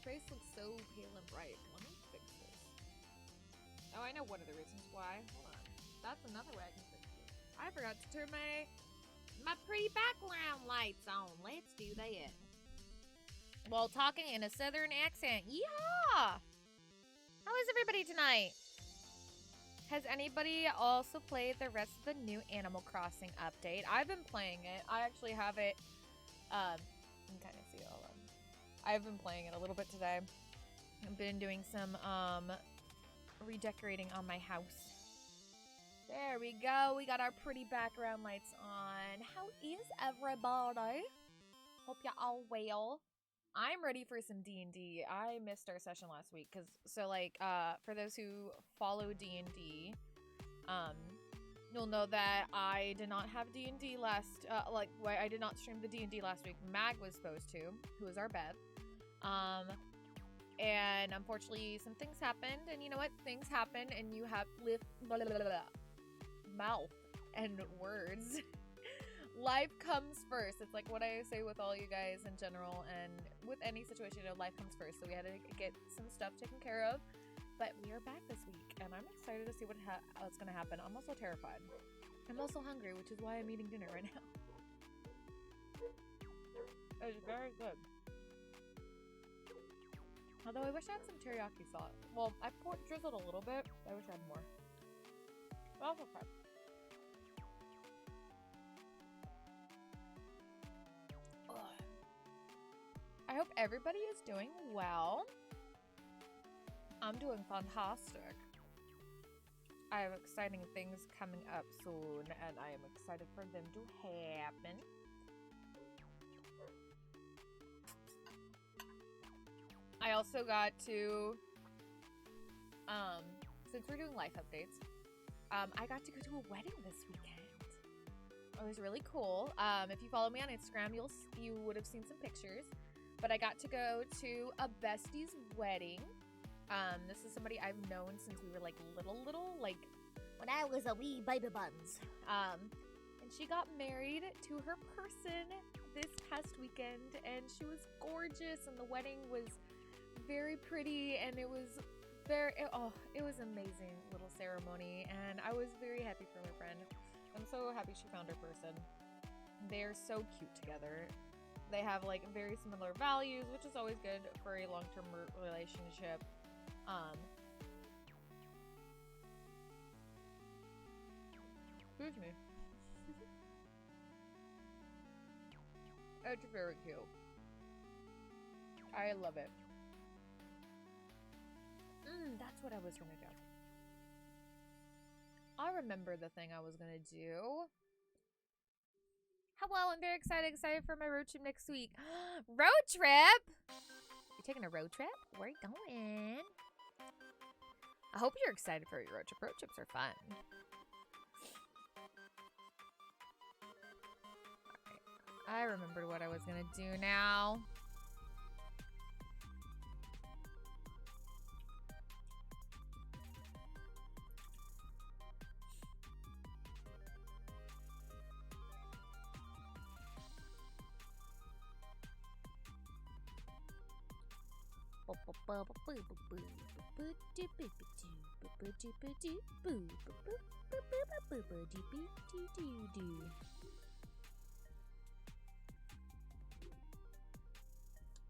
face looks so pale and bright. Let me fix this. Oh, I know one of the reasons why. Hold on. That's another way I can fix this. I forgot to turn my pretty background lights on. Let's do that. While talking in a southern accent. Yeah! How is everybody tonight? Has anybody also played the rest of the new Animal Crossing update? I've been playing it. I actually have it. You can kind of see it all. I've been playing it a little bit today. I've been doing some redecorating on my house. There we go. We got our pretty background lights on. How is everybody? Hope y'all all well. I'm ready for some D&D. I missed our session last week because for those who follow D&D, you'll know that I did not have D&D last I did not stream the D&D last week. Mag was supposed to, who is our Beth. And unfortunately some things happened, and you know what? Things happen and you have mouth and words. Life comes first. It's like what I say with all you guys in general, and with any situation, life comes first. So we had to get some stuff taken care of, but we are back this week, and I'm excited to see what's going to happen. I'm also terrified. I'm also hungry, which is why I'm eating dinner right now. It's very good. Although I wish I had some teriyaki sauce. Well, I drizzled a little bit. I wish I had more. But also fine. I hope everybody is doing well. I'm doing fantastic. I have exciting things coming up soon, and I am excited for them to happen. I also got to, since we're doing life updates, I got to go to a wedding this weekend. It was really cool. If you follow me on Instagram, you would have seen some pictures. But I got to go to a bestie's wedding. This is somebody I've known since we were like little, like when I was a wee baby buns. And she got married to her person this past weekend, and she was gorgeous, and the wedding was very pretty, and it was it was an amazing little ceremony, and I was very happy for my friend. I'm so happy she found her person. They're so cute together. They have like very similar values, which is always good for a long-term relationship. Excuse me. It's very cute. I love it. That's what I was gonna do. I remember the thing I was gonna do. Hello, I'm very excited for my road trip next week. Road trip? You're taking a road trip? Where are you going? I hope you're excited for your road trip. Road trips are fun. Alright. I remembered what I was gonna do now.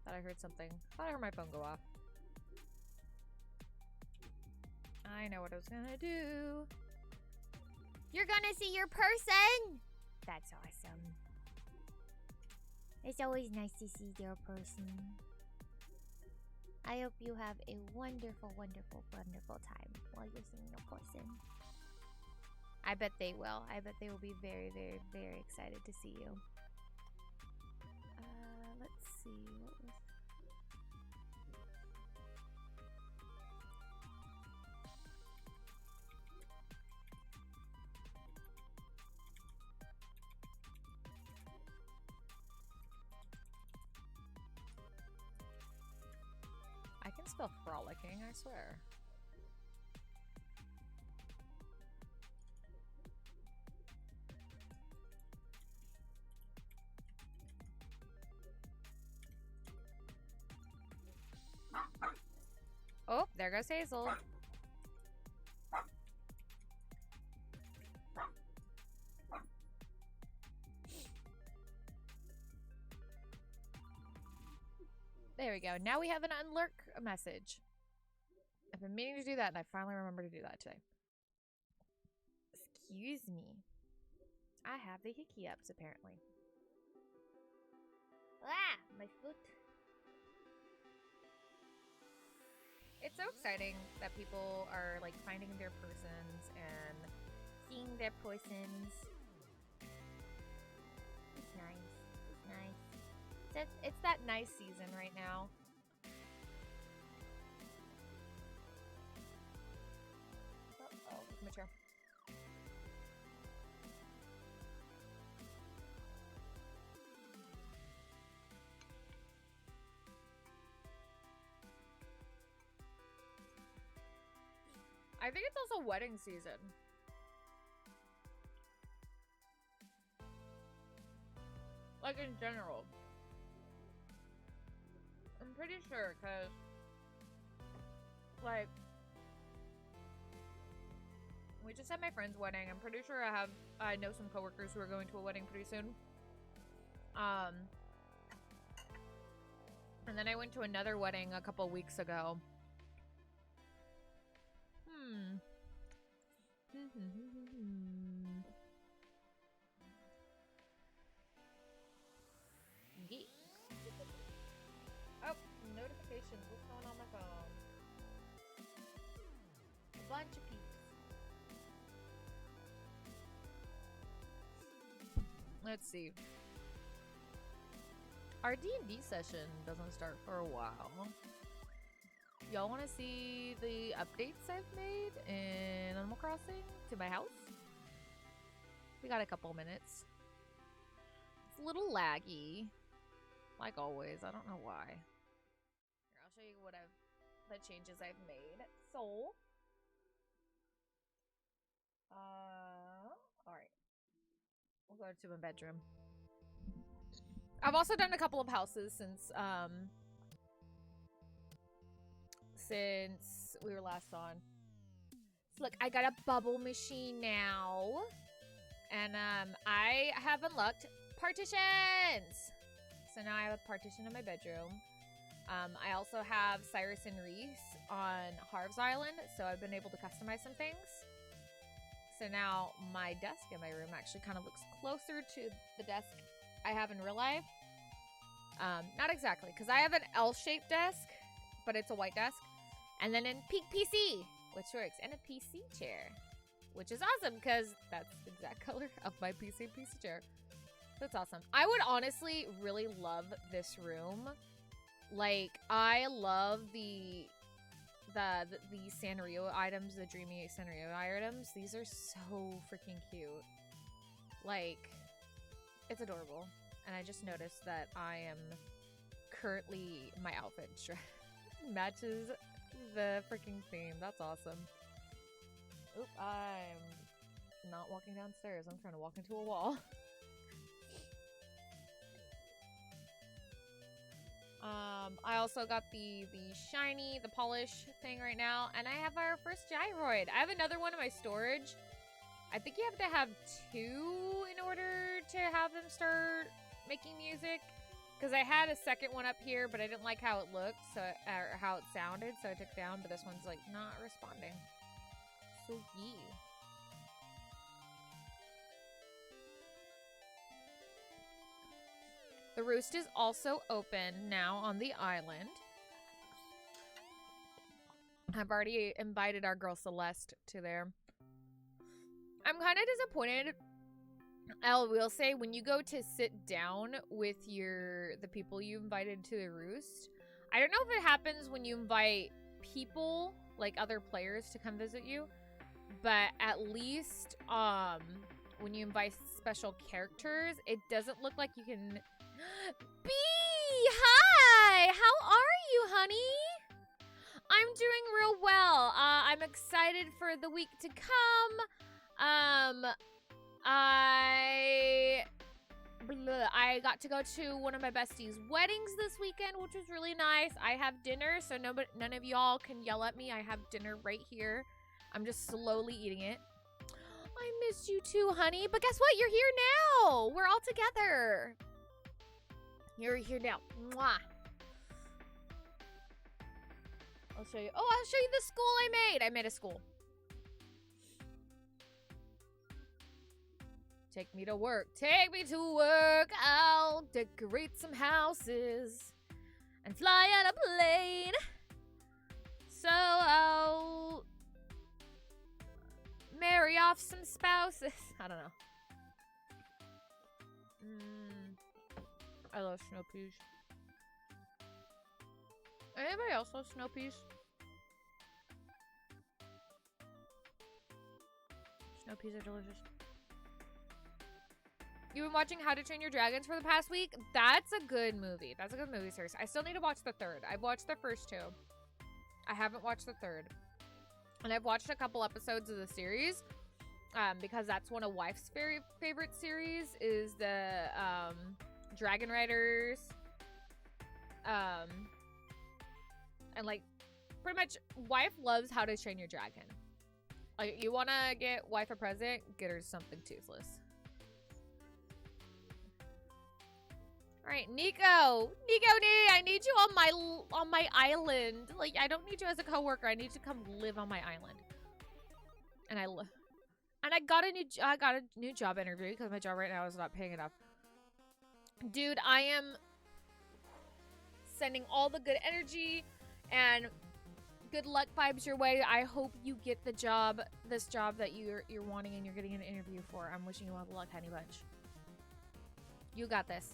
Thought I heard something. Thought I heard my phone go off. I know what I was gonna do. You're gonna see your person! That's awesome. It's always nice to see your person. I hope you have a wonderful, wonderful, wonderful time while you're seeing your person. I bet they will. I bet they will be very, very, very excited to see you. Let's see. What was... I can spell frolicking, I swear. Oh, there goes Hazel. There we go. Now we have an unlurk message. I've been meaning to do that, and I finally remembered to do that today. Excuse me. I have the hickey ups, apparently. Ah, my foot. It's so exciting that people are like finding their persons and seeing their poisons. It's nice. It's nice. It's that nice season right now. Oh, mature. I think it's also wedding season. Like in general. I'm pretty sure, because like we just had my friend's wedding. I'm pretty sure I know some coworkers who are going to a wedding pretty soon. And then I went to another wedding a couple weeks ago. Oh, notifications. What's going on my phone? A bunch of people. Let's see. Our D&D session doesn't start for a while. Y'all want to see the updates I've made in Animal Crossing to my house? We got a couple minutes. It's a little laggy, like always. I don't know why. Here, I'll show you what the changes I've made. So, all right. We'll go to my bedroom. I've also done a couple of houses since we were last on. So look, I got a bubble machine now. And I have unlocked partitions. So now I have a partition in my bedroom. I also have Cyrus and Reese on Harv's Island, so I've been able to customize some things. So now my desk in my room actually kind of looks closer to the desk I have in real life. Not exactly, because I have an L-shaped desk, but it's a white desk. And then in pink PC, which works, and a PC chair, which is awesome because that's the exact color of my PC chair. That's awesome. I would honestly really love this room. Like, I love the Sanrio items, the Dreamy Sanrio items. These are so freaking cute. Like, it's adorable. And I just noticed that I am currently, my outfit matches the freaking theme. That's awesome. Oop, I'm not walking downstairs. I'm trying to walk into a wall. I also got the shiny, the polish thing right now, and I have our first gyroid. I have another one in my storage. I think you have to have 2 in order to have them start making music. Because I had a second one up here, but I didn't like how it looked, or how it sounded, so I took it down. But this one's like not responding. So yeah. The roost is also open now on the island. I've already invited our girl Celeste to there. I'm kind of disappointed. I will say, when you go to sit down with the people you invited to the roost, I don't know if it happens when you invite people, like other players, to come visit you, but at least when you invite special characters, it doesn't look like you can... Bee! Hi! How are you, honey? I'm doing real well. I'm excited for the week to come. I I got to go to one of my besties' weddings this weekend, which was really nice. I have dinner, so none of y'all can yell at me. I have dinner right here. I'm just slowly eating it. I missed you too, honey. But guess what? You're here now. We're all together. You're here now. Mwah. I'll show you. Oh, I'll show you the school I made. I made a school. Take me to work. Take me to work. I'll decorate some houses and fly on a plane. So I'll marry off some spouses. I don't know. I love snow peas. Anybody else love snow peas? Snow peas are delicious. You've been watching How to Train Your Dragons for the past week? That's a good movie. That's a good movie series. I still need to watch the third. I've watched the first two. I haven't watched the third. And I've watched a couple episodes of the series. Because that's one of wife's very favorite series is the Dragon Riders. And like pretty much wife loves How to Train Your Dragon. Like you wanna get wife a present, get her something toothless. Alright, Nico, I need you on my island. Like I don't need you as a coworker. I need you to come live on my island. And I got a new job interview because my job right now is not paying enough. Dude, I am sending all the good energy and good luck vibes your way. I hope you get the job, this job that you're wanting and you're getting an interview for. I'm wishing you all the luck, honey bunch. You got this.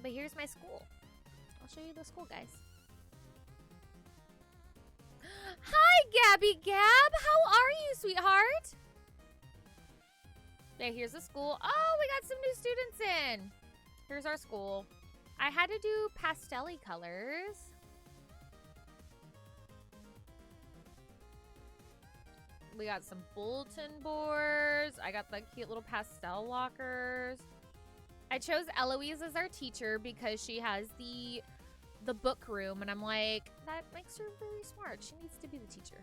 But here's my school. I'll show you the school, guys. Hi, Gabby Gab. How are you, sweetheart? Okay, here's the school. Oh, we got some new students in. Here's our school. I had to do pastel-y colors. We got some bulletin boards. I got the cute little pastel lockers. I chose Eloise as our teacher because she has the book room, and I'm like, that makes her very smart. She needs to be the teacher.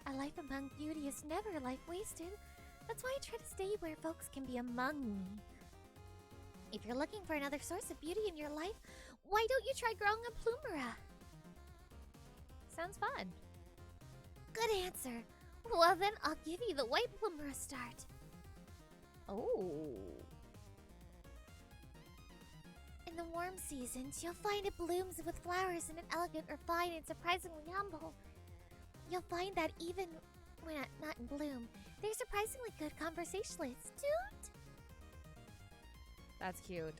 A life among beauty is never a life wasted. That's why I try to stay where folks can be among me. If you're looking for another source of beauty in your life, why don't you try growing a plumera? Sounds fun. Good answer. Well, then I'll give you the white plumera start. Oh. In the warm seasons, you'll find it blooms with flowers in an elegant, refined, and surprisingly humble. You'll find that even when not in bloom, they're surprisingly good conversationalists, too. That's cute.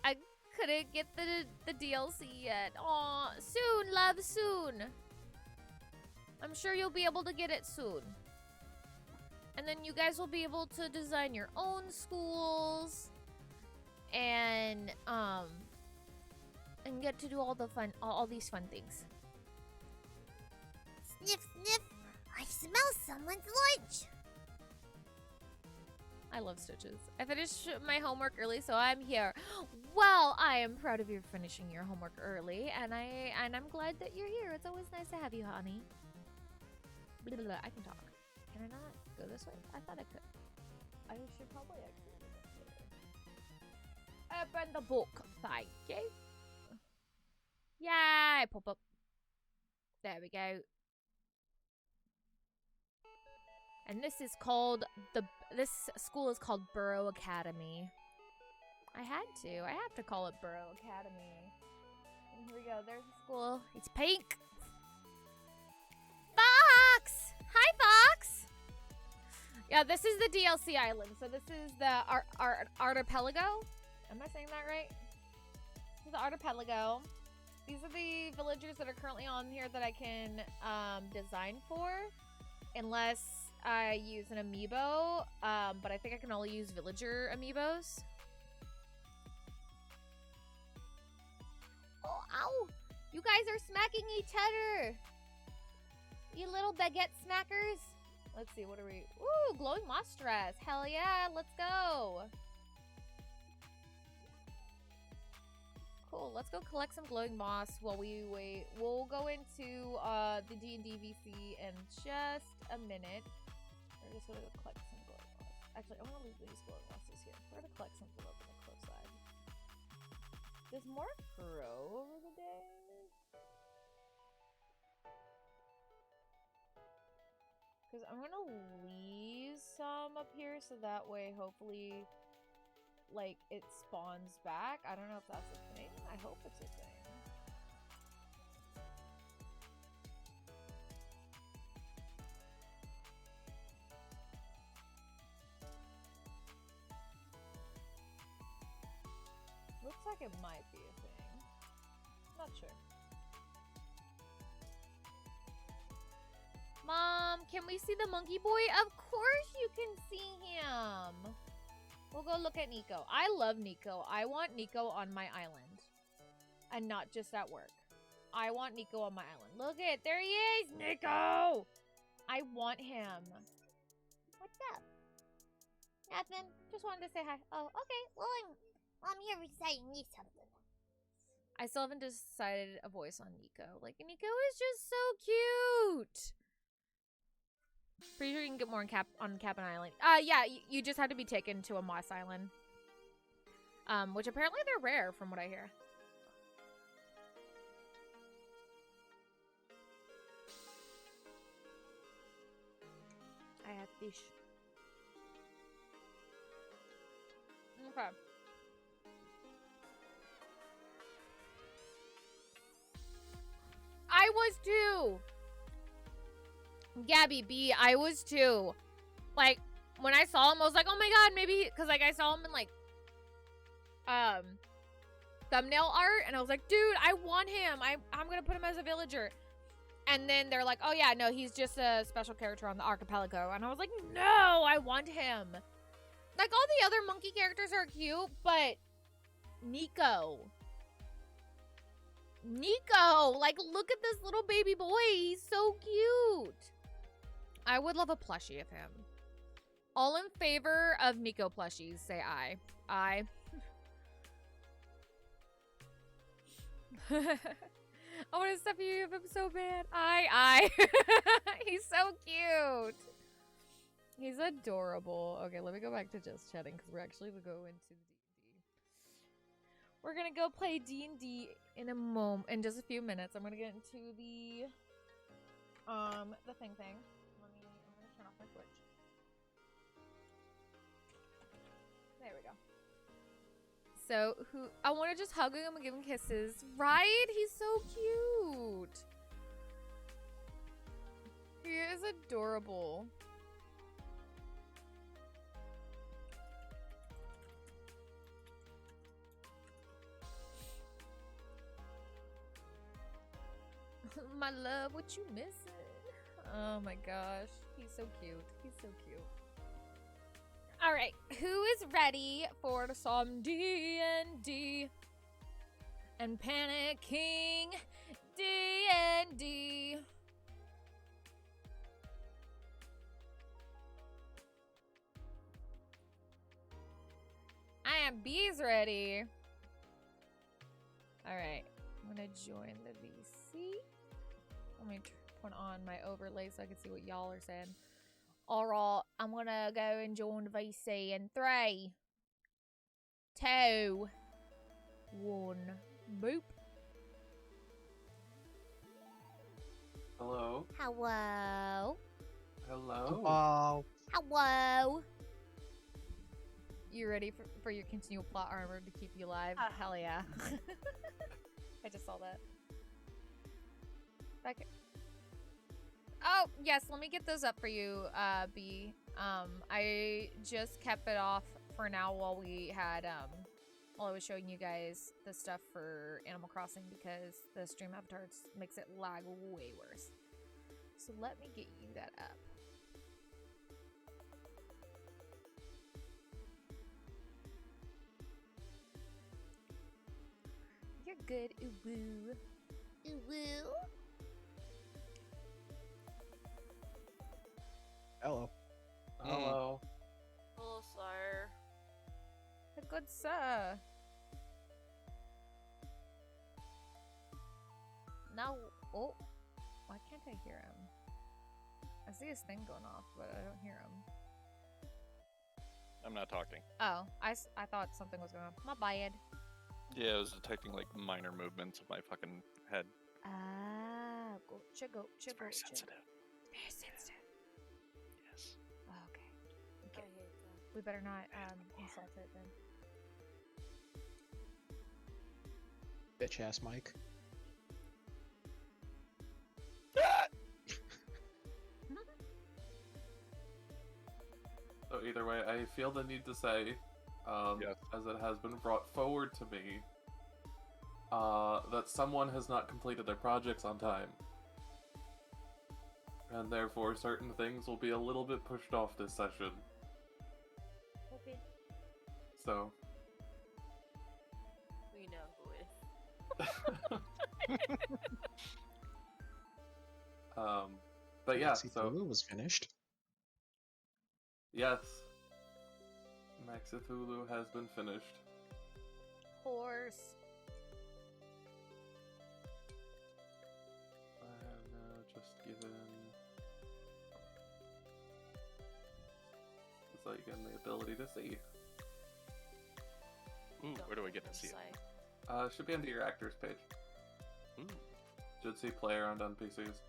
I couldn't get the DLC yet. Aw, soon, love, soon. I'm sure you'll be able to get it soon. And then you guys will be able to design your own schools and get to do all the fun, all these fun things. Sniff, sniff. I smell someone's lunch. I love Stitches. I finished my homework early, so I'm here. Well, I am proud of you for finishing your homework early, and I'm glad that you're here. It's always nice to have you, honey. Blah, blah, blah. I can talk. Can I not go this way? I thought I could. I should probably actually do this. Open the book. Thank you. Yay! Pop up. There we go. And this is called this school is called Burrow Academy. I have to call it Burrow Academy. And here we go. There's the school. It's pink. Fox! Hi, Fox! Yeah, this is the DLC island. So this is the archipelago. Am I saying that right? This is the archipelago. These are the villagers that are currently on here that I can design for. Unless I use an amiibo. But I think I can only use villager amiibos. Oh, ow! You guys are smacking each other! You little baguette smackers! Let's see, what are we? Ooh, glowing moss dress. Hell yeah, let's go. Cool, let's go collect some glowing moss while we wait. We'll go into the D&D VC in just a minute. We're just gonna collect some glowing moss. Actually, I want to leave these glowing mosses here. We're gonna collect some from over the close side. Does more grow over the day? Because I'm gonna leave some up here so that way, hopefully, like, it spawns back. I don't know if that's a thing. I hope it's a thing. Looks like it might be a thing. Not sure. Mom, can we see the monkey boy? Of course you can see him. We'll go look at Nico. I love Nico. I want Nico on my island. And not just at work. I want Nico on my island. Look it. There he is. Nico. I want him. What's up? Nothing. Just wanted to say hi. Oh, okay. Well, I'm here reciting you something. I still haven't decided a voice on Nico. Like, Nico is just so cute. Pretty sure you can get more on Cabin Island. Yeah, you just have to be taken to a moss island. Which apparently they're rare from what I hear. I have fish. Okay. I was too. Gabby B, I was too. Like, when I saw him, I was like, oh my god, maybe, because, like, I saw him in, like, thumbnail art, and I was like, dude, I want him. I'm gonna put him as a villager. And then they're like, oh yeah, no, he's just a special character on the archipelago. And I was like, no, I want him. Like, all the other monkey characters are cute, but Nico, like, look at this little baby boy. He's so cute. I would love a plushie of him. All in favor of Nico plushies, say aye. Aye. I want to stuff you of him so bad. Aye. He's so cute. He's adorable. Okay, let me go back to just chatting because we're actually going to go into D&D. We're going to go play D&D in a moment, in just a few minutes. I'm going to get into the thing. I'm going to turn off my Twitch. There we go. So, I want to just hug him and give him kisses. Right? He's so cute. He is adorable. My love, what you missing? Oh my gosh. He's so cute. He's so cute. Alright, who is ready for some D&D? And panicking D&D. I am B's ready. Alright, I'm gonna join the VC. Let me put on my overlay so I can see what y'all are saying. Alright, I'm gonna go and join the VC in 3, 2, 1. Boop. Hello. Hello. Hello. Hello. You ready for your continual plot armor to keep you alive? Hell yeah. I just saw that. Back. Oh, yes, let me get those up for you, B. I just kept it off for now while we had, while I was showing you guys the stuff for Animal Crossing because the stream avatar makes it lag way worse. So let me get you that up. You're good, ooh-woo. Ooh-woo. Hello. Hello. Hello, sire. A good sir. Now, oh, why can't I hear him? I see his thing going off, but I don't hear him. I'm not talking. Oh, I thought something was going on. My bad. Yeah, I was detecting like minor movements of my fucking head. Ah, gotcha, gotcha, It's very gotcha. sensitive. Very sensitive. Yes. Oh, okay. I hate that. We better not insult it then. Bitch ass Mike. So either way, I feel the need to say, Yes. as it has been brought forward to me, that someone has not completed their projects on time. And therefore, certain things will be a little bit pushed off this session. Okay. So, We know who it is. but yeah, Maxi so, Thulu was finished. yes, Maxithulu has been finished. Horse. I have now just given Xyken the ability to see. Ooh, Don't where do I let get them to see it? say. Should be under your actors page. Ooh. Should see player owned NPCs.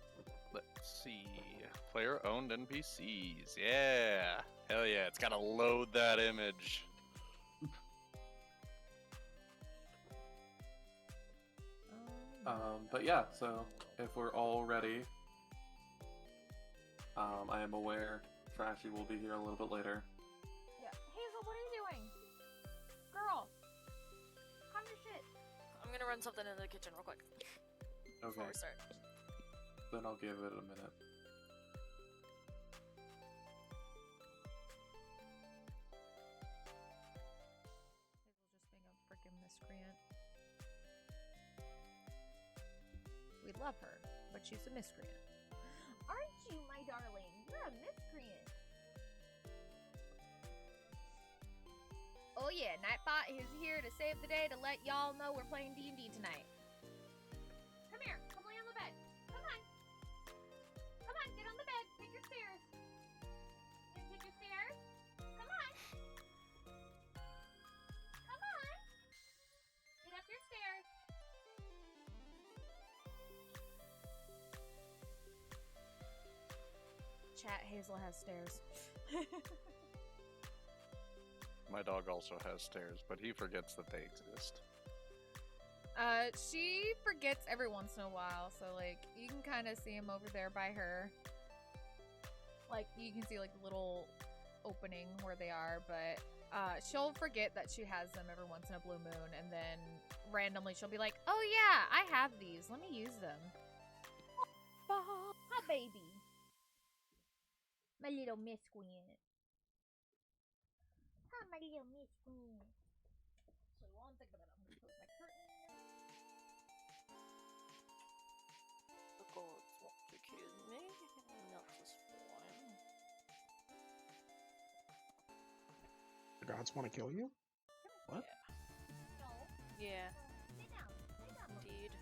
Let's see. Player owned NPCs. Yeah. Hell yeah. It's gotta load that image. But yeah, so if we're all ready, I am aware Trashy will be here a little bit later. Yeah. Hazel, what are you doing? Girl. Calm your shit. I'm gonna run something in the kitchen real quick before Okay, we start. then I'll give it a minute. Hazel's just being a freaking miscreant. We love her, but she's a miscreant. Aren't you, my darling? You're a miscreant. Oh yeah, Nightbot is here to save the day to let y'all know we're playing D&D tonight. Come here, come lay on the bed. Come on. Come on, get on the bed. Take your stairs. Gonna take your stairs? Come on. Come on. Get up your stairs. Chat, Hazel has stairs. My dog also has stairs, but he forgets that they exist. She forgets every once in a while, so like you can kind of see him over there by her. Like you can see like the little opening where they are, but she'll forget that she has them every once in a blue moon, and then randomly she'll be like, "Oh yeah, I have these. Let me use them." Hi, baby. My little miscreant. Hi, my little miscreant. So while I'm thinking about it, I'm gonna close my curtain. The gods want to kill me, and that's just fine. The gods want to kill you? What? No. Yeah, Sit down. Sit down. indeed.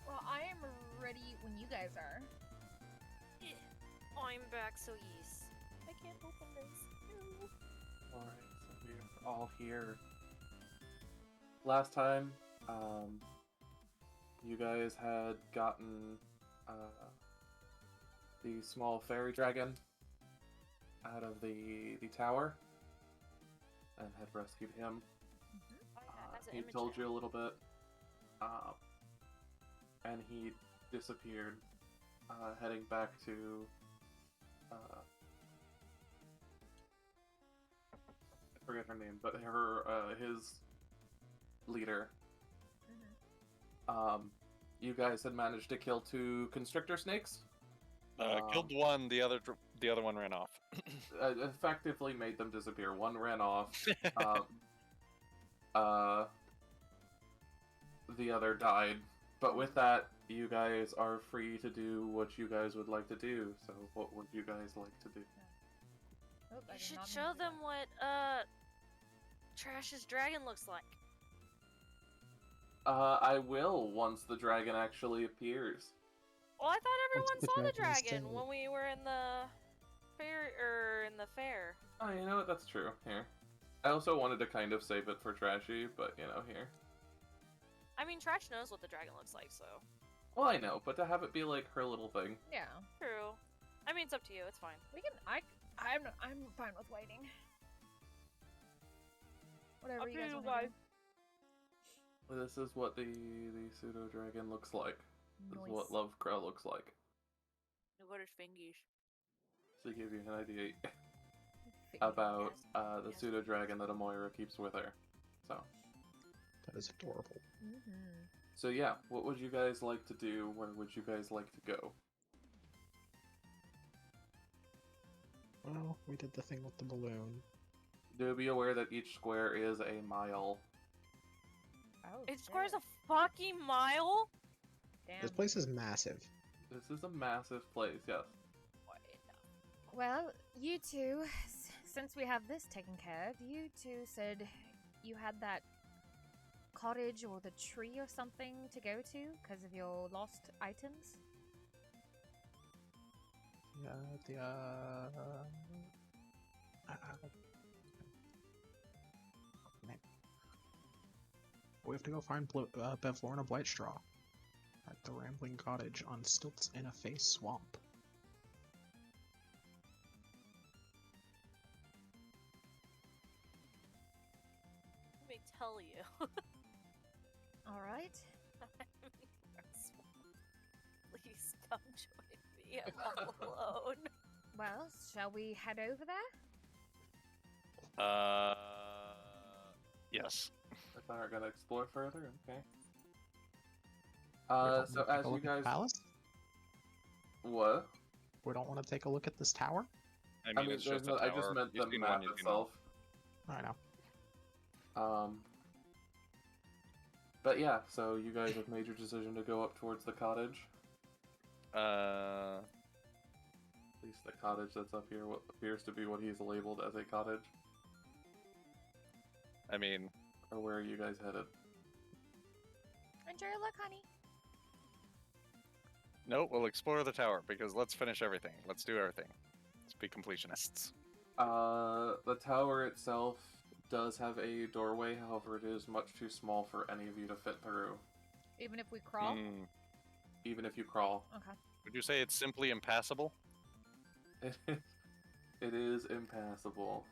Well, I am ready when you guys are. I'm back, so yes. I can't open this. No. Alright, so we're all here. Last time, you guys had gotten the small fairy dragon out of the tower and had rescued him. He told you a little bit, and he disappeared, heading back to I forget her name, but his leader. You guys had managed to kill 2 constrictor snakes. Killed one, the other one ran off. Effectively made them disappear. One ran off. the other died. But with that, you guys are free to do what you guys would like to do. So what would you guys like to do? Oh, I You did should not mean show to do them that. what Trash's dragon looks like. I will once the dragon actually appears. Well, I thought everyone Once the saw the dragon is dragon dead. when we were in the fair fair. Oh, you know what? That's true. Here. I also wanted to kind of save it for Trashy, but you know, here. I mean, Trash knows what the dragon looks like, so Well, I know, but to have it be like her little thing. Yeah, true. I mean, it's up to you. It's fine. we can. I'm fine with waiting. Whatever Up you to guys you want guys. to This is what the pseudo dragon looks like. do. This is what Love Crow looks like. What are fingies? To give you an idea Nice. about the Yes. pseudo dragon that Amoira keeps with her. So. That is adorable. Mm-hmm. So yeah, what would you guys like to do? Where would you guys like to go? Well, we did the thing with the balloon. Do be aware that each square is a mile. Oh, It shit. squares a fucking mile. Damn. This place is massive. This is a massive place, yes. Well, you two, since we have this taken care of, you two said you had that cottage or the tree or something to go to because of your lost items. Yeah, we have to go find Bevlorna Blightstraw at the Rambling Cottage on stilts in a face swamp. Let me tell you. All right. Please come join me. I'm all alone. Well, shall we head over there? Yes. If I are gonna explore further, okay. We don't So wanna take as a you look at the guys, palace? what? We don't want to take a look at this tower? I I mean, mean, it's just a I tower. just meant You've the seen map one, you've seen one. itself. I know. But yeah, so you guys have made your decision to go up towards the cottage. Uh, At least the cottage that's up here, what appears to be what he's labeled as a cottage. I mean, Or where are you guys headed? Enjoy your luck, honey. no, we'll explore the tower because let's finish everything. Let's do everything. Let's be completionists. The tower itself does have a doorway, however it is much too small for any of you to fit through, Even if we crawl. Hmm. even if you crawl. Okay. Would you say it's simply impassable? It is impassable.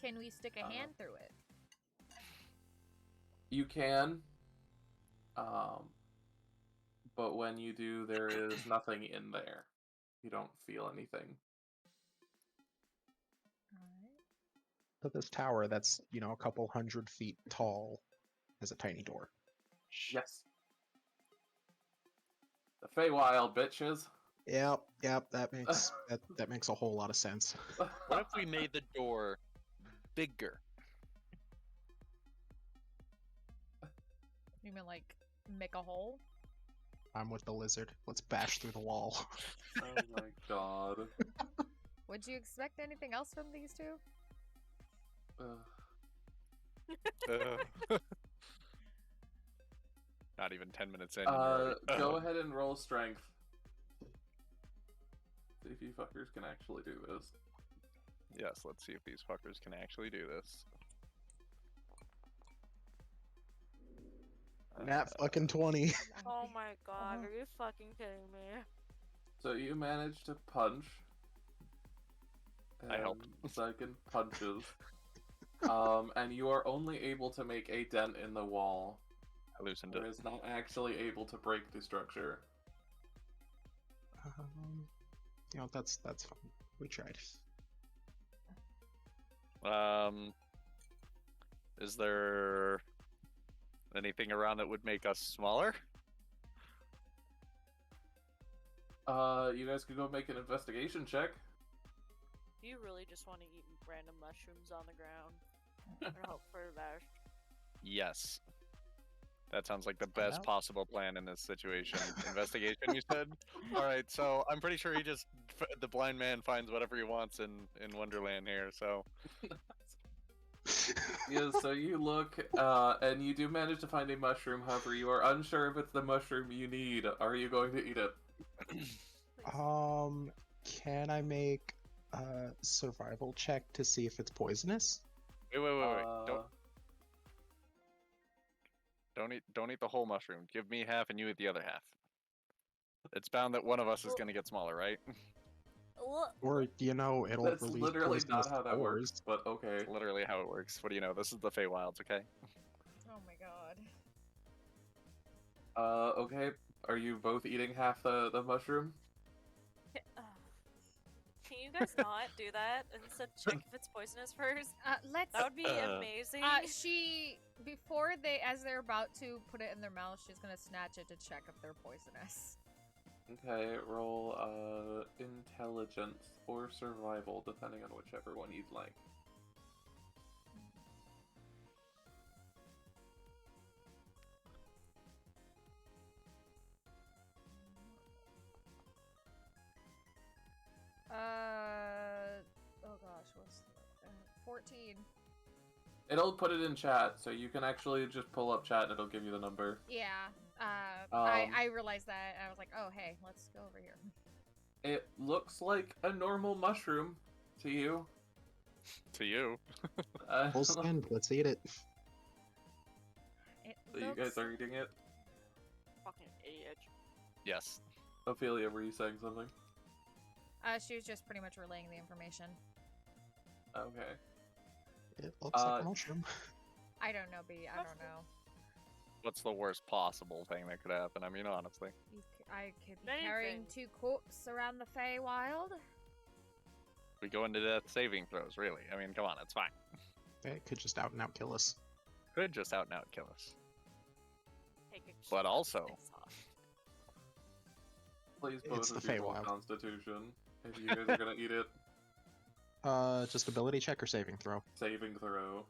Can we stick a hand through it? You can, but when you do, there is nothing in there. You don't feel anything. Alright. But this tower that's, you know, a couple 100 feet tall has a tiny door. Yes. The Feywild, bitches. Yep, that makes that makes a whole lot of sense. What if we made the door bigger? You mean like make a hole? I'm with the lizard. Let's bash through the wall. Oh my god. Would you expect anything else from these two? Not even 10 minutes in. and you're already- Go ahead and roll strength. See if you fuckers can actually do this. Yes, let's see if these fuckers can actually do this. Nat fucking 20. Oh my god, Uh-huh. are you fucking kidding me? So you managed to punch. I helped. Xyken punches. And you are only able to make a dent in the wall. I loosened It it. is not actually able to break the structure. You know, that's fine. We tried. Is there anything around that would make us smaller? You guys could go make an investigation check. Do you really just want to eat random mushrooms on the ground? And hope for the best. Yes. That sounds like the Find best out. possible plan in this situation. Investigation, you said? Alright, so I'm pretty sure the blind man finds whatever he wants in Wonderland here, so. Yeah, so you look, and you do manage to find a mushroom. However, you are unsure if it's the mushroom you need. Are you going to eat it? Can I make a survival check to see if it's poisonous? Wait. Don't eat the whole mushroom. Give me half and you eat the other half. It's bound that one of us is gonna get smaller, right? What? Or, it'll That's release literally poisonous not how that spores. works, but okay. It's literally how it works. What do you know? This is the Feywilds, okay? Oh my god. Okay. Are you both eating half the mushroom? Can you guys not do that and instead check if it's poisonous first? Let's. That would be amazing. As they're about to put it in their mouth, she's gonna snatch it to check if they're poisonous. Okay, roll intelligence or survival, depending on whichever one you'd like. Oh gosh, what's 14? It'll put it in chat, so you can actually just pull up chat and it'll give you the number. Yeah. I realized that. I was like, oh hey, let's go over here. It looks like a normal mushroom to you. To you. Full send, let's eat it. So you guys are eating it? Fucking idiot. Yes. Ophelia, were you saying something? She was just pretty much relaying the information. Okay. It looks like a mushroom. I don't know, B. I don't know. What's the worst possible thing that could happen? I mean, honestly. I could be carrying 2 corpses around the Feywild. We go into death saving throws, really. I mean, come on, it's fine. It could just out and out kill us. Could just out and out kill us. Take a But shot, also- face off. Please It's both the of you roll Feywild. Constitution. If you guys are gonna eat it, Just ability check or saving throw? saving throw.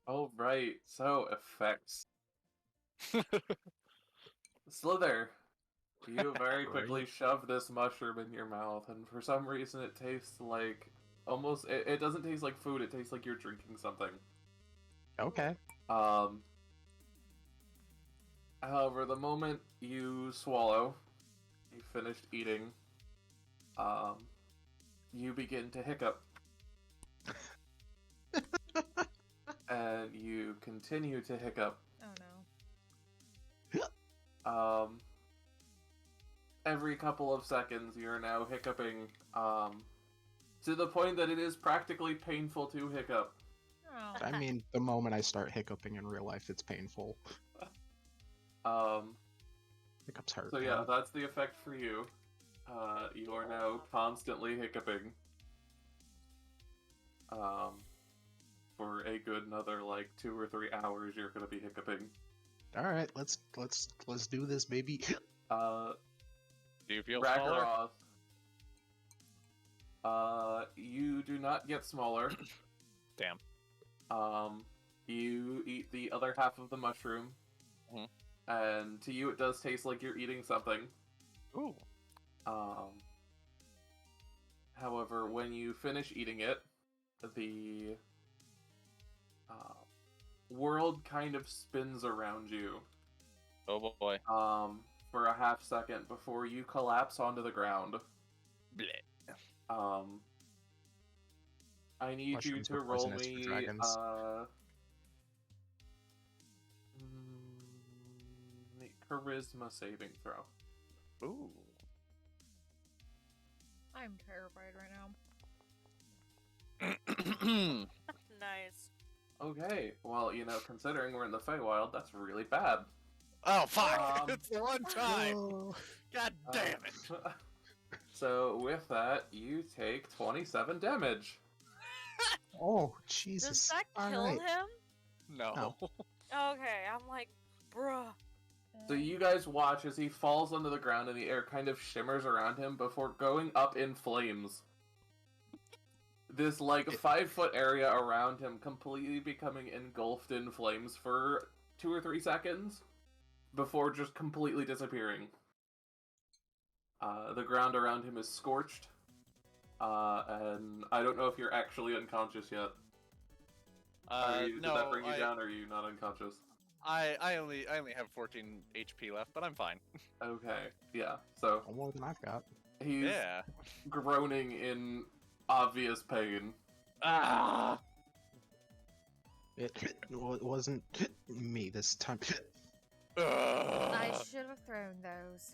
All right, so effects. Sliithrr, you very quickly shove this mushroom in your mouth, and for some reason it tastes like almost. It doesn't taste like food. It tastes like you're drinking something. Okay. However, the moment you swallow, you finished eating, you begin to hiccup. And you continue to hiccup. Oh no. Every couple of seconds, you're now hiccuping, to the point that it is practically painful to hiccup. Oh. I mean, the moment I start hiccuping in real life, it's painful. Hiccups hurt. So yeah, that's the effect for you. You are now constantly hiccuping. For a good another, like, 2 or 3 hours, you're gonna be hiccuping. Alright, let's do this, baby. Do you feel smaller? Ragnaroth, you do not get smaller. Damn. You eat the other half of the mushroom. Mhm. And to you it does taste like you're eating something. Ooh. However, when you finish eating it, the world kind of spins around you. Oh boy. For a half second before you collapse onto the ground. Blech. I need Mushrooms you to are roll poisonous for me dragons. Charisma saving throw. Ooh. I'm terrified right now. Nice. Okay, well, considering we're in the Feywild, that's really bad. Oh fuck! Um, It's the one time. Oh. God damn it! So with that, you take 27 damage. Oh, Does Jesus. that kill Alright. him? No. No. Okay, I'm like, bruh. So you guys watch as he falls onto the ground and the air kind of shimmers around him before going up in flames. this like 5-foot area around him completely becoming engulfed in flames for 2 or 3 seconds before just completely disappearing. The ground around him is scorched, and I don't know if you're actually unconscious yet. Did that bring you down, or are you not unconscious? I only have 14 HP left, but I'm fine. Okay, yeah. So More than I've got. he's groaning in obvious pain. Ah! It wasn't me this time. I should have thrown those.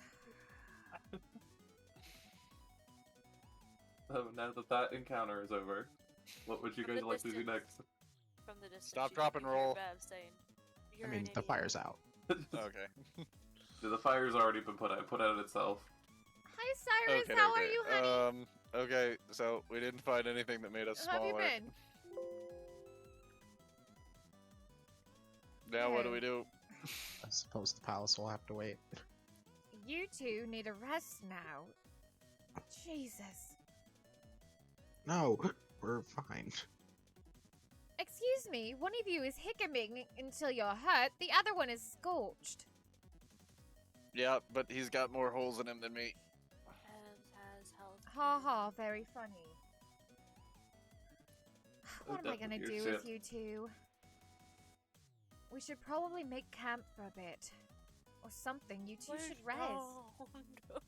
So now that encounter is over, what would you From guys the like to do distance. next? From the distance. Stop, you drop, can and hear roll. Bev saying, I "You're mean, an the idiot." fire's out. Okay. The fire's already been put out itself. Hi, Cyrus. Okay, How okay. are you, honey? Okay, so we didn't find anything that made us How have smaller. you been? Now what do Good. we do? I suppose the palace will have to wait. You two need a rest now. Jesus. No, we're fine. Excuse me, one of you is hiccuping until you're hurt, the other one is scorched. Yeah, but he's got more holes in him than me. Has health. Ha ha, very funny. What am I definitely gonna your do with shit. you two? We should probably make camp for a bit. Or something, you two should rest. No, no.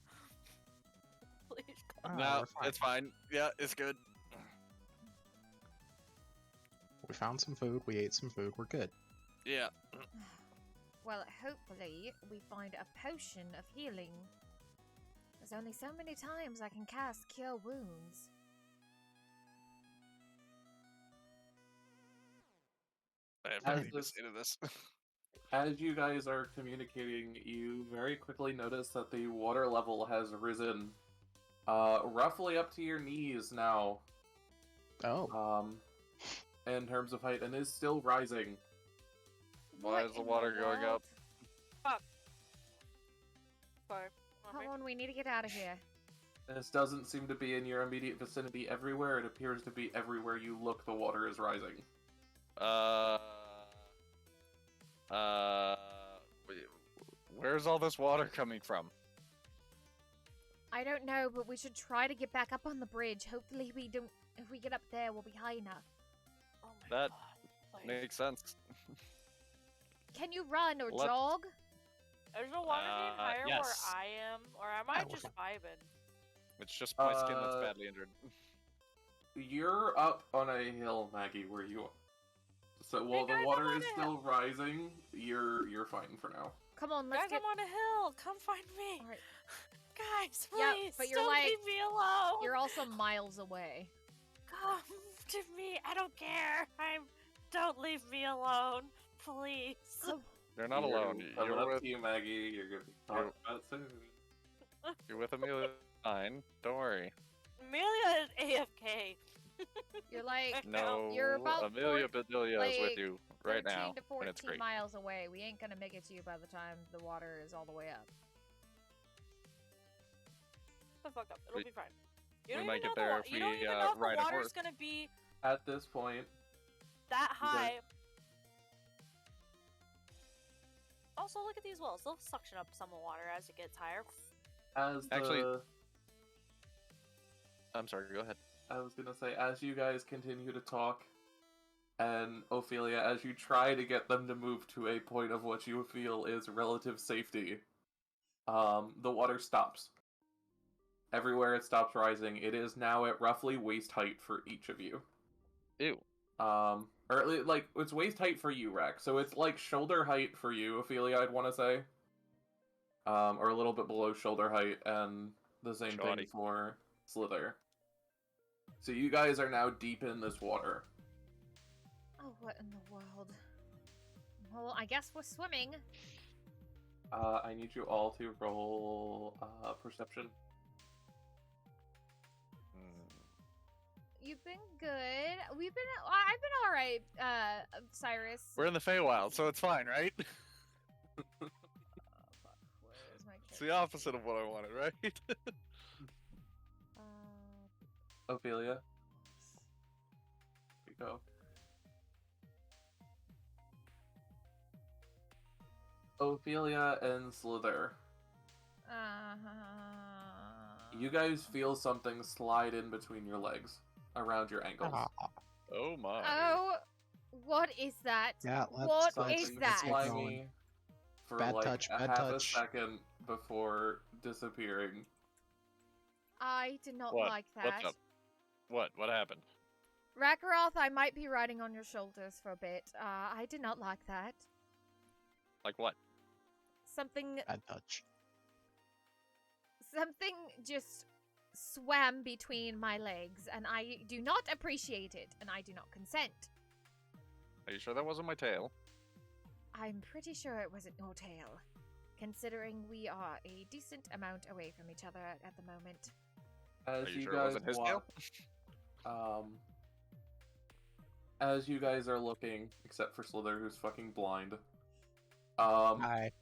Please come. No, we're fine. it's fine. Yeah, it's good. We found some food, we ate some food, we're good. Yeah. Well, hopefully we find a potion of healing. There's only so many times I can cast Cure Wounds. I have As nothing to this- say to this. As you guys are communicating, you very quickly notice that the water level has risen, roughly up to your knees now, Oh, in terms of height, and is still rising. Why What is the in water going world? up? Sorry. Come on, we need to get out of here. This doesn't seem to be in your immediate vicinity everywhere. It appears to be everywhere you look, the water is rising. Wait, where's all this water coming from? I don't know, but we should try to get back up on the bridge. Hopefully we don't... If we get up there, we'll be high enough. Oh my That God. Please. makes sense. Can you run or Let's- jog? Is the water getting higher where yes. I am, or am I Yeah, we're just vibing? It's just my skin that's Uh, badly injured. You're up on a hill, Maggie, where you are. So while Hey, guys, the I'm water on is a still rising, you're fine for now. Come on, Guys, let's get... I'm on a hill. Come find me. Alright. Guys, Yeah, please. but you're don't like- leave me alone. You're also miles away. Come to me. I don't care. Don't leave me alone, please. Come... You're not alone. Coming You're up with to you, Maggie. You're gonna be talking about soon. you're with Amelia. Fine. Don't worry. Amelia is AFK. You're like... No, You're about Amelia Bedelia is with like, you right 13 now, to 14 and it's great. miles away. We ain't gonna make it to you by the time the water is all the way up. The fuck up. It'll We- be fine. we You don't might even get know there the, if you don't we, even know if ride the a water's horse. gonna be At this point, that guys- high. Also, look at these wells. They'll suction up some water as it gets higher. as Actually- the I'm sorry. Go ahead. I was gonna say, as you guys continue to talk, and Ophelia, as you try to get them to move to a point of what you feel is relative safety, the water stops. Everywhere it stops rising, it is now at roughly waist height for each of you. Ew. Or at least, like, it's waist height for you, Rex. So it's like shoulder height for you, Ophelia, I'd want to say. Or a little bit below shoulder height, and the same Shoddy. thing for Sliithrr. So you guys are now deep in this water. Oh, what in the world? Well, I guess we're swimming. I need you all to roll perception. You've been good. We've been... I've been alright, Cyrus. We're in the Feywild, so it's fine, right? Oh, fuck. Where's my It's the opposite of what I wanted, right? Ophelia? go. Ophelia and Sliithrr. You guys feel something slide in between your legs, around your ankles. Oh my. Oh, what is that? Yeah, What let's is Something that? get going. slimy for Bad like touch, a bad half touch. a second before disappearing. I did not What? like What's that. up? What happened? Rakaroth, I might be riding on your shoulders for a bit. I did not like that. Like what? Something Bad touch. just swam between my legs, and I do not appreciate it, and I do not consent. Are you sure that wasn't my tail? I'm pretty sure it wasn't your tail, considering we are a decent amount away from each other at the moment. As Are you you sure it guys wasn't his tail? walk, as you guys are looking, except for Sliithrr, who's fucking blind, Hi.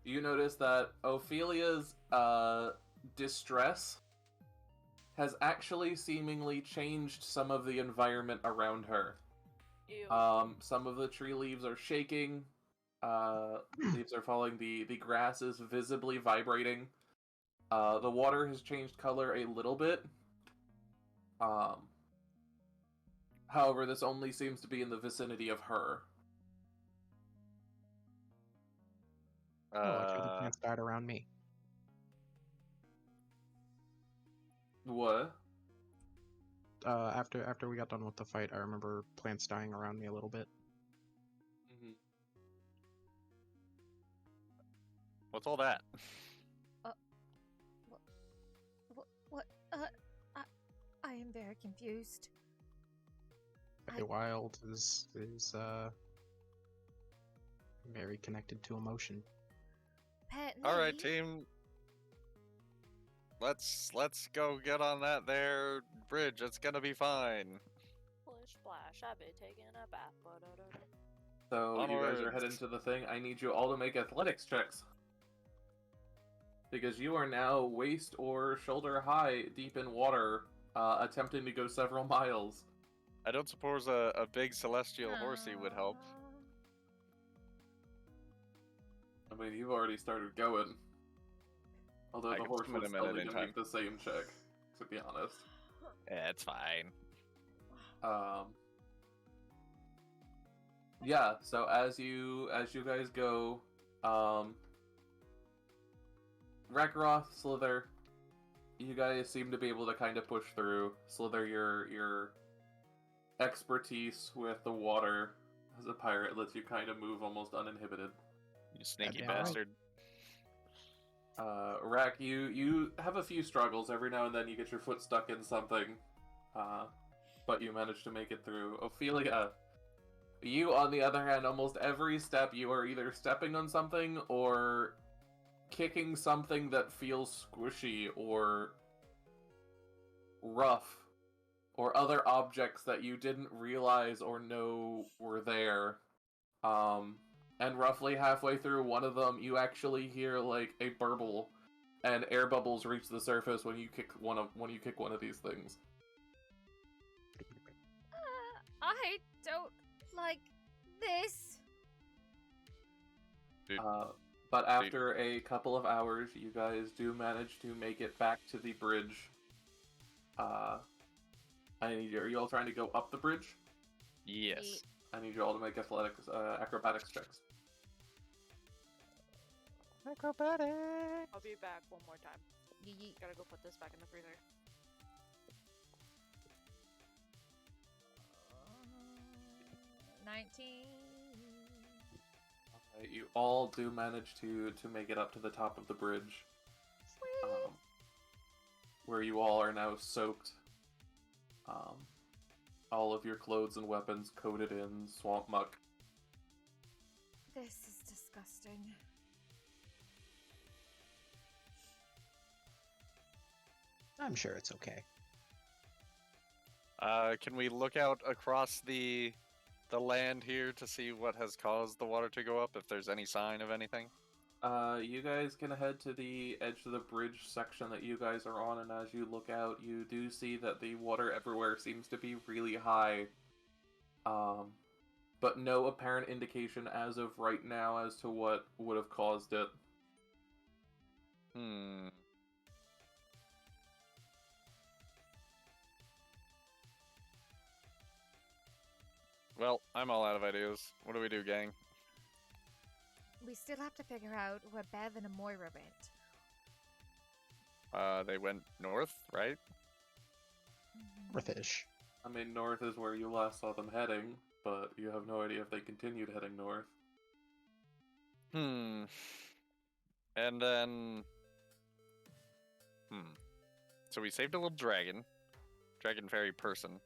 you notice that Ophelia's distress has actually seemingly changed some of the environment around her. Ew. Some of the tree leaves are shaking. Leaves are falling. The grass is visibly vibrating. The water has changed color a little bit. However, this only seems to be in the vicinity of her. Actually, the plants died around me. What? After we got done with the fight, I remember plants dying around me a little bit. What's all that? What? I am very confused. Wild is very connected to emotion. All right, team. Let's go get on that there bridge. It's gonna be fine. Splish splash, I've been taking a bath. Ba-da-da-da. So you guys are Onwards. heading to the thing. I need you all to make athletics checks. Because you are now waist or shoulder high deep in water, attempting to go several miles. I don't suppose a big celestial horsey would help. I mean, you've already started going. Although I the can horse swim in was a minute still in gonna make the same check, to be honest. Yeah, it's fine. Yeah, so as you guys go, Rakaroth, Sliithrr, you guys seem to be able to kind of push through. Sliithrr, your expertise with the water as a pirate lets you kind of move almost uninhibited. You sneaky Goddamn right. bastard. Rak, you have a few struggles. Every now and then you get your foot stuck in something, but you manage to make it through. Ophelia, you, on the other hand, almost every step you are either stepping on something or kicking something that feels squishy or rough, or other objects that you didn't realize or know were there. And roughly halfway through one of them, you actually hear like a burble, and air bubbles reach the surface when you kick one of these things. I don't like this. Dude, But after a couple of hours, you guys do manage to make it back to the bridge. Are you all trying to go up the bridge? yes. I need you all to make acrobatics checks. Acrobatic. I'll be back one more time. Yeet. Gotta go put this back in the freezer. 19. You all do manage to make it up to the top of the bridge, where you all are now soaked. All of your clothes and weapons coated in swamp muck. This is disgusting. I'm sure it's okay. Can we look out across the land here to see what has caused the water to go up, if there's any sign of anything? You guys can head to the edge of the bridge section that you guys are on, and as you look out, you do see that the water everywhere seems to be really high. But no apparent indication as of right now as to what would have caused it. Well, I'm all out of ideas. What do we do, gang? We still have to figure out where Bev and Amoira went. They went north, right? Northish. I mean, north is where you last saw them heading, but you have no idea if they continued heading north. And then... So we saved a little dragon fairy person,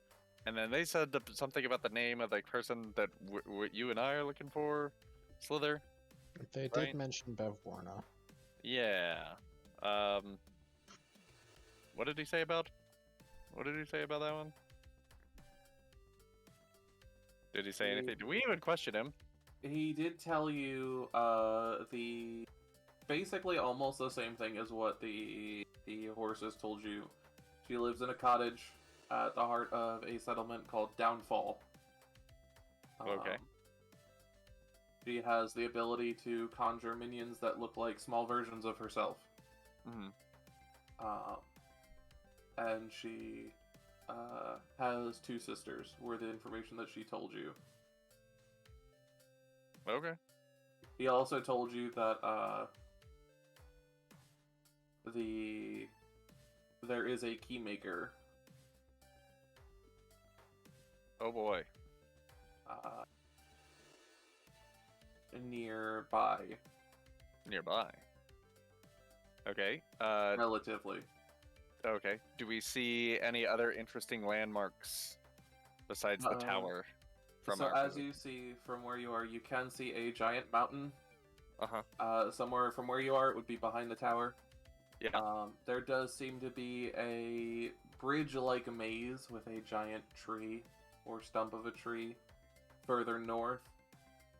and then they said something about the name of the person that you and I are looking for, Sliithrr. They did mention Bevwarna. Yeah. What did he say about? What did he say about that one? Did he say anything? Did we even question him? He did tell you basically almost the same thing as what the horses told you. She lives in a cottage at the heart of a settlement called Downfall. Okay. She has the ability to conjure minions that look like small versions of herself. And she has 2 sisters, were the information that she told you. Okay. He also told you that there is a keymaker. Oh boy. Nearby. Nearby. Okay. Relatively. Okay. Do we see any other interesting landmarks besides the tower? So as you see from where you are, you can see a giant mountain. Somewhere from where you are, it would be behind the tower. Yeah. There does seem to be a bridge-like maze with a giant tree or stump of a tree further north,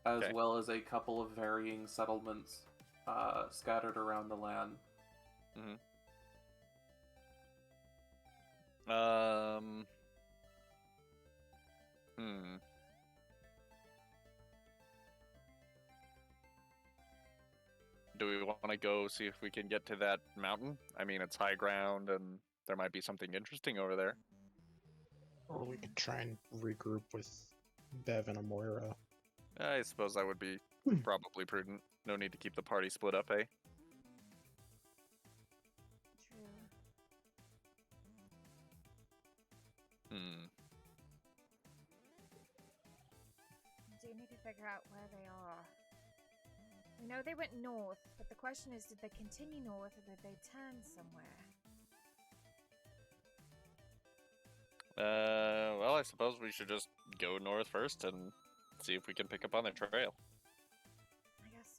as well as a couple of varying settlements scattered around the land. Do we want to go see if we can get to that mountain? I mean, it's high ground, and there might be something interesting over there. Or we could try and regroup with Bev and Amoira. I suppose that would be probably prudent. No need to keep the party split up, eh? True. Do need to figure out where they are. We know they went north, but the question is, did they continue north or did they turn somewhere? Well, I suppose we should just go north first and see if we can pick up on their trail. I guess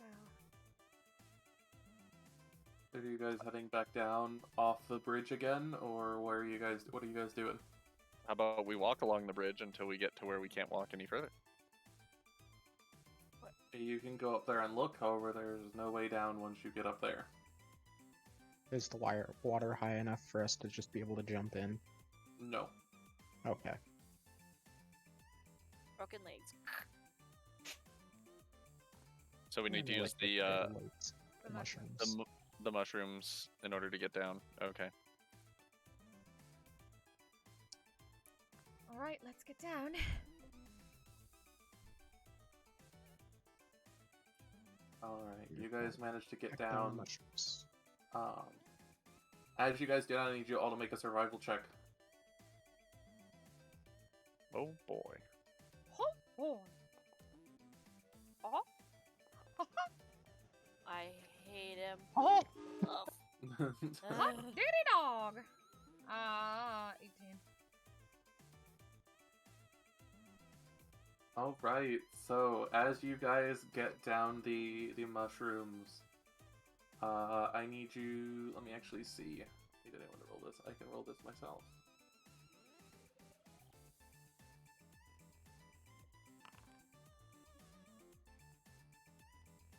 so. Are you guys heading back down off the bridge again, or what are you guys doing? How about we walk along the bridge until we get to where we can't walk any further? You can go up there and look, however, there's no way down once you get up there. Is the water high enough for us to just be able to jump in? No. Okay. Broken legs. So we need to use the mushrooms. The mushrooms in order to get down. Okay. All right, let's get down. Alright, you guys managed to get Back down. Mushrooms. As you guys do that, I need you all to make a survival check. Oh boy. Oh boy. Oh. I hate him. Oh. Ugh. Hot dirty dog. 18. Alright, so as you guys get down the mushrooms, I need you... Let me actually see. Did I want to roll this? I can roll this myself.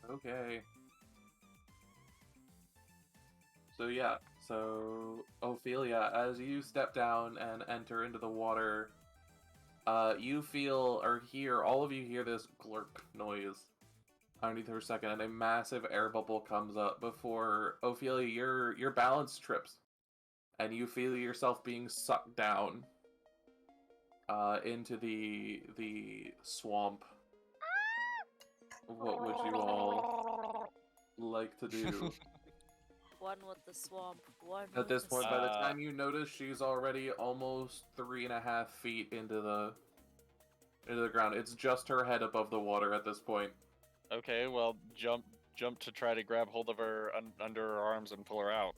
Okay. So Ophelia, as you step down and enter into the water, you feel or hear, all of you hear this glurk noise underneath for a second, and a massive air bubble comes up before Ophelia, your balance trips, and you feel yourself being sucked down into the swamp. What would you all like to do? One with the swamp. One At this with the point, by the Uh, time you notice, she's already almost 3.5 feet into the ground. It's just her head above the water at this point. Okay, well, jump to try to grab hold of her under her arms and pull her out.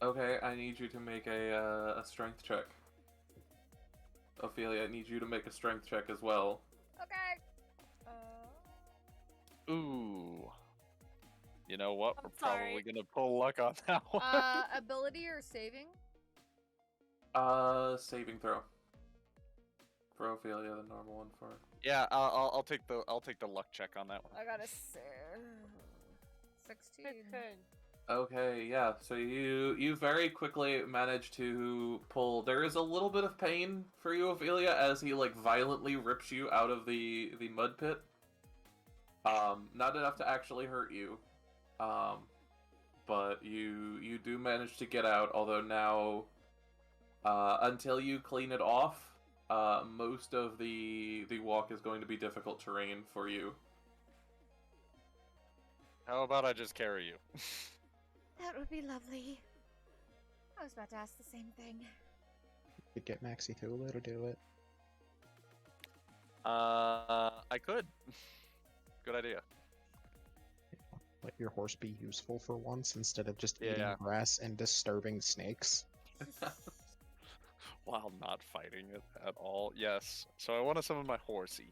Okay, I need you to make a strength check. Ophelia, I need you to make a strength check as well. Okay. Ooh. You know what? I'm We're probably sorry. gonna pull luck on that one. Ability or saving? Saving throw. For Ophelia, the normal one for. Yeah, I'll take the luck check on that one. I got a 16. Okay. Okay, yeah. So you very quickly manage to pull. There is a little bit of pain for you, Ophelia, as he like violently rips you out of the mud pit. Not enough to actually hurt you. But you do manage to get out. Although now, until you clean it off, most of the walk is going to be difficult terrain for you. How about I just carry you? That would be lovely. I was about to ask the same thing. Could get Maxi Thula to do it. I could. Good idea. Let your horse be useful for once instead of just eating Yeah. grass and disturbing snakes. While not fighting it at all. Yes. So I want to summon my horsey.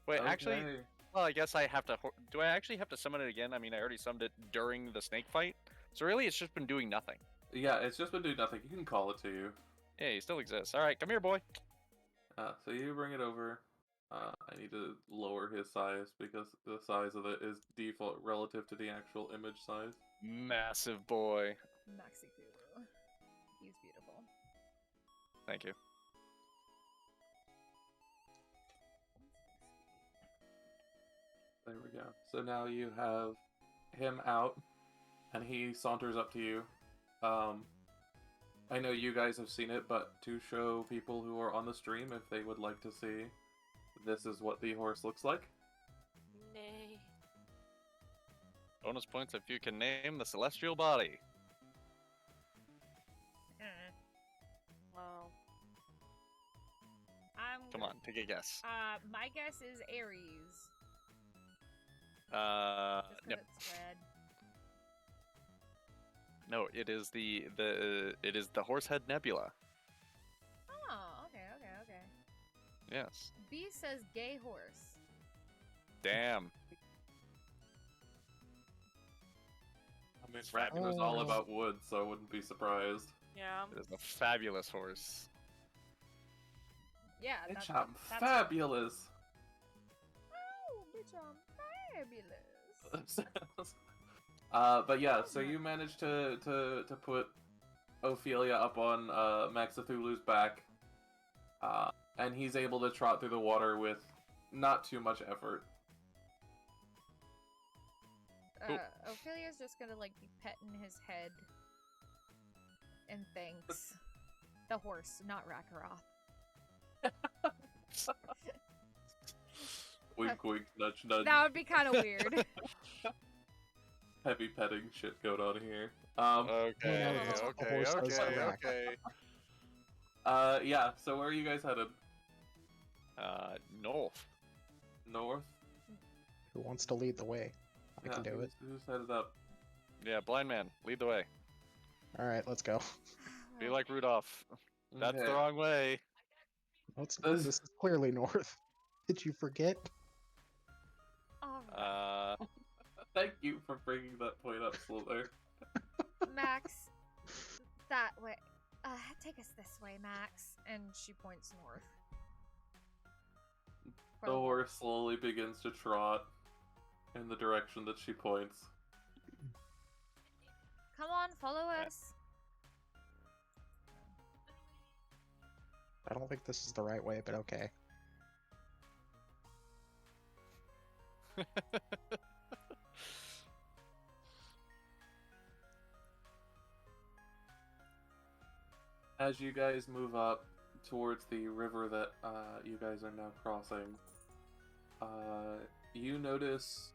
Wait, actually, Okay. well, I guess I have to. Do I actually have to summon it again? I mean, I already summoned it during the snake fight. So really, it's just been doing nothing. Yeah, it's just been doing nothing. You can call it to you. Yeah, he still exists. All right, come here, boy. So you bring it over. I need to lower his size because the size of it is default relative to the actual image size. Massive boy. Maxi Fulu. He's beautiful. Thank you. There we go. So now you have him out, and he saunters up to you. I know you guys have seen it, but to show people who are on the stream, if they would like to see, this is what the horse looks like. Nay. Bonus points if you can name the celestial body. Wow. Come on, take a guess. My guess is Aries. Just 'cause No, it's red. no, it is the Horsehead Nebula. Oh, okay. Yes. B says gay horse. Damn. I mean, Rapping was all about wood, so I wouldn't be surprised. Yeah. It is a fabulous horse. Yeah, Bitch, that's I'm fabulous! Oh, bitch, I'm fabulous. But yeah, so you managed to put Ophelia up on Max Cthulhu's back, and he's able to trot through the water with not too much effort. Cool. Ophelia's just gonna like be petting his head and thanks the horse, not Rakaroth. Wink, wink, nudge, nudge. That would be kind of weird. Heavy petting shit going on here. Okay, that's what the okay, horse does to okay, Rack. okay. Yeah. So where are you guys headed? North. North. Who wants to lead the way? I can do it. Who's headed up? Yeah, blind man, lead the way. Alright, let's go. Be like Rudolph. That's Okay. the wrong way. This is clearly north. Did you forget? Alright. Thank you for bringing that point up, Sliithrr. Max, that way. Take us this way, Max. And she points north. The horse slowly begins to trot in the direction that she points. Come on, follow us. I don't think this is the right way, but okay. As you guys move up towards the river that you guys are now crossing, you notice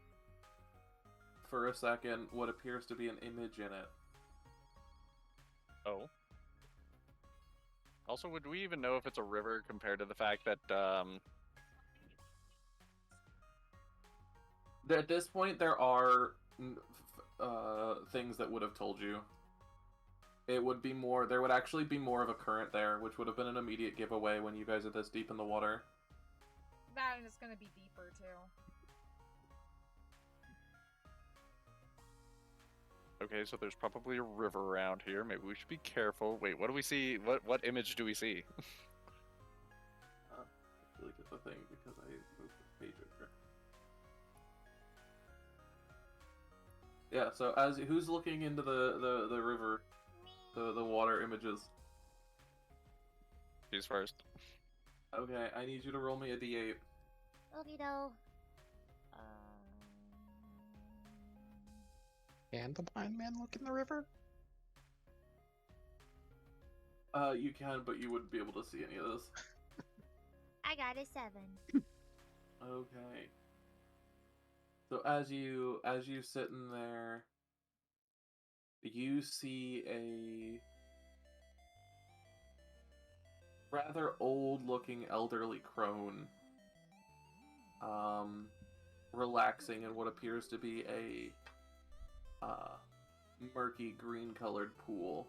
for a second what appears to be an image in it. Oh. Also, would we even know if it's a river compared to the fact that, At this point, there are things that would have told you. It would be more. There would actually be more of a current there, which would have been an immediate giveaway when you guys are this deep in the water. That is gonna be deeper too. okay, so there's probably a river around here. Maybe we should be careful. Wait, what do we see? What image do we see? Really get the thing because I moved the page over. Yeah. So as who's looking into the river, the water images? She's first. Okay, I need you to roll me a d8. Okay, though. Can the blind man look in the river? You can, but you wouldn't be able to see any of this. I got a 7. Okay. So as you sit in there, you see a rather old-looking elderly crone, relaxing in what appears to be a murky green-colored pool.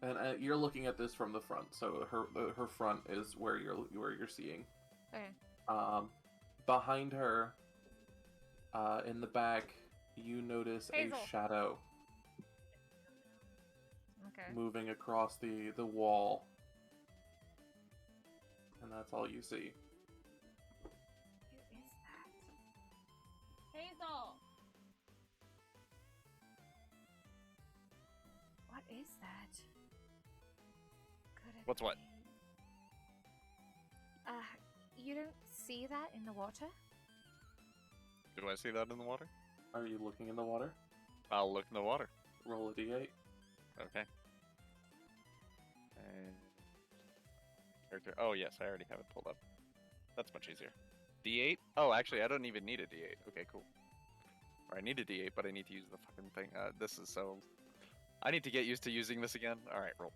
And you're looking at this from the front, so her front is where you're seeing. Okay. Behind her, in the back, you notice Hazel. a shadow Okay. moving across the wall, and that's all you see. Who is that? Hazel. What is that? Could it What's what? be- you don't see that in the water? Do I see that in the water? Are you looking in the water? I'll look in the water. Roll a d8. Okay. And character. Oh yes, I already have it pulled up. That's much easier. D8? Oh, actually, I don't even need a D8. Okay, cool. Or I need a D8, but I need to use the fucking thing. This is so. I need to get used to using this again. All right, roll.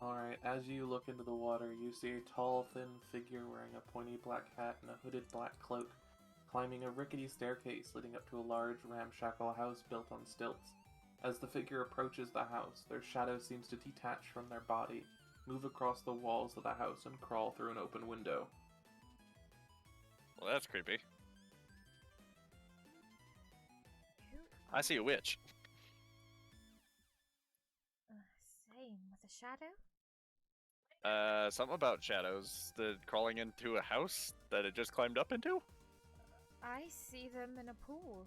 Alright, as you look into the water, you see a tall, thin figure wearing a pointy black hat and a hooded black cloak, climbing a rickety staircase leading up to a large, ramshackle house built on stilts. As the figure approaches the house, their shadow seems to detach from their body, move across the walls of the house, and crawl through an open window. Well, that's creepy. Who? I see a witch. Same with a shadow. Something about shadows. The crawling into a house that it just climbed up into? I see them in a pool.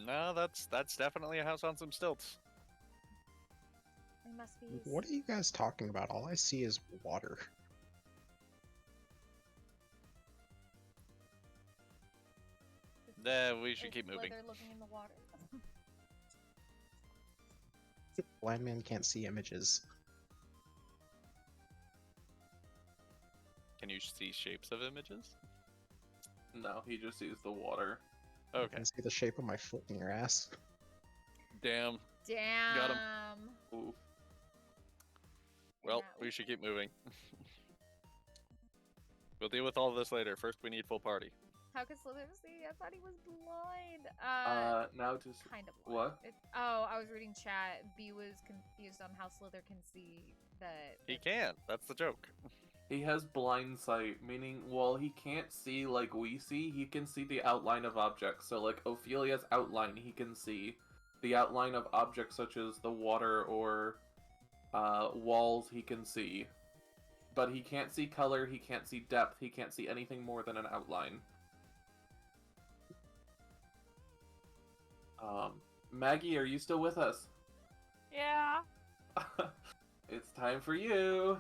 No, that's definitely a house on some stilts. They must be. What are you guys talking about? All I see is water. We should Is keep moving. Sliithrr looking in the water. Blind man can't see images. Can you see shapes of images? No, he just sees the water. I Okay. can see the shape of my foot in your ass. Damn. Damn. Oof. Well, Yeah, we should keep moving. We'll deal with all this later. First, we need full party. How could Sliithrr see? I thought he was blind. Now just... Kind of blind. What? Oh, I was reading chat. B was confused on how Sliithrr can see that. He can't. That's the joke. He has blind sight, meaning while he can't see like we see, he can see the outline of objects. So like Ophelia's outline, he can see. The outline of objects such as the water or walls, he can see. But he can't see color, he can't see depth, he can't see anything more than an outline. Maggie, are you still with us? Yeah. It's time for you.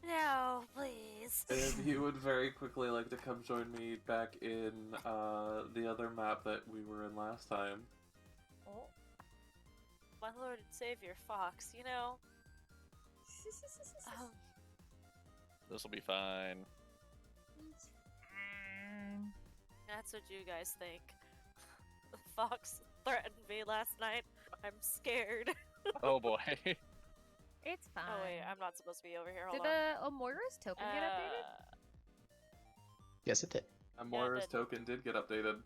No, please. If you would very quickly like to come join me back in the other map that we were in last time. Oh. My lord and savior, Fox, you know. This will be fine. That's what you guys think. Fox threatened me last night. I'm scared. Oh boy. It's fine. Oh wait, I'm not supposed to be over here. Hold Did on. Omoira's token get updated? Yes, it did. Amora's did. token did get updated.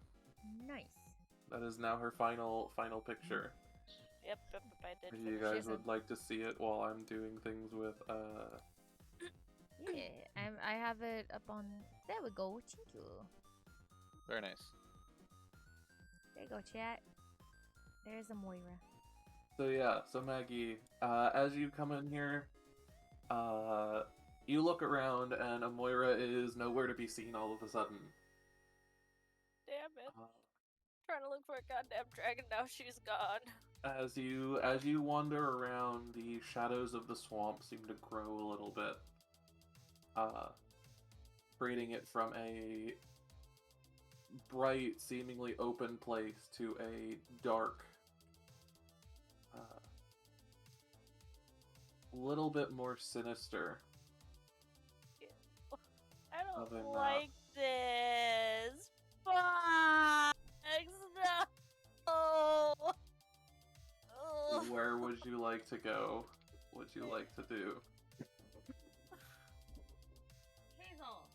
Nice. That is now her final picture. Yep, I did. If you finish guys it. would like to see it while I'm doing things with Yeah, I have it up on. There we go. Thank you. Very nice. There you go, chat. There's a Moira. So yeah, so Maggie, as you come in here, you look around and Amoira is nowhere to be seen all of a sudden. Damn it. Trying to look for a goddamn dragon, now she's gone. As you wander around, the shadows of the swamp seem to grow a little bit, creating it from a bright, seemingly open place to a dark, little bit more sinister. I don't Other than like this. Fuck! No! Oh. Where would you like to go? What would you like to do? Hazel.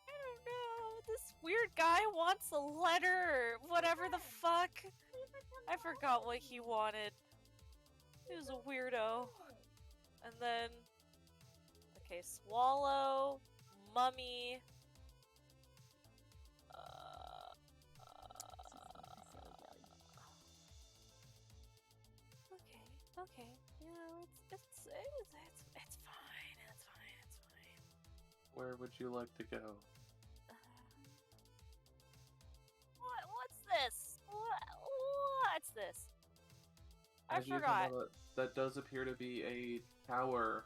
I don't know. This weird guy wants a letter. Whatever the fuck. I forgot what he wanted. He was a weirdo. And then, okay, swallow, mummy. Okay. You know, it's fine. It's fine. Where would you like to go? What's this? What's this? I As you come forgot. out, that does appear to be a tower.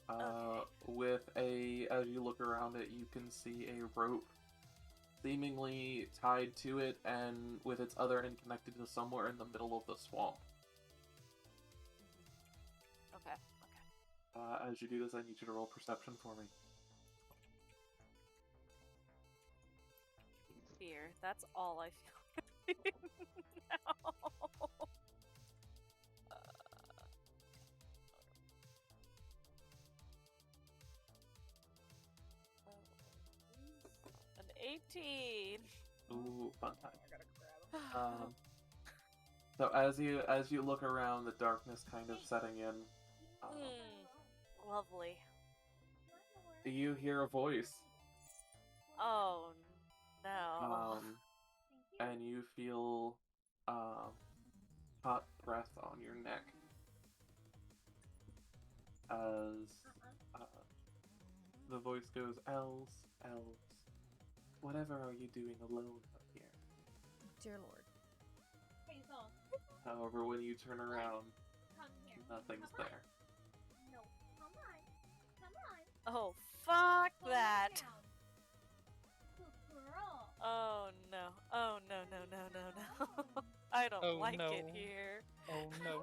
Okay. With as you look around it, you can see a rope seemingly tied to it and with its other end connected to somewhere in the middle of the swamp. Okay. As you do this, I need you to roll perception for me. Fear. That's all I feel now. An 18. Ooh, fun time. So as you look around, the darkness kind of setting in. Lovely. You hear a voice. Oh no. And you feel hot breath on your neck as the voice goes, elves, whatever are you doing alone up here? Dear Lord. However, when you turn around, nothing's there. Oh, fuck that. Oh no. Oh no. I don't like it here. Oh no.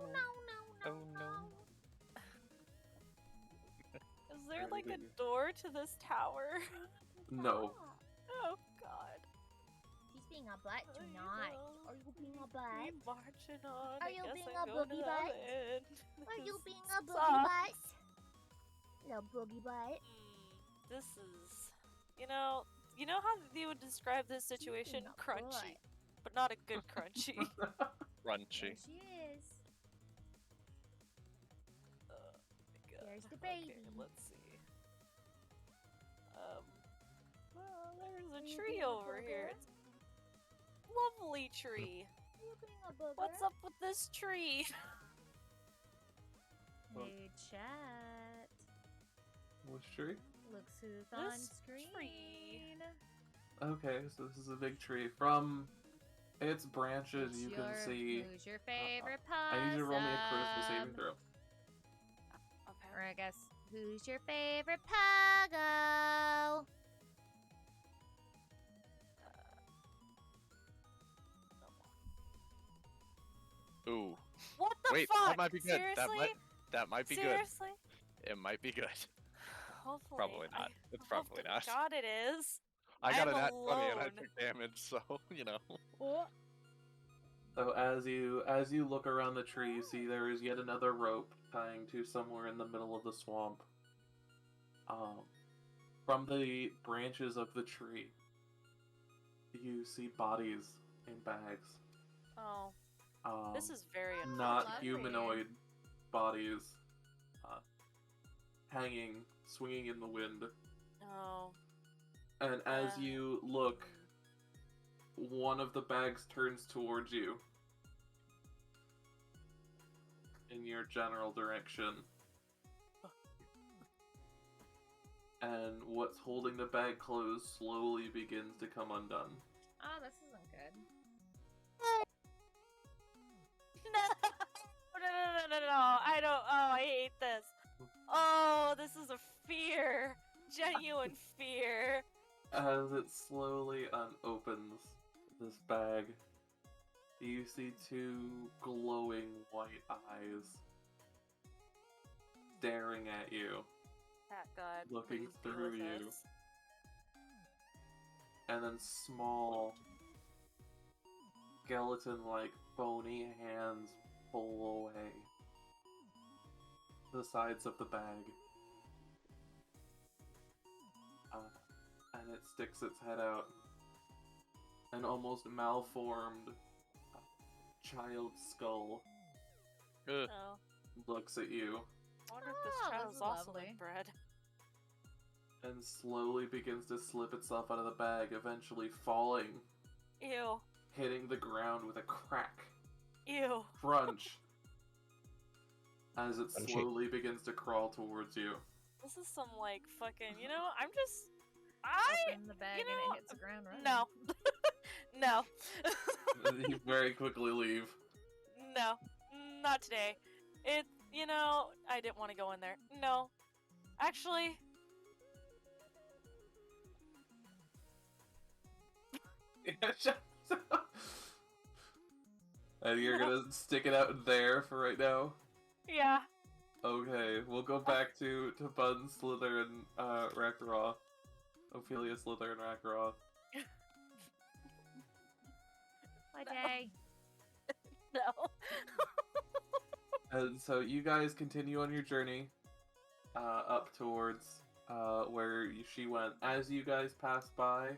Oh no. Is there like a door to this tower? No. Oh god. She's being a butt There you tonight. go. Are you being a Keep butt? marching on. Are I you guess being I'm a going to boogie the butt? other end. Are you This being a boogie butt? sucks. Little boogie butt. This is, you know how you would describe this situation? being a Crunchy, butt. but not a good crunchy. Crunchy. There she is. God. There's the Okay, baby. let's see. Well, there's a You tree being a over here. booger? It's a lovely tree. Are you being a booger? What's up with this tree? Hey, chat. Which tree? Looks who's on This screen. tree. Okay, so this is a big tree. From its branches, you can see. Who's your favorite I need you to roll me a charisma saving possum? throw. Okay. Or I guess, who's your favorite puggo? Ooh. What the Wait, fuck? that might be good. Seriously? That might be Seriously? good. It might be good. Hopefully. Probably not. It's probably not. God, it is. I got I'm a nat 20 and I alone. took damage, so you know. So as you look around the tree, you see there is yet another rope tying to somewhere in the middle of the swamp. From the branches of the tree, you see bodies in bags. Oh, this is very Not Lovely. humanoid bodies, hanging, swinging in the wind. Oh. And as Yeah. you look, one of the bags turns towards you in your general direction. And what's holding the bag closed slowly begins to come undone. Oh, this isn't good. No. I don't. Oh, I hate this. Oh, this is a fear. Genuine fear. As it slowly unopens this bag, you see two glowing white eyes staring at you, That God. looking please be through with you. us. And then small, skeleton-like bony hands pull away the sides of the bag. And it sticks its head out. An almost malformed child skull Ugh. Oh. looks at you I wonder if this Oh, child this is is also lovely. like bread. and slowly begins to slip itself out of the bag, eventually falling, Ew. hitting the ground with a crack, Ew. crunch, as it Crunchy. slowly begins to crawl towards you. This is some like fucking. I'm just. Open the bag and know, it hits the ground running. No. No. You very quickly leave. No. Not today. I didn't want to go in there. No. Actually. And you're gonna stick it out there for right now? Yeah. Okay, we'll go back to Bun, Sliithrr, and Rakroth. Ophelia, Sliithrr, and Rakroth. My day. No. And so you guys continue on your journey up towards where she went. As you guys pass by,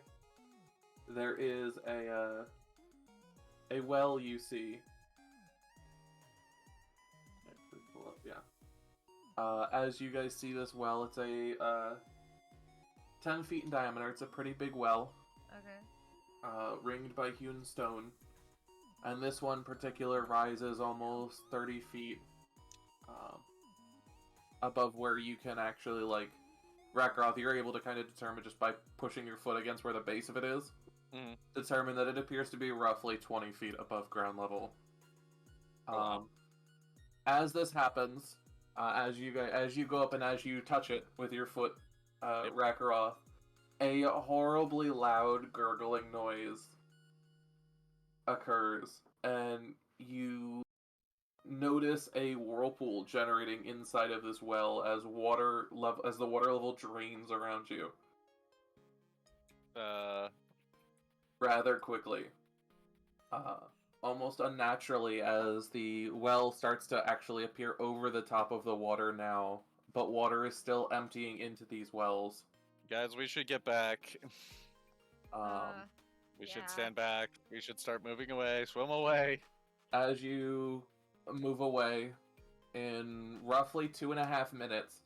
there is a well you see. Yeah. As you guys see this well, it's a 10 feet in diameter. It's a pretty big well, Okay. ringed by hewn stone. And this one particular rises almost 30 feet above where you can actually, like, Rakroth, you're able to kind of determine just by pushing your foot against where the base of it is, determine that it appears to be roughly 20 feet above ground level. As this happens, as you go up and as you touch it with your foot, Rakroth, a horribly loud gurgling noise occurs, and you notice a whirlpool generating inside of this well as the water level drains around you rather quickly, almost unnaturally, as the well starts to actually appear over the top of the water now, but water is still emptying into these wells. Guys, we should get back. We Yeah. should stand back. We should start moving away. Swim away. As you move away, in roughly 2.5 minutes,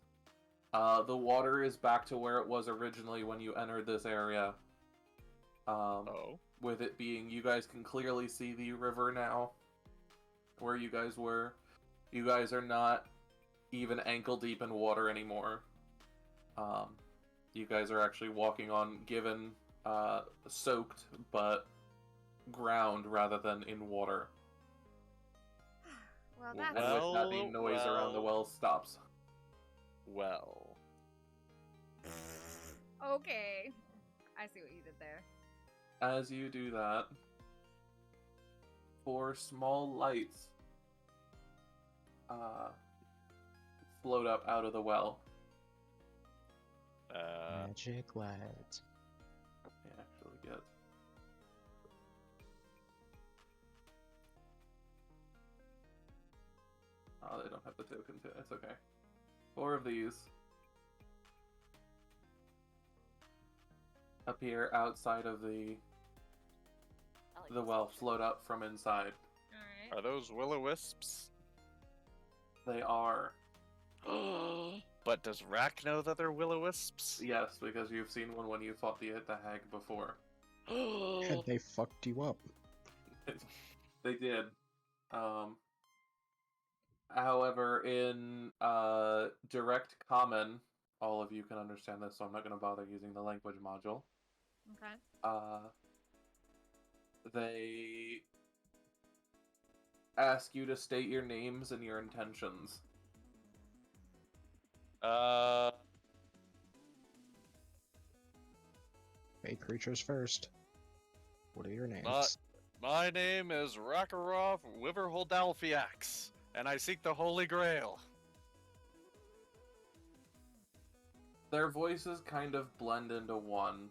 the water is back to where it was originally when you entered this area. With it being, you guys can clearly see the river now, where you guys were. You guys are not even ankle deep in water anymore. You guys are actually walking on, given soaked, but ground rather than in water. Well, Well, that's And with that, the noise around the well stops. Well. okay. I see what you did there. As you do that, 4 small lights float up out of the well. Magic light. They actually get. Oh, they don't have the token to it. It's okay. 4 of these appear outside of the I like the this well, picture. float up from inside. Alright. Are those will-o-wisps? They are. But does Rack know that they're will-o-wisps? Yes, because you've seen one when you fought the hag before. And they fucked you up. They did. However, in direct common, all of you can understand this, so I'm not going to bother using the language module. Okay. They ask you to state your names and your intentions. Fate creatures first. What are your names? My name is Rakarov Wiverholdalfiax, and I seek the Holy Grail. Their voices kind of blend into one.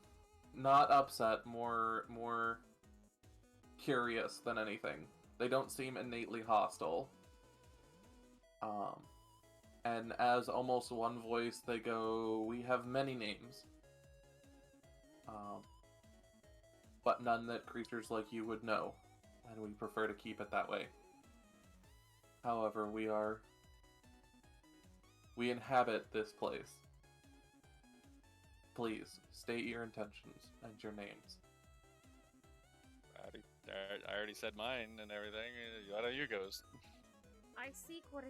Not upset, more curious than anything. They don't seem innately hostile. And as almost one voice, they go, "We have many names. But none that creatures like you would know, and we prefer to keep it that way. However, we inhabit this place. Please, state your intentions and your names." I already said mine and everything. Why don't you goes? I seek what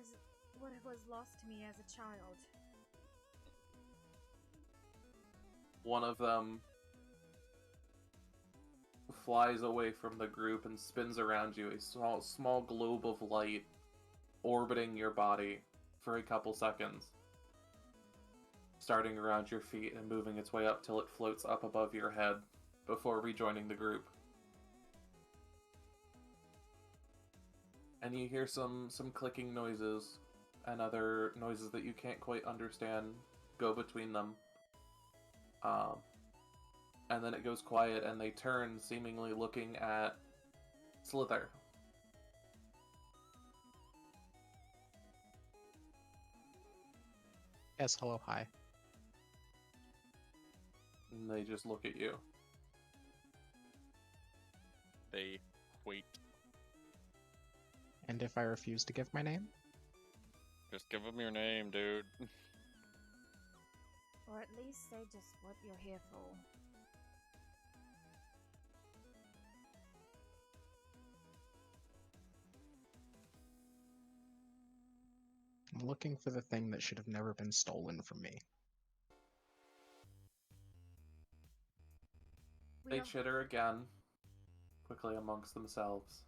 was lost to me as a child. One of them flies away from the group and spins around you, a small globe of light orbiting your body for a couple seconds, starting around your feet and moving its way up till it floats up above your head before rejoining the group. And you hear some clicking noises and other noises that you can't quite understand go between them. And then it goes quiet, and they turn, seemingly looking at Sliithrr. Yes, hello, hi. And they just look at you. They wait. And if I refuse to give my name? Just give them your name, dude. Or at least say just what you're here for. I'm looking for the thing that should have never been stolen from me. We They are- chitter again, quickly amongst themselves.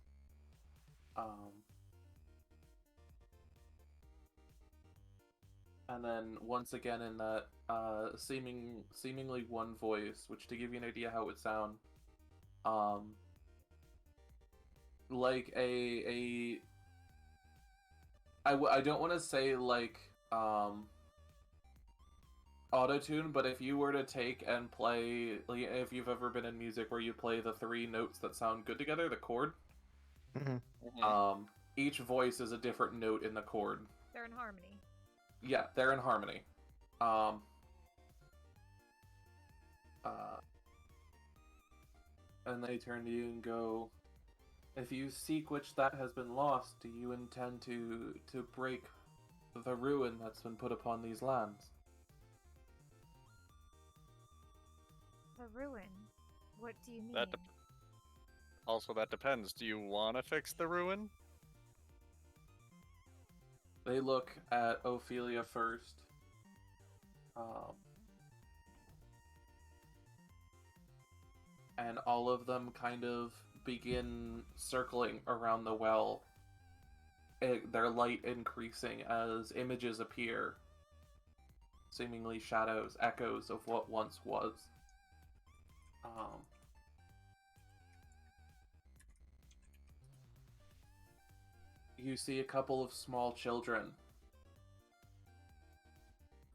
And then once again in that seemingly one voice, which to give you an idea how it would sound, like I don't want to say like autotune, but if you were to take and play, like, if you've ever been in music where you play the 3 notes that sound good together, the chord, each voice is a different note in the chord. They're in harmony. Yeah, they're in harmony. And they turn to you and go, "If you seek which that has been lost, do you intend to break the ruin that's been put upon these lands?" The ruin? What do you mean? Also, that depends. Do you want to fix the ruin? They look at Ophelia first. and all of them kind of begin circling around the well, their light increasing as images appear, seemingly shadows, echoes of what once was. You see a couple of small children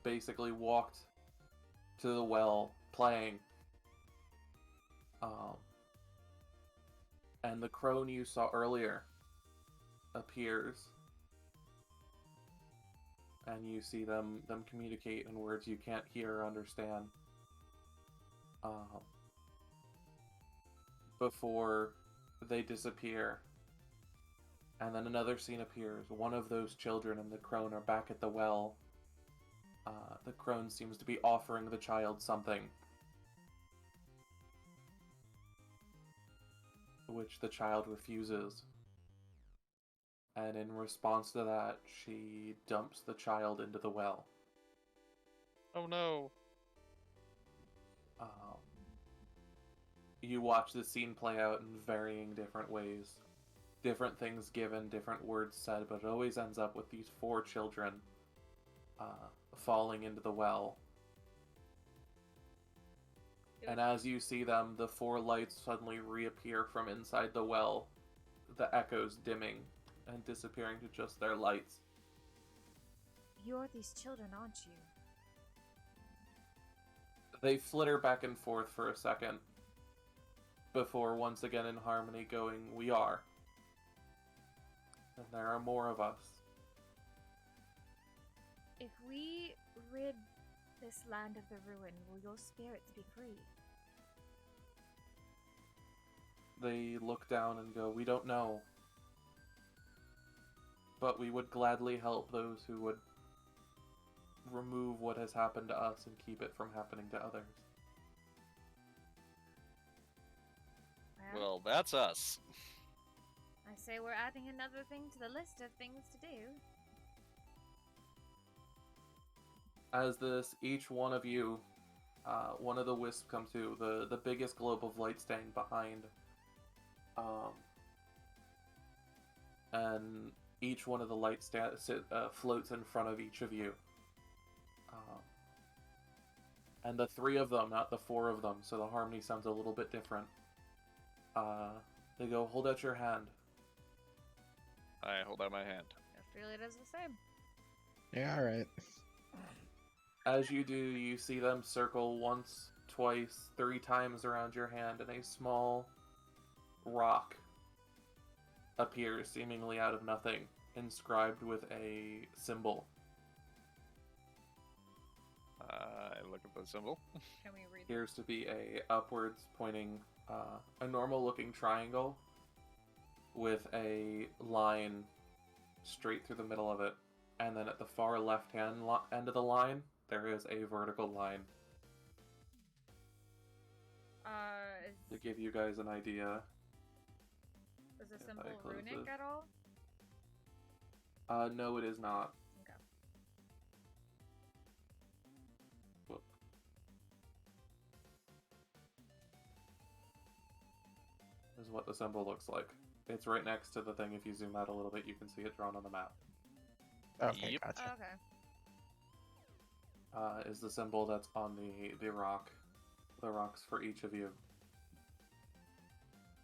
basically walked to the well playing. And the crone you saw earlier appears. And you see them communicate in words you can't hear or understand. Before they disappear. And then another scene appears. One of those children and the crone are back at the well. The crone seems to be offering the child something, which the child refuses. And in response to that, she dumps the child into the well. Oh no. You watch the scene play out in varying different ways. Different things given, different words said, but it always ends up with these 4 children falling into the well. And as you see them, the 4 lights suddenly reappear from inside the well, the echoes dimming and disappearing to just their lights. You're these children, aren't you? They flitter back and forth for a second, before once again in harmony going, "We are. And there are more of us." If we rid this land of the ruin, will your spirits be free? They look down and go, "We don't know. But we would gladly help those who would remove what has happened to us and keep it from happening to others." Well, that's us. I say we're adding another thing to the list of things to do. As this, each one of you, one of the wisps come to, the biggest globe of light staying behind. And each one of the lights floats in front of each of you. And the 3 of them, not the 4 of them, so the harmony sounds a little bit different. They go, "Hold out your hand." I hold out my hand. Ophelia does the same. Yeah, alright. As you do, you see them circle once, twice, 3 times around your hand, and a small rock appears seemingly out of nothing, inscribed with a symbol. I look at the symbol. Can we read Appears to be a upwards pointing, a normal looking triangle with a line straight through the middle of it. And then at the far left hand end of the line, there is a vertical line. To give you guys an idea. Is the If I symbol close runic this. at all? No, it is not. Okay. Whoop. This is what the symbol looks like. It's right next to the thing. If you zoom out a little bit, you can see it drawn on the map. Okay, Yep. gotcha. Okay. Is the symbol that's on the rock. The rocks for each of you.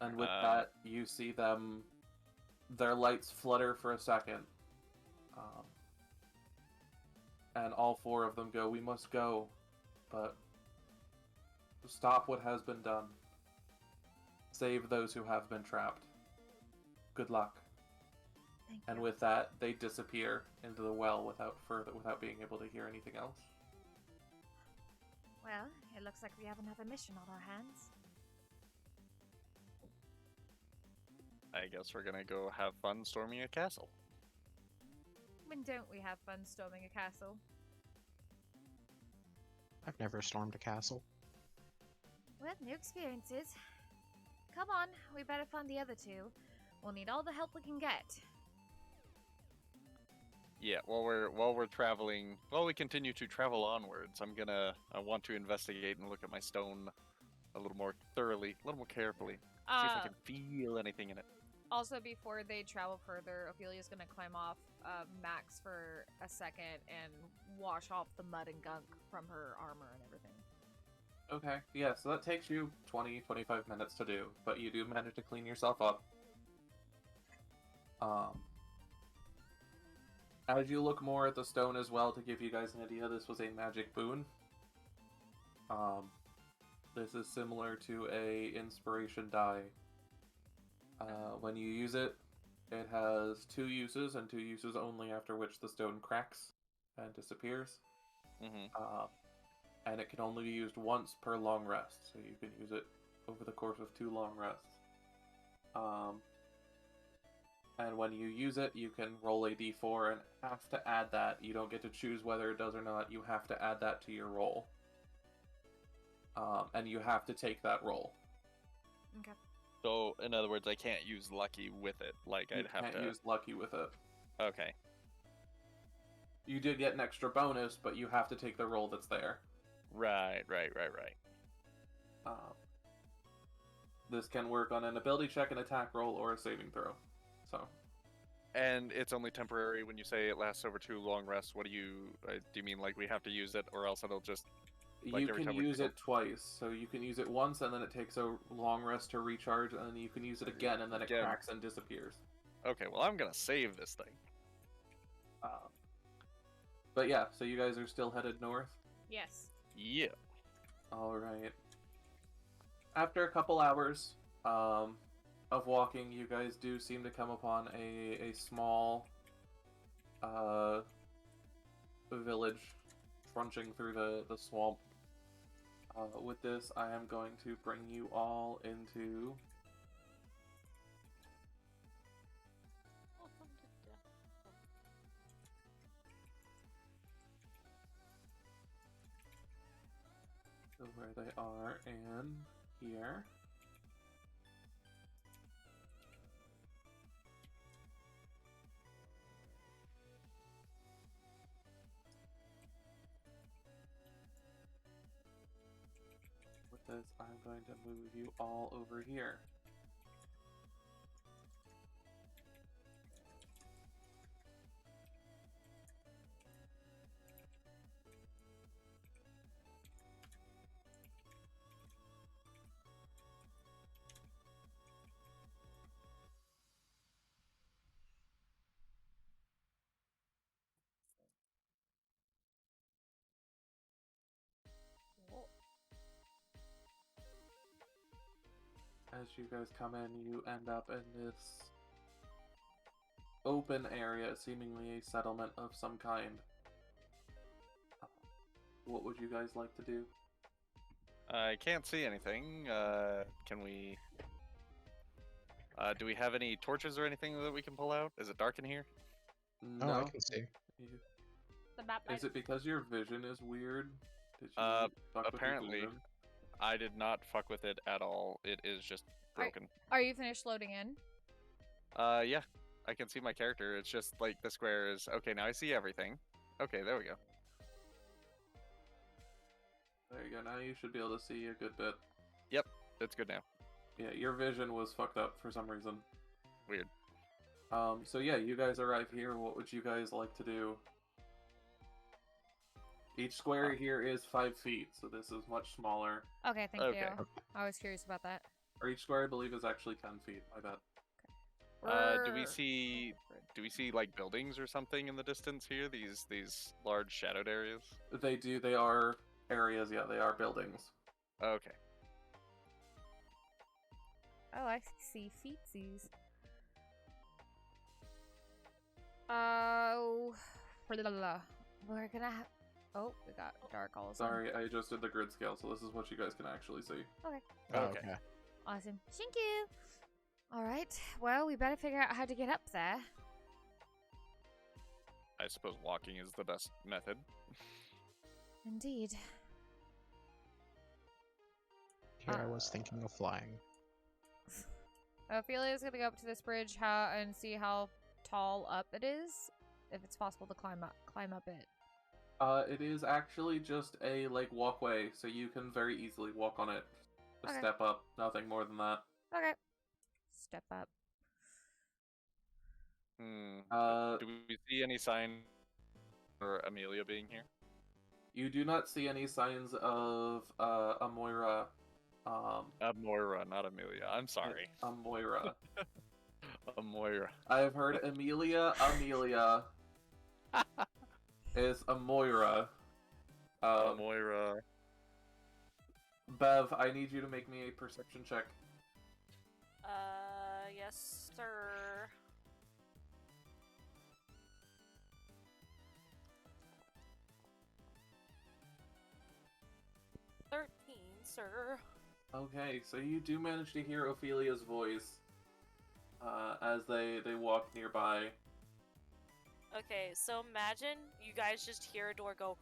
And with that, you see them, their lights flutter for a second. And all 4 of them go, "We must go, but stop what has been done. Save those who have been trapped. Good luck." Thank And you. with that, they disappear into the well without being able to hear anything else. Well, it looks like we have another mission on our hands. I guess we're gonna go have fun storming a castle. When don't we have fun storming a castle? I've never stormed a castle. Well, new experiences. Come on, we better find the other 2. We'll need all the help we can get. Yeah, while we're traveling, while we continue to travel onwards, I want to investigate and look at my stone a little more thoroughly, a little more carefully. See if I can feel anything in it. Also, before they travel further, Ophelia's gonna climb off Max for a second and wash off the mud and gunk from her armor and everything. Okay, yeah, so that takes you 20-25 minutes to do, but you do manage to clean yourself up. As you look more at the stone as well, to give you guys an idea, this was a magic boon. This is similar to a inspiration die. When you use it, it has 2 uses, and 2 uses only, after which the stone cracks and disappears. And it can only be used once per long rest, so you can use it over the course of 2 long rests. And when you use it, you can roll a d4 and have to add that. You don't get to choose whether it does or not, you have to add that to your roll. And you have to take that roll. Okay. So, in other words, I can't use lucky with it. Like, I'd have to... You can't use lucky with it. Okay. You did get an extra bonus, but you have to take the roll that's there. Right. This can work on an ability check, an attack roll, or a saving throw. So. And it's only temporary when you say it lasts over 2 long rests. What do you mean, like, we have to use it, or else it'll just... Like you can use it twice, so you can use it once, and then it takes a long rest to recharge, and then you can use it again, and then it cracks and disappears. Okay, well, I'm gonna save this thing. But yeah, so you guys are still headed north? Yes. Yeah. Alright. After a couple hours of walking, you guys do seem to come upon a small village crunching through the swamp. With this, I am going to bring you all into where they are, and here. With this, I'm going to move you all over here. As you guys come in, you end up in this open area, seemingly a settlement of some kind. What would you guys like to do? I can't see anything. Can we... do we have any torches or anything that we can pull out? Is it dark in here? Oh, No. I can see. Is it because your vision is weird? Did you fuck with your apparently. vision? I did not fuck with it at all. It is just broken. Are you finished loading in? Yeah. I can see my character. It's just like the square is... Okay, now I see everything. Okay, there we go. There you go. Now you should be able to see a good bit. Yep, it's good now. Yeah, your vision was fucked up for some reason. Weird. So yeah, you guys arrive here. What would you guys like to do? Each square here is 5 feet, so this is much smaller. Okay, thank Okay. you. I was curious about that. Or each square, I believe, is actually 10 feet. My bad. Do we see like buildings or something in the distance here? These large shadowed areas? They do. They are areas. Yeah, they are buildings. Okay. Oh, I see feetsies. Oh, we're gonna have... Oh, it got dark all of a sudden. Sorry, I adjusted the grid scale, so this is what you guys can actually see. Okay. Okay. Awesome. Thank you. All right. Well, we better figure out how to get up there. I suppose walking is the best method. Indeed. Here I was thinking of flying. Ophelia's gonna go up to this bridge and see how tall up it is, if it's possible to climb up it. It is actually just a walkway, so you can very easily walk on it. A Okay. step up, nothing more than that. Okay. Step up. Do we see any sign for Amelia being here? You do not see any signs of a Moira. Moira, not Amelia. I'm sorry. A Moira. A Moira. I have heard Amelia is a Moira. Moira. Bev, I need you to make me a perception check. Yes, sir. Sir. Okay, so you do manage to hear Ophelia's voice as they walk nearby. Okay, so imagine you guys just hear a door go.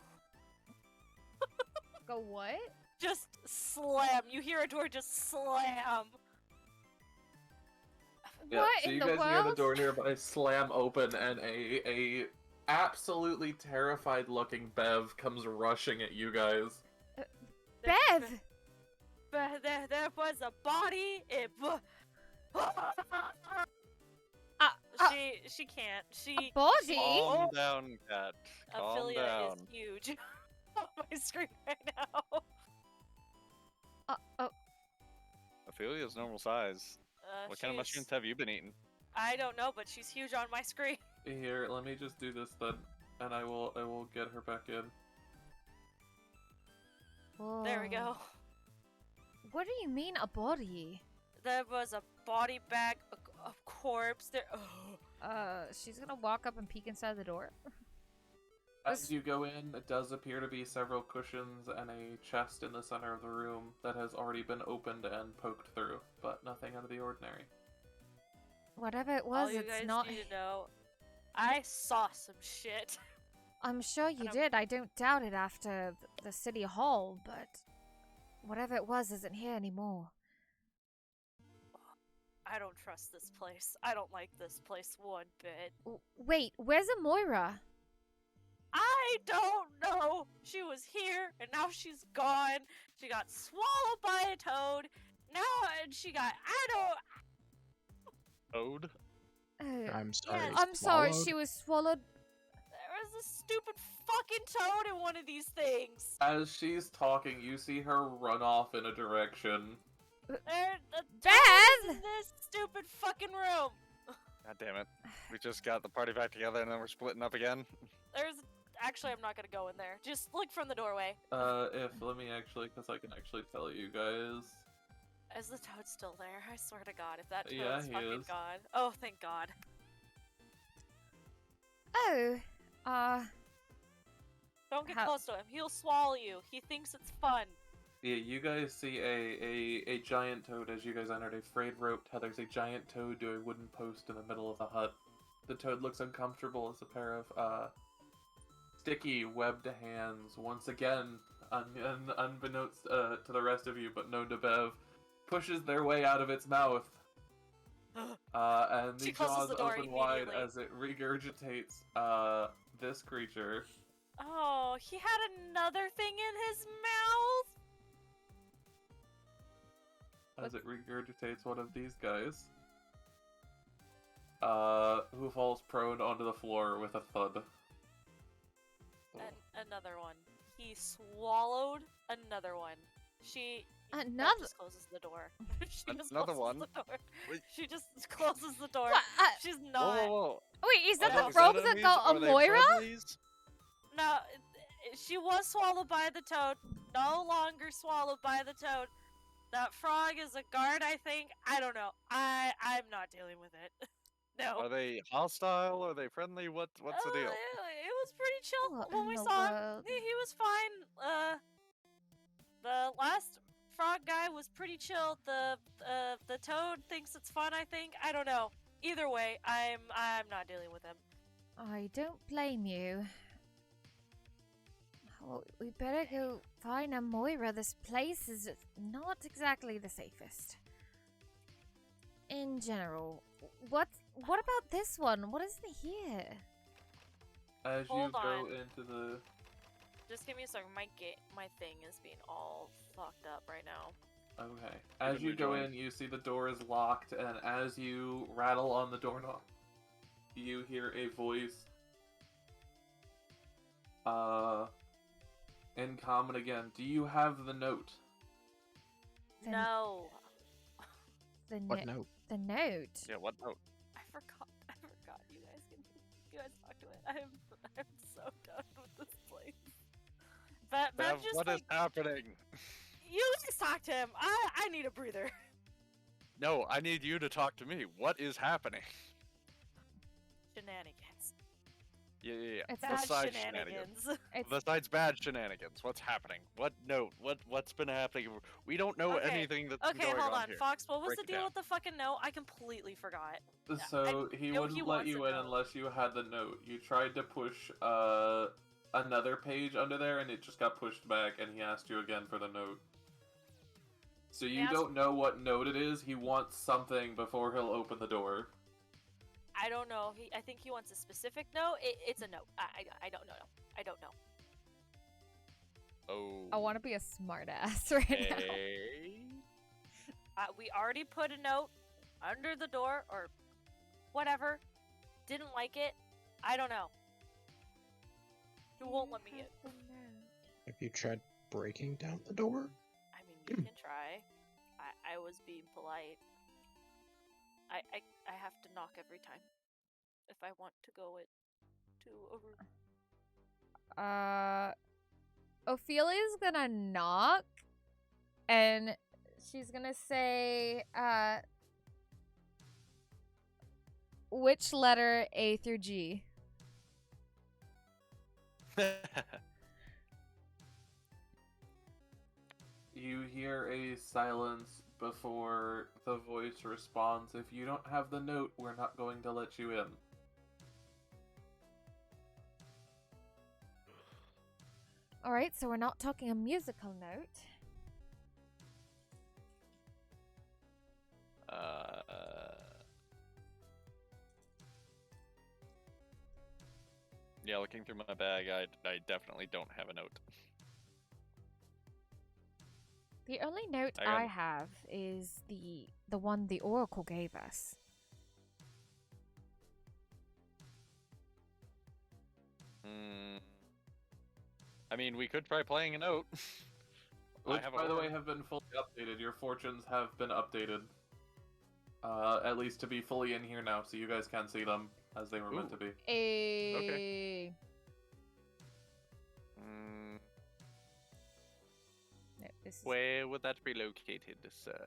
Go what? Just slam. You hear a door just slam. Yeah, What so in you the guys hear the world? door nearby slam open, and a absolutely terrified looking Bev comes rushing at you guys. Bev! There was a body. She can't. A body? Calm down, cat. Calm Ophelia down. is huge on my screen right now. Oh. Ophelia's normal size. What kind of mushrooms have you been eating? I don't know, but she's huge on my screen. Here, let me just do this then, and I will get her back in. There we go. What do you mean, a body? There was a body bag, a corpse. There. She's gonna walk up and peek inside the door. As you go in, it does appear to be several cushions and a chest in the center of the room that has already been opened and poked through, but nothing out of the ordinary. Whatever it All was, you it's guys not. need to know, I saw some shit. I'm sure you did. I don't doubt it after the city hall, but whatever it was isn't here anymore. I don't trust this place. I don't like this place one bit. Wait, where's Amoira? I don't know. She was here and now she's gone. She got swallowed by a toad. Now and she got Toad? I'm sorry. Yes. I'm sorry, swallowed? she was swallowed. There was a stupid fucking toad in one of these things. As she's talking, you see her run off in a direction. The Beth! toad is in this stupid fucking room. God damn it. We just got the party back together and then we're splitting up again? Actually, I'm not gonna go in there. Just look from the doorway. Let me actually, because I can actually tell you guys. Is the toad still there? I swear to God, if that toad's Yeah, he fucking is. gone. Oh, thank God. Oh, Don't get How- close to him. He'll swallow you. He thinks it's fun. Yeah, you guys see a giant toad as you guys entered a frayed rope tethers a giant toad to a wooden post in the middle of the hut. The toad looks uncomfortable as a pair of sticky webbed hands, once again, unbeknownst to the rest of you, but known to Bev, pushes their way out of its mouth. And the She closes jaws the door open wide immediately. as it regurgitates this creature. Oh, he had another thing in his mouth? As it regurgitates one of these guys. Who falls prone onto the floor with a thud. Another one. He swallowed another one. She another. just closes the door. She just Another closes one? the door. Wait. She just closes the door. What? She's Whoa, not. whoa, whoa. Wait, is that Oh, the is frog that that enemies? got Are they Amoira? friendlies? No, she was swallowed by the toad. No longer swallowed by the toad. That frog is a guard, I think. I don't know. I'm not dealing with it. No. Are they hostile? Are they friendly? What's the deal? It was pretty chill What when in we the saw him. world? He was fine. The last frog guy was pretty chill. The toad thinks it's fun, I think. I don't know. Either way, I'm not dealing with him. I don't blame you. Well, we better go find Amoira. This place is not exactly the safest. In general, what about this one? What is in here? As you Hold go on. into the... Just give me a second. My thing is being all fucked up right now. Okay. As can you move go join. in, you see the door is locked, and as you rattle on the doorknob, you hear a voice. In common again. Do you have the note? No. The What note? The note. Yeah, what note? I forgot. You guys talk to it. I'm so done with this place. But Bev, just what is happening? you guys talk to him. I need a breather. No, I need you to talk to me. What is happening? Shenanigans. Yeah. It's Bad Besides shenanigans. It's Besides bad shenanigans, what's happening? What note? What's been happening? We don't know Okay, anything that's been Okay, going hold on. here. Fox, what was Break the it deal down. with the fucking note? I completely forgot. So I he know wouldn't he let wants you a in note. unless you had the note. You tried to push another page under there, and it just got pushed back, and he asked you again for the note. So you asked- don't know what note it is. He wants something before he'll open the door. I don't know. I think he wants a specific note. It's a note. I don't know. I don't know. Oh. I want to be a smartass right now. Hey. We already put a note under the door or whatever. Didn't like it. I don't know. He won't let me in. Have you tried breaking down the door? I mean, you can try. I was being polite. I have to knock every time if I want to go to a room. Ophelia's gonna knock, and she's gonna say, which letter A through G? You hear a silence before the voice responds. If you don't have the note, we're not going to let you in. Alright, so we're not talking a musical note. Yeah, looking through my bag, I definitely don't have a note. The only note I got I it. have is the one the Oracle gave us. I mean, we could try playing a note. I Which, have a by the way, horn. have been fully updated. Your fortunes have been updated. At least to be fully in here now, so you guys can see them as they were meant to Ooh. be. A No, this is Where would that be located, sir?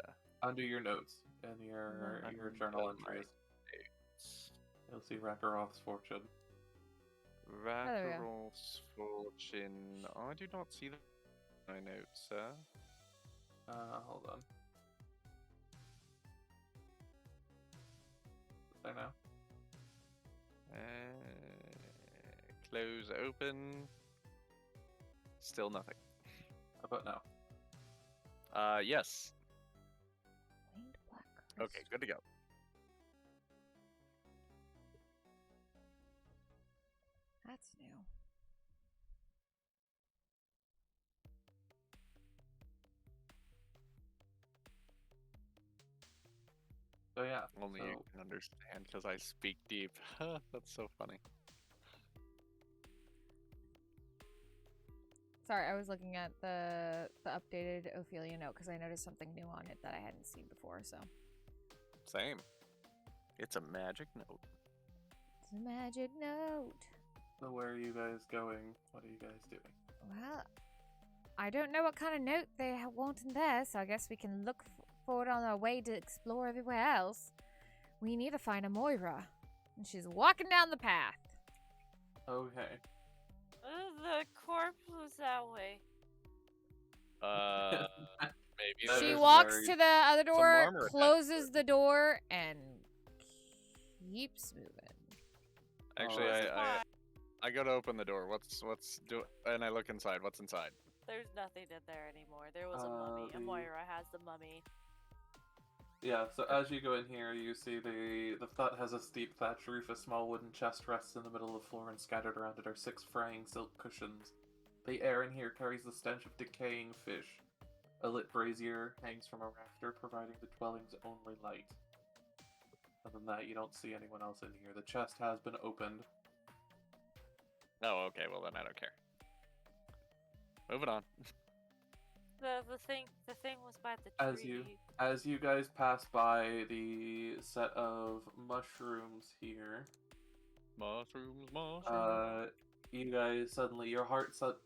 Under your notes and your journal entries. You'll see Rakaroth's fortune. there we go. Rakaroth's fortune. I do not see my notes, sir. Hold on. There now. Close, open. Still nothing. How about now? Yes. Winged black Okay, good to go. That's new. So yeah. Only you so- can understand because I speak deep. That's so funny. Sorry, I was looking at the updated Ophelia note because I noticed something new on it that I hadn't seen before, so. Same. It's a magic note. It's a magic note. So where are you guys going? What are you guys doing? Well, I don't know what kind of note they want in there, so I guess we can look for it on our way to explore everywhere else. We need to find a Moira. And she's walking down the path. Okay. The corpse was that way. Maybe That She is walks very- to the other some door, armor attached closes the door, and keeps moving. Actually, Oh, I go to open the door. And I look inside. What's inside? There's nothing in there anymore. There was a mummy. the- Moira has the mummy. Yeah, so as you go in here, you see the hut has a steep thatch roof, a small wooden chest rests in the middle of the floor, and scattered around it are 6 fraying silk cushions. The air in here carries the stench of decaying fish. A lit brazier hangs from a rafter, providing the dwelling's only light. Other than that, you don't see anyone else in here. The chest has been opened. Oh, okay. Well, then I don't care. Moving on. The thing was by the tree. As you guys pass by the set of mushrooms here, Mushrooms. you guys suddenly,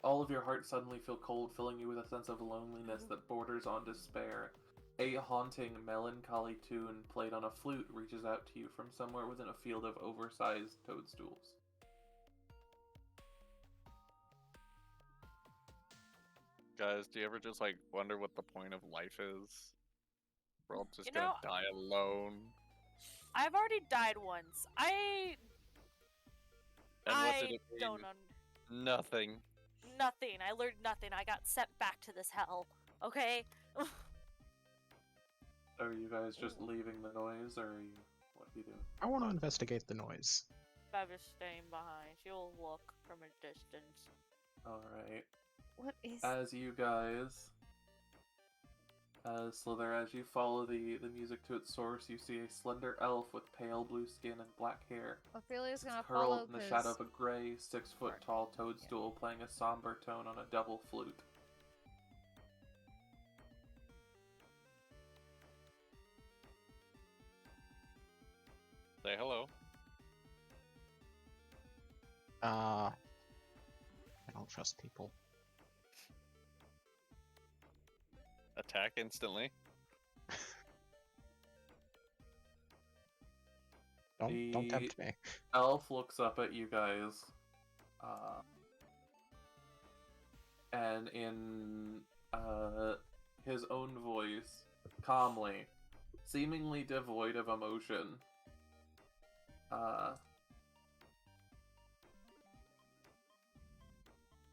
all of your hearts suddenly feel cold, filling you with a sense of loneliness that borders on despair. A haunting, melancholy tune played on a flute reaches out to you from somewhere within a field of oversized toadstools. Guys, do you ever just like wonder what the point of life is? We're all just You gonna know, die alone. I've already died once. And what did I it mean? don't know. Nothing. Nothing. I learned nothing. I got sent back to this hell. Okay? Are you guys just leaving the noise, or are you, what are you doing? I want to investigate the noise. I'm just staying behind. She'll look from a distance. Alright. What is? As you guys, Sliithrr, as you follow the music to its source, you see a slender elf with pale blue skin and black hair. Ophelia's gonna Curled follow in the shadow of a gray, 6-foot-tall toadstool, playing a somber tone on a double flute. Say hello. I don't trust people. Attack instantly. Don't tempt me. Elf looks up at you guys, and in his own voice, calmly, seemingly devoid of emotion,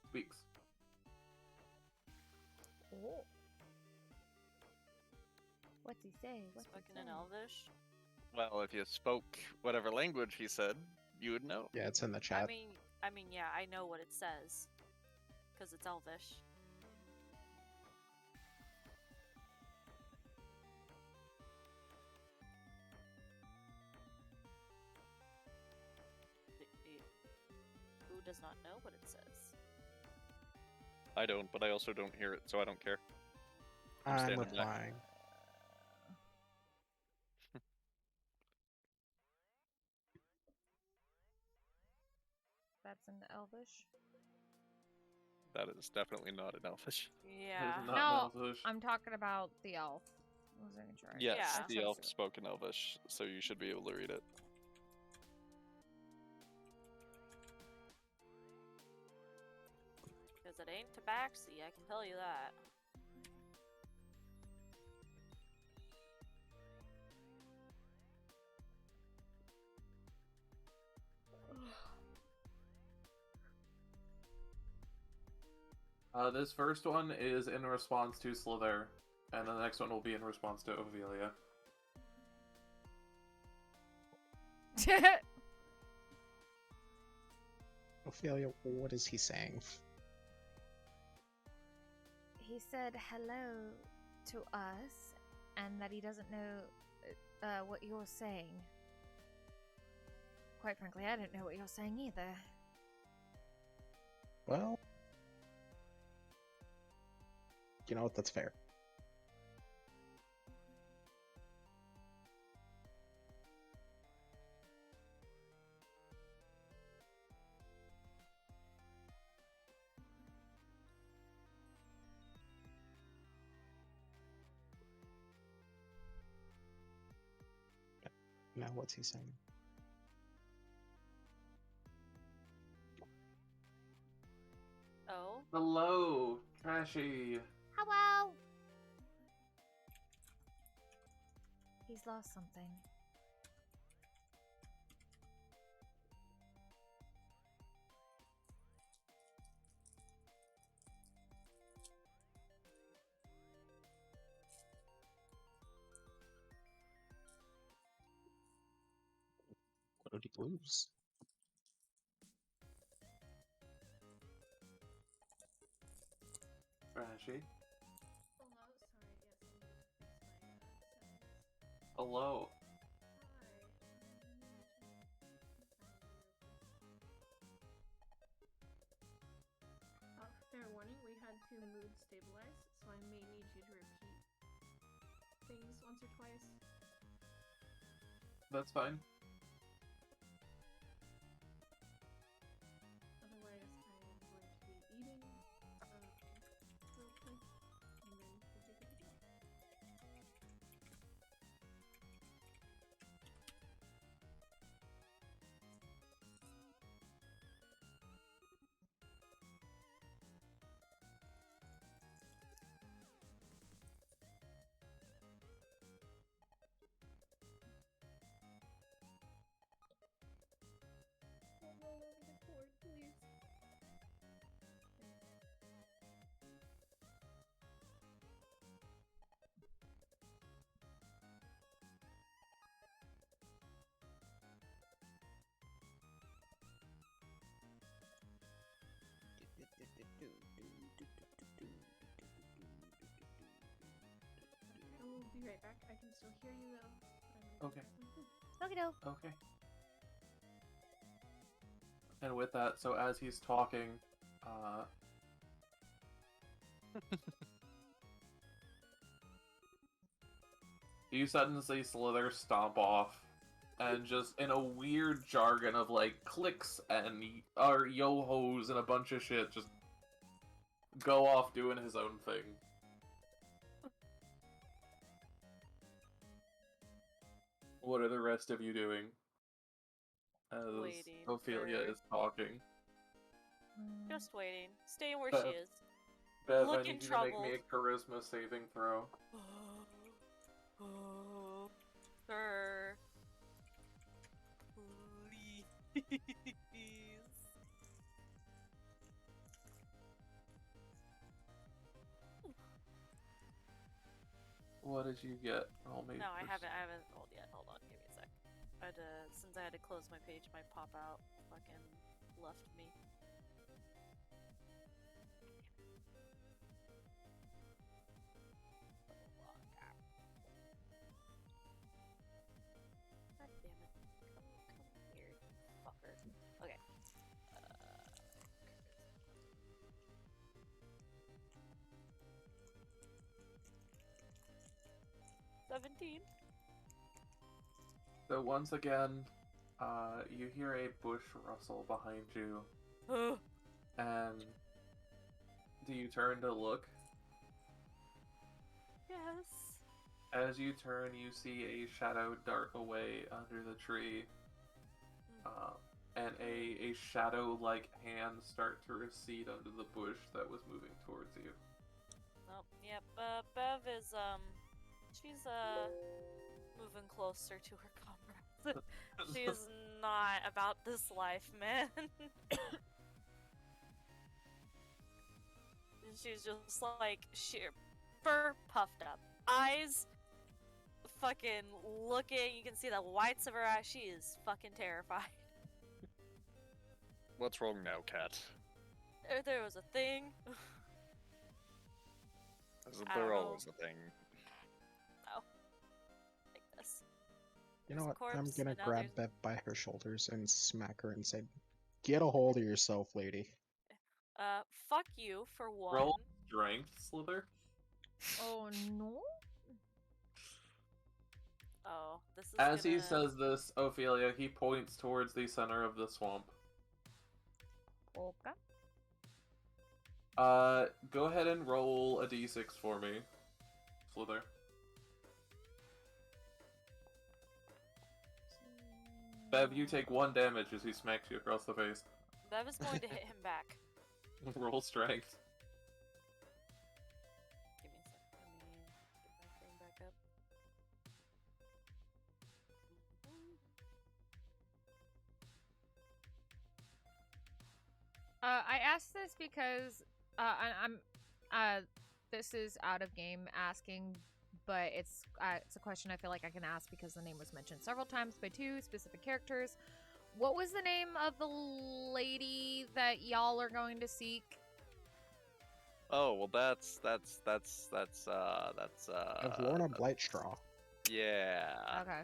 speaks. Oh. What's he say? What's he Spoken in say? Elvish. Well, if you spoke whatever language he said, you would know. Yeah, it's in the chat. I mean, yeah, I know what it says, because it's Elvish. Who does not know what it says? I don't, but I also don't hear it, so I don't care. I'm standing back. replying. That's in Elvish. That is definitely not an elfish. Yeah. It's not No, Elvish. I'm talking about the elf. I was gonna try. Yes, Yeah. the elf spoke in elvish, so you should be able to read it. Because it ain't tabaxi, I can tell you that. This first one is in response to Sliithrr, and the next one will be in response to Ophelia. Ophelia, what is he saying? He said hello to us, and that he doesn't know what you're saying. Quite frankly, I didn't know what you're saying either. Well, you know what? That's fair. Now, what's he saying? Oh? Hello, Trashy. Hello. He's lost something. What did he lose? Trashy. Hello, Hello. Fair warning, we had to mood stabilize, so I may need you to repeat things once or twice. That's fine. Otherwise, I am going to be eating real quick, and then we'll be good to go. Don't roll over the cord, please. I will be right back. I can still hear you though. but I'm Okay. gonna grab my food. Okie doke. Okay. And with that, so as he's talking, you suddenly see Sliithrr stomp off, and just in a weird jargon of like clicks and yo-hos and a bunch of shit, just go off doing his own thing. What are the rest of you doing? As Waiting Ophelia for- is talking. Just waiting. Staying where Bev. she is. Bev, I Looking need you to make me a troubled. charisma saving throw. Oh, sir. Please. What did you get? Roll me. No, I first. haven't rolled yet. Hold on, give me a sec. Since I had to close my page, my pop out fucking left me. God damn it. Come here, you fucker. Okay. 17. So once again, you hear a bush rustle behind you, Ugh. and do you turn to look? Yes. As you turn, you see a shadow dart away under the tree, and a shadow-like hand start to recede under the bush that was moving towards you. Oh, yep. Bev is she's moving closer to her comrades. She's not about this life, man. And she's just like fur puffed up, eyes fucking looking. You can see the whites of her eyes. She is fucking terrified. What's wrong now, cat? There was a thing. Isn't I there don't know. always a thing? Oh, like this. You know There's a what? I'm corpse, gonna and now grab there's- Bev by her shoulders and smack her and say, "Get a hold of yourself, lady." Fuck you for one. Roll strength, Sliithrr. Oh no. Oh, this is As he gonna... says this, Ophelia, he points towards the center of the swamp. Okay. Go ahead and roll a d6 for me, Sliithrr. Bev, you take 1 damage as he smacks you across the face. Bev is going to hit him back. Roll strength. Give me a sec. Let me get my thing back up. I asked this because I'm this is out of game asking, but it's a question I feel like I can ask because the name was mentioned several times by 2 specific characters. What was the name of the lady that y'all are going to seek? Oh well, that's I've worn a blight straw. Yeah. Okay.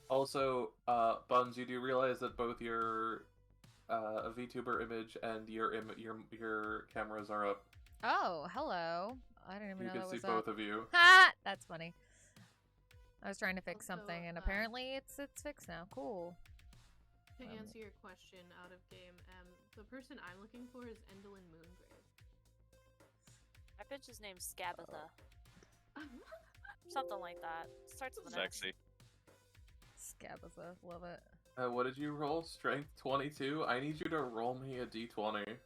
Also, Buns, you do realize that both your VTuber image and your cameras are up. Oh, hello. I didn't even You know can that see was both up. of you. Ha! That's funny. I was trying to fix Also, something, and apparently it's fixed now. Cool. To answer your question out of game, the person I'm looking for is Endolin Moongrave. My bitch's name's Scabatha. Something like that. Starts with an S. Sexy. Scabatha, love it. What did you roll? Strength 22? I need you to roll me a d20. Okay.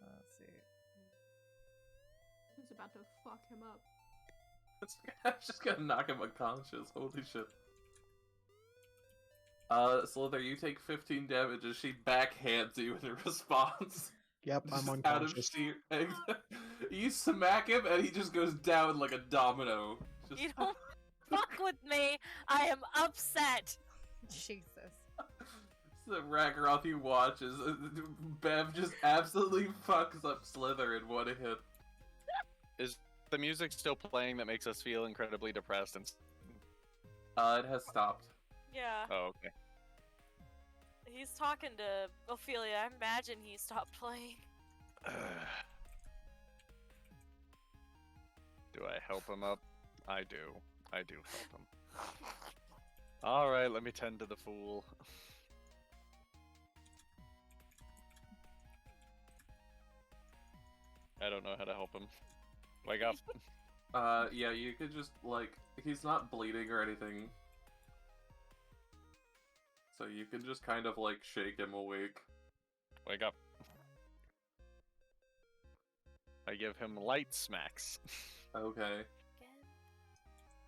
Let's see. Who's about to fuck him up? I'm just gonna knock him unconscious. Holy shit. Sliithrr, you take 15 damage as she backhands you in response. Yep, I'm Just unconscious. Out of sheer... You smack him and he just goes down like a domino. Just... You don't fuck with me. I am upset. Jesus. So Ragnaroth, you watch as Bev just absolutely fucks up Sliithrr in one hit. Is the music still playing that makes us feel incredibly depressed? And It has stopped. Yeah. oh, okay. He's talking to Ophelia. I imagine he stopped playing. Do I help him up? I do. I do help him. Alright, let me tend to the fool. I don't know how to help him. Wake up. Yeah, you could just, like, he's not bleeding or anything. So you can just kind of, like, shake him awake. Wake up. I give him light smacks. Okay.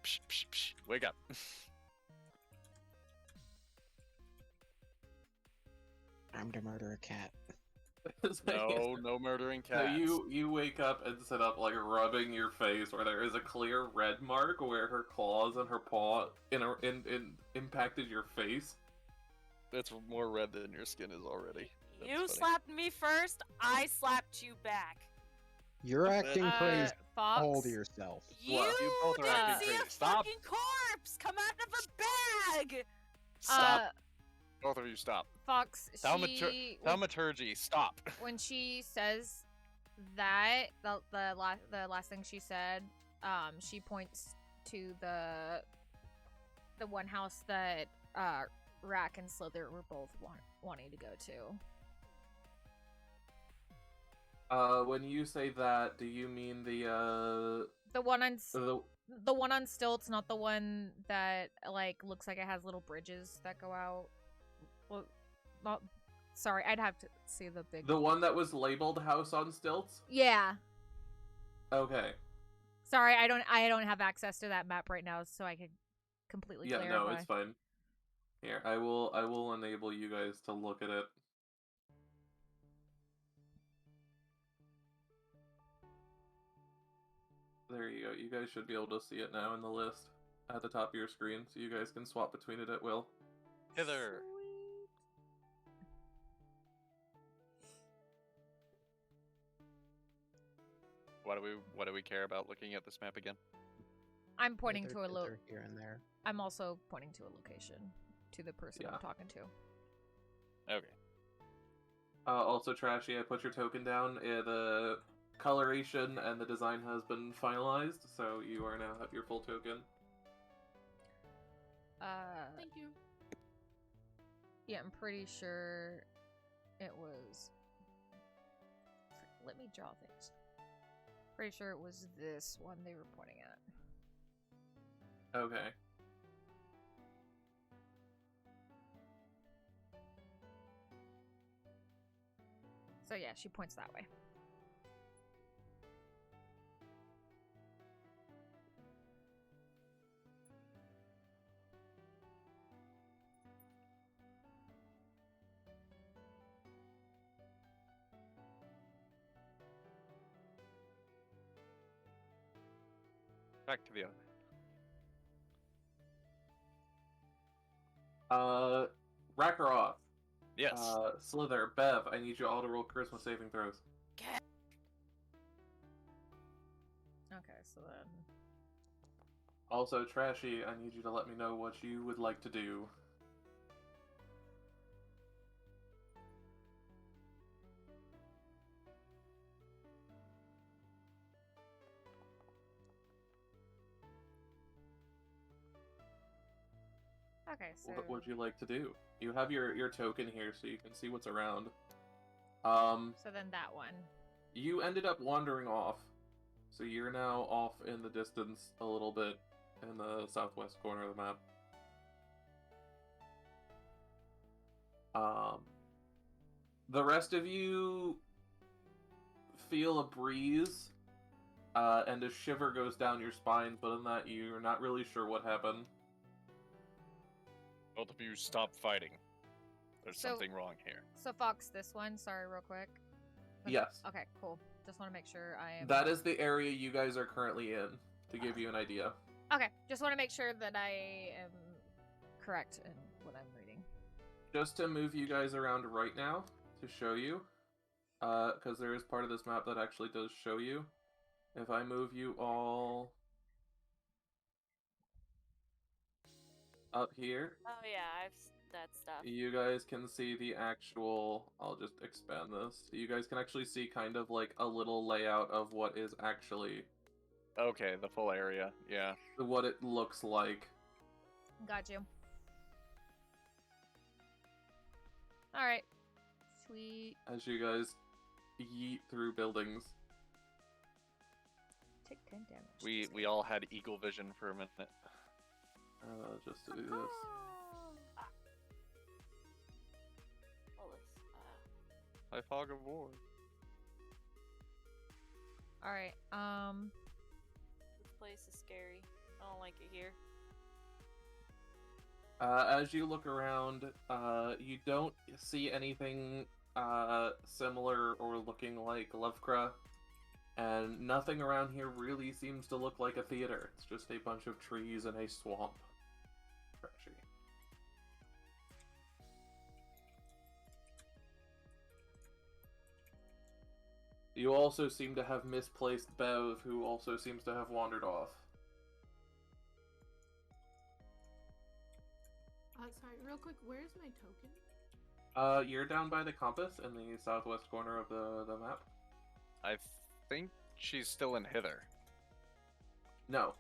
Psh, psh, psh. Wake up. I'm to murder a cat. No, no murdering So cats. you wake up and sit up, like, rubbing your face where there is a clear red mark where her claws and her paw impacted your face. It's more red than your skin is already. That's You funny. slapped me first. I slapped you back. You're acting crazy. Fox. Hold yourself. You, What? You both are didn't acting see a crazy. Stop. fucking corpse come out of a bag. Stop. Both of you stop. Fox, Thaumaturgy, stop. when she says that, the last thing she said, she points to the one house that Rack and Sliithrr were both wanting to go to. When you say that, do you mean the one on the the one on stilts, not the one that like looks like it has little bridges that go out? Well, not. Sorry, I'd have to see the big. the one that was labeled House on Stilts? Yeah. Okay. Sorry, I don't have access to that map right now, so I could completely Yeah, clarify. no, it's fine. Here, I will enable you guys to look at it. There you go. You guys should be able to see it now in the list at the top of your screen, so you guys can swap between it at will. Hither. What do we care about looking at this map again? I'm pointing to a They're here and there. I'm also pointing to a location, to the person Yeah. I'm talking to. Okay. Also, Trashy, I put your token down. The coloration and the design has been finalized, so you are now have your full token. Thank you. Yeah, I'm pretty sure it was. Let me draw things. Pretty sure it was this one they were pointing at. Okay. So yeah, she points that way. Back to the other. Ragnaroth. Yes. Sliithrr, Bev, I need you all to roll charisma saving throws. so then... Also, Trashy, I need you to let me know what you would like to do. Okay, so... What would you like to do? You have your token here, so you can see what's around. So then that one. You ended up wandering off, so you're now off in the distance a little bit in the southwest corner of the map. The rest of you feel a breeze, and a shiver goes down your spine, but in that you're not really sure what happened. Both of you stop fighting. There's So- something wrong here. So Fox, this one, sorry, real quick. Yes. Okay, cool. Just want to make sure I am... That is the area you guys are currently in, to give you an idea. Okay, just want to make sure that I am correct in what I'm reading. Just to move you guys around right now, to show you, because there is part of this map that actually does show you. If I move you all up here, Oh yeah, I've that stuff. you guys can see the actual... I'll just expand this. You guys can actually see kind of like a little layout of what is actually... Okay, the full area, yeah. what it looks like. Got you. Alright. Sweet. As you guys yeet through buildings. Take 10 damage. We all had eagle vision for a minute. Just to do this. All this. High fog of war. Alright, This place is scary. I don't like it here. As you look around, you don't see anything similar or looking like Lovecraft, and nothing around here really seems to look like a theater. It's just a bunch of trees and a swamp. Trashy. You also seem to have misplaced Bev, who also seems to have wandered off. Sorry, real quick, where's my token? You're down by the compass in the southwest corner of the map. I think she's still in hither. No.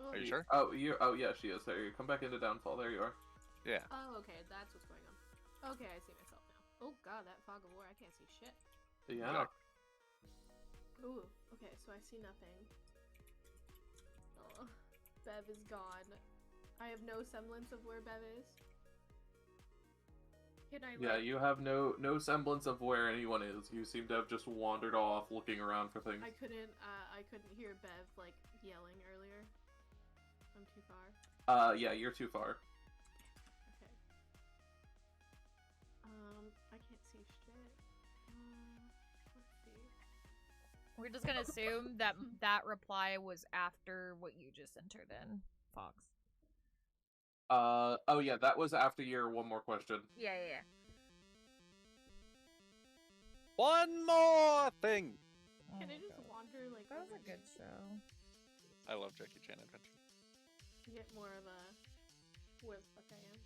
Oh, Are you sure? Oh, yeah, she is. There, you come back into downfall. There you are. Yeah. Oh, okay, that's what's going on. Okay, I see myself now. Oh god, that fog of war, I can't see shit. Yeah. Ooh, okay, so I see nothing. Oh, Bev is gone. I have no semblance of where Bev is. Can I, Yeah, like, you have no semblance of where anyone is. You seem to have just wandered off, looking around for things. I couldn't hear Bev, like, yelling earlier. I'm too far. Yeah, you're too far. Okay. I can't see shit. Let's see. we're just gonna assume that that reply was after what you just entered in, Fox. Oh yeah, that was after your one more question. Yeah. One more thing! Oh Can my I just God. wander, like, That was over a good here show. I love Jackie Chan Adventure. to get more of a where the fuck I am?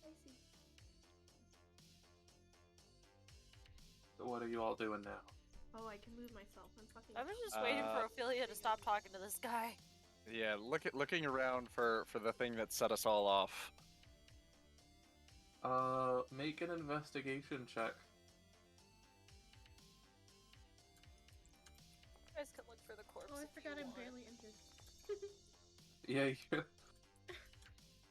I see. So what are you all doing now? Oh, I can move myself. I'm fucking. I was just waiting for Ophelia to stop talking to this guy. Yeah, looking around for the thing that set us all off. Make an investigation check. You guys can look for the corpse. Oh, I if you forgot I'm want. barely injured. Yeah, you're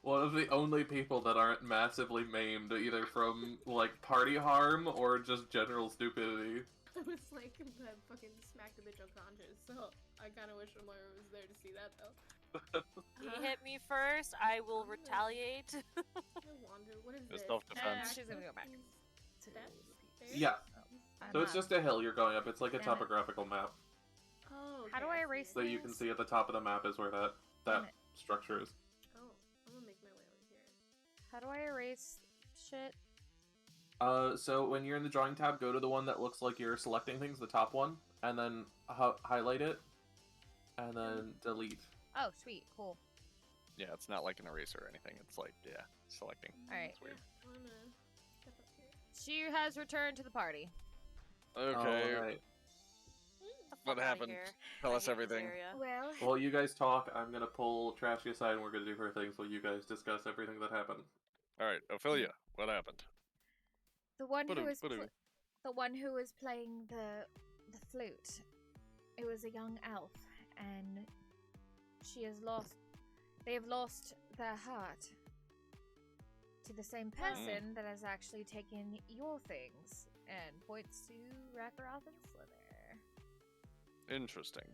one of the only people that aren't massively maimed, either from, like, party harm or just general stupidity. I was like, I fucking smacked a bitch unconscious, so I kind of wish Moira was there to see that though. He hit me first. I will retaliate. I wonder, what is It's this? self-defense. She's gonna go back. Steps? Stairs? Yeah, I'm so it's not- just a hill you're going up. It's like a Damn it. topographical map. Oh, How do okay, I see erase it. So you can see at the top of the map is where that Damn it. structure is. Oh, I'm gonna make my way over here. How How do I erase shit? So when you're in the drawing tab, go to the one that looks like you're selecting things, the top one, and then highlight it, and then delete. Oh, sweet, cool. Yeah, it's not like an eraser or anything. It's like, yeah, selecting. Alright. It's weird. I'm gonna step up here. She has returned to the party. Okay, Alright. The fuck what outta happened? here. Tell I us hate this everything. area. Well, While you guys talk, I'm gonna pull Trashy aside and we're gonna do her things while you guys discuss everything that happened. Alright, Ophelia, what happened? The one who Ba-doo, was ba-doo. the one who was playing the flute. It was a young elf, and she has lost. They have lost their heart to the same person that has actually taken your things, and points to Rakarov and Sliithrr. Interesting.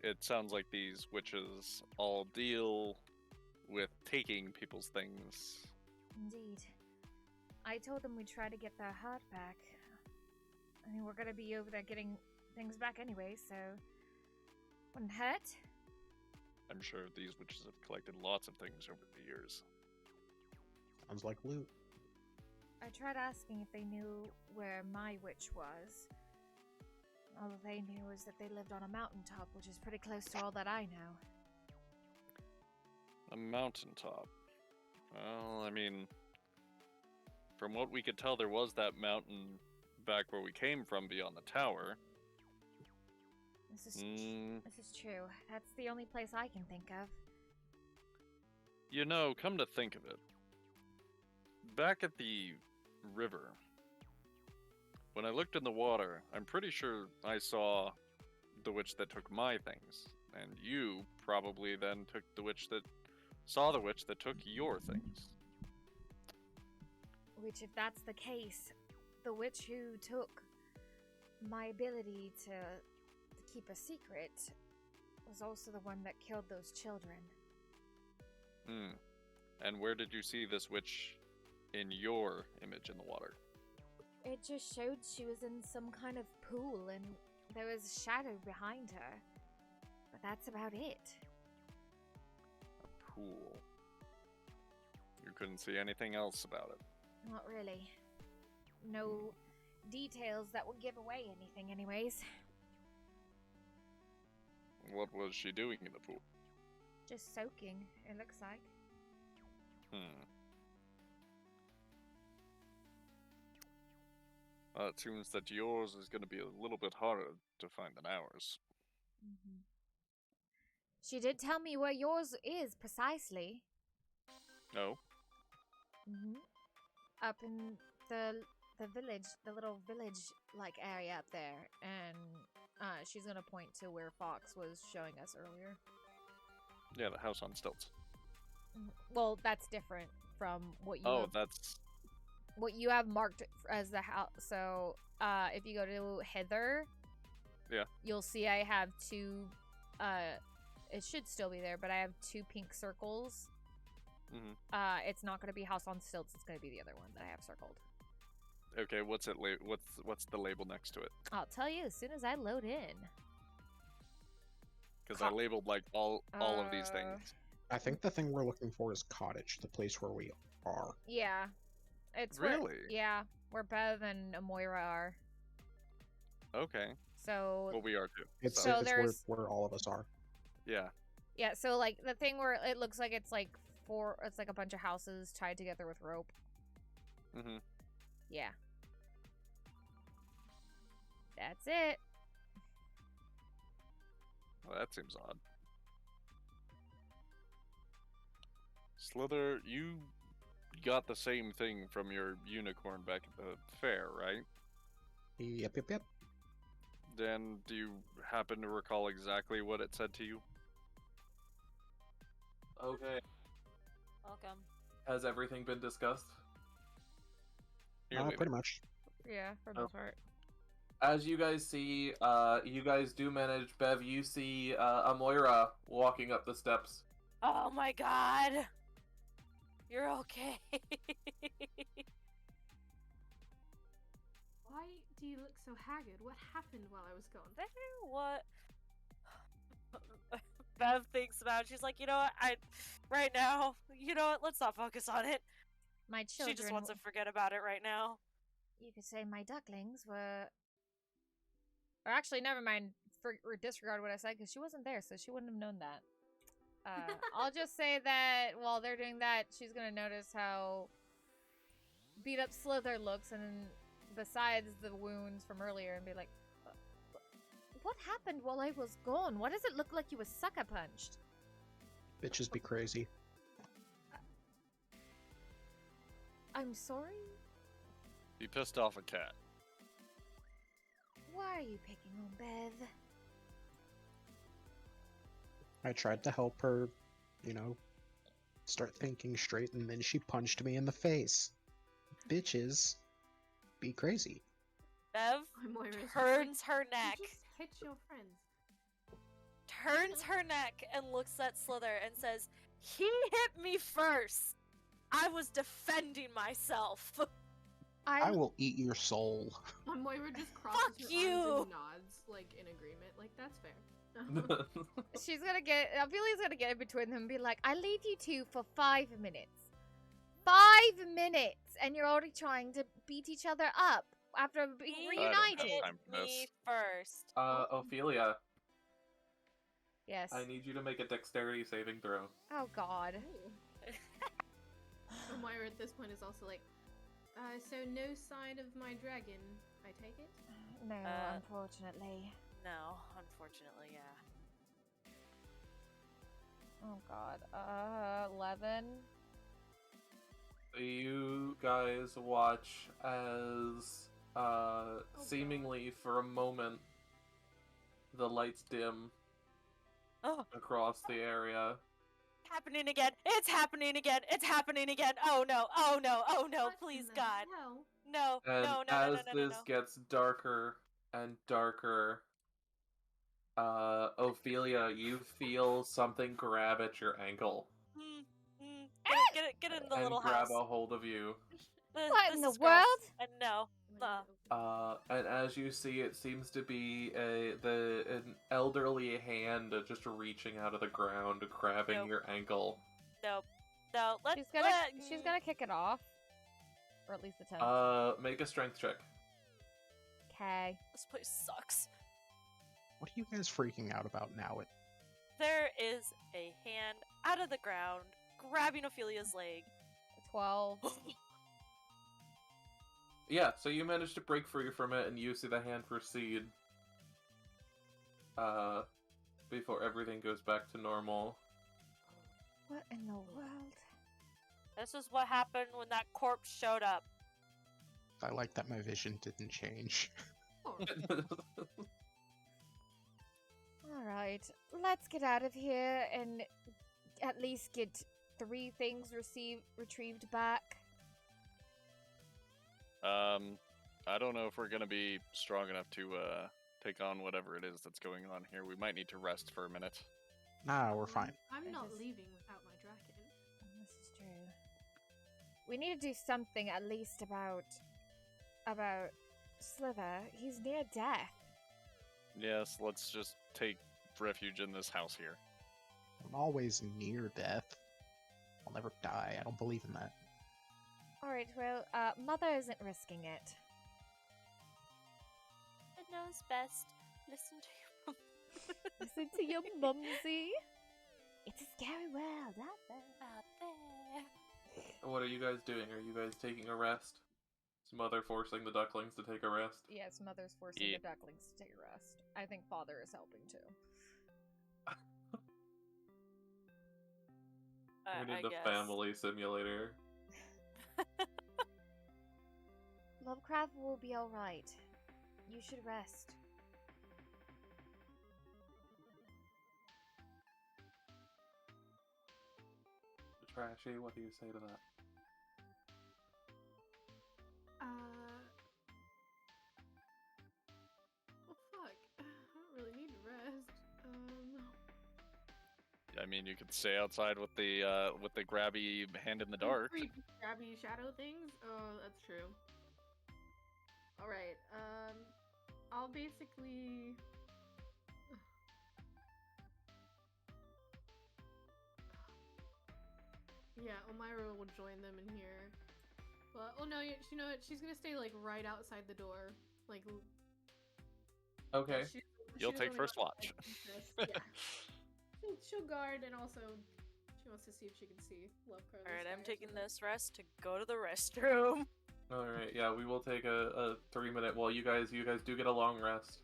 It sounds like these witches all deal with taking people's things. Indeed. I told them we'd try to get their heart back. I mean, we're gonna be over there getting things back anyway, so wouldn't hurt. I'm sure these witches have collected lots of things over the years. Sounds like loot. I tried asking if they knew where my witch was. All they knew was that they lived on a mountaintop, which is pretty close to all that I know. A mountaintop. Well, I mean, from what we could tell, there was that mountain back where we came from beyond the tower. This is true. That's the only place I can think of. You know, come to think of it, back at the river, when I looked in the water, I'm pretty sure I saw the witch that took my things, and you probably then took the witch that saw the witch that took your things. Which, if that's the case, the witch who took my ability to keep a secret was also the one that killed those children. And where did you see this witch in your image in the water? It just showed she was in some kind of pool and there was a shadow behind her. But that's about it. A pool. You couldn't see anything else about it. Not really. No details that would give away anything, anyways. What was she doing in the pool? Just soaking, it looks like. It seems that yours is going to be a little bit harder to find than ours. She did tell me where yours is, precisely. No? Up in the village, the little village-like area up there. And she's gonna point to where Fox was showing us earlier. Yeah, the house on stilts. Well, that's different from what you Oh, have, that's... what you have marked as the house. So, if you go to Hither, Yeah. you'll see I have two, it should still be there, but I have two pink circles. It's not going to be House on Stilts, it's going to be the other one that I have circled. Okay, what's the label next to it? I'll tell you as soon as I load in. Because I labeled, like, all of these things. I think the thing we're looking for is cottage, the place where we are. Yeah. It's Really? Yeah, we're better than Amoira are. Okay. So Well, we are too. It's, So it's there's- where all of us are. Yeah. yeah, so like the thing where it looks like it's like it's like a bunch of houses tied together with rope. Yeah. That's it. Well, that seems odd. Sliithrr, you got the same thing from your unicorn back at the fair, right? Yep. Then, do you happen to recall exactly what it said to you? Okay. Welcome. Has everything been discussed? Nearly. Pretty much. Yeah, for the most part. As you guys see, you guys do manage, Bev, you see Amoira walking up the steps. Oh my god! You're okay. Why do you look so haggard? What happened while I was gone? What? Bev thinks about it. She's like, you know what? Right now, you know what? Let's not focus on it. My children. She just wants to forget about it right now. You could say my ducklings were. Or actually, never mind. Or disregard what I said because she wasn't there, so she wouldn't have known that. I'll just say that while they're doing that, she's gonna notice how beat up Sliithrr looks, and besides the wounds from earlier, and be like, "What happened while I was gone? What does it look like you was sucker punched?" Bitches be crazy. I'm sorry. You pissed off a cat. Why are you picking on Bev? I tried to help her, you know, start thinking straight, and then she punched me in the face. Bitches be crazy. Bev Moira's just turns like, her "You neck. just hit your friends. Turns her neck and looks at Sliithrr and says, "He hit me first. I was defending myself." I will eat your soul. Moira just crosses Fuck her you! arms and nods, like, in agreement. Like, that's fair. She's gonna get. Ophelia's gonna get in between them and be like, "I leave you two for 5 minutes. 5 minutes, and you're already trying to beat each other up after being He reunited." hit time for this. me first. Ophelia, Yes. I need you to make a dexterity saving throw. Oh God. Moira at this point is also like, so no sign of my dragon, I take it? No, unfortunately. No, unfortunately, yeah. Oh God. 11. You guys watch as, seemingly for a moment, the lights dim Oh, across the area. happening again. It's happening again. It's happening again. Oh no. Oh no. Oh no. What Please, in the God. hell? No. And No. as No. this gets darker and darker, Ophelia, you feel something grab at your ankle Get in the and little grab house. a hold of you. What in This the is gross. world? And no. And as you see, it seems to be an elderly hand just reaching out of the ground, grabbing Nope. your ankle. No. No. She's gonna kick it off, or at least attempt. Make a strength check. Okay. This place sucks. What are you guys freaking out about now? There is a hand out of the ground grabbing Ophelia's leg. 12. Yeah, so you manage to break free from it, and you see the hand recede. Before everything goes back to normal. What in the world? This is what happened when that corpse showed up. I like that my vision didn't change. Alright, let's get out of here and at least get 3 things retrieved back. I don't know if we're gonna be strong enough to take on whatever it is that's going on here. We might need to rest for a minute. Nah, we're fine. I'm not This is- leaving without my dragon. This is true. We need to do something at least about Sliithrr. He's near death. Yes, let's just take refuge in this house here. I'm always near death. I'll never die. I don't believe in that. Alright, well, Mother isn't risking it. It knows best. Listen to your Listen to your mumsy. It's a scary world out there. out there. What are you guys doing? Are you guys taking a rest? Is Mother forcing the ducklings to take a rest? Yes, Mother's forcing Yeah. the ducklings to take a rest. I think Father is helping too. We I need a guess. family simulator. Lovecraft will be alright. You should rest. Trashy, what do you say to that? Well, fuck. I don't really need to rest. I mean, you could stay outside with the grabby hand in the dark. Creepy, grabby shadow things? Oh, that's true. Alright, I'll basically... Yeah, Elmira will join them in here. But, oh no, you know what? She's gonna stay, like, right outside the door. Like, Okay. You'll she take doesn't first wanna watch. Yeah. She'll guard, and also she wants to see if she can see Lovecraft. Alright, I'm taking this rest to go to the restroom. All right. Yeah, we will take a 3-minute. Well, you guys do get a long rest.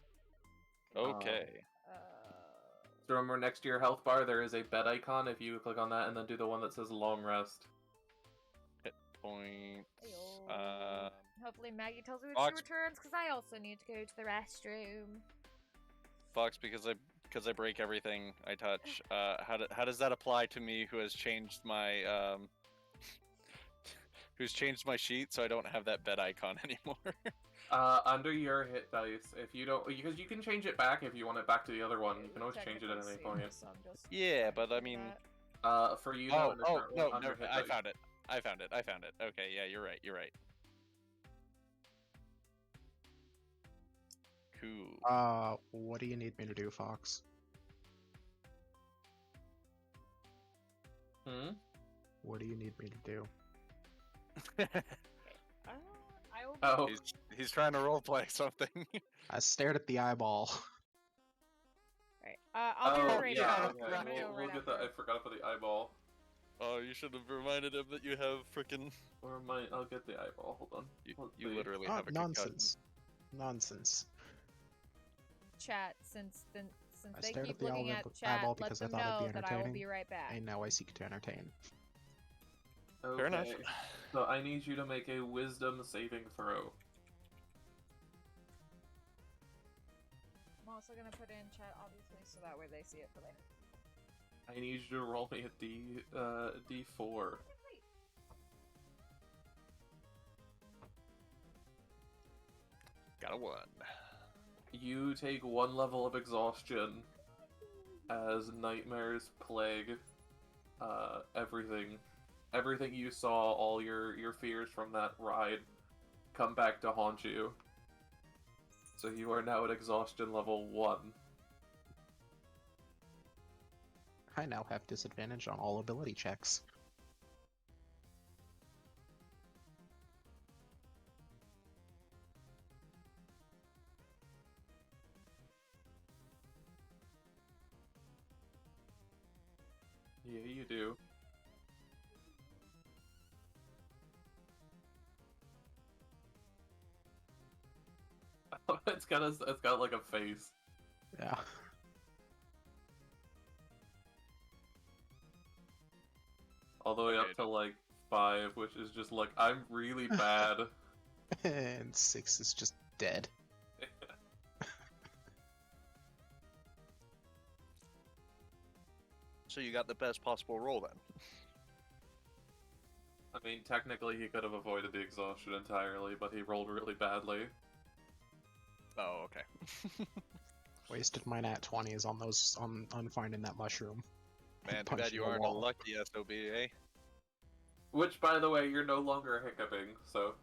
Okay. So remember, next to your health bar, there is a bed icon. If you click on that and then do the one that says long rest. Hit points. Ayo. Hopefully Maggie tells me when Fox. she returns, because I also need to go to the restroom. Fox, because I break everything I touch. How does that apply to me, who has changed my who's changed my sheet, so I don't have that bed icon anymore? Under your hit dice, if you don't, because you can change it back if you want it back to the other one. You can always change it at any point. Yeah, but I mean, For you, oh no, under no, hit I dice. found it. Okay, yeah, you're right. Cool. What do you need me to do, Fox? What do you need me to do? I will. Oh, He's trying to roleplay something. I stared at the eyeball. Right. I'll do it right yeah, now. okay. I'm gonna do it We'll right get that. after. I forgot about the eyeball. Oh, you should have reminded him that you have frickin'. Or I'll get the eyeball. Hold on. Let's You see. literally Oh, have a nonsense. Nonsense. Chat, since I they stared keep at the looking at eyeball chat, let because I them thought it'd know be that I will entertaining. be right back. And now I seek to entertain. Okay. Fair enough. So I need you to make a wisdom saving throw. I'm also gonna put it in chat, obviously, so that way they see it for later. I need you to roll me a D4. Got a 1. You take 1 level of exhaustion as nightmares plague everything you saw, all your fears from that ride come back to haunt you. So you are now at exhaustion level 1. I now have disadvantage on all ability checks. Yeah, you do. It's got like a face. Yeah. All the way up to like 5, which is just like, I'm really bad. And 6 is just dead. So you got the best possible roll then. I mean, technically he could have avoided the exhaustion entirely, but he rolled really badly. Oh, okay. Wasted my nat 20s on those on finding that mushroom. Man, too Punching bad you a aren't a wall. lucky SOB, eh? Which, by the way, you're no longer hiccuping, so...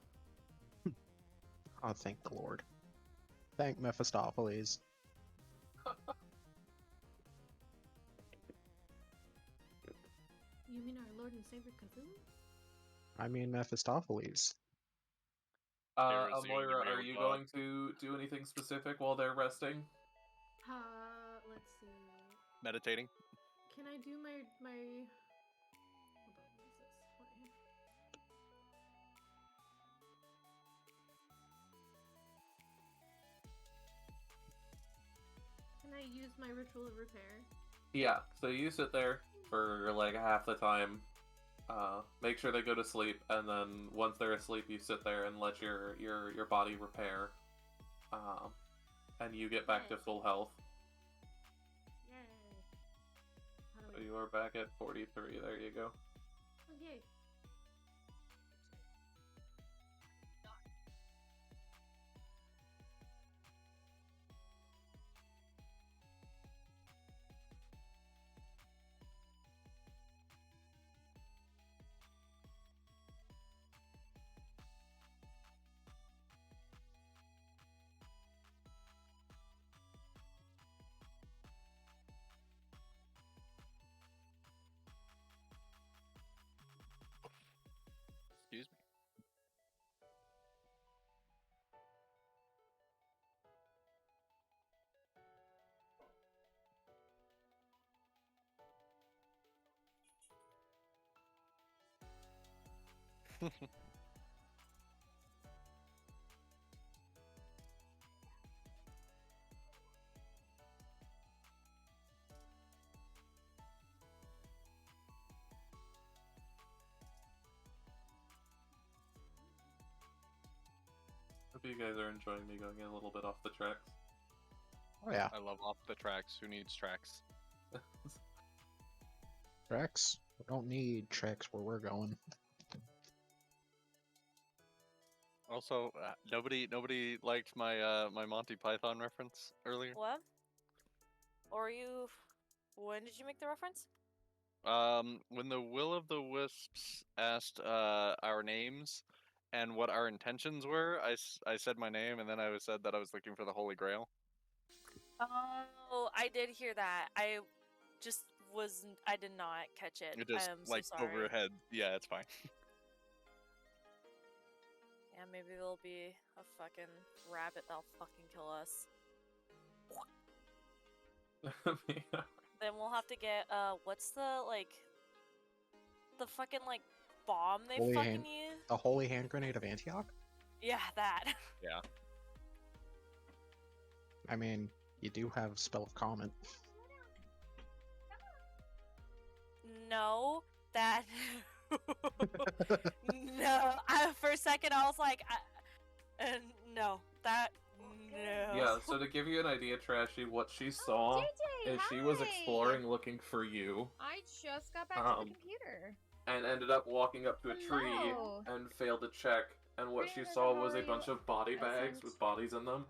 Oh, thank the Lord. Thank Mephistopheles. You mean our Lord and Savior Cthulhu? I mean Mephistopheles. There is the only Moira, are real you God. going to do anything specific while they're resting? Let's see. Meditating. Can I do my hold on, what is this? What here? Can I use my ritual of repair? Yeah, so you sit there for like half the time, make sure they go to sleep, and then once they're asleep, you sit there and let your body repair, and you get back to full health. Yay! How do So I? you are back at 43. There you go. Oh, yay! Hope you guys are enjoying me going a little bit off the tracks. Oh yeah, I love off the tracks. Who needs tracks? tracks. We don't need tracks where we're going. Also, nobody liked my my Monty Python reference earlier. What? Or you? When did you make the reference? When the Will of the Wisps asked our names and what our intentions were, I said my name, and then I said that I was looking for the Holy Grail. Oh, I did hear that. I just wasn't. I did not catch it. It just I'm like so sorry. overhead. Yeah, it's fine. Yeah, maybe there'll be a fucking rabbit that'll fucking kill us. Then we'll have to get what's the the fucking bomb they Holy fucking hand- use? The Holy Hand Grenade of Antioch? Yeah, that. Yeah. I mean, you do have Spell of Comment. No, that. No, for a second I was like, no, that. No. Yeah, so to give you an idea, Trashy, what she saw is she was exploring looking for you I just got back to the Um, computer. and ended up walking up to a tree Hello. and failed to check. And what she Brandon, saw how was are a bunch you? of body bags Present. with bodies in them.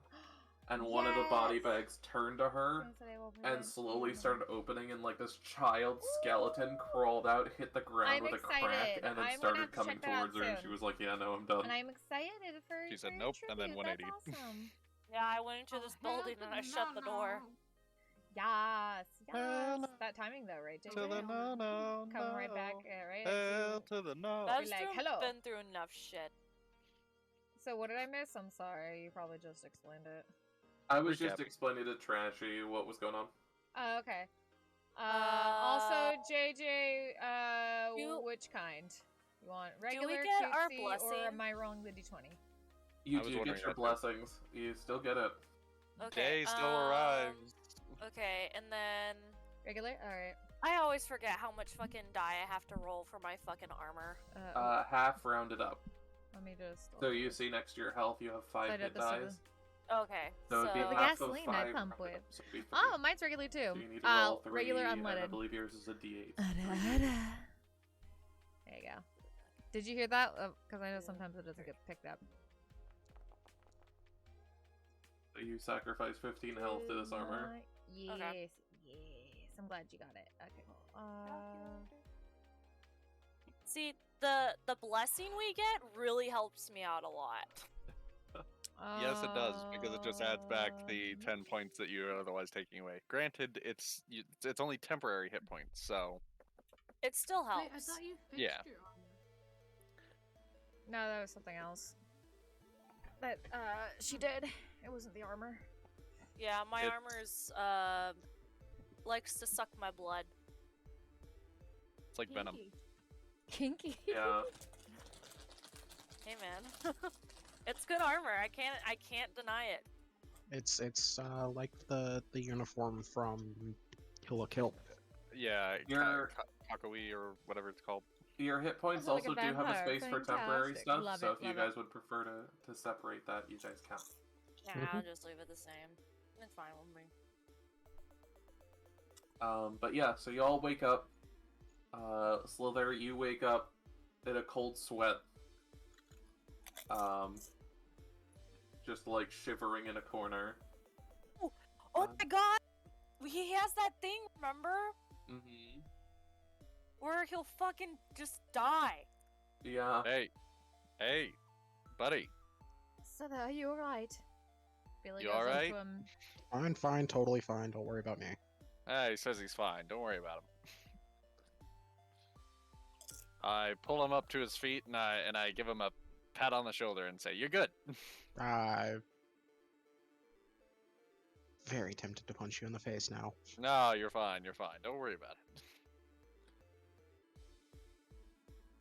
And one of the body Yes. bags turned to her Yesterday, well, and Brandon. slowly started opening, and like this child skeleton crawled out, hit the ground I'm with a crack, excited. and then I'm gonna started have to coming check that out towards her, and she soon. was like, "Yeah, no, I'm done." And I'm excited for She said for your nope, and then tribute. 180. That's awesome. Yeah, I went into this building and I shut the door. Yes, Hell yes. no. That timing though, right? To JJ? the no, no, Come right back, no. right? Hell to the no. Be I've like, hello. been through enough shit. So what did I miss? I'm sorry. You probably just explained it. I was just Recap. explaining to Trashy what was going on. Oh, okay. Also, JJ, You- which kind? You want we regular, get our cutesy, or blessing? am I rolling the d20? You I was do wondering get your that too. blessings. You still get it. Okay. Day still arrives. Okay, and then Regular? Alright. I always forget how much fucking die I have to roll for my fucking armor. Half rounded up. Let me just... So you see next to your health, you have I 5 did hit this to dies. Okay, So it'd be The half gasoline of I 5 pump rounded with. up, so it'd be 3. Oh, mine's regular too. So you need to roll 3, Regular and I unleaded. believe yours is a d8. There you go. Did you hear that? Because I know sometimes it doesn't get picked up. So you sacrifice 15 health to this armor. Yes, Okay. yes. I'm glad you got it. Okay, cool. See, the blessing we get really helps me out a lot. Yes, it does, because it just adds back the 10 points that you're otherwise taking away. Granted, it's only temporary hit points, so It still helps. Wait, I thought you fixed Yeah. your armor. No, that was something else. That she did. It wasn't the armor. Yeah, my It- armor's likes to suck my blood. it's like Venom. Kinky. Kinky. Yeah. Hey man, it's good armor. I can't deny it. It's like the uniform from Kill la Kill. Yeah, You're- Kakui or whatever it's called. Your hit points Sounds like a also do have a vampire. space for temporary Fantastic. stuff, Love so it, if you love guys it. would prefer to separate that, you guys can. Yeah, I'll just leave it the same. It's fine with me. But yeah, so you all wake up. Sliithrr, you wake up in a cold sweat. Just like shivering in a corner. Oh my god! He has that thing, remember? Mm-hmm. Where he'll fucking just die. Yeah. Hey, buddy. So are you alright? Billy You goes alright? up to him. Fine, totally fine. Don't worry about me. He says he's fine. Don't worry about him. I pull him up to his feet and I give him a pat on the shoulder and say, "You're good." I'm very tempted to punch you in the face now. No, you're fine. You're fine. Don't worry about it.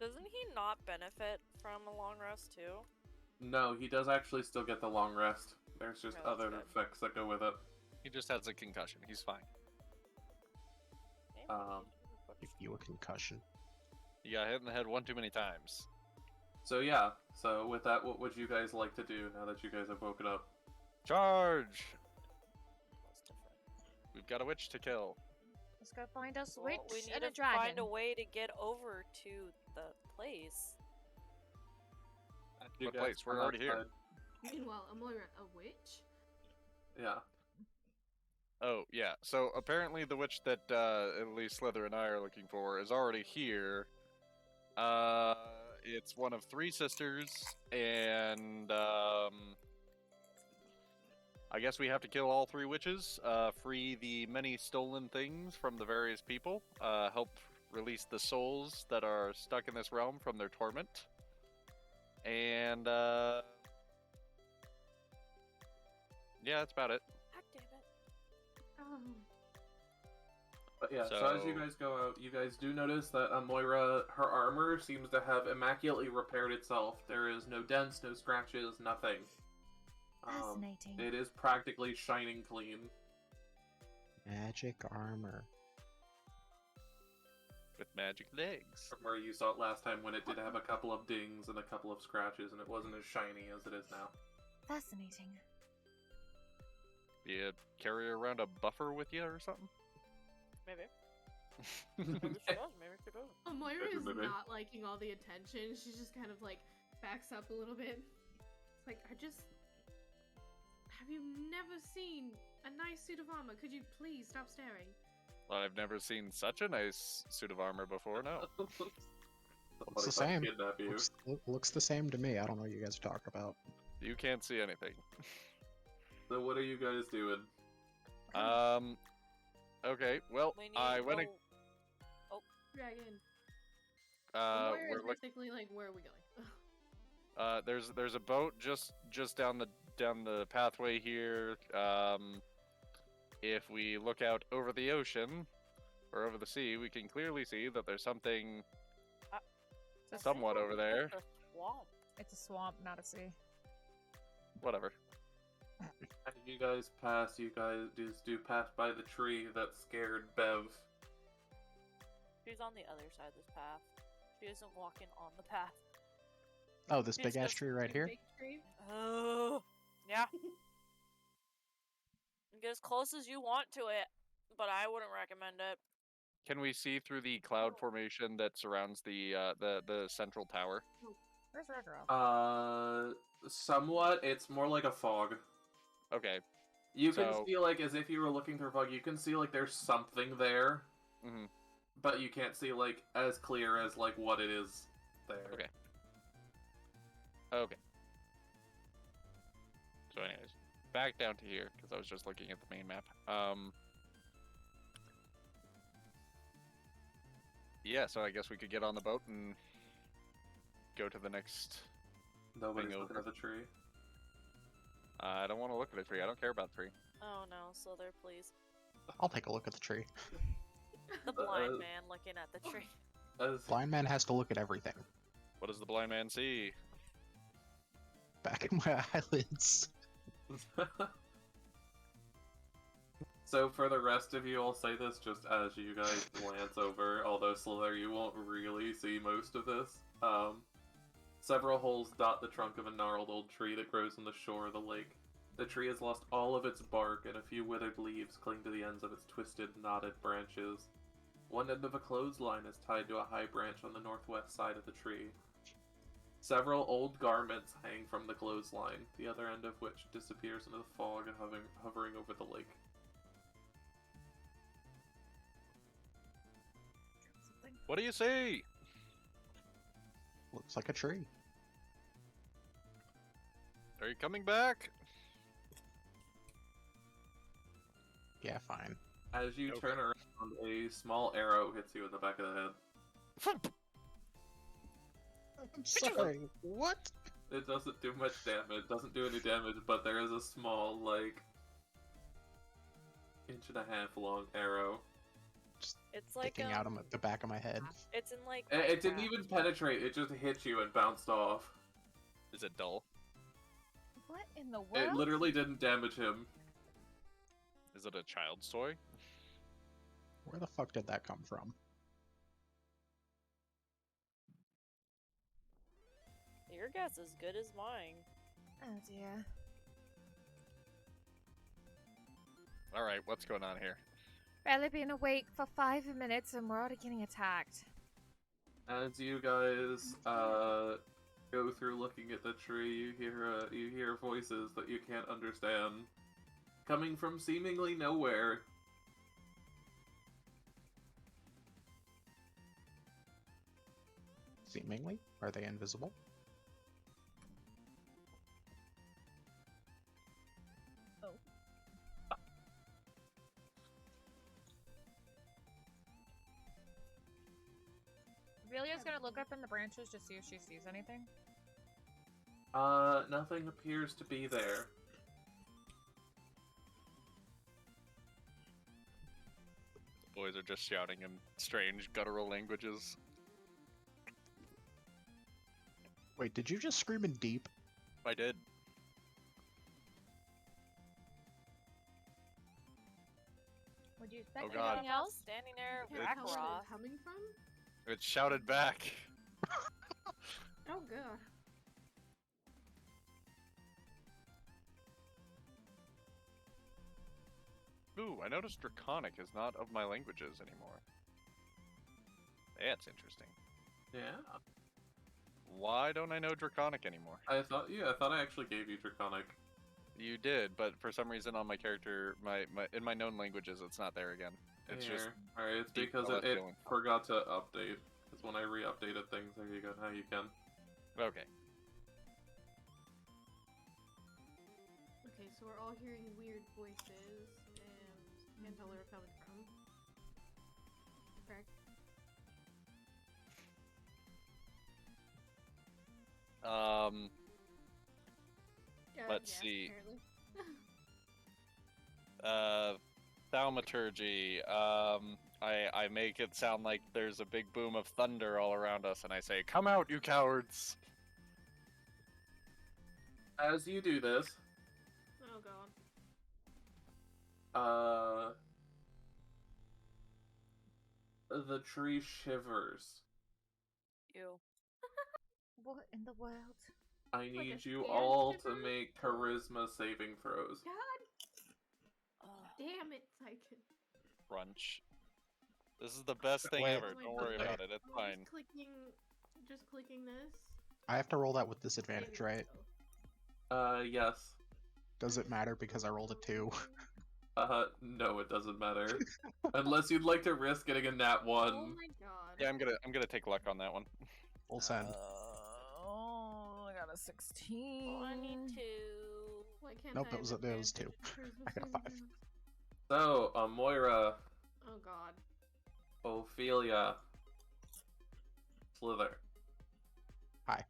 Doesn't he not benefit from a long rest too? No, he does actually still get the long rest. There's just No, that's other good. effects that go with it. He just has a concussion. He's fine. Okay, Give you a concussion. He got hit in the head one too many times. So yeah, so with that, what would you guys like to do now that you guys have woken up? Charge! That's different. We've got a witch to kill. Let's go find us a Well, witch we need and to a dragon. find a way to get over to the place. You What guys place? We're come already here. outside. Meanwhile, Amoira, a witch? Yeah. Oh, yeah. So apparently the witch that at least Sliithrr and I are looking for is already here. It's one of 3 sisters, and I guess we have to kill all 3 witches, free the many stolen things from the various people, help release the souls that are stuck in this realm from their torment, and yeah, that's about it. God damn it. Oh. But yeah, so as you So- guys go out, you guys do notice that Moira, her armor seems to have immaculately repaired itself. There is no dents, no scratches, nothing. Fascinating. It is practically shining clean. Magic armor. With magic legs. From where you saw it last time when it did have a couple of dings and a couple of scratches and it wasn't as shiny as it is now. Fascinating. You carry around a buffer with you or something? Maybe. Maybe she does. Maybe she doesn't. Amoira is Maybe. not liking all the attention. She's just kind of like backs up a little bit. It's like, have you never seen a nice suit of armor? Could you please stop staring? Well, I've never seen such a nice suit of armor before, no. Somebody the tried to same. kidnap you. Looks the same to me. I don't know what you guys are talking about. You can't see anything. So what are you guys doing? Okay, well, We need I to went. go- Dragon. We're Amoira is look. basically like, where are we going? There's a boat just down the pathway here. If we look out over the ocean or over the sea, we can clearly see that there's something It's a somewhat over there. It's a swamp. It's a swamp, not a sea. Whatever. As you guys just do pass by the tree that scared Bev. She's on the other side of this path. She isn't walking on the path. Oh, this It's big ass just tree right here? Big tree. Oh, yeah. Get as close as you want to it, but I wouldn't recommend it. Can we see through the cloud formation that surrounds the central tower? Where's Redro? Somewhat. It's more like a fog. Okay. You can So- see, like, as if you were looking through fog, you can see, like, there's something there, hmm but you can't see, like, as clear as, like, what it is there. Okay. Okay. So, anyways, back down to here because I was just looking at the main map. Yeah, so I guess we could get on the boat and go to the next. Nobody's Thing looking over. at the tree. I don't want to look at the tree. I don't care about the tree. Oh no, Sliithrr, please. I'll take a look at the tree. The blind man looking at the tree. As Blind man has to look at everything. What does the blind man see? Back in my eyelids. So for the rest of you, I'll say this just as you guys glance over, although Sliithrr, you won't really see most of this. Several holes dot the trunk of a gnarled old tree that grows on the shore of the lake. The tree has lost all of its bark, and a few withered leaves cling to the ends of its twisted, knotted branches. One end of a clothesline is tied to a high branch on the northwest side of the tree. Several old garments hang from the clothesline, the other end of which disappears into the fog hovering over the lake. What do you see? Looks like a tree. Are you coming back? Yeah, fine. As you Okay. turn around, a small arrow hits you in the back of the head. I'm sorry. What? It doesn't do much damage. It doesn't do any damage, but there is a small, like, 1.5 inch long arrow It's like Sticking out of the back of my head. It's in like. It didn't Minecraft. even penetrate, it just hit you and bounced off. Is it dull? What in the world? It literally didn't damage him. Is it a child's toy? Where the fuck did that come from? Your guess is good as mine. Oh dear. Alright, what's going on here? Barely been awake for 5 minutes and we're already getting attacked. As you guys go through looking at the tree, you hear voices that you can't understand, coming from seemingly nowhere. Seemingly? Are they invisible? Velia's gonna look up in the branches to see if she sees anything. Nothing appears to be there. The boys are just shouting in strange guttural languages. Wait, did you just scream in deep? I did. Would you expect Oh, God. anything else? Standing there, Can't tell where Rackroth. it's coming from? It shouted back. Oh god. Ooh, I noticed Draconic is not of my languages anymore. That's interesting. Yeah. Why don't I know Draconic anymore? I thought I actually gave you Draconic. You did, but for some reason on my character, in my known languages, it's not there again. It's just Alright, it's deep because Celestial it and- forgot to update. Because when I re-updated things, there you go, now you can. okay. Okay, so we're all hearing weird voices and can't tell where they're coming from. Correct? Let's Yes, see. Apparently. Thaumaturgy. I make it sound like there's a big boom of thunder all around us, and I say, "Come out, you cowards!" As you do this, Oh god. the tree shivers. You. What in the world? I Like a need you scared all to shiver? make charisma saving throws. God Ugh. damn it, Xyken. Crunch. This is the best thing Wait. ever. Oh my Don't worry God. about it. It's Oh, fine. just clicking this. I have to roll that with disadvantage, saving right? throw. Yes. Does it matter because I rolled a 2? No, it doesn't matter. Unless you'd like to risk getting a nat 1. Oh my god. Yeah, I'm gonna take luck on that one. Full send. Oh, I got a 16. 22. Why can't Nope, I that have was advantage 2. for charisma I got a saving 5. throws? So, Moira, Oh god. Ophelia, Sliithrr. Hi.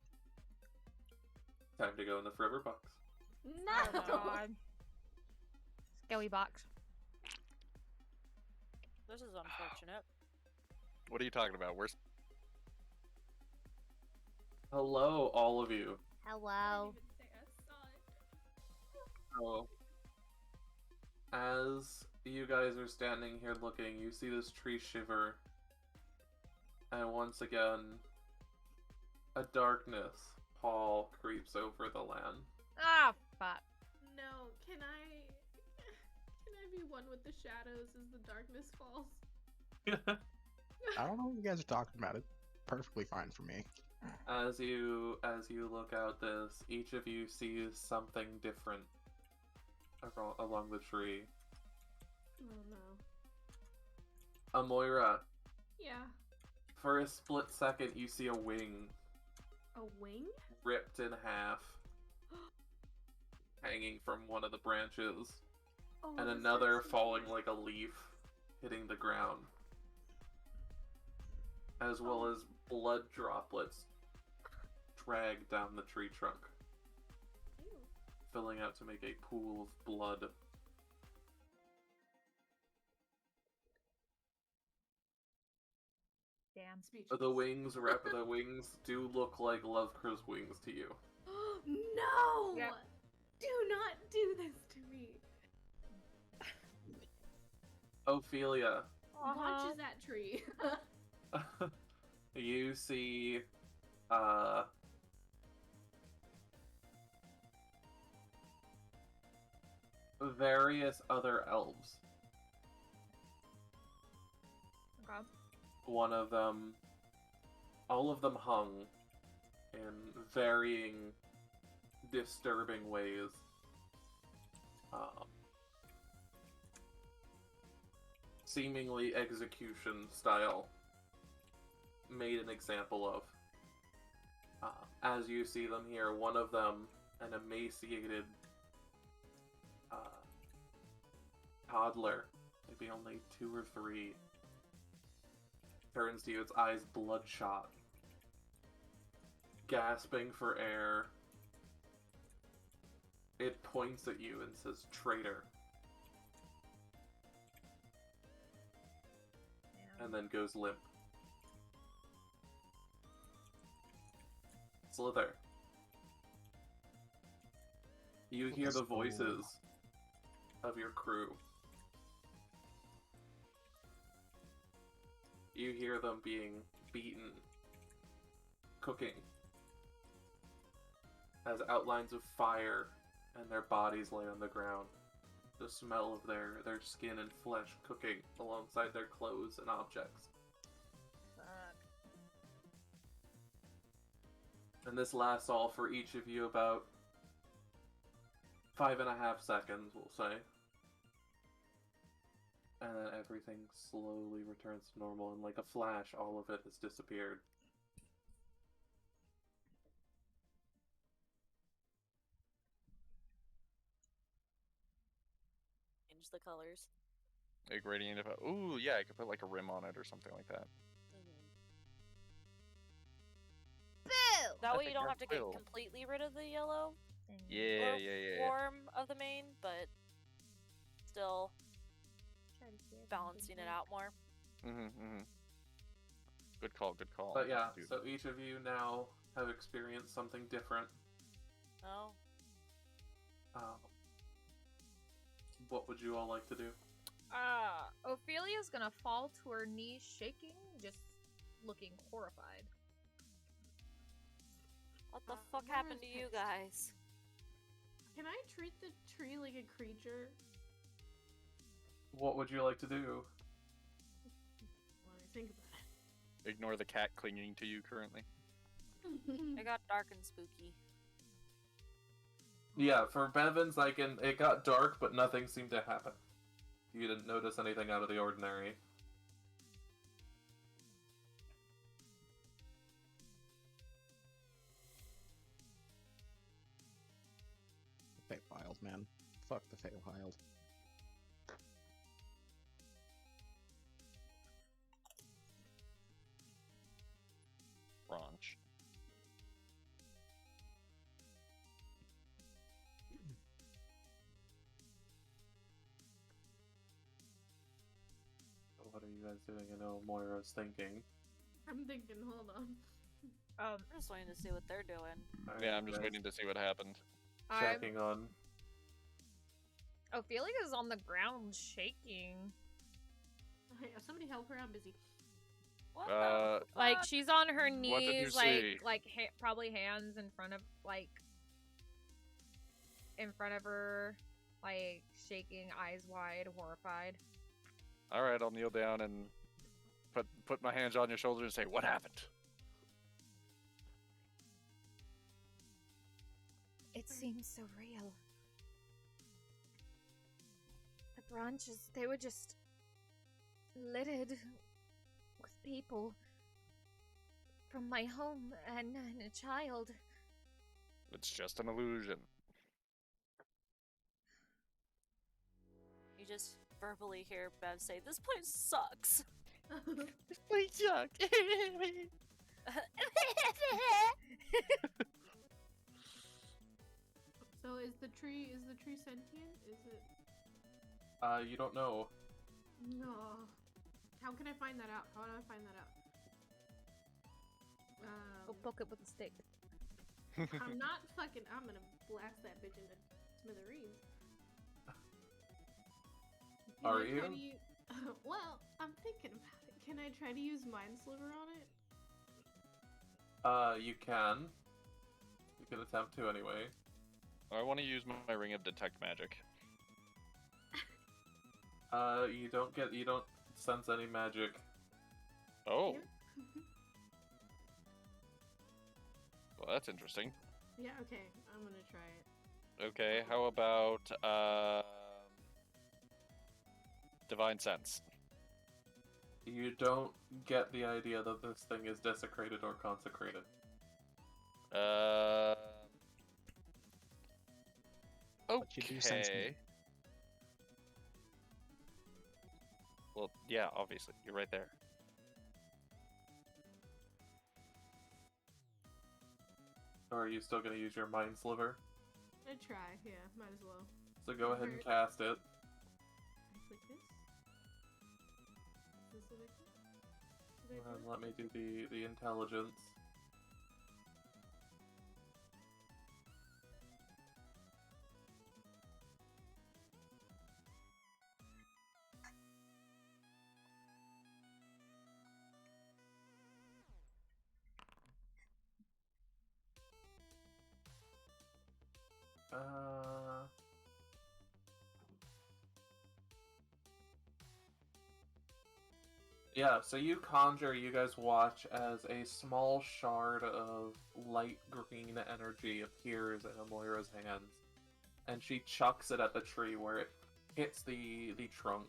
Time to go in the forever box. No! Oh god. Skelly box. This is unfortunate. What are you talking about? Where's Hello, all of you. Hello. So, as you guys are standing here looking, you see this tree shiver. And once again, a darkness pall creeps over the land. Ah, fuck. No, can I be one with the shadows as the darkness falls? I don't know what you guys are talking about. It's perfectly fine for me. As you look out this, each of you sees something different along the tree. Oh no. Amoira, Yeah. for a split second, you see a wing A wing? ripped in half, hanging from one of the branches, Oh, and this another hurts so falling much. like a leaf, hitting the ground, as well as blood droplets drag down the tree trunk, Ew. filling out to make a pool of blood. am. Speechless. The wings do look like Lovecrow's wings to you. No! Yep. Do not do this to me. Ophelia, Watches that tree. you see various other elves. Okay. One of them, all of them hung in varying, disturbing ways. Seemingly execution style, made an example of. As you see them here, one of them, an emaciated toddler, maybe only 2 or 3, turns to you, its eyes bloodshot, gasping for air. It points at you and says, "Traitor," and then goes limp. Sliithrr. You hear the voices of your crew. You hear them being beaten, cooking, as outlines of fire and their bodies lay on the ground. The smell of their skin and flesh cooking alongside their clothes and objects. Fuck. And this lasts all for each of you about 5.5 seconds, we'll say. And then everything slowly returns to normal, and like a flash, all of it has disappeared. Change the colors. Like radiant effect. Ooh, yeah, I could put like a rim on it or something like that. Boo! That I way you think don't I have to get will. completely rid of the yellow Yeah, or yeah. form of the main, but still balancing it out more. Good call, good call. But yeah, Dude. so each of you now have experienced something different. Oh. What would you all like to do? Ophelia's gonna fall to her knees shaking, just looking horrified. What the fuck Laura's happened to you pissed. guys? Can I treat the tree like a creature? What would you like to do? When I think about Ignore the cat clinging to you currently. It got dark and spooky. Yeah, for Bevins, it got dark, but nothing seemed to happen. You didn't notice anything out of the ordinary. Feywild, man. Fuck the Feywild. Ranch. What are you guys doing? I know Moira's thinking. I'm thinking, hold on. I'm just waiting to see what they're doing. Alright, Yeah, I'm just guys, waiting to see what happened. checking on. Ophelia's on the ground shaking. Hey, somebody help her, I'm busy. What the Like fuck? she's on her What did you knees, see? probably hands in front of her, like shaking, eyes wide, horrified. All right, I'll kneel down and put my hands on your shoulder and say, "What happened?" It seems so real. The branches, they were just littered with people from my home and a child. It's just an illusion. You just verbally hear Bev say, "This place sucks." This place sucks. So is the tree sentient? Is it? You don't know. No. How can I find that out? How do I find that out? Go poke it with a stick. I'm not fucking. I'm gonna blast that bitch into smithereens. Can Are I try you? to use... well, I'm thinking about it. Can I try to use Mind Sliver on it? You can. You can attempt to anyway. I want to use my ring of detect magic. You don't sense any magic. Oh, Yep. well, that's interesting. Yeah, okay. I'm gonna try it. Okay, how about divine sense? You don't get the idea that this thing is desecrated or consecrated. But you do sense Okay. me. Well, yeah, obviously, you're right there. Or are you still gonna use your mind sliver? I try, yeah, might as well. So go ahead and Alright. cast it. Like this? Is this like this? Did I do And it? let me do the intelligence. Yeah, so you guys watch as a small shard of light green energy appears in Amoira's hands. And she chucks it at the tree where it hits the trunk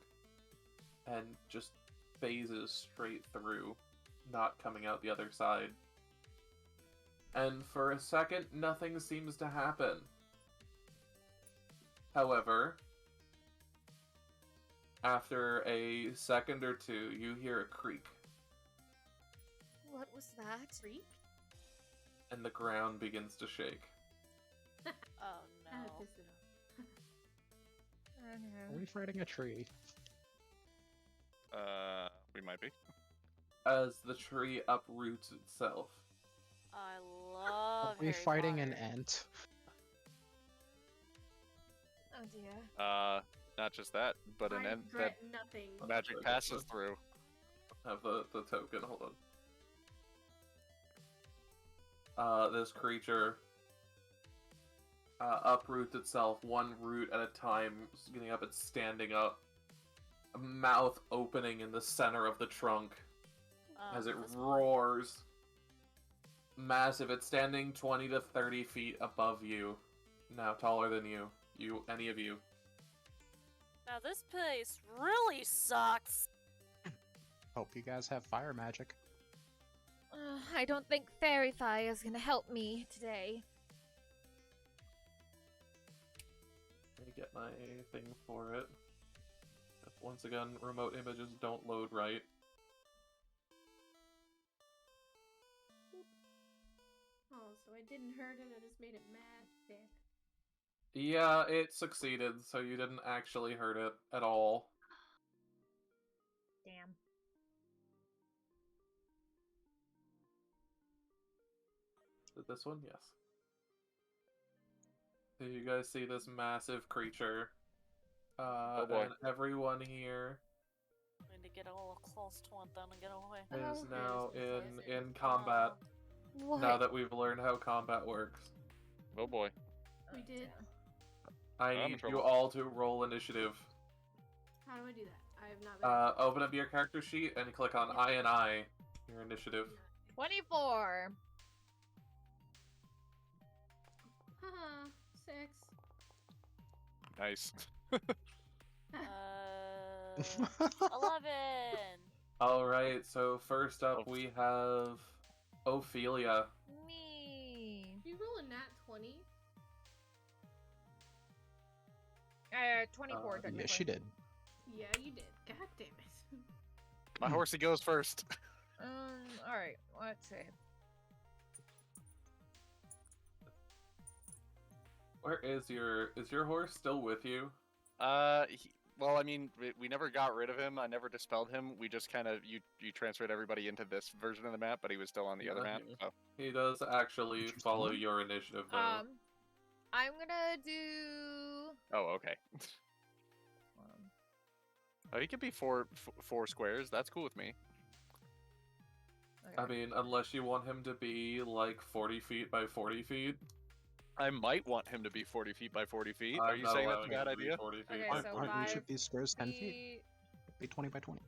and just phases straight through, not coming out the other side. And for a second, nothing seems to happen. However, after a second or two, you hear a creak, What was that? Freak? and the ground begins to shake. Oh I no. pissed it off. I don't Are know. we fighting a tree? We might be. As the tree uproots itself. I Are love we Harry fighting an Potter. ant? Oh dear. Not just that, but an I ent that regret nothing. magic Okay, passes so- through. Have the token, hold on. This creature uproots itself one root at a time, getting up and standing up. A mouth opening in the center of the trunk as it This- roars. Massive. It's standing 20 to 30 feet above you. Now taller than you. Any of you. Now this place really sucks. Hope you guys have fire magic. I don't think fairy fire is gonna help me today. Let me get my thing for it. Once again, remote images don't load right. Oh, so I didn't hurt it, I just made it mad sick. Yeah, it succeeded, so you didn't actually hurt it at all. Damn. Is it this one? Yes. So you guys see this massive creature. Oh boy. And everyone here I need to get a little close to it then and get away. is Oh, now there's this in combat. What? Now that we've learned how combat works. Oh boy. We did. I I'm in need you trouble. all to roll initiative. How do I do that? I have not been. Open up your character sheet and click on I, your initiative. 24. Haha, 6. Nice. 11. Alright, so first up we have Ophelia. Me. Did you roll a nat 20? 24 technically. Yeah, she did. Yeah, you did. God damn it. My horsey goes first. Alright, let's see. Where is your horse still with you? Well, I mean, we never got rid of him. I never dispelled him. We just kind of you transferred everybody into this version of the map, but he was still on the other map. So. He does actually follow your initiative, though. I'm gonna do. Oh, okay. Oh, he could be four squares. That's cool with me. Okay. I mean, unless you want him to be like 40 feet by 40 feet. I might want him to be 40 feet by 40 feet. Are you saying that's a bad idea? 40 feet. Okay, so Aren't each of 5 these squares 10 feet? feet. It'd be 20 by 20.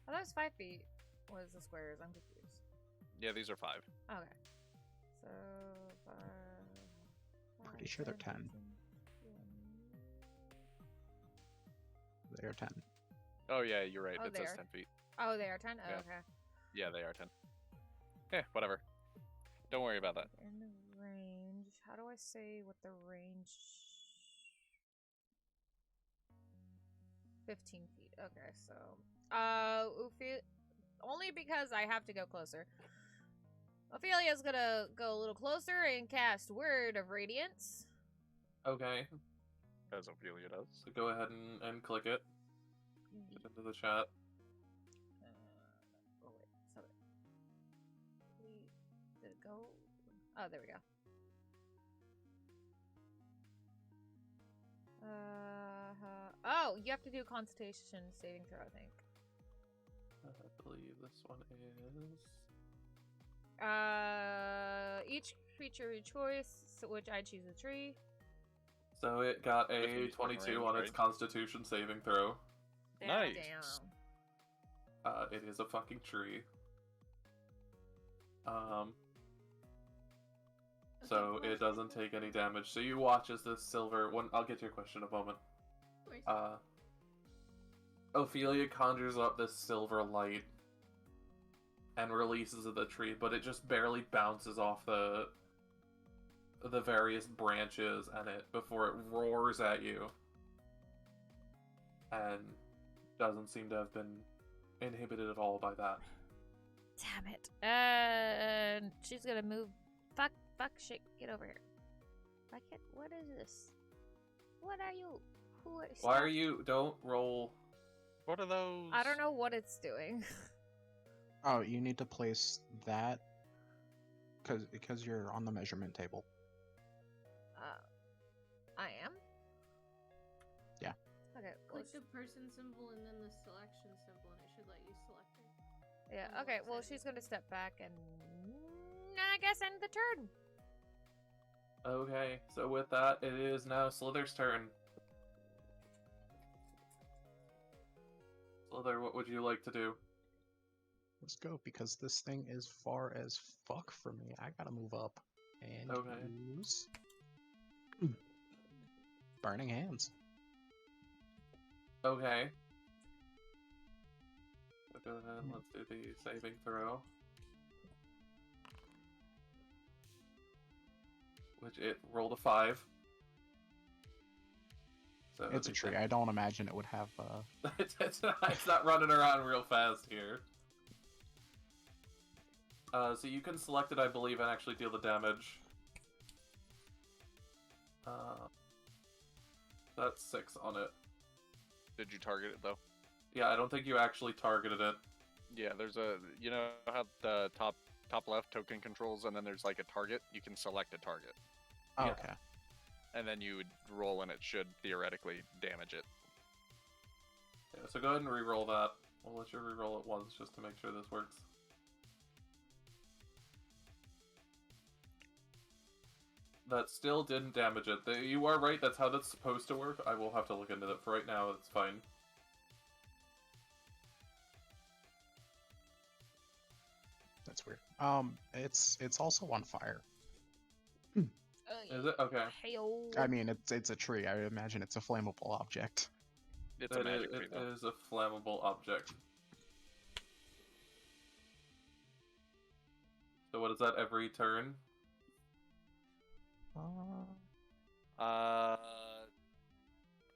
I thought it was 5 feet. Was the squares? I'm confused. Yeah, these are 5. Okay. So 5. Pretty sure they're 10. They are 10. Oh yeah, you're right. Oh, It says there. 10 feet. Oh, they are 10? Oh, Yeah. okay. Yeah, they are 10. Yeah, whatever. Don't worry about that. In the range. How do I say what the range? 15 feet. Okay, so. Only because I have to go closer. Ophelia's gonna go a little closer and cast Word of Radiance. Okay, As Ophelia does. so go ahead and click it. Get into the chat. Oh wait, so did it go? Oh, there we go. Oh, you have to do Constitution saving throw, I think. I believe this one is. Each creature of your choice, which I choose a tree. So it got a Within 22 range, on its right? Constitution saving throw. Nice. Damn. It is a fucking tree. So it doesn't take any damage. So you watch as this silver one. I'll get to your question in a moment. Ophelia conjures up this silver light and releases of the tree, but it just barely bounces off the various branches and it before it roars at you, and doesn't seem to have been inhibited at all by that. Damn it. And she's gonna move. Fuck, shit, get over here. What is this? What are you? Why are you? Don't roll. What are those? I don't know what it's doing. Oh, you need to place that because you're on the measurement table. I am? Yeah. Okay, Click the person symbol and then the selection symbol, and it should let you select it. yeah, on the okay, left well, side. she's gonna step back and I guess end the turn. Okay, so with that, it is now Slither's turn. Slither, what would you like to do? Let's go, because this thing is far as fuck for me. I gotta move up and Okay. use Burning Hands. Okay. So go ahead, let's do the saving throw. Which it rolled a 5. So It's a tree. I don't imagine it would have. it's not running around real fast here. So you can select it, I believe, and actually deal the damage. That's 6 on it. Did you target it though? Yeah, I don't think you actually targeted it. Yeah, there's a. You know how the top left token controls, and then there's like a target. You can select a target, Oh, Yeah. okay. and then you would roll, and it should theoretically damage it. Yeah, so go ahead and re-roll that. We'll let you re-roll it once just to make sure this works. That still didn't damage it. You are right, that's how that's supposed to work. I will have to look into that. For right now, it's fine. That's weird. It's also on fire. Is it? Okay. Hey-o. I mean, it's a tree. I imagine it's a flammable object. It's a magic tree, It though. is a flammable object. So what is that, every turn?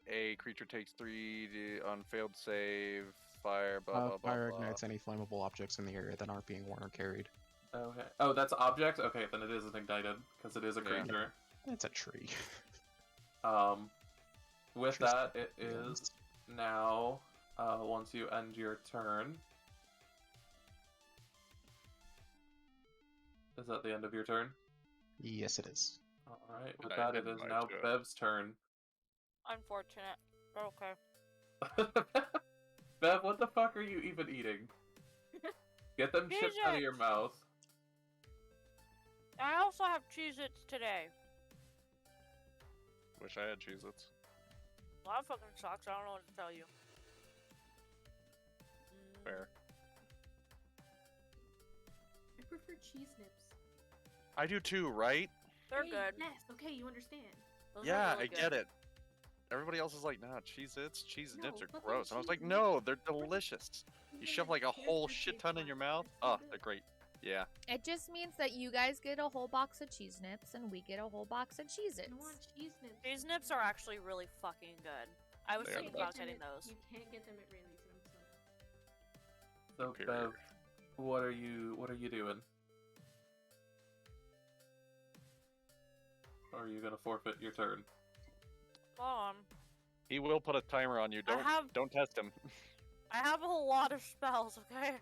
A creature takes 3 on failed save. Fire. Blah blah blah. Fire blah. ignites any flammable objects in the area that aren't being worn or carried. Okay. Oh, that's object? Okay, then it isn't ignited, because it is a Yeah. creature. It's a tree. With Trees that, can it be is ignited. now, once you end your turn... Is that the end of your turn? Yes, it is. Alright, with I that, it did is my now turn. Bev's turn. Unfortunate. Okay. Bev, what the fuck are you even eating? Get them chips out of your Cheez-Its. mouth. I also have Cheez-Its today. Wish I had Cheez-Its. Well, that fucking sucks. I don't know what to tell you. Fair. I prefer cheese nips. I do too, right? They're Hey, good. Yes, okay, you understand. Those are Yeah, really I good. get it. Everybody else is like, nah, Cheez-Its, cheese No, nips are fucking gross. And I was like, cheese no, nips. they're Fucking- delicious. You Even shove the like a whole character shit shaped ton in your ones, mouth. they're so Oh, good. they're great. Yeah. It just means that you guys get a whole box of cheese nips and we get a whole box of Cheez-Its. I want cheese nips. Cheese nips are actually really fucking good. I was They are thinking the about best. getting those. You can't get them at Rayleigh's. I'm sorry. So, Superior. Bev, what are you doing? Or are you gonna forfeit your turn? He will put a timer on you. Don't test him. I have a whole lot of spells, okay?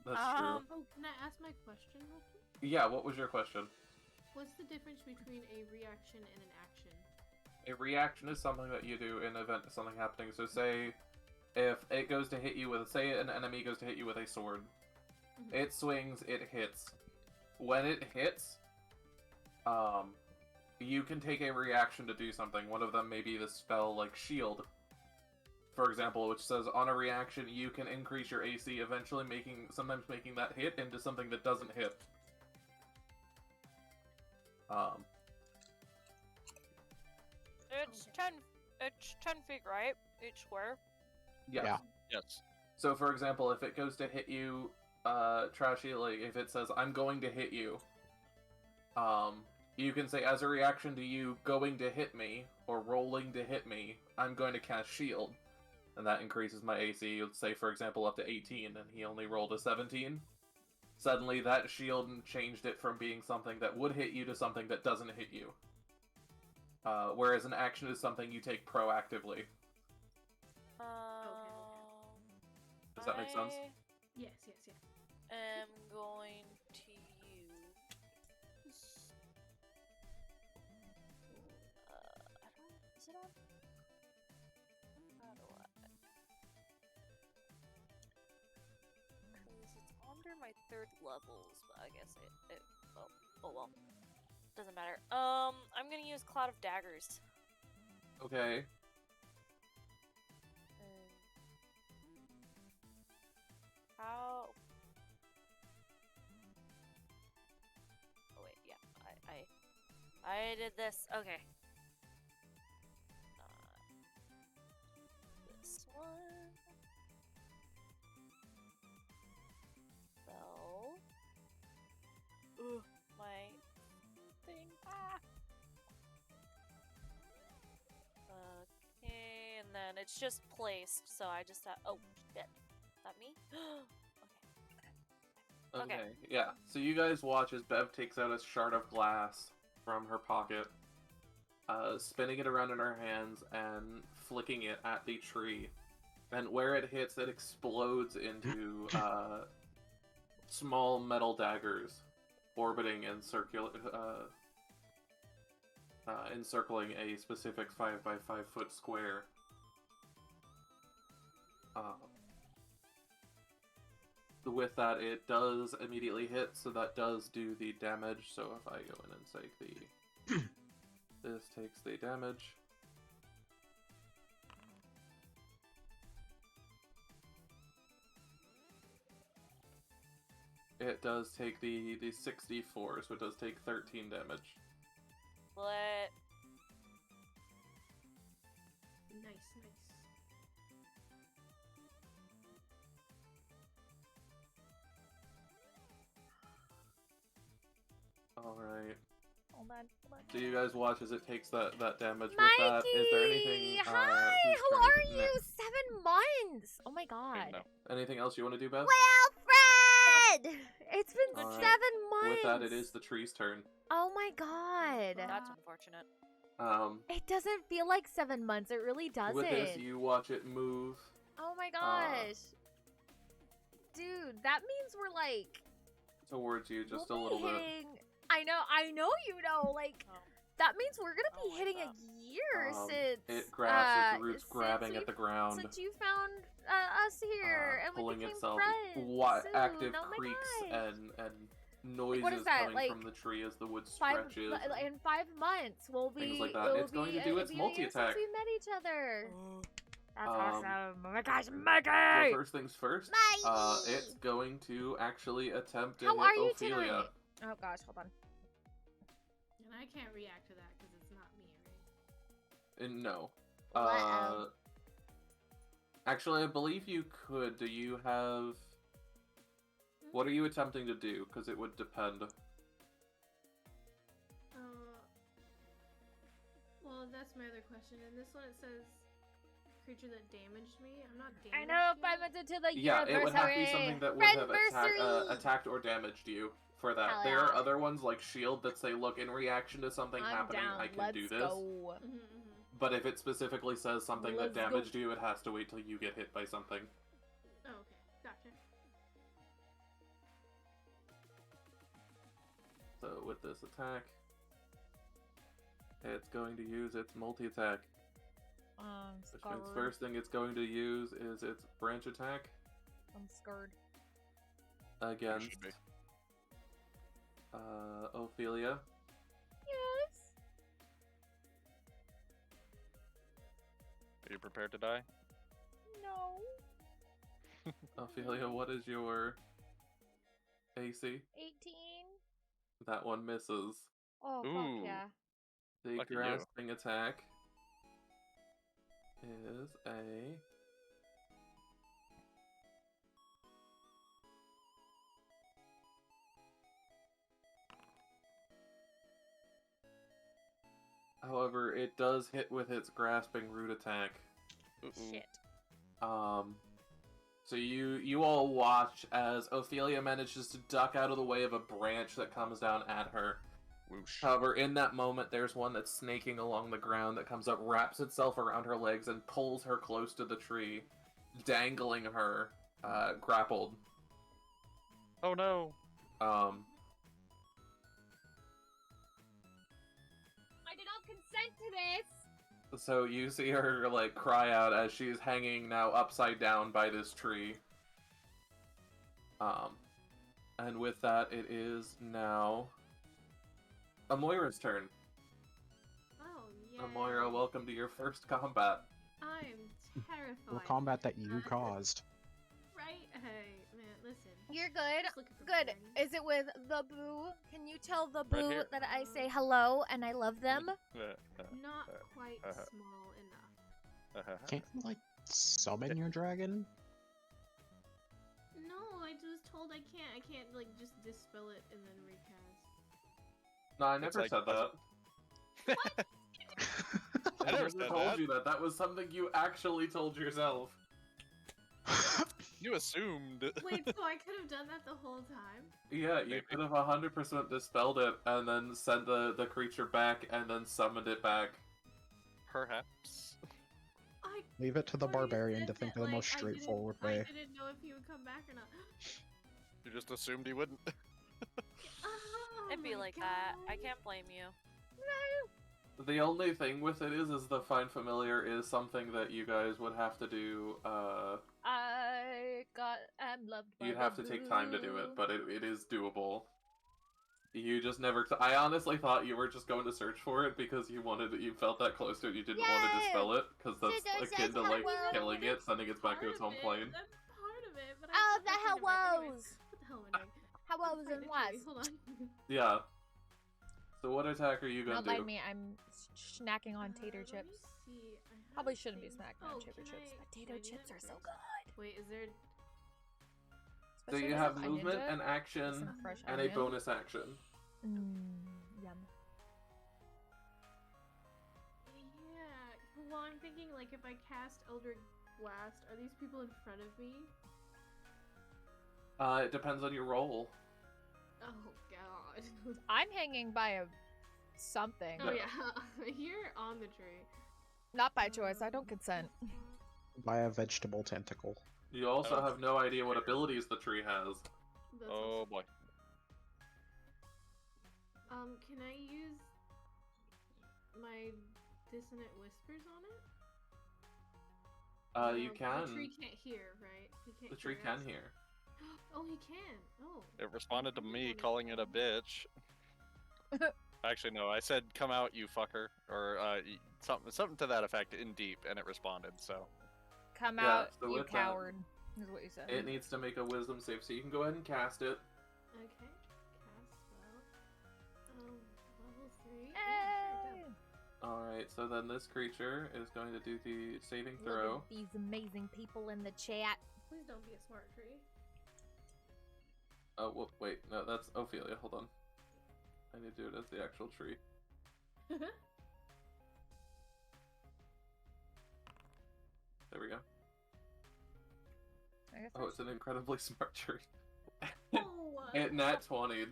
That's true. Oh, can I ask my question real quick? Yeah, what was your question? What's the difference between a reaction and an action? A reaction is something that you do in event of something happening. So say if it goes to hit you with, say an enemy goes to hit you with a sword. Mhm. It swings, it hits. When it hits, you can take a reaction to do something. One of them may be the spell like Shield, for example, which says on a reaction you can increase your AC, eventually sometimes making that hit into something that doesn't hit. It's 10 feet, right? Each square. Yes. Yeah. Yes. So, for example, if it goes to hit you, Trashy, like, if it says, I'm going to hit you, you can say, as a reaction to you going to hit me, or rolling to hit me, I'm going to cast Shield. And that increases my AC, let's say, for example, up to 18, and he only rolled a 17. Suddenly, that shield changed it from being something that would hit you to something that doesn't hit you. Whereas an action is something you take proactively. Does that make sense? Yes, yes, yes. I am going to use... I don't... Is it on? How do I... Because it's under my 3rd levels, but I guess it oh well. Doesn't matter. I'm gonna use Cloud of Daggers. Okay. How? Oh wait, yeah, I did this. Okay. This one. Spell. Ugh, my thing. Ah. Okay, and then it's just placed, so I just have. Oh shit. Is that me? Okay. Okay, yeah. So you guys watch as Bev takes out a shard of glass from her pocket, spinning it around in her hands and flicking it at the tree. And where it hits, it explodes into small metal daggers, orbiting and encircling a specific 5 by 5 foot square. With that, it does immediately hit, so that does do the damage. So if I go in and take the... this takes the damage. It does take the 64, so it does take 13 damage. Split. Nice, nice. Alright. Hold on. So you guys watch as it takes that damage. With that, is there anything... Hi, whose how turn is are it you? next? 7 months. Oh my god. No. Anything else you want to do, Beth? Wilfred! It's been Alright. 7 months. With that, it is the tree's turn. Oh my god. That's unfortunate. It doesn't feel like 7 months. It really doesn't. With this, you watch it move. Oh my gosh. Dude, that means we're like Towards you just we'll a little be bit. hitting... I know you know, like that means we're gonna be hitting a year since It grabs its roots since grabbing at the ground. Since you found us here and we pulling became itself friends. active Oh my creaks gosh. and noises what is that, coming like, from the tree as the wood 5 stretches. in 5 months we'll be things like that. It's going to do its multi-attack. since we met each other. That's Um, awesome. Oh my gosh, So Maggie! first things first, Bye. it's going to actually attempt to How hit are you Ophelia. tonight? Oh gosh, hold on. And I can't react to that because it's not me, right? No. Uh-oh. Actually, I believe you could. Do you have... What are you attempting to do? Because it would depend. Well, that's my other question. In this one, it says creature that damaged me. I'm not damaged. I know, yet. 5 months into the Yeah, it would have to be anniversary. something that would have Friendversary! attacked or damaged you for that. Hell There are yeah. other ones like Shield that say, look, in reaction to something I'm happening, down. I can Let's do this. go. But if it specifically says something Let's that go. damaged you, it has to wait till you get hit by something. Oh, okay. Gotcha. So with this attack, it's going to use its multi-attack. Which means Scared. first thing it's going to use is its branch attack I'm scared. against Should be. Ophelia. Yes. Are you prepared to die? No. Ophelia, what is your AC? 18. That one misses. Oh, fuck Ooh. yeah. The Lucky you. grasping attack is a... However, it does hit with its grasping root attack. Uh-oh. Shit. So you all watch as Ophelia manages to duck out of the way of a branch that comes down at her. Whoosh. However, in that moment, there's one that's snaking along the ground that comes up, wraps itself around her legs, and pulls her close to the tree, dangling her, grappled. Oh no. I did not consent to this. So you see her, like, cry out as she's hanging now upside down by this tree. And with that, it is now Amoira's turn. Oh, yeah. Amoira, welcome to your first combat. I'm terrified. Well, combat that you caused. Right? Hey, man, listen. You're good. Just looking for Good. fun. Is it with the boo? Can you tell the Right boo here. that I say hello and I love them? Not quite uh-huh. small enough. Can't you, like, summon your dragon? No, I was told I can't. I can't, like, just dispel it and then recast. No, I It's never like- said that. I never said told that. you that. That was something you actually told yourself. You assumed. Wait, so I could have done that the whole time? Yeah, you Maybe. could have 100% dispelled it and then sent the creature back and then summoned it back. Perhaps. I Leave it to the thought you barbarian said to think that, of the like, most I didn't- straightforward way. I didn't know if he would come back or not. You just assumed he wouldn't. Oh It'd be my like that. I God. can't blame you. The only thing with it is the Find Familiar is something that you guys would have to do, I'm loved by you'd the have to take time to do boo. it, but it is doable. You just never. I honestly thought you were just going to search for it because you felt that close to it. You didn't want to Yay! dispel it because that's Sister akin says to like hello. killing it, sending it back to its home plane. That's part of it, but I Oh, thought the that kind of it. Anyways, hellos. what the hell am I doing? How well was Find in a was? tree, Hold on. Yeah. So what attack are you Don't gonna mind do? me. I'm snacking on tater Let me chips. see. I have Probably shouldn't be things- snacking on Oh, tater can chips. I- Potato can I do chips that are so first? good. Wait, is there? So Especially you with have some onion movement, dip an action, and a fresh and a onion. bonus action. Yum. Yeah. Well, I'm thinking like if I cast Eldritch Blast, are these people in front of me? It depends on your roll. Oh God. I'm hanging by a something. Oh yeah, you're on the tree. Not by choice. I don't consent. By a vegetable tentacle. You also Oh. have no idea what abilities the tree has. That's Oh also- boy. Can I use my dissonant whispers on it? You The can. tree can't hear, right? He can't The tree hear can us? hear. Oh, he can. Oh. It responded to I'm me gonna- calling it a bitch. Actually, no. I said, "Come out, you fucker," or something to that effect in deep, and it responded. So Come Yeah, out, so you with that- coward. Is what you said. It needs to make a wisdom save, so you can go ahead and cast it. Okay. Cast spell. Level 3. Hey! Yeah, sure, go. Alright, so then this creature is going to do the saving Look throw. at these amazing people in the chat. Please don't be a smart tree. Oh, wait, no, that's Ophelia. Hold on. I need to do it as the actual tree. There we go. I guess Oh, it's an incredibly smart tree. Oh, It nat 20'd.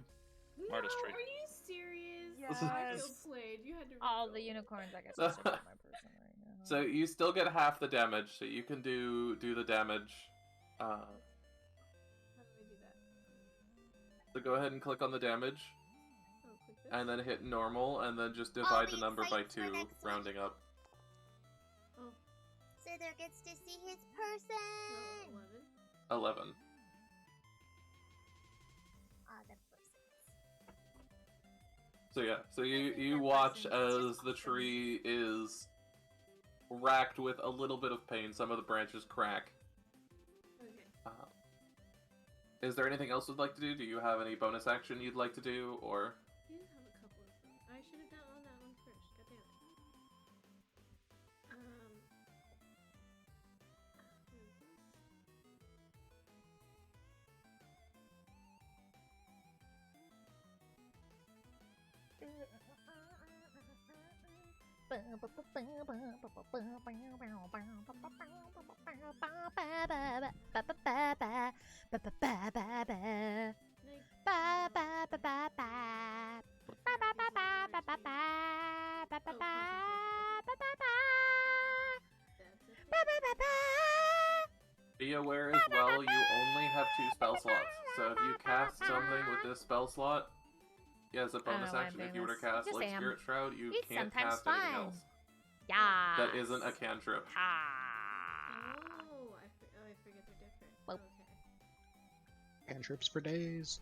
Smartest no, tree. are you serious? Yes. I feel played. You had to all reroll. the unicorns. I guess I should have my person right now. So you still get half the damage, so you can do the damage. How do we do that? So go ahead and click on the damage, Oh, click this. and then hit normal, and then just divide the be number by excited for 2, next week. rounding up. Oh, Sliithrr gets to see his no, person. 11. 11. Ah, the persons. So yeah, so you Nothing but watch persons, as just the awesome. tree is racked with a little bit of pain. Some of the branches crack. Okay. Is there anything else you'd like to do? Do you have any bonus action you'd like to do, or? You have a couple of them. I should have done that one first. God damn it. Be aware as well, you only have 2 spell slots. So if you cast something with this spell slot, as a I don't bonus know why I'm action, if doing you were to this. cast Just like am. Spirit Shroud, you It's can't sometimes cast anything fun. else. Yeah. That isn't a cantrip. Oh, I forget they're different. Well. Okay. Cantrips for days.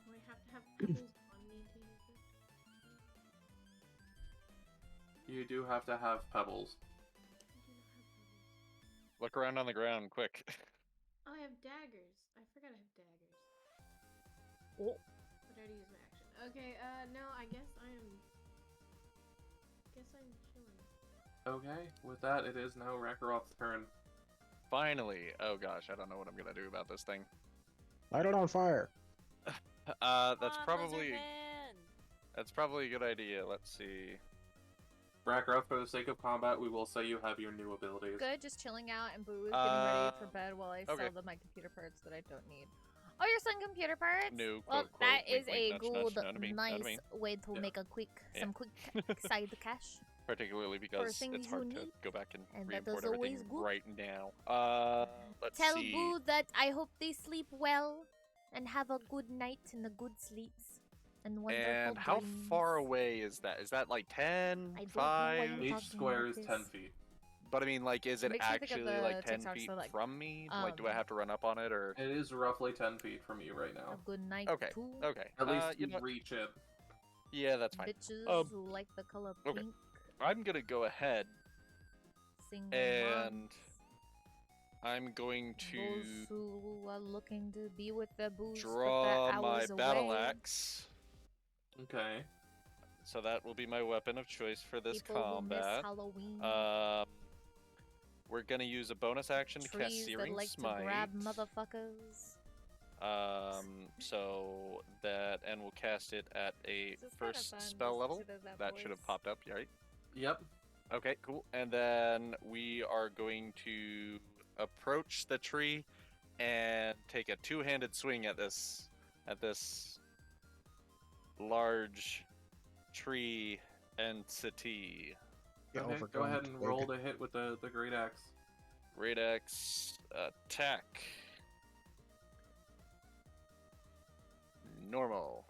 Do I have to have pebbles on me to use this? You do have to have pebbles. I do not have pebbles. look around on the ground, quick. Oh, I have daggers. I forgot I have daggers. Oh. But I already used my action. Okay, no, I guess I'm chilling. Okay, with that, it is now Rakaroth's turn. Finally. Oh gosh, I don't know what I'm gonna do about this thing. Light it on fire. That's Come on, probably Lizardman. that's probably a good idea. Let's see. Rakaroth, for the sake of combat, we will say you have your new abilities. Good, just chilling out, and Boo is getting ready for bed while I okay. sell my computer parts that I don't need. Oh, you're selling computer parts? No, Well, quote, that quote, is wink, a nudge, good, nudge, know what I mean, know what I nice mean. way to Yeah. make a some quick side cash. Particularly because things it's hard you to need, go back and and that re-import is everything always good. right now. Let's Tell see. Boo that I hope they sleep well and have a good night and a good sleeps and wonderful And how dreams. far away is that? Is that like 10, I don't know why 5? you're Each talking square like is 10 this. feet. But I mean, like, is it Makes me think of actually the like 10 TikToks feet that, like, from me? Like, do I um, have to run up on it, or? It is roughly 10 feet from you right A now. good night Okay, too. okay. At least you you know, reach it. yeah, that's fine. Bitches who like the color okay. pink. I'm gonna go ahead Single and moms. I'm going Those to who are looking to be with their booze, draw but my they're battle away. axe. Okay. So that will be my weapon of choice for this People who miss combat. Halloween. We're gonna use a bonus action to cast Trees that Searing like Smite. to grab motherfuckers. So that, and we'll cast it at a This is kinda first fun, spell just level. to do That should have voice. popped up, right? Yep. Okay, cool. And then we are going to approach the tree and take a two-handed swing at this at this large tree entity. Yeah, Okay, go overgrown ahead and twig. roll to hit with the great axe. Great Axe attack. Normal.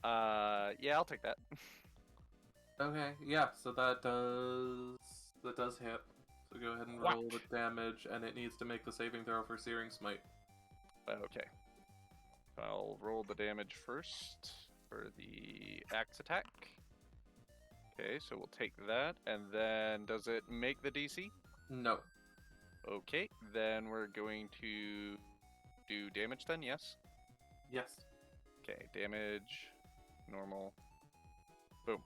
Yeah, I'll take that. Okay, yeah, so that does hit. So go ahead and roll the Whack. damage, and it needs to make the saving throw for Searing Smite. Okay. I'll roll the damage first for the axe attack. Okay, so we'll take that, and then does it make the DC? No. Okay, then we're going to do damage then, yes? Yes. Okay, damage, normal, boom.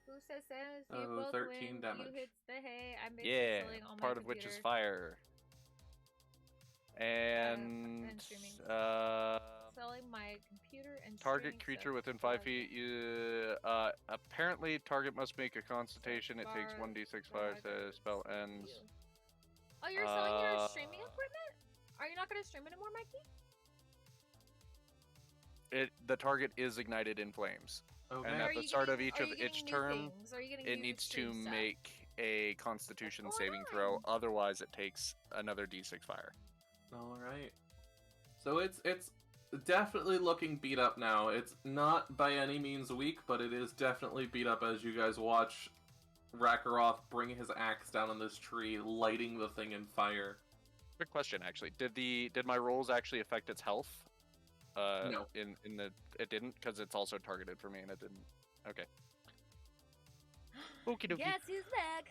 Who says you Oh, both 13 win? damage. You hits the hay. I'm basically Yeah, selling all my part of which is computer. fire. And, streaming. uh, Selling my computer and target streaming creature stuff. within 5 feet, apparently target must make a constitution, it takes 1d6 fire to spell ends. Oh, you're selling your streaming equipment? Are you not going to stream anymore, Mikey? The target is ignited in flames. Okay. And Are at the you start of getting- each are of you getting each new turn, things? Are you getting it new needs to stream stuff? make a constitution What's going saving throw, on? otherwise it takes another d6 fire. All right. So it's definitely looking beat up now. It's not by any means weak, but it is definitely beat up as you guys watch Rakaroth bring his axe down on this tree, lighting the thing in fire. Good question, actually. Did my rolls actually affect its health? No. It didn't, because it's also targeted for me, and it didn't. Okay. Okie dokie. Guess who's back?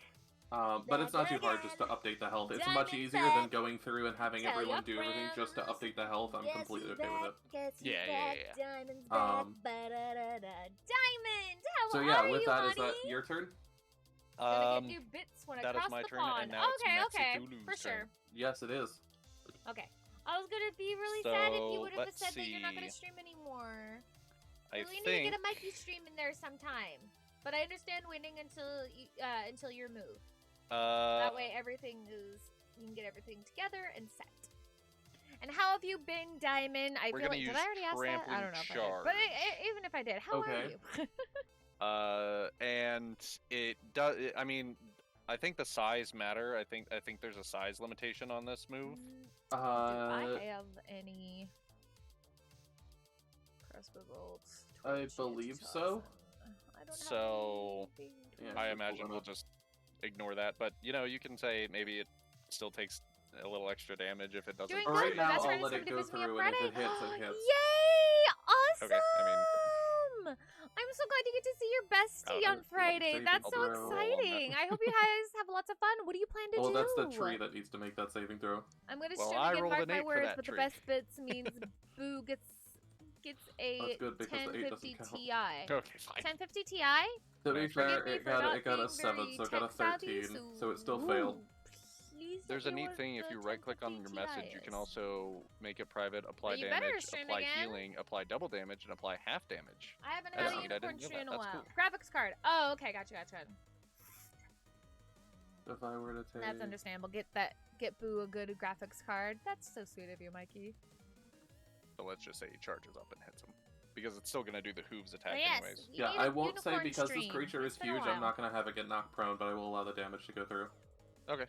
But it's not too hard just to update the health. It's much easier than going through and having everyone do everything just to update the health. I'm completely okay with it. Guess who's Yeah, back? yeah. Diamond's back. Ba-da-da-da. Diamond, how So are yeah, you, with that, is honey? that your turn? Gonna get new bits when I that is cross my the turn, pond. and now it's Okay, Mexitulu's for sure. turn. Yes, it is. Okay. I was gonna be really sad if you So, would have let's said that you're not gonna see. stream anymore. I We need to think get a Mikey stream in there sometime. But I understand waiting until your move. That way everything is, you can get everything together and set. And how have you been, Diamond? I We're feel gonna like, use did I already ask that? I trampling don't know if I did. But even if I did, how are Okay. you? and it does. I mean, I think the size matter. I think there's a size limitation on this move. Do I have any crossbow bolts? I believe so. I don't So, have anything Yeah, to- I sure, imagine hold on we'll up. just ignore that. But you can say maybe it still takes a little extra damage if it doesn't. Doing All good. right, now Best I'll friend let is it somebody go who visits me on through, and if it Friday. hits, it hits. Yay! Awesome! Okay, I mean- I'm so glad you get to see your bestie I'll on Friday. save That's it. so I'll roll on that. exciting. I hope you guys have lots of fun. What do you plan to Well, do? that's the tree that needs to make that saving throw. I'm gonna Well, stream I again, rolled mark an my 8 for words, that but the tree. best bits means Boo gets a That's good because the 8 1050 doesn't count. Ti. Okay, fine. 1050 Ti? To be Forgive fair, me it for got not a being 7, very so it got a tech-savvy, 13, so it still failed. Please There's a let me neat know thing if what you the right click on your 1050 message, you can is. also make it private, apply you better damage, stream apply again. healing, apply double damage, and apply half damage. I haven't That's had a neat, I unicorn didn't know tree in a that. while. That's Graphics card. Oh, okay, gotcha. If I were to take... That's understandable. Get Boo a good graphics card. That's so sweet of you, Mikey. So let's just say he charges up and hits him. Because it's still going to do the hooves attack But yes, anyways. you Yeah, need I a won't say unicorn because stream. this creature is It's been a huge, I'm while. not going to have it get knocked prone, but I will allow the damage to go through. Okay.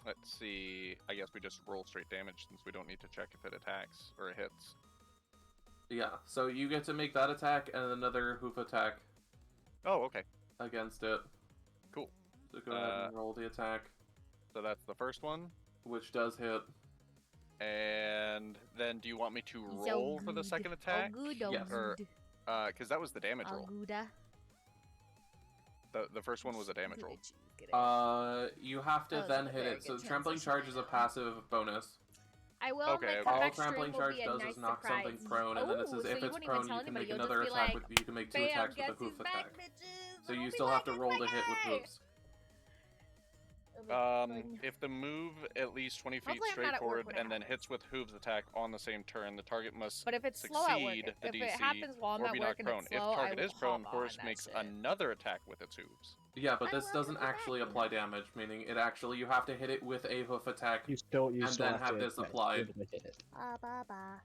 Let's see. I guess we just roll straight damage since we don't need to check if it attacks or it hits. Yeah, so you get to make that attack and another hoof attack Oh, okay. against it. Cool. So go ahead and roll the attack, So that's the first one. which does hit. And then do you want me to So roll for the good. second attack? Oh, good, oh, Yes. Or- good. Because that was the damage Oh, roll. gooda. The first one was a damage roll. You have to Oh, then so hit very it. So good trampling transition. charge is a passive bonus. I will. Okay, My okay. All comeback trampling stream will charge be a does nice is knock surprise. something prone, and then it Oh, says so if you it's won't even prone, tell you can anybody, make you'll another just be attack like, with. You can make two "Bam, attacks with guess a hoof who's back, attack. bitches? So I'll you be still have back to in roll my to hit with guy." hooves. If the move at least 20 feet Hopefully I'm straight not at work forward when it and then happens. hits with Hooves attack on the same turn, the target must But if it's slow at work, succeed the if DC it happens while I'm or at be work knocked and prone. it's slow, If target I is will prone, hop horse on makes that shit. another attack with its hooves. Yeah, but I this will doesn't come back actually then. apply damage, meaning it actually you have to hit it with a hoof attack. You still And then have have to this yes, applied. be able to hit it. Ba ba ba.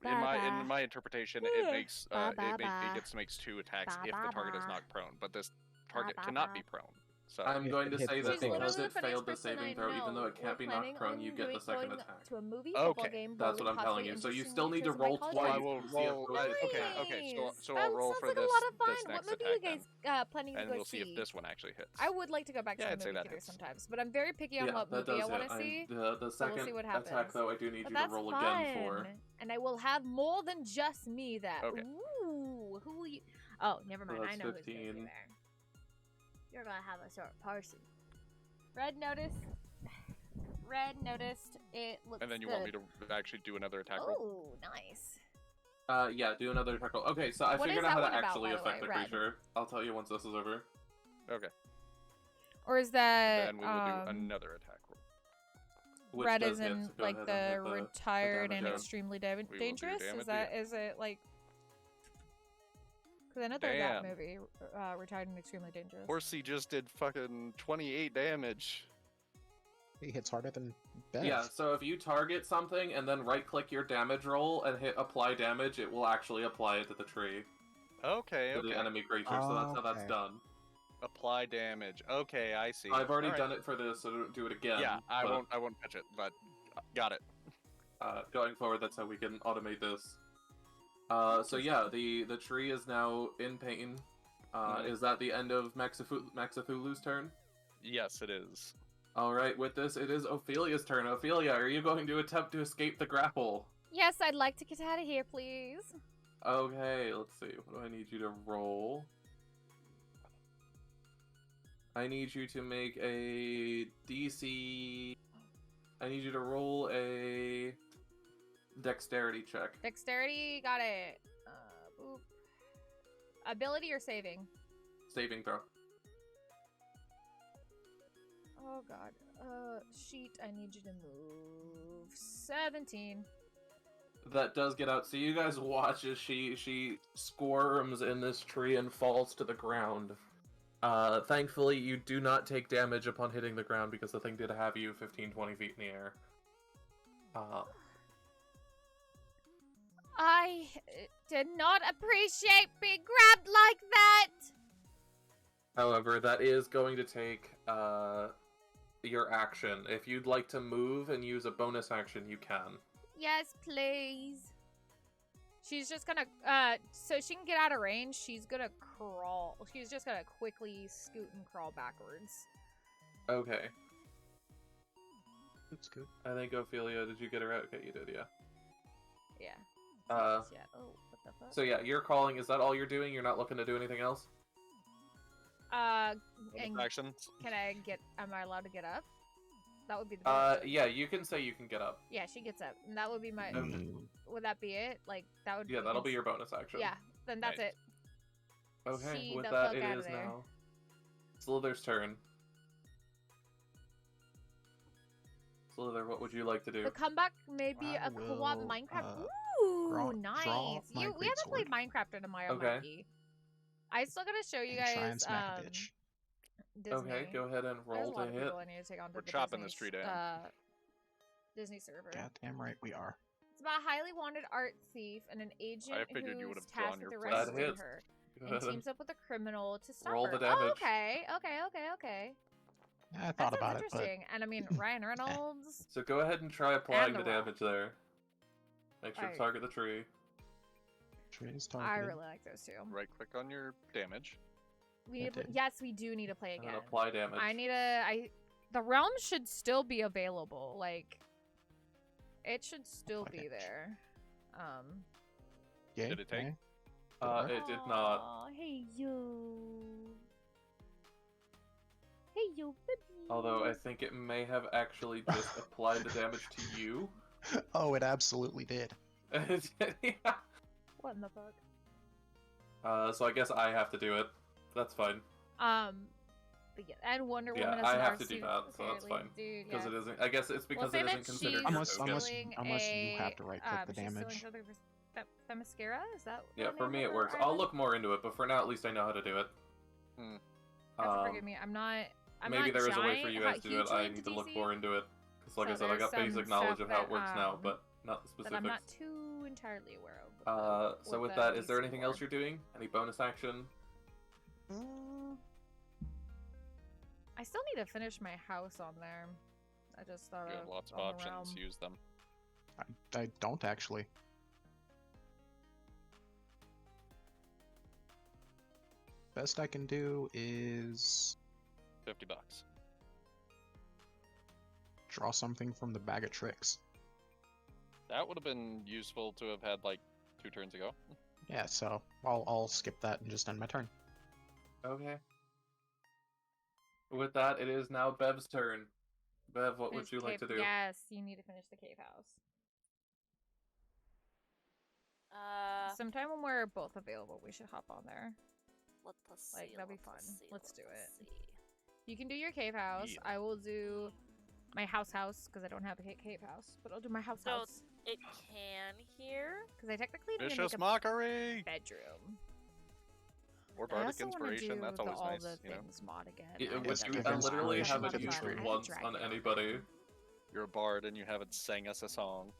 In my interpretation, it makes it gets to make 2 attacks Ba, if ba, the target is ba. knocked prone, but this target ba, cannot ba. be prone. So I'm If going it to hits say with that She's force. because literally it the funniest failed the person saving I throw, even though know. it can't We're be knocked prone, planning you on get the second going attack. to a movie, football Okay, game, That's bowling, what I'm telling cosplay, you. So you interesting still need to features of my roll college so I twice will to see if roll. those hits. Okay. So That I'll roll sounds for like this a lot of fun. this What next movie are attack you then, guys planning to and go we'll see see? if this one actually hits. I would like to go back Yeah, to I'd the say movie that theater hits. sometimes, but I'm very picky on Yeah, what that movie I does want hit. to see. The So we'll second see what attack, happens. though, I do need But you to that's roll fun. again for. And I will have more than just me that. Okay. Ooh, who will you? Oh, never mind. I that's know who's gonna 15. be there. You're gonna have a short party. Red noticed. Red noticed. It looks. And then you good. want me to actually do another attack roll? Oh, nice. Yeah, do another attack roll. Okay, so I What figured is out how that to one about, actually by the affect way, the Red? creature. I'll tell you once this is over. Okay. Or is that? Then we will do another attack roll. Which Red does is hit, in so go like ahead the and hit retired and damage. extremely We will do dangerous. damage, Is that? yeah. Is it like? Because I know there's that Damn. movie, retired and extremely dangerous. Horsey just did fucking 28 damage. He hits harder than Beth. Yeah, so if you target something and then right-click your damage roll and hit apply damage, it will actually apply it to the tree, Okay, to okay. the enemy creature, so that's how that's Okay. done. Apply damage. Okay, I see. I've already Alright. done it for this, so don't do it again. Yeah, I but, won't touch it, but got it. Going forward, that's how we can automate this. So yeah, the tree is now in pain. Is that the end of Maxathulu's turn? Yes, it is. Alright, with this, it is Ophelia's turn. Ophelia, are you going to attempt to escape the grapple? Yes, I'd like to get out of here, please. Okay, let's see. What do I need you to roll? I need you to make a DC... I need you to roll a dexterity check. Dexterity, got it. Boop. Ability or saving? Saving throw. Oh god. Sheet, I need you to move 17. That does get out. So you guys watch as she squirms in this tree and falls to the ground. Thankfully, you do not take damage upon hitting the ground because the thing did have you 15-20 feet in the air. I did not appreciate being grabbed like that! However, that is going to take your action. If you'd like to move and use a bonus action, you can. Yes, please. She's just gonna, so she can get out of range, she's gonna crawl. She's just gonna quickly scoot and crawl backwards. Okay. That's good. I think Ophelia, did you get her out? Okay, you did, yeah. Yeah. Uh, Yeah. Oh, what the fuck? So yeah, you're calling. Is that all you're doing? You're not looking to do anything else? And Actions. can I get, am I allowed to get up? That would be the bonus. Yeah, you can say you can get up. Yeah, she gets up. And that would be my, Okay. would that be it? Like, that would Yeah, that'll be your bonus action. Yeah, then that's Nice. it. Okay, She with the that, fuck it outta is there. now Slither's turn. Slither, what would you like to do? The comeback may be I a co-op will, Minecraft. Ooh, draw nice. my We haven't played greatsword. Minecraft in a while, Okay. Mikey. I still gotta show you And try guys and smack a bitch. Disney. Okay, go ahead and There's roll a lot to of hit. people I need to take on to We're the chopping Disney, this tree down. Disney server. Goddamn right we are. It's about a highly wanted art thief and an agent I figured you who's would've drawn tasked with your arresting plan. That hits. her Go and ahead and teams up with a criminal to stop roll her. the damage. Oh, okay. I That thought sounds about it, but interesting. And I mean, Ryan Reynolds. So go ahead and try applying And the The Rock. damage there. Make sure to Alright. target the tree. tree is I targeted. really like those two. Right click on your damage. We I need to, did. yes, we do need to play And again. then apply damage. I need a. The realm should still be available. Like, it should still Apply be damage. there. Yay, Did it take? nay? It did not. Aw, hey yo. Hey yo, baby. Although I think it may have actually just applied the damage to you. Oh, it absolutely did. Yeah. What in the fuck? So I guess I have to do it. That's fine. But yeah, and Wonder Yeah, Woman as I an have art to do student, that, so that's apparently. fine. Dude, Because yeah. it isn't. I guess it's because say it that isn't considered she's your Unless token. stealing you have to right-click the she's stealing damage. something for Themyscira? Is that the Yeah, for name me of it her works. I'll island? look more into it, but for now, at least I know how to do it. You have to forgive me. I'm Maybe not there is a way for giant, you guys to do it. hugely I into need to look DC, more into it. Because, like so I said, I there's got basic some knowledge stuff of how it that, works now, but not the that I'm not specifics. too entirely aware of. So with the that, is there DC anything lore. else you're doing? Any bonus action? I still need to finish my house on there. I just thought You have of lots of on the options. realm. Use them. I don't actually. Best I can do is $50. draw something from the bag of tricks. That would have been useful to have had like 2 turns ago. Yeah, so I'll skip that and just end my turn. Okay. With that, it is now Bev's turn. Bev, what would Finish you the like to cave- do? Yes, you need to finish the cave house. Sometime when we're both available, we should hop on there. Let us see. Like, that'd be let fun. us see, Let's do let us it. see. You can do your cave house. Yeah. I will do my house because I don't have a cave house. But I'll do my house So it can here. because I technically need to Vicious make a mockery! bedroom. Or I bardic also want to inspiration, do that's the, always all nice, the you know? things mod again. Yeah, I which have you that literally inspiration haven't on used fire. it I have a once dragon on over anybody. there. You're a bard and you haven't sang us a song.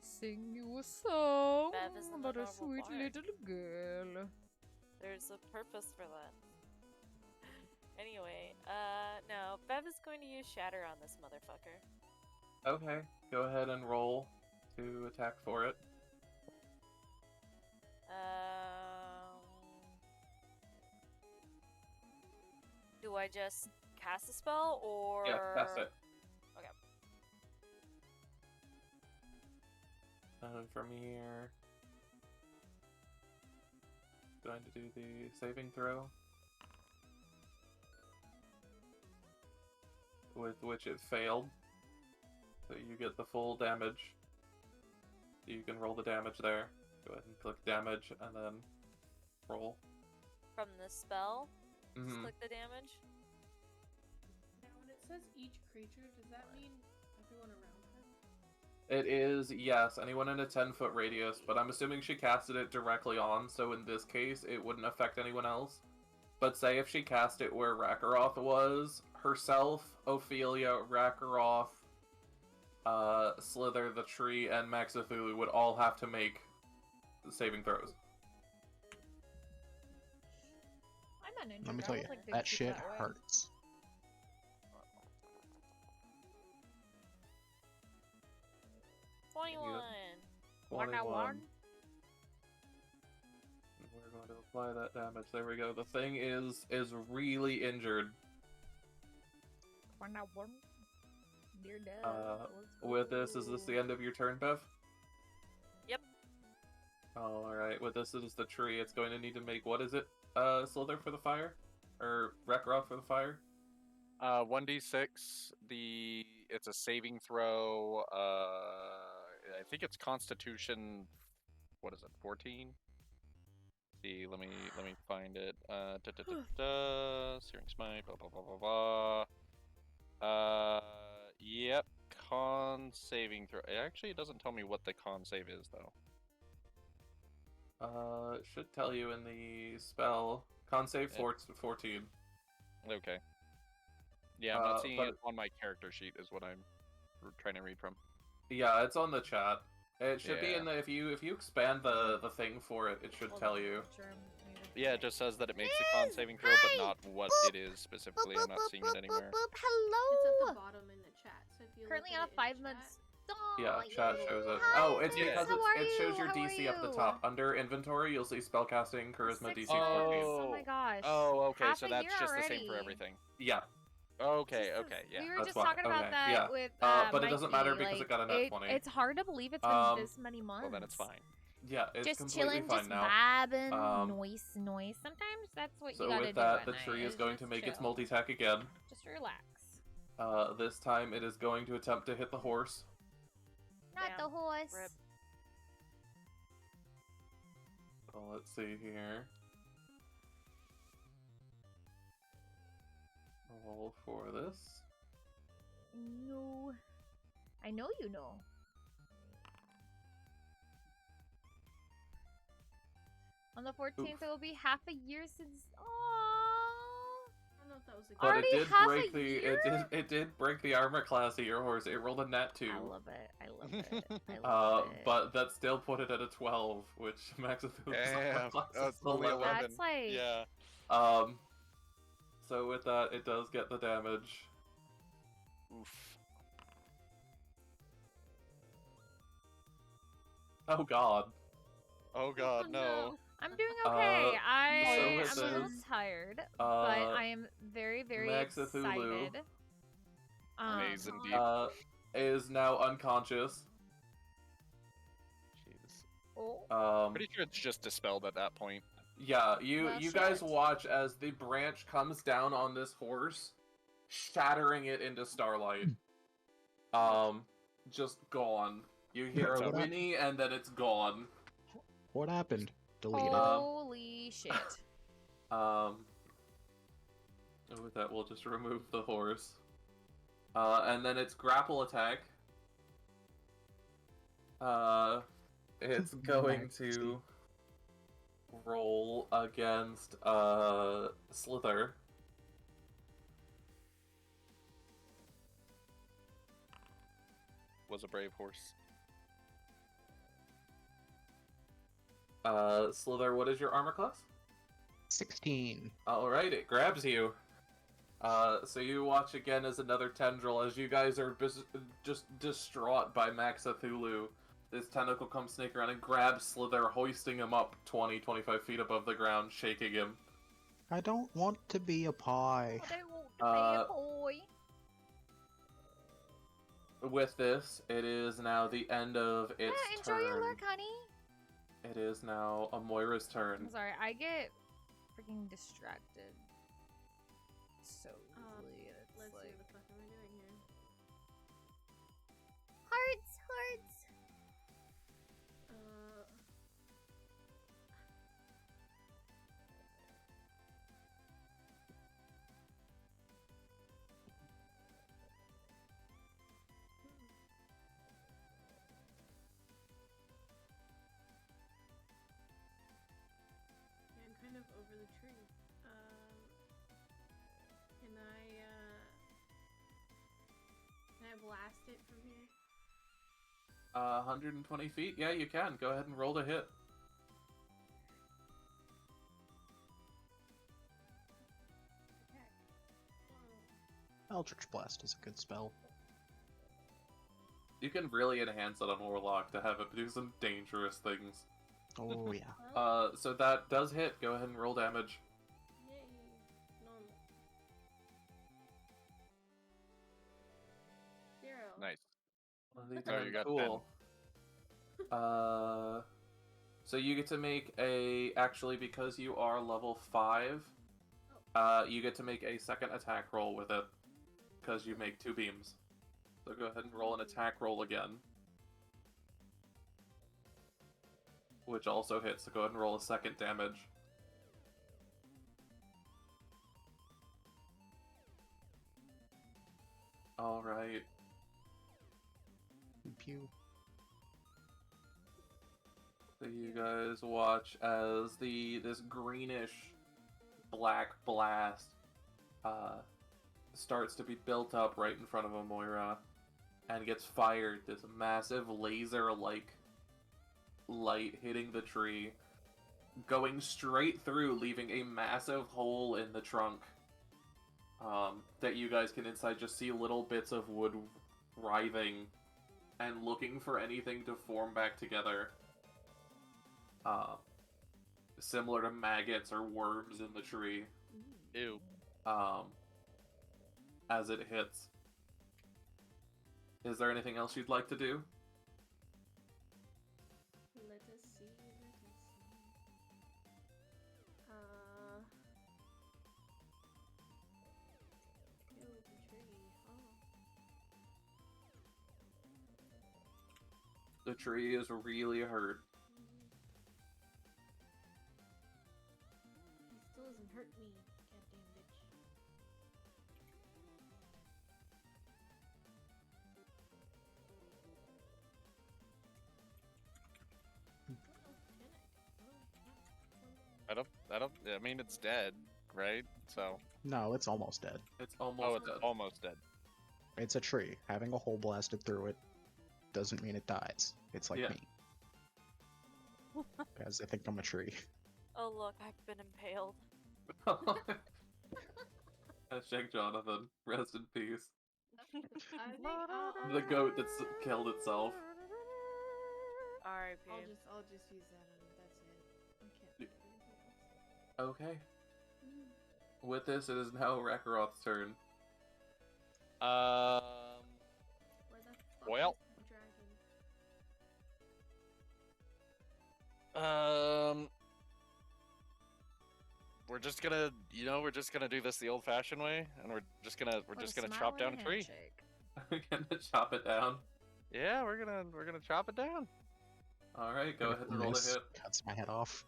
Sing you a song Bev isn't a about a normal sweet bard. little girl. There's a purpose for that. Anyway, no. Bev is going to use Shatter on this motherfucker. Okay, go ahead and roll to attack for it. Do I just cast a spell or? Yeah, cast it. Okay. And from here, going to do the saving throw, with which it failed. So you get the full damage. You can roll the damage there. Go ahead and click damage and then roll. From the spell, just Mhm. click the damage. Now, when it says each creature, does that mean everyone around her? It is, yes, anyone in a 10-foot radius, but I'm assuming she casted it directly on, so in this case, it wouldn't affect anyone else. But say if she cast it where Rakaroth was, herself, Ophelia, Rakaroth, Sliithrr, the tree, and Maxithulu would all have to make saving throws. I'm not ninja. Let me I tell don't you, think they that keep shit that way. hurts. 21. 21. We're going to apply that damage. There we go. The thing is really injured. Dear death. With this, is this the end of your turn, Bev? Yep. Alright, with this, it is the tree. It's going to need to make, what is it? Sliithrr for the fire? Or Rakaroth for the fire? 1d6. It's a saving throw. I think it's Constitution. What is it? 14. See, let me find it. Searing Smite. Blah blah blah blah blah. Yep. Con saving throw. Actually, it doesn't tell me what the con save is though. It should tell you in the spell. Con save 14. Okay. Yeah, I'm not seeing but- it on my character sheet. Is what I'm trying to read from. Yeah, it's on the chat. It should be Yeah. in the if you expand the thing for it, it should tell you. Yeah, it just says that it makes a con saving throw, but not what it is specifically. I'm not seeing it anywhere. It's at Hello. the bottom in the chat. So if you Currently look on at a it 5 in the months. Yeah, Oh, chat shows it. hi, Oh, it's Yeah. because how are it shows you? your How are DC up the you? top. Under inventory, you'll see spellcasting, charisma, DC 14. Oh my gosh. Oh, okay, Half so a that's year just the same for already. everything. Yeah, Okay, Jesus, okay, yeah. We were That's just why, talking about okay, that yeah. with but it doesn't Mikey, matter because it like, got a nat 20. It's hard to believe it's been Um, this many months. Well, then it's fine. yeah, it's Just completely chilling, fine just now. vibing, Um, noise. Sometimes that's what So you gotta with do that, at the night, tree is is going to just make its chill. multi-attack again. Just relax. This time it is going to attempt to hit the horse. Not Damn. the horse. Rip. So let's see here. roll for this. No. I know you know. On the 14th, it will be half a year since. Aww. I don't know if that was a But Already it did half break a the year? it did break the armor class of your horse. It rolled a nat 2. I love it. I love it. I love it. But that still put it at a 12, which Max Athula's armor Damn. class Oh, is it's only 11. 11. That's like. Yeah. So with that, it does get the damage. Oof. Oh god. Oh god, Oh, no. I'm doing okay. so I'm it a little says, tired, but I am very, very Max Cthulhu. excited. Maze indeed. Is now unconscious. Jeez. Oh. Pretty sure it's just dispelled at that point. Yeah, you Well, guys shit. watch as the branch comes down on this horse, shattering it into starlight. Just gone. You hear Bro, a what whinny and then it's gone. What happened? Deleted. Holy shit. With that, we'll just remove the horse. And then its grapple attack. It's going to roll against Sliithrr. Was a brave horse. Sliithrr, what is your armor class? 16. Alright, it grabs you. So you watch again as another tendril, as you guys are just distraught by Max Cthulhu. This tentacle comes snaking around and grabs Sliithrr, hoisting him up 20-25 feet above the ground, shaking him. I don't want to be a pie. I don't want to be a boy. With this, it is now the end of its Enjoy turn. your lurk, honey. It is now Amoira's turn. I'm sorry, I get freaking distracted so easily. And it's Let's see like, what the fuck am I doing here. Hearts, hearts. Yeah, I'm kind of over the tree. Can I blast it from here? 120 feet? Yeah, you can. Go ahead and roll to hit. Attack. Eldritch Blast is a good spell. You can really enhance it on Warlock to have it do some dangerous things. Oh yeah. So that does hit. Go ahead and roll damage. Yay. Normal. 0. Nice. Oh, you got cool. So you get to make actually, because you are level 5, you get to make a second attack roll with it, because you make 2 beams. So go ahead and roll an attack roll again. Which also hits, so go ahead and roll a second damage. Alright. Pew. So you guys watch as this greenish black blast starts to be built up right in front of Amoira and gets fired. This massive laser-like light hitting the tree, going straight through, leaving a massive hole in the trunk that you guys can inside just see little bits of wood writhing and looking for anything to form back together. Similar to maggots or worms in the tree. Ew. As it hits. Is there anything else you'd like to do? Let us see. Kill the tree. Oh. The tree is really hurt. He still doesn't hurt me, goddamn bitch. I mean, it's dead, right? So. No, it's almost dead. It's Oh, almost it's dead. almost dead. It's a tree. Having a hole blasted through it doesn't mean it dies. It's like Yeah. me. Guys, I think I'm a tree. Oh look, I've been impaled. Hashtag Jonathan. Rest in peace. I think I'll The goat that's killed itself. R.I.P. I'll just use that on it. That's it. I can't think of anything else. Okay. With this, it is now Rakaroth's turn. Where the fuck Well. is the dragon? We're just gonna, we're just gonna do this the old-fashioned way, and we're just gonna chop down a tree. We're gonna chop it down. Yeah, we're gonna chop it down. All right, go ahead and roll the Miss hit. cuts my head off.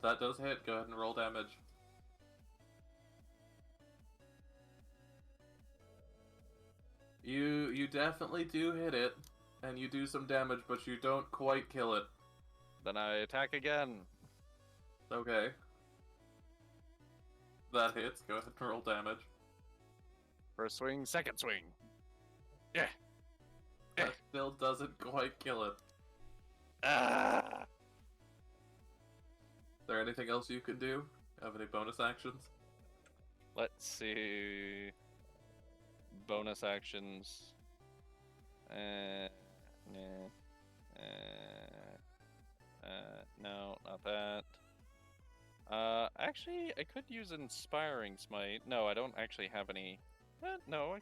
That does hit. Go ahead and roll damage. You definitely do hit it, and you do some damage, but you don't quite kill it. Then I attack again. Okay. That hits. Go ahead and roll damage. First swing, second swing. Yeah. That still doesn't quite kill it. Ah. Is there anything else you can do? Have any bonus actions? Let's see. Bonus actions. Nah. No, not that. Actually, I could use Inspiring Smite. No, I don't actually have any. No, I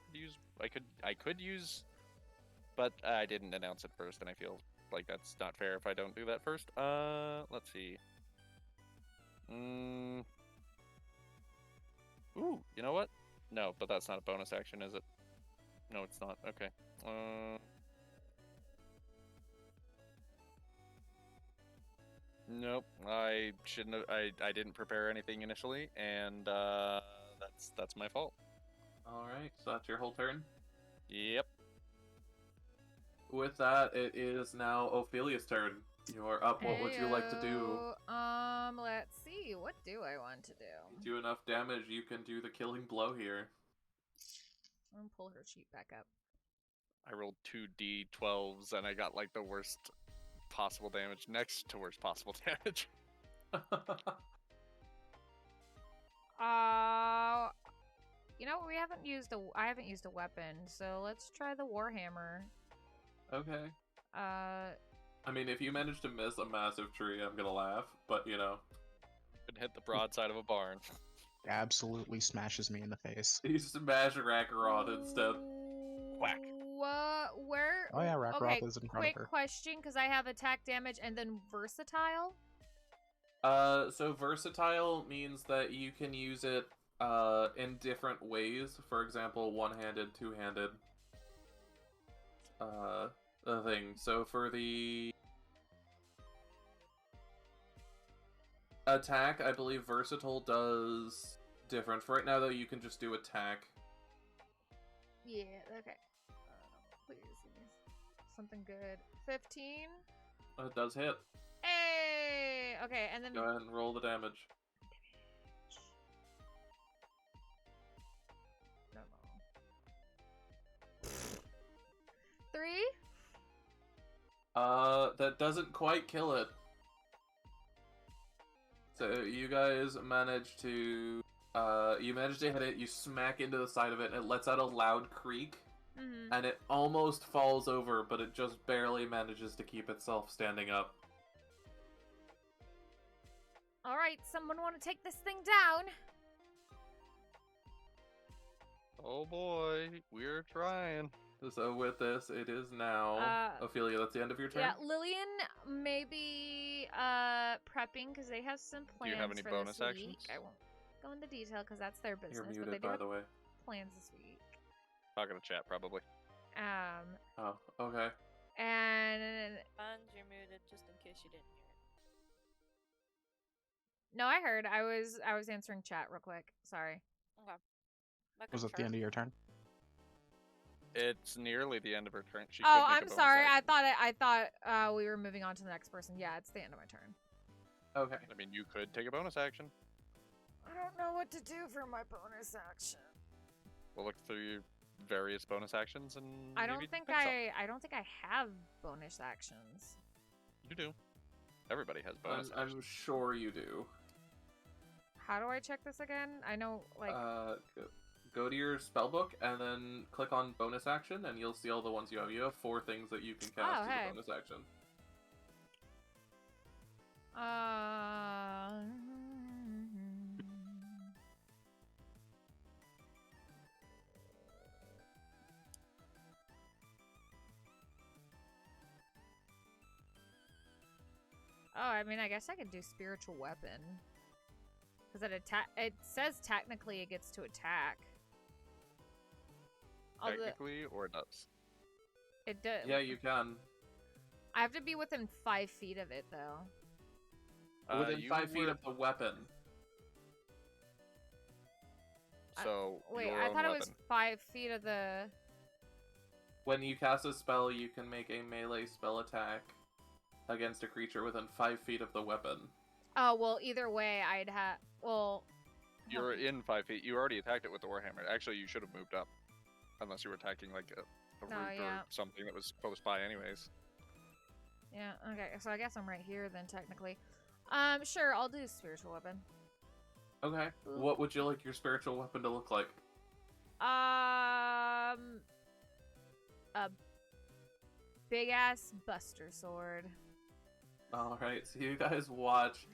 could use, but I didn't announce it first, and I feel like that's not fair if I don't do that first. Let's see. Ooh, you know what? No, but that's not a bonus action, is it? No, it's not. Okay. Nope. I shouldn't have. I didn't prepare anything initially, and that's my fault. All right, so that's your whole turn. Yep. With that, it is now Ophelia's turn. You're up. What would you like to do? Let's see. What do I want to do? Do enough damage, you can do the killing blow here. I'm gonna pull her sheet back up. I rolled 2d12s and I got like the worst possible damage, next to worst possible damage. You know, I haven't used a weapon, so let's try the Warhammer. Okay. I mean, if you manage to miss a massive tree, I'm gonna laugh, but you know. Could hit the broadside of a barn. Absolutely smashes me in the face. You smash Rakaroth instead. Whack. Where? Oh yeah, Rakaroth Okay, is in front of her. quick question, because I have attack damage and then versatile. So versatile means that you can use it in different ways. For example, one-handed, two-handed thing. So for the attack, I believe versatile does different. For right now, though, you can just do attack. Yeah, okay. Please, something good. 15? It does hit. Hey! Okay, and then... Go ahead and roll the damage. No. 3? That doesn't quite kill it. So you guys manage to, hit it, you smack into the side of it, and it lets out a loud creak. Mm-hmm. And it almost falls over, but it just barely manages to keep itself standing up. Alright, someone want to take this thing down? Oh boy, we're trying. So with this, it is now... Ophelia, that's the end of your turn? Yeah, Lillian may be prepping because they have some plans. Do you have any for bonus this actions? week. I won't go into detail because that's their business. You're but muted, they do by have the way. plans this week. Talking to chat, probably. Oh, okay. And... Buns, you're muted, just in case you didn't hear it. No, I heard. I was answering chat real quick. Sorry. Okay. Was it the end of your turn? It's nearly the end of her turn. She Oh, could make a I'm bonus sorry. action. I thought we were moving on to the next person. Yeah, it's the end of my turn. Okay. I mean, you could take a bonus action. I don't know what to do for my bonus action. We'll look through your various bonus actions and I don't maybe think pick some. I don't think I have bonus actions. You do. Everybody has bonus I'm actions. sure you do. How do I check this again? I know, like, Go to your spellbook and then click on bonus action, and you'll see all the ones you have. You have 4 things that you can cast as hey. a bonus action. Oh, I mean, I guess I could do spiritual weapon. Because it says technically it gets to attack. Technically, or it does. It does. Yeah, you can. I have to be within 5 feet of it, though. Within 5 feet of the weapon. So, Wait, your I own thought it weapon. was 5 feet of the... When you cast a spell, you can make a melee spell attack against a creature within 5 feet of the weapon. Oh, well, either way, I'd have... Well... You're in 5 feet. You already attacked it with the Warhammer. Actually, you should have moved up. Unless you were attacking, like, a root yeah. or something that was close by anyways. Yeah, okay, so I guess I'm right here then, technically. Sure, I'll do spiritual weapon. Okay. What would you like your spiritual weapon to look like? A big-ass buster sword. Alright, so you guys watch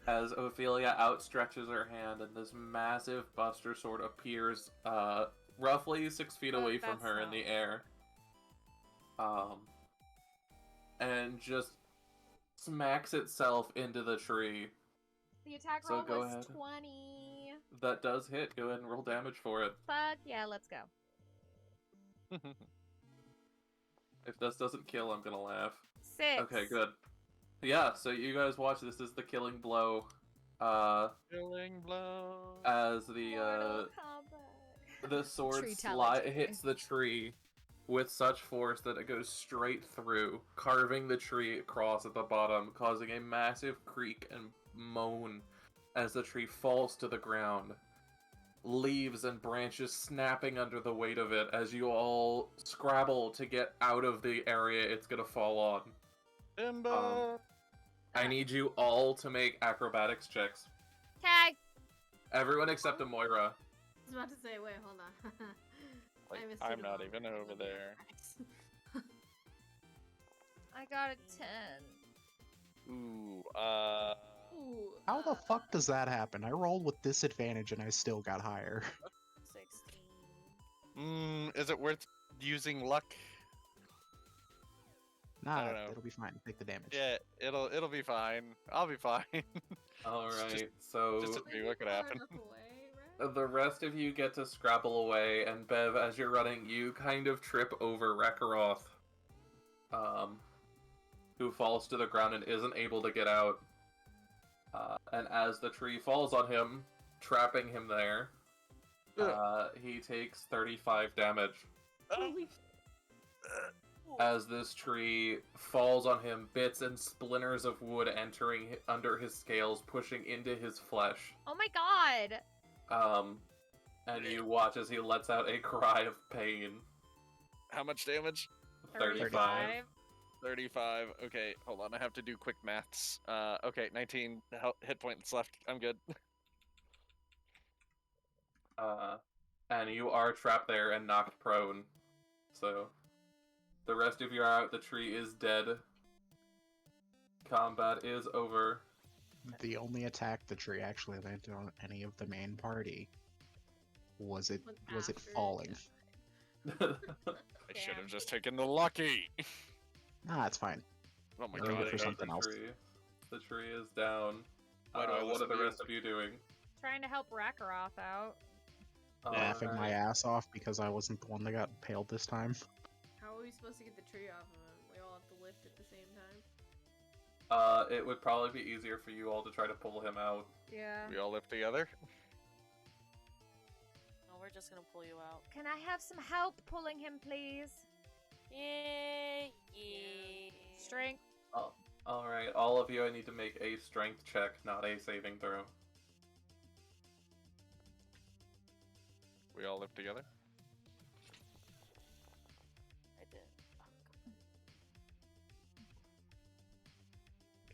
as Ophelia outstretches her hand and this massive buster sword appears roughly 6 feet Oh, away from that's her in not- the air. And just smacks itself into the tree. The attack So roll go was ahead. 20. That does hit. Go ahead and roll damage for it. Fuck yeah, let's go. If this doesn't kill, I'm gonna laugh. 6. Okay, good. Yeah, so you guys watch. This is the killing blow. Killing blow. As Mortal Kombat. the sword Tree talent. hits the tree with such force that it goes straight through, carving the tree across at the bottom, causing a massive creak and moan as the tree falls to the ground. Leaves and branches snapping under the weight of it as you all scrabble to get out of the area it's gonna fall on. Timber. I need you all to make acrobatics checks. Okay. Everyone except Amoira. I was about to say, wait, hold on. Like, I missed I'm it not all. even over there. I got a 10. Ooh, Ooh, How the fuck does that happen? I rolled with disadvantage and I still got higher. 16. is it worth using luck? Nah, don't know. it'll be fine. Take the damage. Yeah, it'll be fine. I'll be fine. Alright, so just Maybe what could far happen. enough away, right? the rest of you get to scrabble away, and Bev, as you're running, you kind of trip over Rekaroth, who falls to the ground and isn't able to get out. And as the tree falls on him, trapping him there, he takes 35 damage. Holy As this tree falls on him, bits and splinters of wood entering under his scales, pushing into his flesh. Oh my god. And you watch as he lets out a cry of pain. How much damage? 35. 35. Okay, hold on. I have to do quick maths. Okay, 19 hit points left. I'm good. And you are trapped there and knocked prone. So, the rest of you are out. The tree is dead. Combat is over. The only attack the tree actually landed on any of the main party was it after falling. I should have just taken the lucky. Nah, it's fine. Oh my I'll god. use it for the something else. tree. The tree is down. Why do I What listen are the to you? rest of you doing? Trying to help Rakaroth out. Laughing my Alright. ass off because I wasn't the one that got impaled this time. How are we supposed to get the tree off of him? We all have to lift at the same time? It would probably be easier for you all to try to pull him out. Yeah. We all lift together? No, we're just gonna pull you out. Can I have some help pulling him, please? Yay! Strength. Alright, all of you, I need to make a strength check, not a saving throw. We all live together? I did.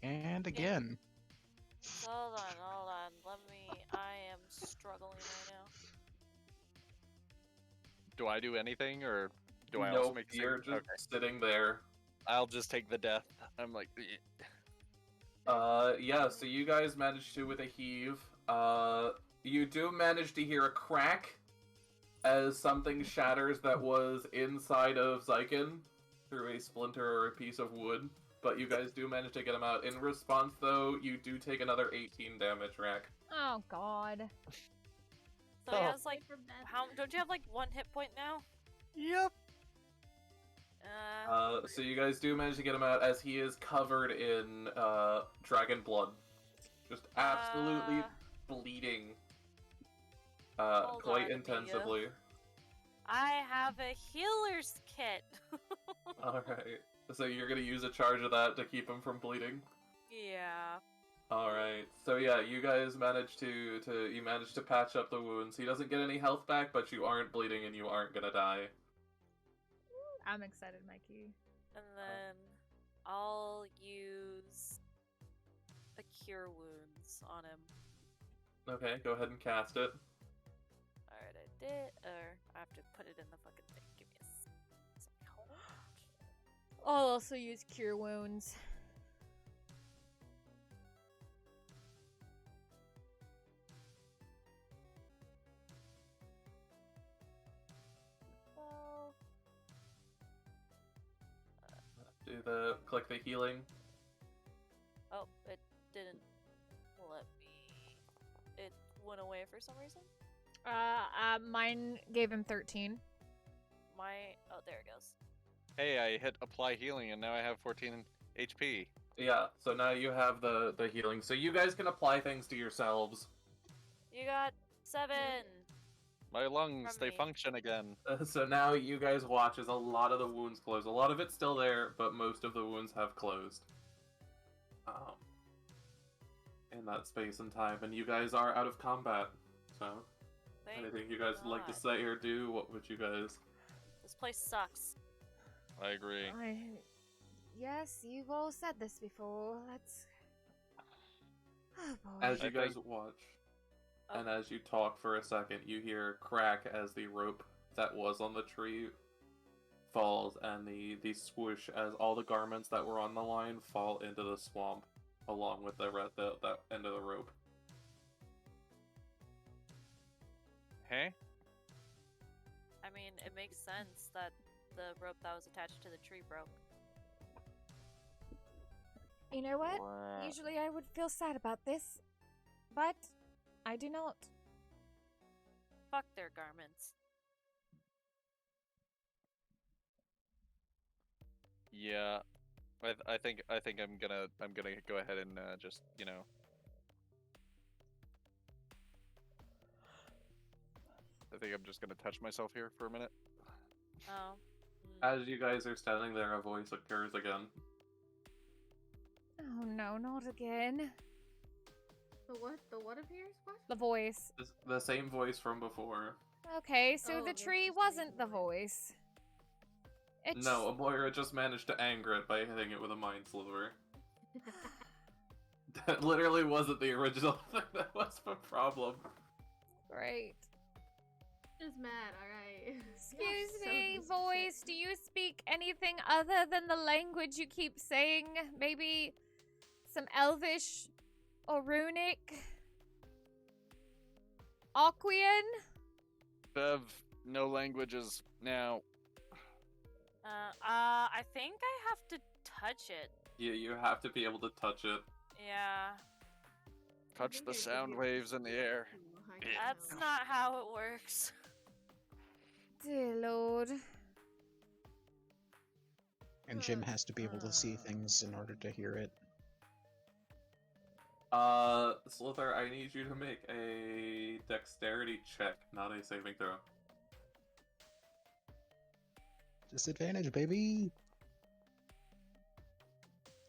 And again. Hold on. I am struggling right now. Do I do anything, or do I Nope, also make a you're saving- just sitting there. I'll just take the death. I'm like, Yeah, so you guys managed to with a heave. You do manage to hear a crack as something shatters that was inside of Xyken through a splinter or a piece of wood. But you guys do manage to get him out. In response, though, you do take another 18 damage, Rack. Oh God. So he has like, don't you have like 1 hit point now? yep. So you guys do manage to get him out as he is covered in dragon blood. Just absolutely bleeding Hold quite on, intensively. I have a healer's kit. Alright. So you're gonna use a charge of that to keep him from bleeding? Yeah. Alright. So yeah, you guys managed you managed to patch up the wounds. He doesn't get any health back, but you aren't bleeding and you aren't gonna die. I'm excited, Mikey. And then I'll use a cure wounds on him. Okay, go ahead and cast it. Alright, I did. Or I have to put it in the fucking thing. Give me a second. I'll also use cure wounds. Well, Click the healing. oh, it didn't let me. It went away for some reason. Mine gave him 13. Oh, there it goes. Hey, I hit apply healing, and now I have 14 HP. Yeah, so now you have the healing. So you guys can apply things to yourselves. You got 7. My lungs, From they me. function again. So now you guys watch as a lot of the wounds close. A lot of it's still there, but most of the wounds have closed. In that space and time, and you guys are out of combat. So, Thank anything you guys would like to God. say or do? What would you guys? This place sucks. I agree. Yes, you've all said this before. Let's. Oh boy. As you I guys think- watch, Oh. and as you talk for a second, you hear crack as the rope that was on the tree falls, and the swoosh as all the garments that were on the line fall into the swamp, along with that end of the rope. Hey? I mean, it makes sense that the rope that was attached to the tree broke. You know what? Usually I would feel sad about this, but I do not. Fuck their garments. Yeah, I think I'm gonna go ahead and just I think I'm just gonna touch myself here for a minute. Oh. As you guys are standing there, a voice occurs again. Oh no, not again. The what? The what appears? What? The voice. The same voice from before. Okay, so Oh, the that's tree just wasn't the the voice. It's No, Moira just managed to anger it by hitting it with a mind sliver. That literally wasn't the original thing that was the problem. Great. Just mad, alright. Excuse me, voice, do you speak anything other than the language you keep saying? Maybe some Elvish or Runic? Aquian? Bev, no languages now. I think I have to touch it. You have to be able to touch it. Yeah. Touch the sound waves in the air. That's not how it works. Dear Lord. And Jim has to be able to see things in order to hear it. Sliithrr, I need you to make a dexterity check, not a saving throw. Disadvantage, baby!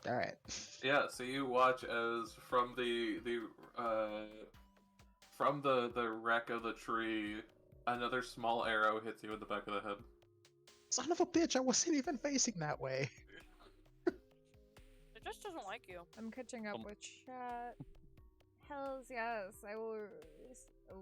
Alright. Yeah, so you watch as from the wreck of the tree, another small arrow hits you in the back of the head. Son of a bitch, I wasn't even facing that way. It just doesn't like you. I'm catching up with chat. Hells yes, I will. Oh.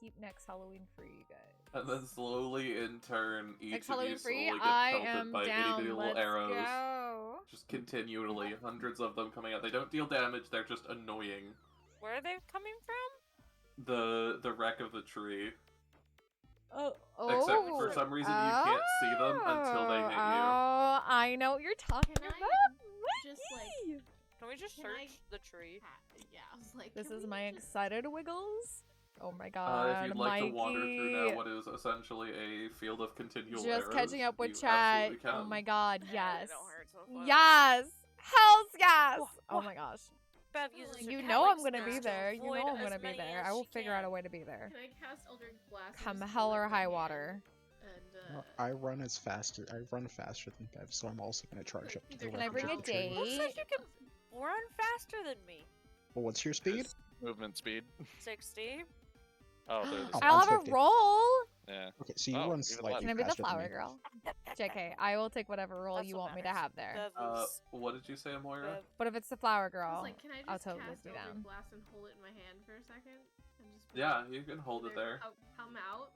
Keep next Halloween free, you guys. And then slowly, in turn, each Next of Halloween you free, slowly get I pelted am by itty down. bitty little Let's arrows. go. Just continually, hundreds of them coming out. They don't deal damage, they're just annoying. Where are they coming from? The wreck of the tree. Oh, Except for some reason you can't see them until they hit you. Oh, I know what you're talking Can I about. just, like, Mikey. Can we just Can search the tree? Yeah, I was like, This can is we my just- excited wiggles. Oh my god, If you'd like Mikey. to wander through now what is essentially a field of continual Just arrows, catching up with you chat. absolutely can. Oh my god, yes. Don't hurt so far. Yes! Hells yes! Wha- Oh wha- my gosh. Bev uses her You cat know like I'm gonna be spells to there. You avoid know I'm as gonna be many there. as I will she figure out a can. way to be there. Can I cast Eldritch Blast? Come and just hell do it or with high my hand? water. And I run faster than Bev, so I'm also gonna charge up to the Can I bring a wreckage of the tree. date? Looks like you can run faster than me. Well, what's your speed? Movement speed. 60. Oh, they're the Oh, same. I'll I'm have 50. a roll! Yeah. Okay, so you Oh, run even slightly less. Can I be the faster than flower me. girl? JK, I will take whatever role That's you what want me to matters. have there. Bev is- What did you say, Moira? Bev- But if it's the flower I girl, was like, can I I'll just totally cast be Eldritch down. Blast and hold it in my hand for a second? And just be Yeah, like, you can hold it either there. Come out,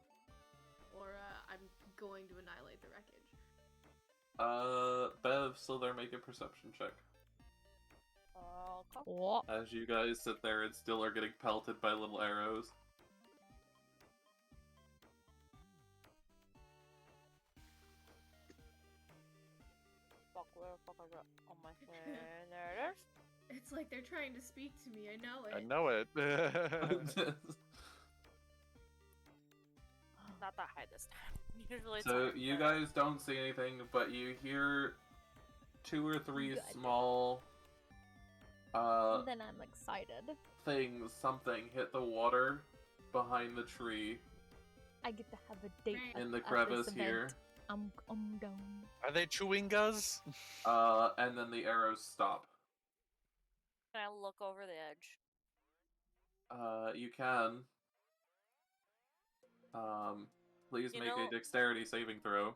or I'm going to annihilate the wreckage. Bev, still there, make a perception check. Okay. What? As you guys sit there and still are getting pelted by little arrows. Fuck, where the fuck is it? Oh my god, there it is. It's like they're trying to speak to me. I know it. I know it. Not that high this time. Usually it's So higher, you but- guys don't see anything, but you hear 2 or 3 Good. small Then I'm excited. things, something hit the water behind the tree I get to have a date In in the at this crevice event. here. I'm down. Are they chewingas? And then the arrows stop. Can I look over the edge? You can. Please You make know- a dexterity saving throw.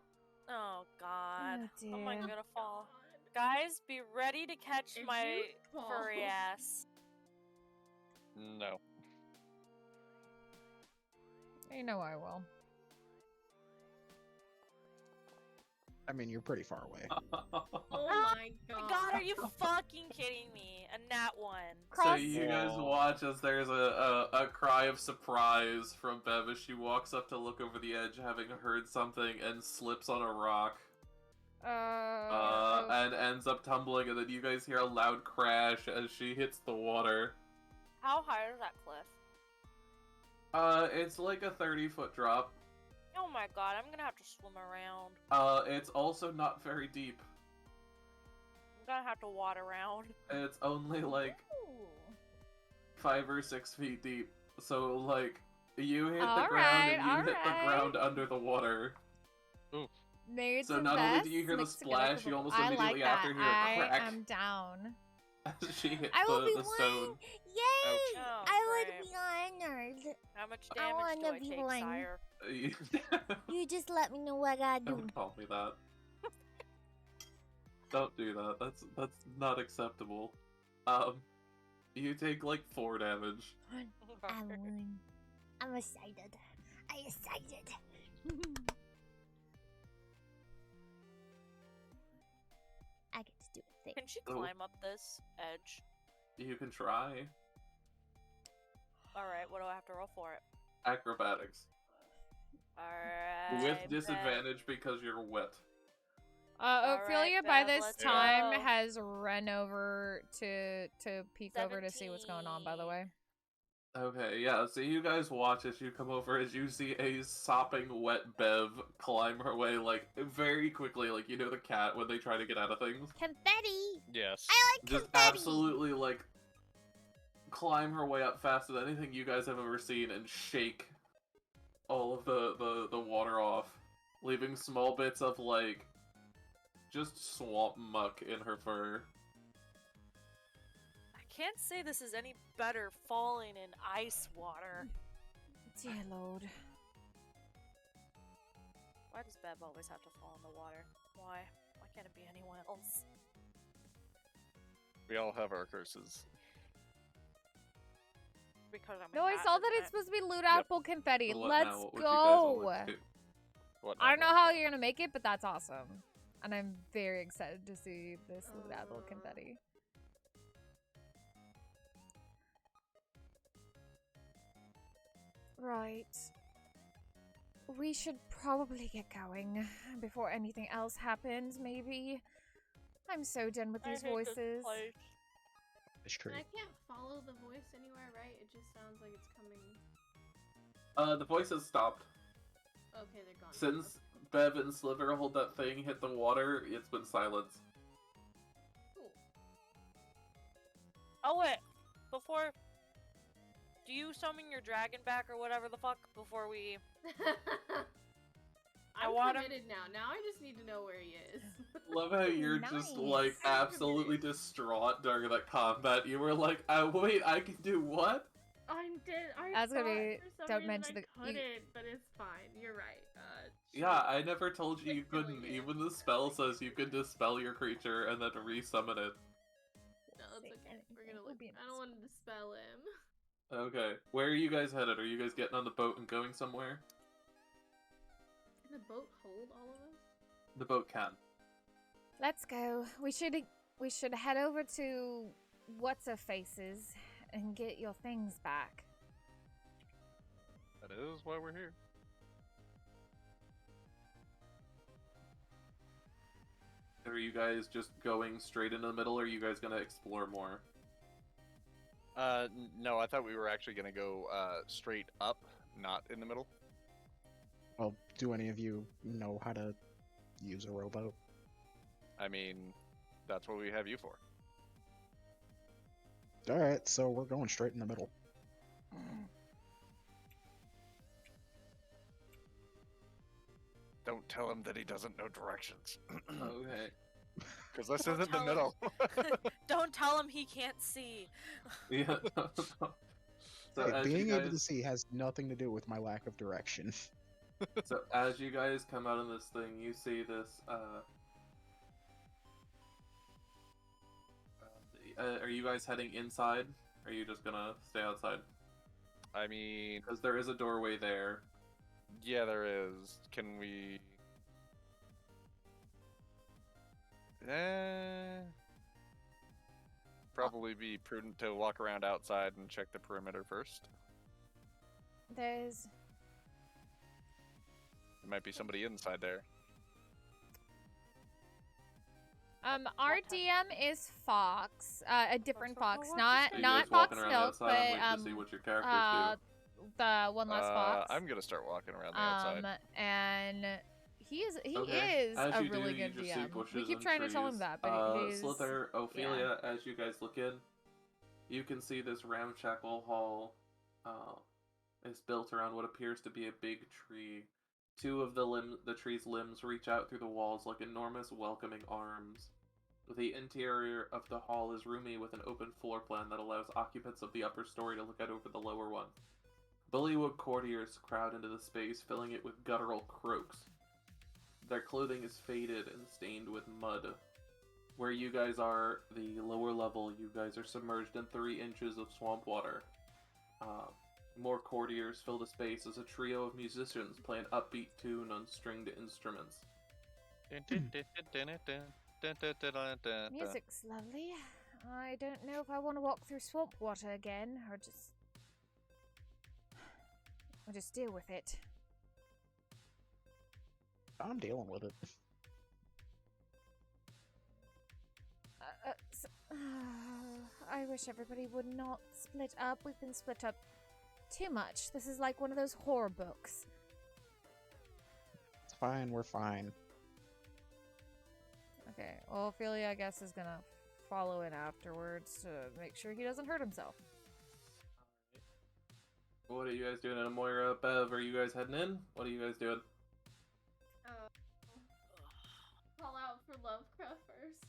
Oh god. Oh, Am I dear. gonna fall? God. Guys, be ready to catch If my you fall- furry ass. No. You know I will. I mean, you're pretty far away. Oh my god. God, are you fucking kidding me? A nat one. So you guys watch as there's a cry of surprise from Bev as she walks up to look over the edge, having heard something, and slips on a rock, and ends up tumbling, and then you guys hear a loud crash as she hits the water. How high is that cliff? It's like a 30-foot drop. Oh my god, I'm gonna have to swim around. It's also not very deep. I'm gonna have to wad around. It's only like Ooh. 5 or 6 feet deep. So like you hit the Alright, ground and you hit the alright. ground under the water. Made So some not only best, do you hear the mixed together splash, for you the- almost I like immediately that. after hear a crack I am down. as she hits I will be the stone. Yay! Oh, I would great. be honored. How much I damage do wanna I be take, one. sire? You just let me know what I do. Don't call me that. Don't do that. That's not acceptable. You take like 4 damage. I won. I'm excited. I'm excited. I get to do a thing. Can she Oh. climb up this edge? You can try Alright, what do I have to roll for it? acrobatics Alright. with disadvantage because you're wet. Ophelia Alright, by Bev, this let's time go. has run over to peek over to see what's going on. By the 17. way, Okay, yeah. So you guys watch as you come over as you see a sopping wet Bev climb her way like very quickly, like you know the cat when they try to get out of things. Confetti! Yes. I like Just confetti! absolutely like climb her way up faster than anything you guys have ever seen and shake all of the water off, leaving small bits of like just swamp muck in her fur. I can't say this is any better falling in ice water. Dear Lord. Why does Beb always have to fall in the water? Why? Why can't it be anyone else? We all have our curses. Because I'm a No, I cat, saw that isn't it's it? supposed to be loot-outable confetti. What Let's now? What would you guys go! all like to do? What I don't know now? how you're gonna make it, but that's awesome. And I'm very excited to see this loot-outable confetti. Right. We should probably get going before anything else happens, maybe. I'm so done with I these hate this voices. place. It's true. And I can't follow the voice anywhere, right? It just sounds like it's coming. The voice has stopped. Okay, they're gone. Since Bev and Sliithrr hold that thing hit the water, it's been silenced. Cool. Oh wait, before, do you summon your dragon back or whatever the fuck before we? I'm want him- committed now. Now I just need to know where he is. Love how you're just like Nice. absolutely distraught during that combat. You were like, wait, I can do what? I did. I That's gonna thought be- for some don't reason mention I the- couldn't, but it's fine. You're right. Yeah, I never told you you We're couldn't. killing it. Even the spell says you can dispel your creature and then resummon it. No, it's Say okay. We're anything, gonna we'll look. be in I don't want to dispel him. Okay, where are you guys headed? Are you guys getting on the boat and going somewhere? Can the boat hold all of us? The boat can. Let's go. We should head over to What's-Her-Faces and get your things back. That is why we're here. Are you guys just going straight into the middle, or are you guys gonna explore more? No, I thought we were actually gonna go straight up, not in the middle. Well, do any of you know how to use a rowboat? I mean, that's what we have you for. Alright, so we're going straight in the middle. Don't tell him that he doesn't know directions. Okay. Because this Don't isn't the tell him. middle. Don't tell him he can't see. Yeah. So Hey, as being you able to guys, see has nothing to do with my lack of direction. so as you guys come out of this thing, you see this. Are you guys heading inside? Or are you just gonna stay outside? I mean, Because there is a doorway there. yeah, there is. Can we? Probably be prudent to walk around outside and check the perimeter first. There's There might be somebody inside there. our DM is Fox, a different Fox, Fox. not So you not guys Fox walking around Milk, outside, but I'm waiting to see what your characters the one last Fox. I'm gonna start walking around the outside. And he Okay. is As a you do, really you good just see DM. We bushes keep and trying to tell him trees. that, but he's Sliithrr, Ophelia, as you guys look in, you can see this ramshackle hall is built around what appears to be a big tree. Two of the tree's limbs reach out through the walls like enormous welcoming arms. The interior of the hall is roomy with an open floor plan that allows occupants of the upper story to look out over the lower one. Bullywug courtiers crowd into the space, filling it with guttural croaks. Their clothing is faded and stained with mud. Where you guys are, the lower level, you guys are submerged in 3 inches of swamp water. More courtiers fill the space as a trio of musicians play an upbeat tune on stringed instruments. music's lovely. I don't know if I want to walk through swamp water again, or just deal with it. I'm dealing with it. I wish everybody would not split up. We've been split up too much. This is like one of those horror books. It's fine, we're fine. Okay, well, Ophelia, I guess, is gonna follow in afterwards to make sure he doesn't hurt himself. What are you guys doing? And Moira, Bev, are you guys heading in? What are you guys doing? Call out for Lovecraft first.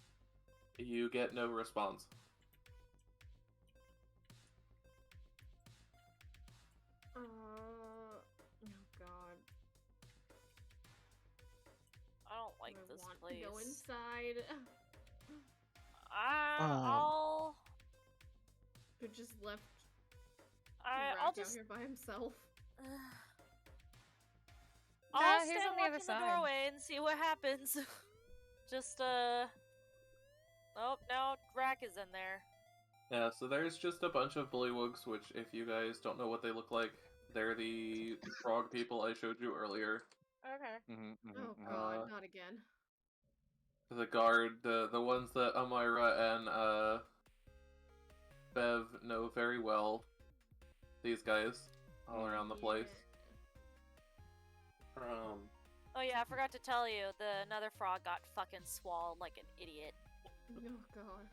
You get no response. Oh god. I don't like I this want place. to go inside. I'll. Who just left I'll Rack just. out here by himself. I'll he's stand on the watching other the side. doorway and see what happens. Just Oh, no, Rack is in there. Yeah, so there's just a bunch of bullywugs, which, if you guys don't know what they look like, they're the frog people I showed you earlier. Okay. Oh god, not again. The guard, the ones that Amira and Bev know very well. These guys, all around the place. Oh yeah, I forgot to tell you, the another frog got fucking swallowed like an idiot. Oh god.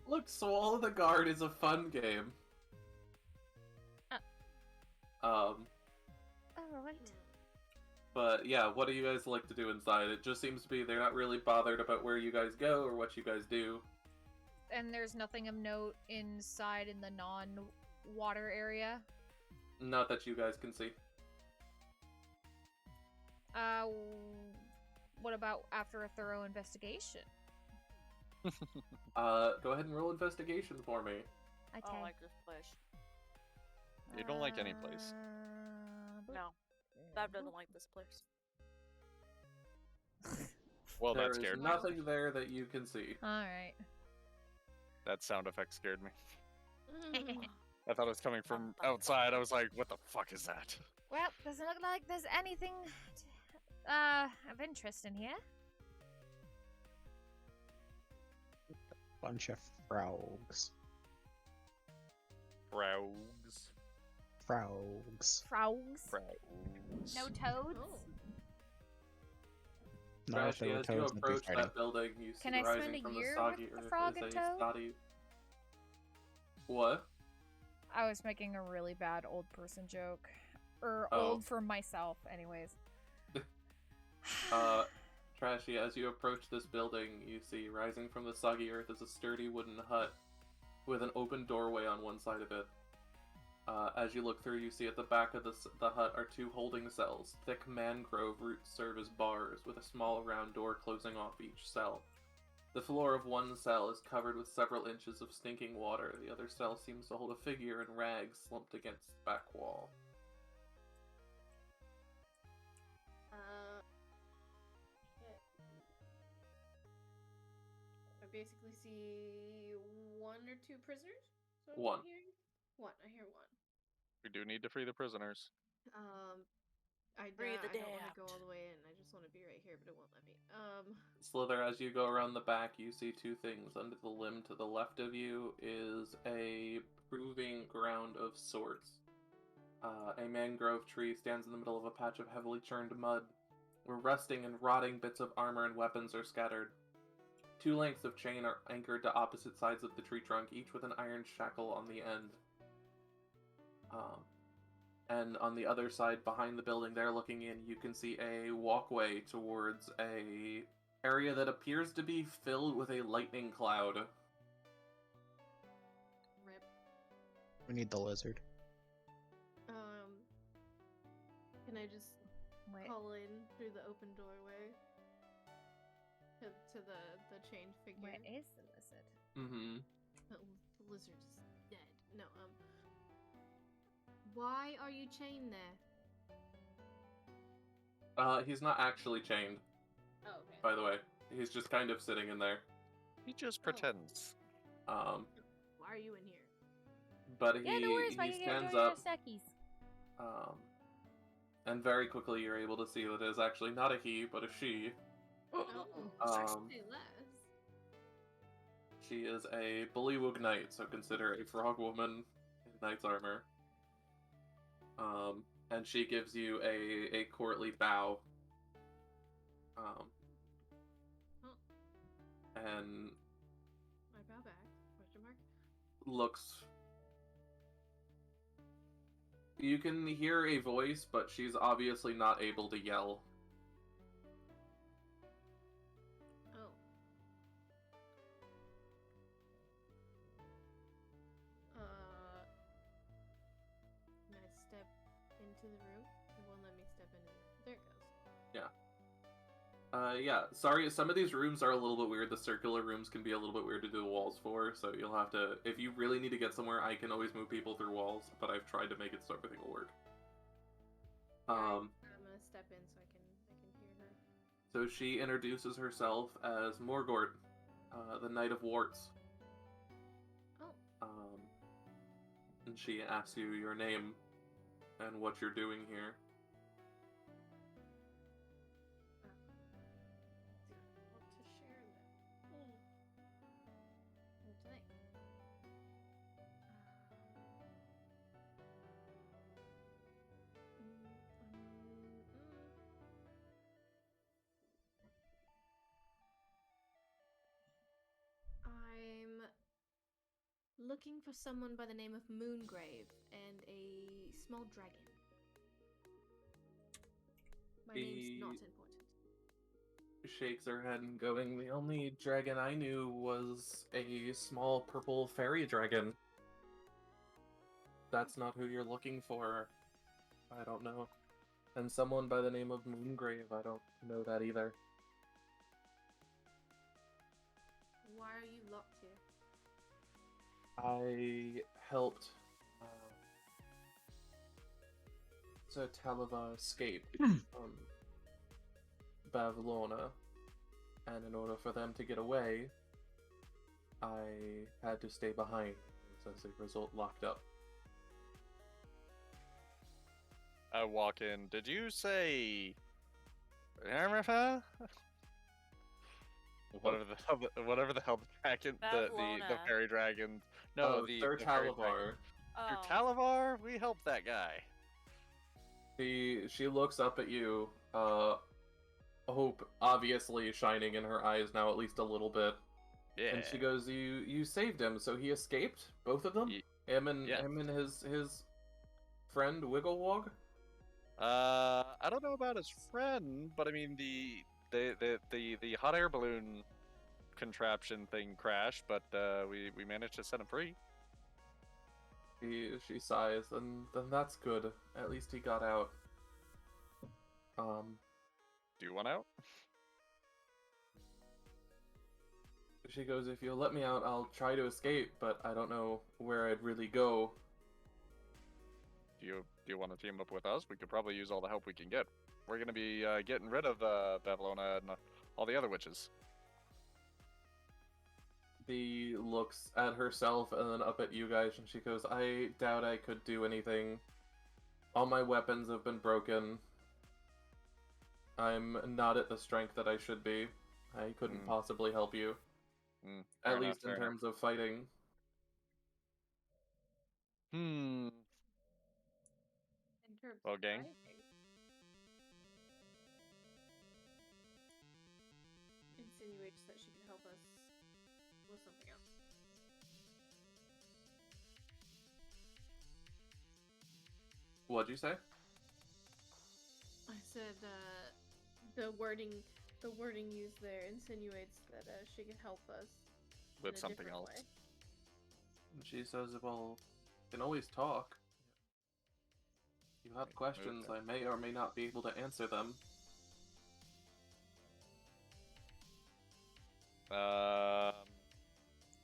Look, Swallow the Guard is a fun game. Alright. But yeah, what do you guys like to do inside? It just seems to be they're not really bothered about where you guys go or what you guys do. And there's nothing of note inside in the non-water area. Not that you guys can see. What about after a thorough investigation? Go ahead and roll investigation for me. I don't like this place. You don't like any place. No. Bev doesn't like this place. Well, There that is scared me. nothing there that you can see. Alright. That sound effect scared me. I thought it was coming from outside. I was like, what the fuck is that? Well, doesn't look like there's anything of interest in here. Bunch of frogs. Frogs. Frogs. Frogs? Frogs. No toads? Oh. No, if they Trashy, were as you toads, they'd be approach fighting. that building, you see Can I rising spend a from the year soggy with the earth frog is and a toad? spotty... What? I was making a really bad old person joke. Or Oh. old for myself, anyways. Trashy, as you approach this building, you see rising from the soggy earth is a sturdy wooden hut with an open doorway on one side of it. As you look through, you see at the back of the hut are two holding cells. Thick mangrove roots serve as bars, with a small round door closing off each cell. The floor of one cell is covered with several inches of stinking water. The other cell seems to hold a figure in rags slumped against the back wall. Shit. I basically see one or two prisoners. So I'm One. hearing? One. I hear one. We do need to free the prisoners. I Free the don't want to go damned. all the way in. I just want to be right here, but it won't let me. Slither, as you go around the back, you see two things. Under the limb to the left of you is a proving ground of sorts. A mangrove tree stands in the middle of a patch of heavily churned mud, where rusting and rotting bits of armor and weapons are scattered. Two lengths of chain are anchored to opposite sides of the tree trunk, each with an iron shackle on the end. And on the other side, behind the building there, looking in, you can see a walkway towards a area that appears to be filled with a lightning cloud. Rip. We need the lizard. Can I just Wait. call in through the open doorway to the chained figure? Where is the lizard? Mm-hmm. The lizard is dead. No, why are you chained there? He's not actually chained, Oh, okay. by the way. He's just kind of sitting in there. He just pretends. Why are you in here? But Yeah, no worries, I he can stands enjoy your up, snackies. and very quickly you're able to see that it is actually not a he, but a she. Say less. She is a bullywug knight, so consider a frog woman in knight's armor. And she gives you a courtly bow. And I bow back. Question mark. looks... You can hear a voice, but she's obviously not able to yell. into the room. It won't let me step in. There it goes. Yeah, sorry, some of these rooms are a little bit weird. The circular rooms can be a little bit weird to do the walls for, so you'll have to, if you really need to get somewhere, I can always move people through walls, but I've tried to make it so everything will work. I'm gonna step in so I can hear her. So she introduces herself as Morgort, the Knight of Warts. Oh. And she asks you your name and what you're doing here. Want to share that? What do they? I'm looking for someone by the name of Moongrave and a small dragon. My name's not important. Shakes her head and going, the only dragon I knew was a small purple fairy dragon. That's not who you're looking for. I don't know. And someone by the name of Moongrave, I don't know that either. Why are you locked here? I helped Talava escape from Bavlona, and in order for them to get away, I had to stay behind, as a result locked up. I walk in. Did you say America? Whatever the hell the dragon, the Bavlona. fairy dragon. No, the Sir fairy Talavar. dragon. Oh. Sir Talavar, we helped that guy. She looks up at you, hope obviously shining in her eyes now at least a little bit. Yeah. And she goes, "You saved him, so he escaped? Both of them? Him and his friend Wigglewog?" I don't know about his friend, but I mean the hot air balloon contraption thing crashed, but we managed to set him free. She sighs, and then that's good. At least he got out. Do you want out? She goes, "If you'll let me out, I'll try to escape, but I don't know where I'd really go." Do you want to team up with us? We could probably use all the help we can get. We're gonna be getting rid of Bavlona and all the other witches. Bee looks at herself and then up at you guys, and she goes, "I doubt I could do anything. All my weapons have been broken. I'm not at the strength that I should be. I couldn't possibly help you. At least in terms of fighting." In terms Well, of gang. fighting. Insinuates that she can help us with something else. What'd you say? I said the wording used there insinuates that she can help us With in a something different else. way. And she says, "Well, we can always talk. If you have questions, I may or may not be able to answer them."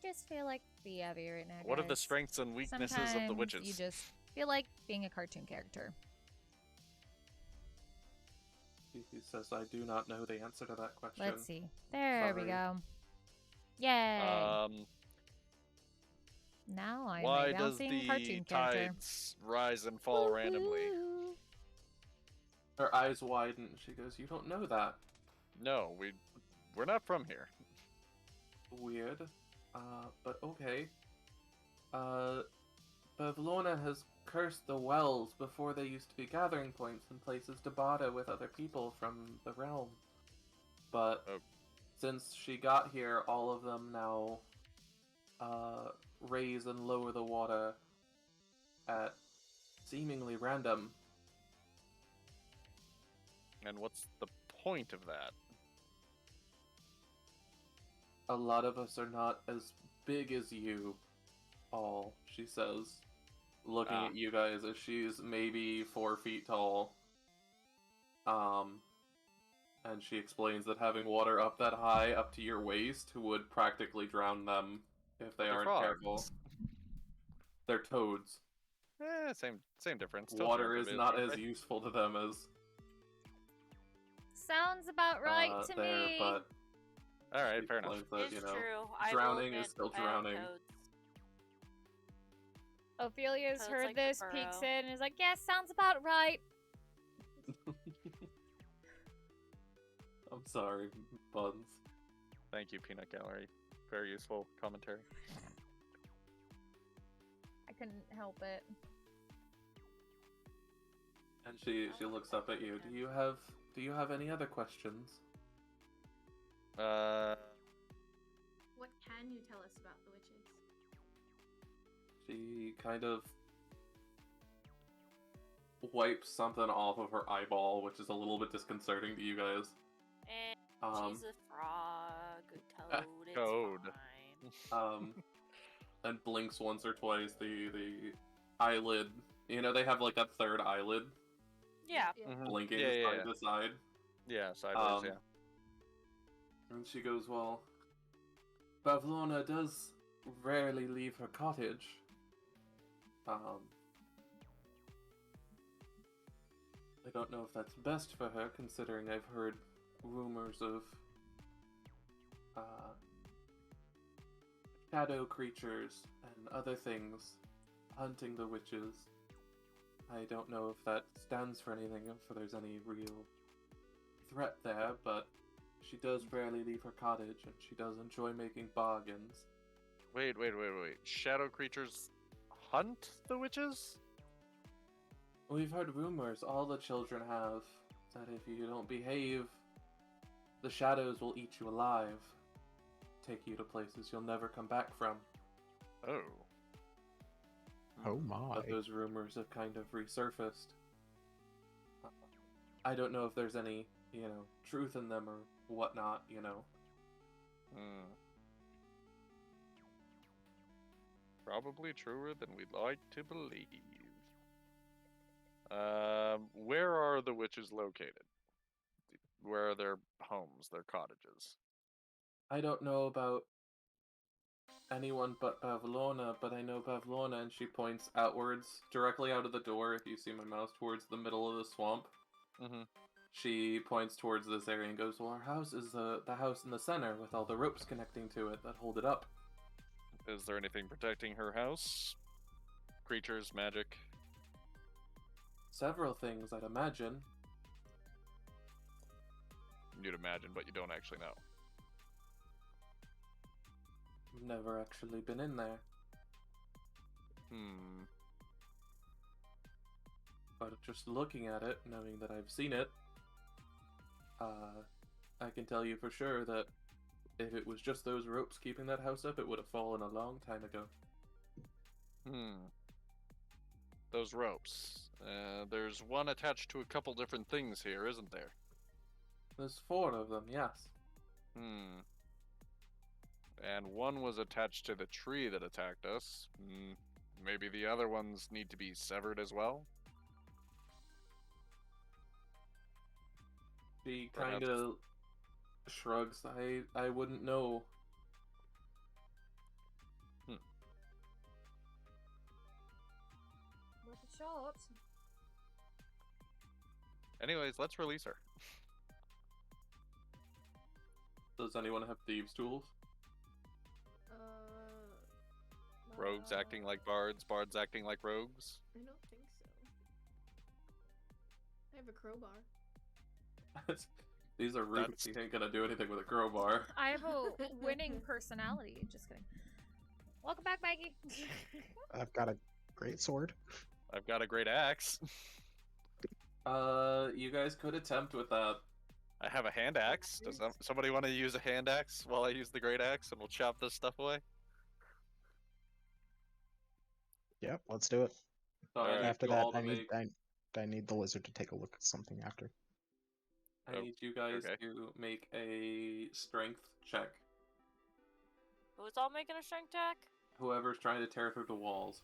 Just feel like the heavy right now. What are the guys. strengths and weaknesses of the Sometimes witches? You just feel like being a cartoon character. He says, "I do not know the answer to that question." Let's see. There we Sorry. go. Yay! Now I'm Why a does bouncing the cartoon character. tides rise and fall randomly? Woo-hoo. Her eyes widen. She goes, "You don't know that." No, we're not from here. Weird. But okay. Bavlona has cursed the wells before they used to be gathering points and places to barter with other people from the realm. But since she got here, all of them now raise and lower the water at seemingly random. And what's the point of that? A lot of us are not as big as you all, she says. looking at you guys as she's maybe 4 feet tall. And she explains that having water up that high, up to your waist, would practically drown them if they aren't careful. They're toads. Same difference. Water is not as useful to them as Sounds about right to me. But all right, fair enough. That, It's you know, true. drowning is still drowning. Ophelia's Toads heard like this, the peeks burrow. in, and is like, "Yes, sounds about right." I'm sorry, Buns. Thank you, Peanut Gallery. Very useful commentary. I couldn't help it. And she looks up at you. Do you have any other questions? What can you tell us about the witches? She kind of wipes something off of her eyeball, which is a little bit disconcerting to you guys. And she's a frog, toad, it's Toad. fine. And blinks once or twice. The eyelid, you know, they have like that third eyelid Yeah. blinking Yeah. side to side. Yeah, sideways, yeah. And she goes, well, Pavlona does rarely leave her cottage. I don't know if that's best for her, considering I've heard rumors of shadow creatures and other things hunting the witches. I don't know if that stands for anything, if there's any real threat there, but she does rarely leave her cottage, and she does enjoy making bargains. Wait. Shadow creatures hunt the witches? We've heard rumors, all the children have, that if you don't behave, the shadows will eat you alive, take you to places you'll never come back from. Oh. Oh my. But those rumors have kind of resurfaced. I don't know if there's any, you know, truth in them or whatnot, you know. Probably truer than we'd like to believe. Where are the witches located? Where are their homes, their cottages? I don't know about anyone but Pavlona, but I know Pavlona, and she points outwards, directly out of the door, if you see my mouse, towards the middle of the swamp. Mm-hmm. She points towards this area and goes, well, our house is the house in the center with all the ropes connecting to it that hold it up. Is there anything protecting her house? Creatures, magic? Several things, I'd imagine. You'd imagine, but you don't actually know. Never actually been in there. But just looking at it, knowing that I've seen it, I can tell you for sure that if it was just those ropes keeping that house up, it would have fallen a long time ago. Those ropes. There's one attached to a couple different things here, isn't there? There's 4 of them, yes. And one was attached to the tree that attacked us. Maybe the other ones need to be severed as well? She kind of shrugs. I wouldn't know. Worth a shot. Anyways, let's release her. Does anyone have thieves' tools? Rogues acting like bards, bards acting like rogues. I don't think so. I have a crowbar. These are roots. You ain't gonna do anything with a crowbar. I have a winning personality. Just kidding. Welcome back, Mikey. I've got a great sword. I've got a great axe. You guys could attempt with that. I have a hand axe. Does somebody want to use a hand axe while I use the great axe, and we'll chop this stuff away? Yep, let's do it. So I need After you that, all to I need the lizard to take a look at something after. I need you guys to make a strength check. Who's all making a strength check? Whoever's trying to tear through the walls.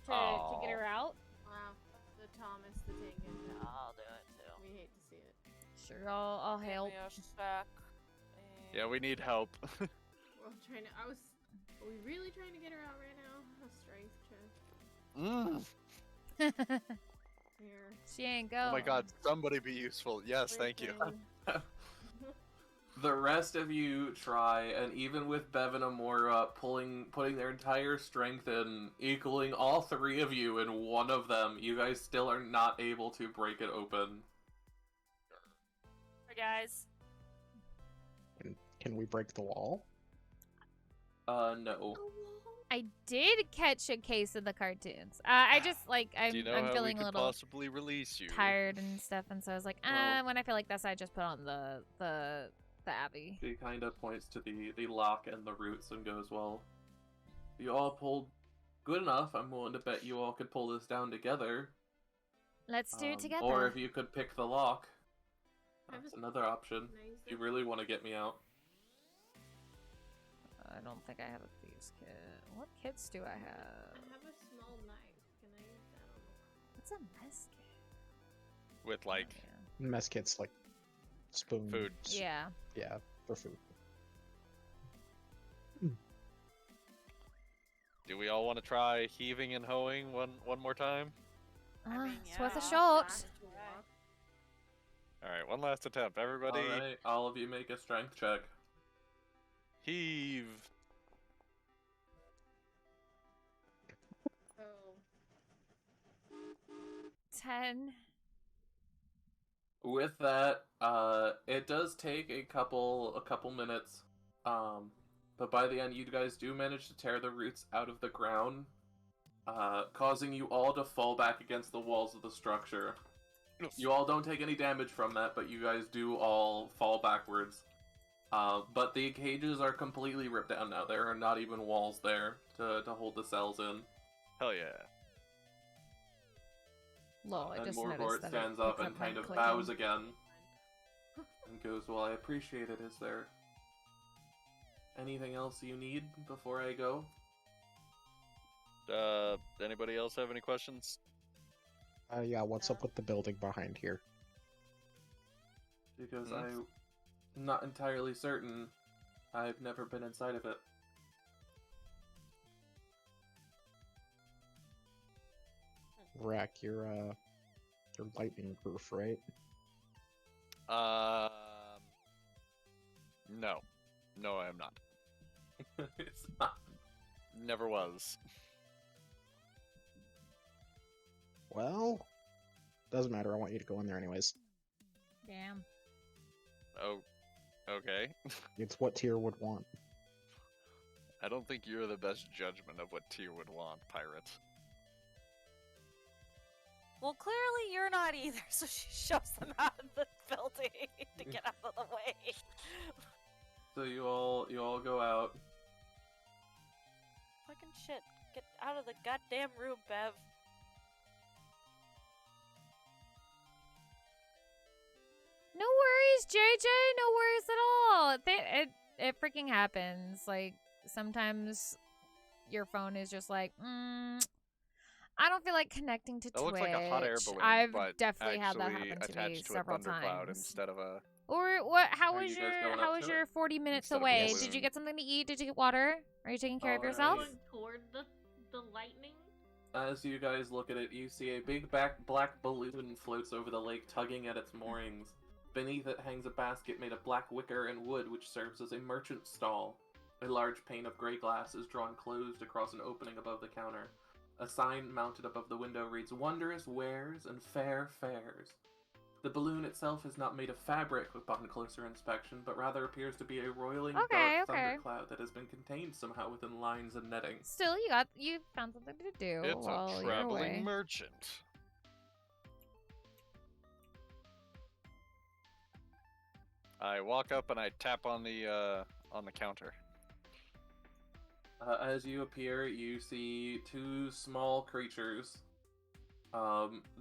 to get her out. Wow. The Thomas the Tank Engine. I'll do it too. We hate to see it. Sure, I'll Give help. me a sec. Yeah, we need help. We're trying to. Are we really trying to get her out right now? A strength check. Here. She ain't go. Oh my god, somebody be useful. Yes, thank you. The rest of you try, and even with Bevan and Amora putting their entire strength in, equaling all three of you in one of them, you guys still are not able to break it open. Hey guys. Can we break the wall? No. I did catch a case of the cartoons. I just like I'm Do you know how feeling we a could little possibly release you? tired and stuff, and so I was like, Well- when I feel like this, I just put on the Abbey. She kind of points to the lock and the roots and goes, well, you all pulled good enough. I'm willing to bet you all could pull this down together. Let's do it together. Or if you could pick the lock. Have That's a- another option. Nice. If you really want to get me out. I don't think I have a thieves kit. What kits do I I have? have a small knife. Can I use that on the What's a mess kit? With like Oh, Mess kits like spoons. food. yeah. Yeah, for food. Do we all want to try heaving and hoeing one more time? It's worth a yeah. shot. All right, one last attempt. Everybody, Alright, all of you make a strength check. heave. Oh. 10. With that, it does take a couple minutes, but by the end, you guys do manage to tear the roots out of the ground, causing you all to fall back against the walls of the structure. You all don't take any damage from that, but you guys do all fall backwards. But the cages are completely ripped down now. There are not even walls there to hold the cells in. Hell yeah. Lol, I And just Morgort noticed that stands it up kept and kind of clicking. bows again and goes, well, I appreciate it. Is there anything else you need before I go? Anybody else have any questions? Yeah, what's up with the building behind here? Because Hmm? I'm not entirely certain. I've never been inside of it. Rack, you're lightning proof, right? No. No, I am not. It's not. Never was. Well, doesn't matter. I want you to go in there anyways. Damn. Oh, okay. It's what Tyr would want. I don't think you're the best judgment of what Tyr would want, pirate. Well, clearly you're not either, so she shoves them out of the building to get out of the way. So you all go out. Fucking shit. Get out of the goddamn room, Bev. No worries, JJ. No worries at all. It freaking happens. Like sometimes your phone is just like, I don't feel like connecting to That Twitch. looks like a hot air balloon, I've but definitely had that actually happen to me attached to a several thundercloud times. instead of a. Or what? How Are was you guys your going how up was to your it? 40 minutes Instead of a away? balloon. Did you get something to eat? Did you get water? Are you taking care of Alright. yourself? Going toward the lightning. As you guys look at it, you see a big black balloon floats over the lake, tugging at its moorings. Beneath it hangs a basket made of black wicker and wood, which serves as a merchant's stall. A large pane of gray glass is drawn closed across an opening above the counter. A sign mounted above the window reads, "Wondrous wares and fair fares." The balloon itself is not made of fabric upon closer inspection, but rather appears to be a roiling Okay, dark thundercloud that has been contained somehow within lines and netting. Still, you found something to do It's while a you're away. traveling merchant. I walk up and I tap on the counter. As you appear, you see two small creatures.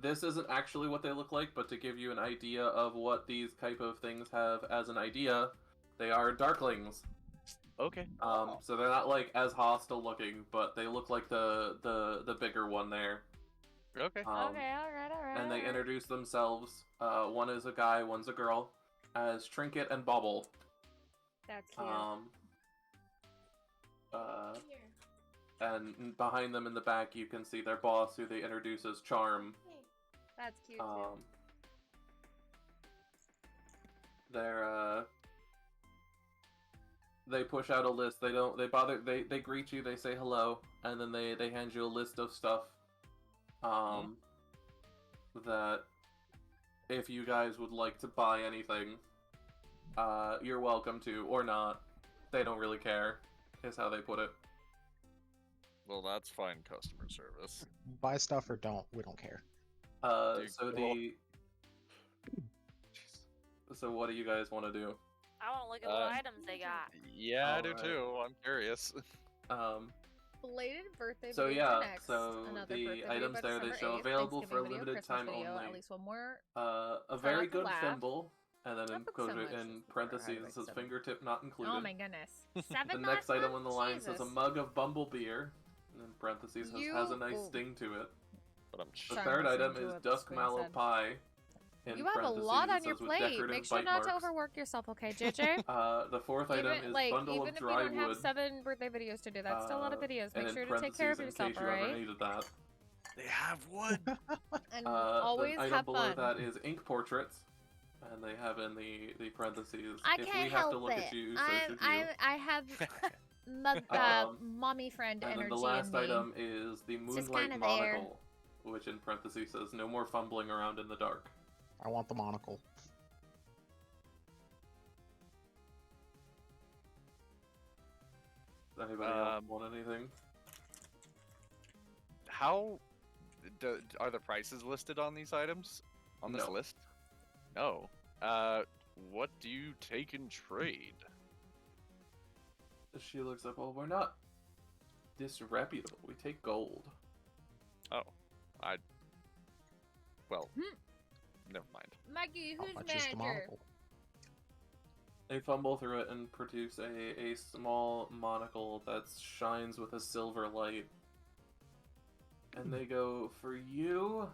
This isn't actually what they look like, but to give you an idea of what these type of things have as an idea, they are darklings. Okay. So they're not like as hostile looking, but they look like the bigger one there. Okay. Okay, alright. And they introduce themselves. One is a guy, one's a girl, as Trinket and Bubble. That's cute. And behind them in the back, you can see their boss, who they introduce as Charm. That's cute too. They push out a list. They greet you, they say hello, and then they hand you a list of stuff that if you guys would like to buy anything, you're welcome to, or not. They don't really care, is how they put it. Well, that's fine customer service. Buy stuff or don't. We don't care. So what do you guys want to do? I want to look at what items they got. Yeah, I do Alright. too. I'm curious. Belated birthday So video yeah, for next. so Another the birthday items video, there, they December show 8th, available for a Thanksgiving limited video, time Christmas video, only. At least one more. A very not to good laugh. thimble, and then Not in, book so much. in parentheses it says 7. fingertip not included. Oh my goodness. 7 The next last item month? on the line says a Jesus. mug of Bumble beer, and in parentheses has a nice sting to it. But I'm The Sorry, third I'm item listening to is what the Dusk screen Mallow said. Pie. In You have a parentheses, lot it on your says with plate. decorative Make sure bite not to marks. overwork yourself, okay, JJ? The fourth item is bundle even of if you dry don't have wood. 7 birthday videos to do, that's still a lot of videos. And Make in sure to take care of parentheses, yourself, in case you ever alright? needed that. They have wood. And The always item have below fun. that is ink portraits, and they have in the parentheses. I if can't we have help to look it. at you, so should you. I have Mommy friend And energy then the last in me. item is the just Moonlight kinda there. Monocle, which in parentheses says no more fumbling around in the dark. I want the monocle. Does anybody else want anything? How are the prices listed on these items? On this No. list? No. What do you take in trade? She looks up, well, we're not disreputable. We take gold. Oh, well, never mind. Maggie, How who's much is the manager? monocle? They fumble through it and produce a small monocle that shines with a silver light. And they go, for you,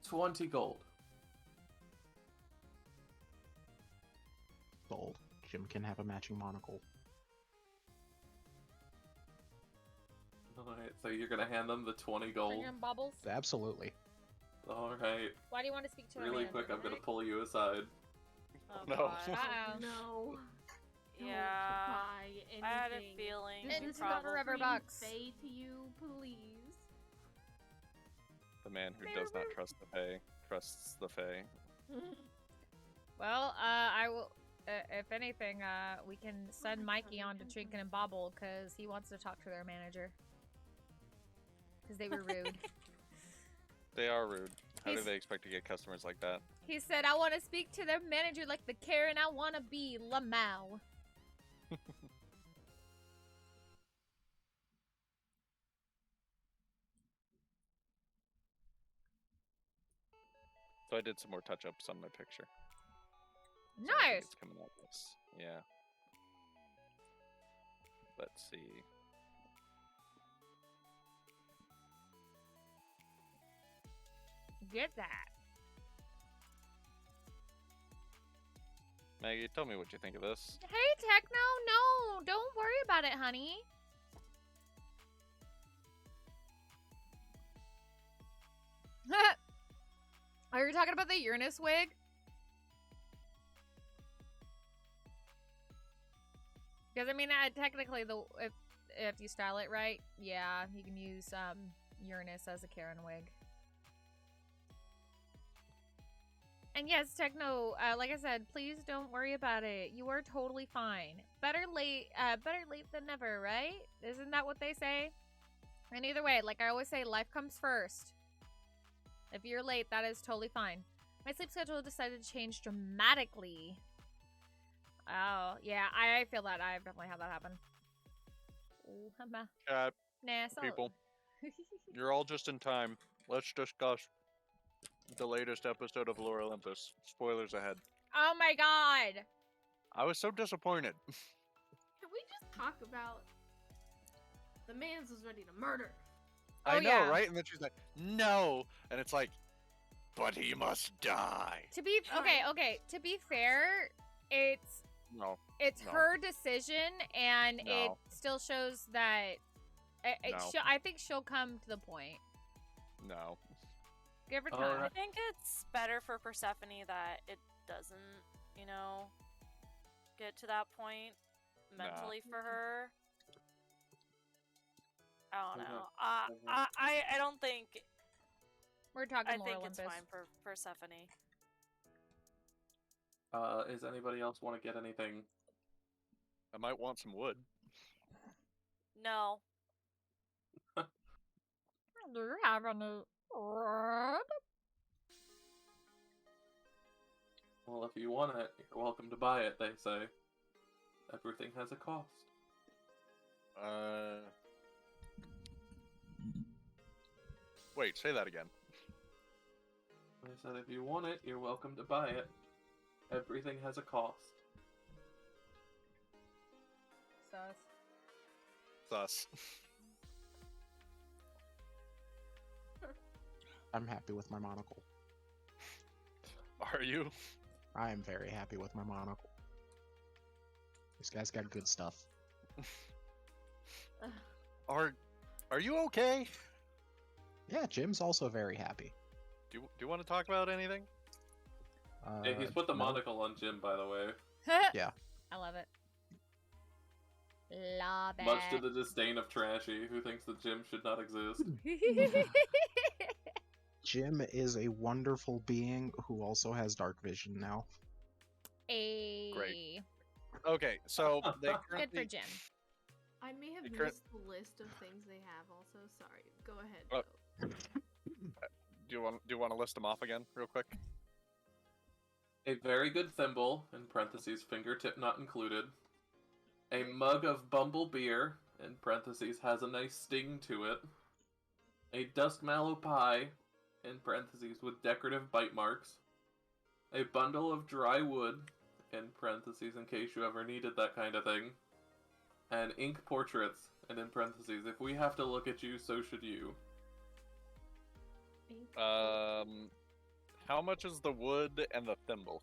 20 gold. Gold. Jim can have a matching monocle. Alright, so you're gonna hand them the 20 gold? Sugar and bubbles? Absolutely. Alright, Why do you want to speak to her really manager? quick, I'm gonna pull you aside. Oh, No. God. Uh-oh. No. Yeah, Buy anything. I had a feeling. This And is to the forever bucks. Say to you, please. The man who does not trust the Fae trusts the Fae. Well, I will. If anything, we can send Mikey on to Trinket and Bobble because he wants to talk to their manager. Because they were rude. They are rude. How do He's- they expect to get customers like that? He said, I want to speak to their manager like the Karen I want to be, Lamau. So I did some more touch-ups on my picture. So I think Nice! it's coming out nice. Yeah. Let's see. Get that. Maggie, tell me what you think of this. Hey, Techno, no, don't worry about it, honey. Are you talking about the Uranus wig? Because I mean, technically, if you style it right, yeah, you can use Uranus as a Karen wig. And yes, Techno, like I said, please don't worry about it. You are totally fine. Better late than never, right? Isn't that what they say? And either way, like I always say, life comes first. If you're late, that is totally fine. My sleep schedule decided to change dramatically. Oh, yeah, I feel that. I've definitely had that happen. Ooh, nah, so People, you're all just in time. Let's discuss the latest episode of Lore Olympus. Spoilers ahead. Oh my god! I was so disappointed. talk about the man's was ready to murder. I Oh, know, yeah. right? And then she's like, no, and it's like, but he must die. To be okay. To be fair, it's No, no. her decision, and it No. still shows that. No. I think she'll come to the point. No. Give her time. Alright. I think it's better for Persephone that it doesn't, you know, get to that point mentally for her. I don't Okay. know. I don't think. We're talking I more think Olympus. it's fine for Persephone. Is anybody else want to get anything? I might want some wood. No. Do you have any wood? Well, if you want it, you're welcome to buy it, they say. Everything has a cost. Wait, say that again. I said if you want it, you're welcome to buy it. Everything has a cost. Sus. Thus. I'm happy with my monocle. Are you? I am very happy with my monocle. This guy's got good stuff. Are you okay? Yeah, Jim's also very happy. Do you want to talk about anything? Hey, he's put the no. monocle on Jim, by the way. Yeah. I love it. Love it. Much to the disdain of Trashy, who thinks that Jim should not exist. Jim is a wonderful being who also has dark vision now. Great. Okay, so they Good currently... for Jim. I may have The missed the list of things they have. Also, sorry. Go ahead. Do you want to list them off again, real quick? A very good thimble, in parentheses, fingertip not included. A mug of Bumble beer, in parentheses, has a nice sting to it. A duskmallow pie, in parentheses, with decorative bite marks. A bundle of dry wood, in parentheses, in case you ever needed that kind of thing. And ink portraits, and in parentheses, if we have to look at you, so should you. How much is the wood and the thimble?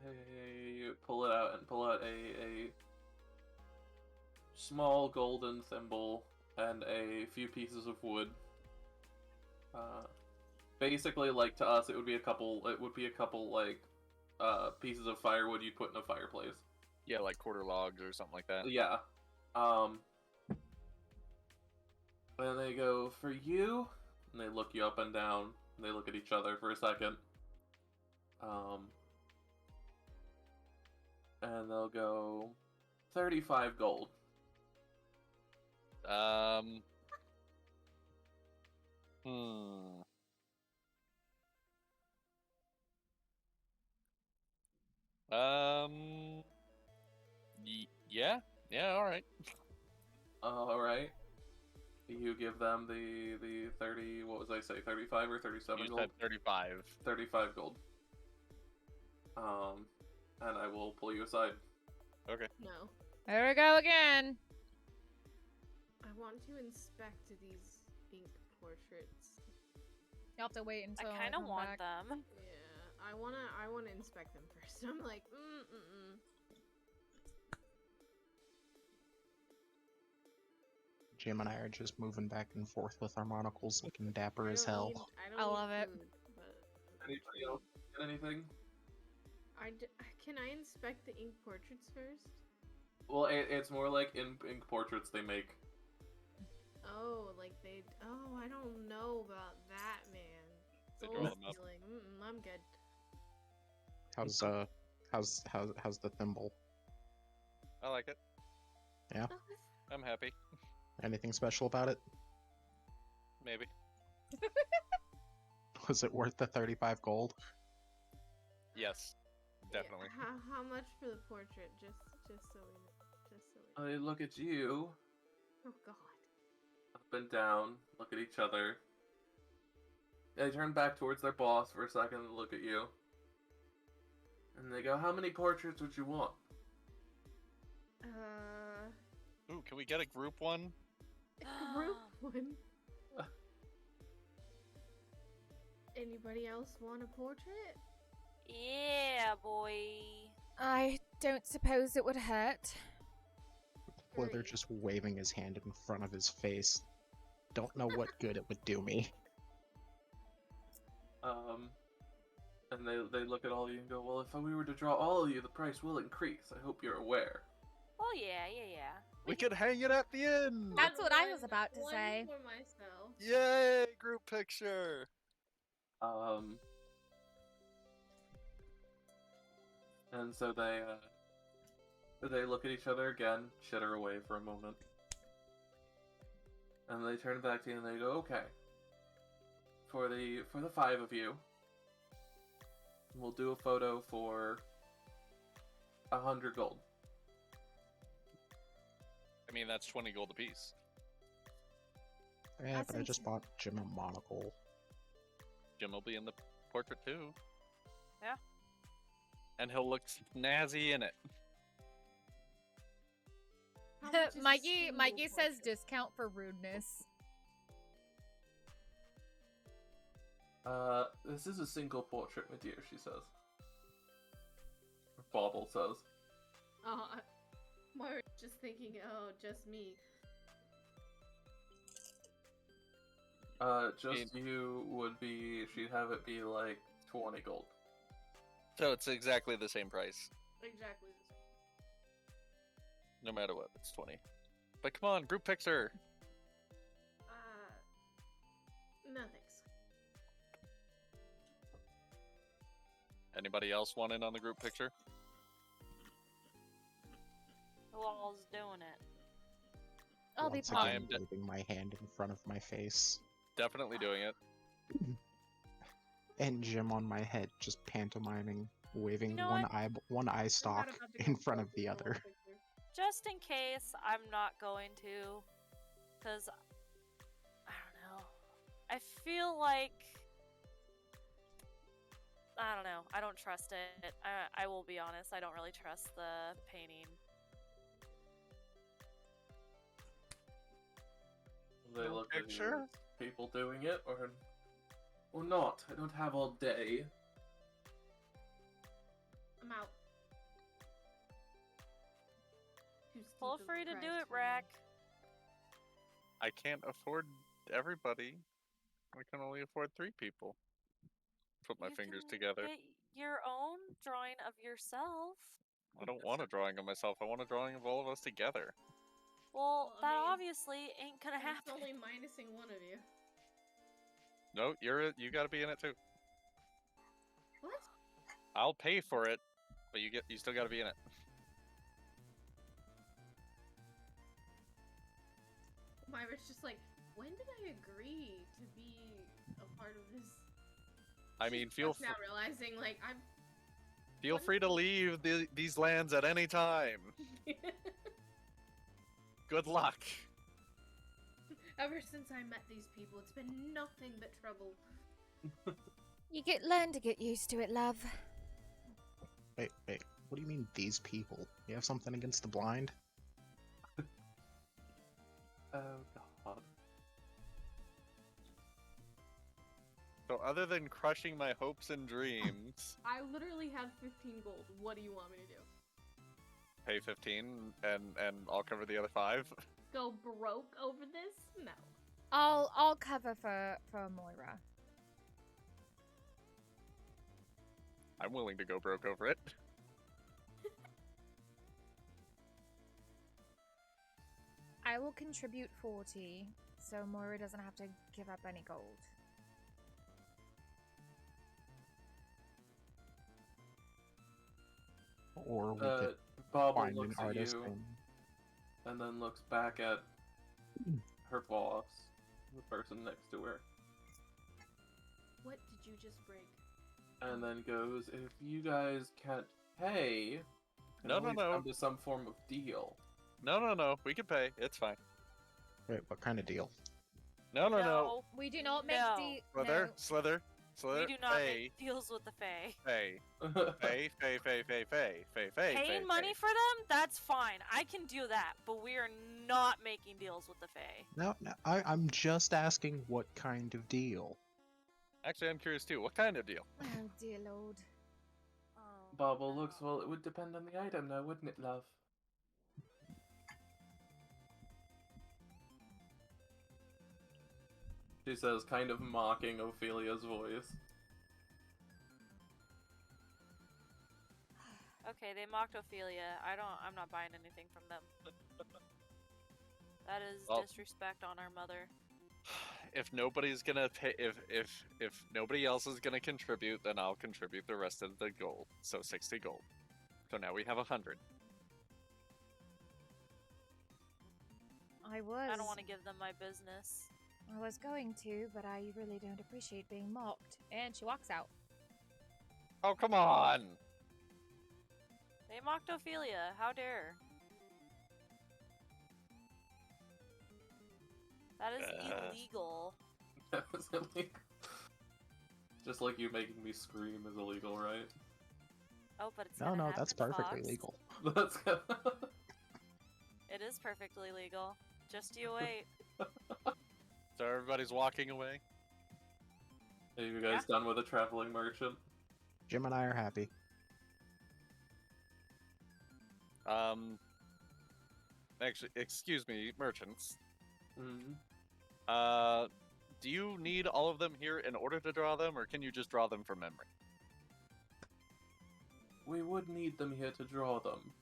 Hey, pull it out and pull out a small golden thimble and a few pieces of wood. Basically, like to us, it would be a couple like pieces of firewood you'd put in a fireplace. Yeah, like quarter logs or something like that. Yeah. And they go, for you, and they look you up and down, and they look at each other for a second. And they'll go, 35 gold. Yeah, alright. Alright. You give them the 30, what was I say, 35 or 37 You gold? said 35. 35 gold. And I will pull you aside. Okay. No. There we go again. I want to inspect these ink portraits. You have to wait I until kind of come want back. them. Yeah, I wanna inspect them first. I'm like, Jim and I are just moving back and forth with our monocles, looking dapper I as don't hell. need- I don't love need it. food, but Anybody else get anything? can I inspect the ink portraits first? Well, it's more like ink portraits they make. Oh, like oh, I don't know about that, man. They Soul draw them up. stealing. I'm good. How's the thimble? I like it. Yeah? I'm happy. Anything special about it? Maybe. Was it worth the 35 gold? Yes. Definitely. Yeah, how much for the portrait? Just so we. I look at you, Oh God. up and down, look at each other. They turn back towards their boss for a second and look at you. And they go, how many portraits would you want? Ooh, can we get a group one? Group one. Anybody else want a portrait? Yeah, boy. I don't suppose it would hurt. Slither Great. just waving his hand in front of his face. Don't know what good it would do me. And they look at all of you and go, well, if we were to draw all of you, the price will increase. I hope you're aware. Oh yeah. We could hang it at the end! That's what I was about to One say. for myself. Yay! Group picture! And so they look at each other again, chitter away for a moment. And they turn back to you and they go, okay. For the 5 of you, we'll do a photo for 100 gold. I mean, that's 20 gold apiece. Yeah, That but I just seems- bought Jim a monocle. Jim will be in the portrait too. Yeah. And he'll look snazzy in it. How much is a Mikey single says portrait? discount for rudeness. This is a single portrait, my dear, she says. Bauble says. Mario's just thinking, oh, just me. Just you would be, she'd have it be like 20 gold. So it's exactly the same price. Exactly. No matter what, it's 20. But come on, group picture! No thanks. Anybody else want in on the group picture? Who all's doing it? I'll be Once I again, am waving my hand in front of my face. Definitely doing it. And Jim on my head, just pantomiming, waving You know one eye I'm stalk not about to in go front of full the control other. picture. Just in case I'm not going to, because I don't know. I feel like I don't know. I don't trust it. I will be honest. I don't really trust the painting. They No look at you, picture? people doing it, or not. I don't have all day. I'm out. Too Feel steep of a free to do price it, for me. Rack. I can't afford everybody. I can only afford 3 people. Put my You fingers can together. Get your own drawing of yourself. I don't want a drawing of myself. I want a drawing of all of us together. Well, Well, I that mean, obviously ain't gonna It's happen. only minusing one of you. No, you gotta be in it too. What? I'll pay for it, but you still gotta be in it. Myra's just like, when did I agree to be a part of this? I mean, She's feel just now realizing, like, I'm. feel free to leave these lands at any time. Good luck. Ever since I met these people, it's been nothing but trouble. You learn to get used to it, love. Wait, what do you mean these people? You have something against the blind? Oh god. So other than crushing my hopes and dreams, I literally have 15 gold. What do you want me to do? pay 15 and I'll cover the other 5. Go broke over this? No. I'll cover for Moira. I'm willing to go broke over it. I will contribute 40, so Moira doesn't have to give up any gold. Or we could Bobble find an looks at artist you and and then looks back at her boss, the person next to her, What did you just break? and then goes, "If you guys can't pay, we can No, always no. come to some form of deal." No. We can pay. It's fine. wait, what kind of deal? No. We do not make No. Slither. Sliithrr, We do not Faye, make deals with the Fae. Faye, Faye, Faye, Faye, Faye, Faye, Faye, Faye, Paying money for them, that's fine. I can do that, but we are not making deals with the Fae. No, I'm just asking what kind of deal. Actually, I'm curious too. What kind of deal? Oh dear lord. Oh, Bobble no. looks, well, it would depend on the item now, wouldn't it, love? She says, kind of mocking Ophelia's voice. Okay, they mocked Ophelia. I'm not buying anything from them. That is Well- disrespect on our mother. If nobody's gonna pay, if nobody else is gonna contribute, then I'll contribute the rest of the gold. So 60 gold. So now we have 100. I I don't want to give them my business. was going to, but I really don't appreciate being mocked. And she walks out. Oh, come on! They mocked Ophelia. How dare? That is illegal. That was illegal. Just like you making me scream is illegal, right? Oh, but it's No, gonna no, happen, that's perfectly Fox. legal. That's good. It is perfectly legal. Just you wait. So everybody's walking away. Are you guys done with a traveling merchant? Jim and I are happy. Actually, excuse me, merchants. Mm-hmm. Do you need all of them here in order to draw them, or can you just draw them from memory? We would need them here to draw them.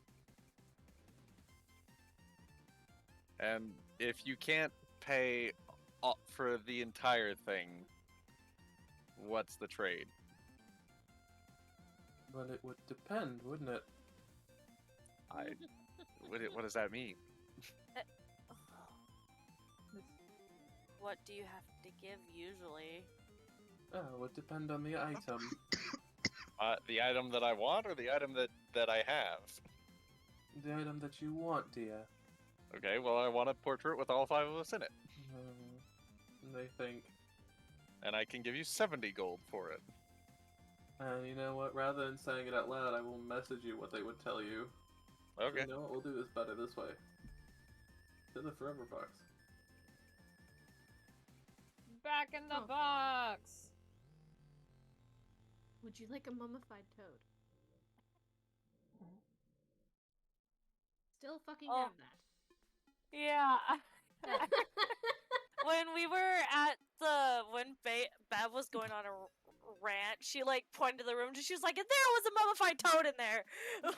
And if you can't pay for the entire thing, what's the trade? Well, it would depend, wouldn't it? What does that mean? What do you have to give usually? Oh, it would depend on the item. The item that I want, or the item that I have? The item that you want, dear. Okay, well, I want a portrait with all 5 of us in it. They think. And I can give you 70 gold for it. And you know what? Rather than saying it out loud, I will message you what they would tell you. Okay. You know what? We'll do this better this way. To the Forever Box. Back in the Oh. box! Would you like a mummified toad? Still fucking Oh. have that. Yeah. When we were at when Bev was going on a rant, she like pointed to the room and she was like, "There was a mummified toad in there." Oh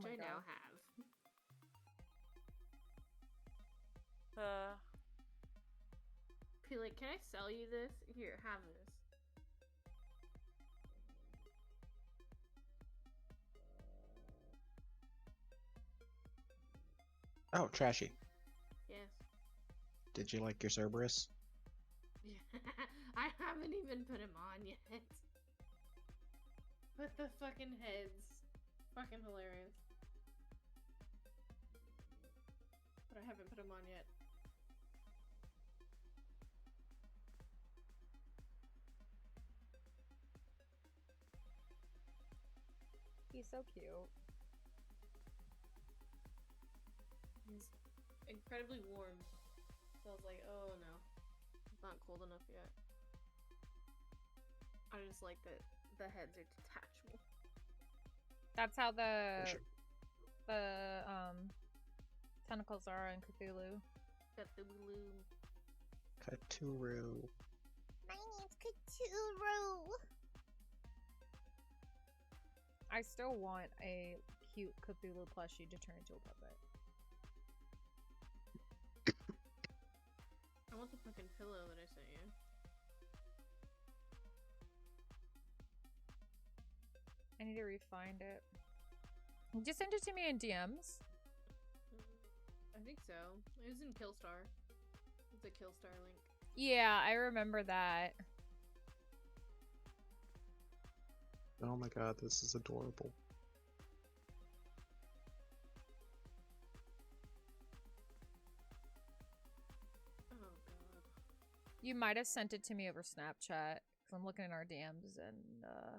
Which my I now God. have. Be like, can I sell you this? Here, have this. Oh, Trashy. Yes. Did you like your Cerberus? I haven't even put him on yet. But the fucking heads. Fucking hilarious. But I haven't put him on yet. He's so cute. He's incredibly warm. So I was like, oh no. It's not cold enough yet. I just like that the heads are detachable. That's how the For sure. tentacles are in Cthulhu. Got the blue. Cthulhu. My name's Cthulhu. I still want a cute Cthulhu plushie to turn into a puppet. I want the fucking pillow that I sent you. I need to re-find it. Just send it to me in DMs. I think so. It was in Killstar. It's a Killstar link. Yeah, I remember that. Oh my god, this is adorable. Oh god. You might have sent it to me over Snapchat. Cause I'm looking in our DMs and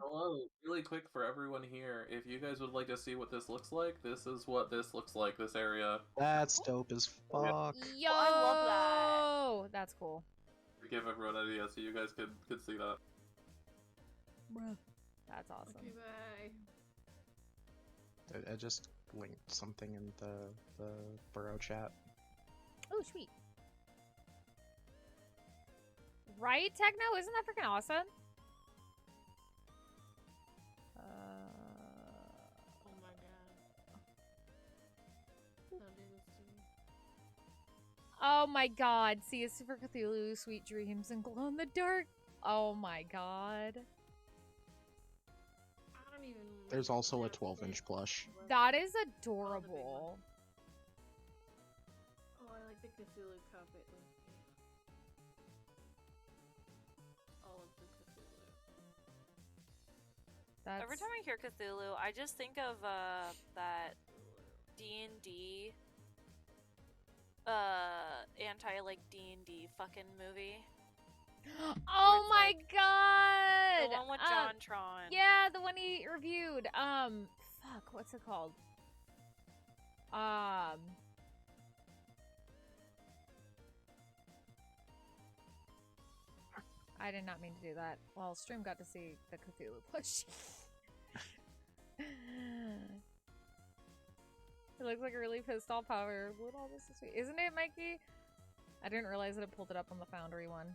Hello, really quick for everyone here. If you guys would like to see what this looks like, this is what this looks like. This area. That's dope as fuck. Yo, I love That's cool. To give everyone an idea, so you guys could see that. Bruh. That's awesome. Okay, bye. I just linked something in the Burrow chat. Oh, sweet. Right, Techno? Isn't that freaking awesome? Oh my god. Don't do this to me. Oh my god. See, it's for Cthulhu, Sweet Dreams, and Glow in the Dark. Oh my god. I don't even. There's also a have 12-inch to- plush. That is adorable. Oh, I like the Cthulhu carpet. All of the Cthulhu. That's... Every time I hear Cthulhu, I just think of that D&D D&D fucking movie. Oh it's my like god! The one with John Tron. Yeah, the one he reviewed. Fuck, what's it called? I did not mean to do that. Well, Stream got to see the Cthulhu plushie. It looks like a really pissed off power. What all this is sweet. Isn't it, Mikey? I didn't realize that it pulled it up on the Foundry one.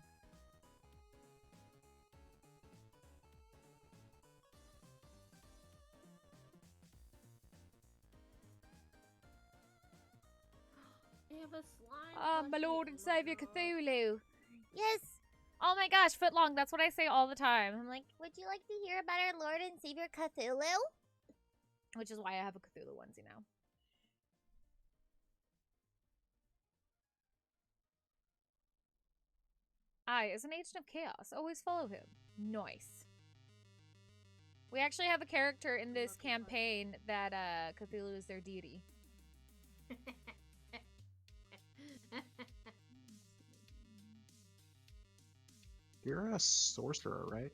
They have a slime. Oh, my plushie. lord and Oh my savior God. Cthulhu. Yes. Oh my gosh, footlong. That's what I say all the time. I'm like, would you like to hear about our Lord and Savior Cthulhu? Which is why I have a Cthulhu onesie now. I is an agent of chaos. Always follow him. Nice. We actually have a character in this campaign that Cthulhu is their deity. You're a sorcerer, right?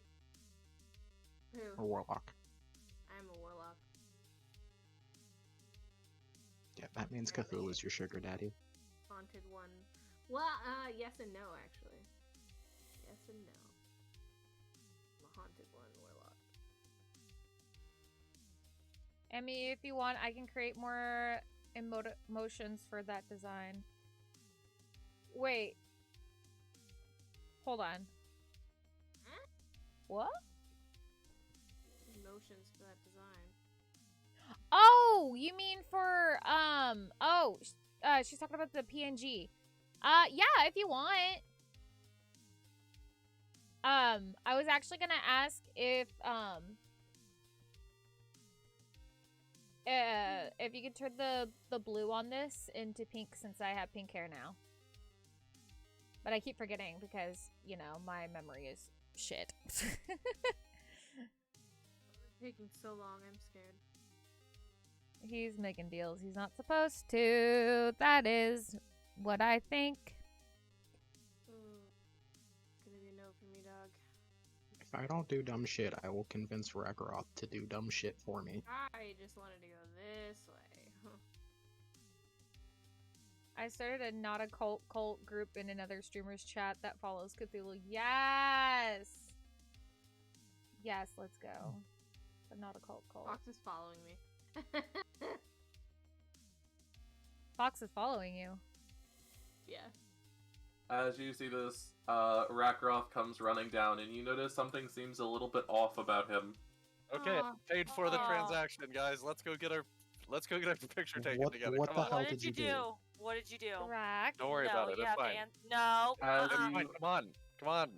Who? Or warlock? I'm a warlock. Yeah, that means Cthulhu's your sugar daddy. Haunted one. Well, yes and no, actually. Yes and no. I'm a haunted one warlock. Emi, if you want, I can create more emotions for that design. Wait. Hold on. Huh? What? Emotions for that design. Oh, you mean for she's talking about the PNG. Yeah, if you want. I was actually gonna ask if you could turn the blue on this into pink since I have pink hair now. But I keep forgetting because, you know, my memory is shit. It's taking so long, I'm scared. He's making deals he's not supposed to. That is what I think. Gonna be a no for me, dog. If I don't do dumb shit, I will convince Ragnaroth to do dumb shit for me. I just wanted to go this way. I started a not a cult group in another streamer's chat that follows Cthulhu. Yes! Yes, let's go. But not a cult. Fox is following me. Fox is following you. Yeah. As you see this, Rakroth comes running down, and you notice something seems a little bit off about him. Okay, Aw. paid for the Aw. transaction, guys. Let's go get our picture taken What- together. what Come the on. hell What did did you you do? do? What did you do? Rack. Don't worry no, about it. you It's have to fine. No. As It's you- fine. Come on. Come on.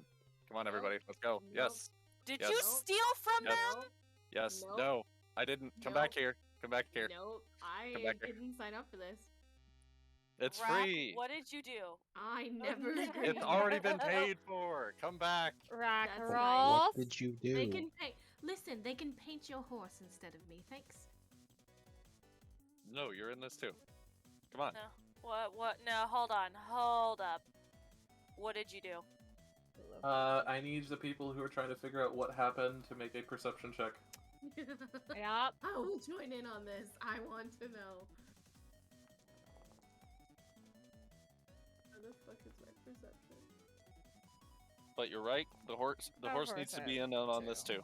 Come on, everybody. Let's go. Nope. Yes. Did Yes. you Nope. steal from Yes. them? Yes. Nope. No. I didn't. Come back Nope. here. Come back here. Nope, I Come back here. didn't sign up for this. It's Rack, free. What did you do? I never agreed. It's already been paid for. Come back. Rack That's Rolf. What did you do? They can paint. Listen, they can paint your horse instead of me. Thanks. No, you're in this too. Come on. No. What? No, hold on. Hold up. What did you do? Cthulhu. I need the people who are trying to figure out what happened to make a perception check. Yep. I will join in on this. I want to know. Where the fuck is my perception? But you're right. The horse needs to be in on this too.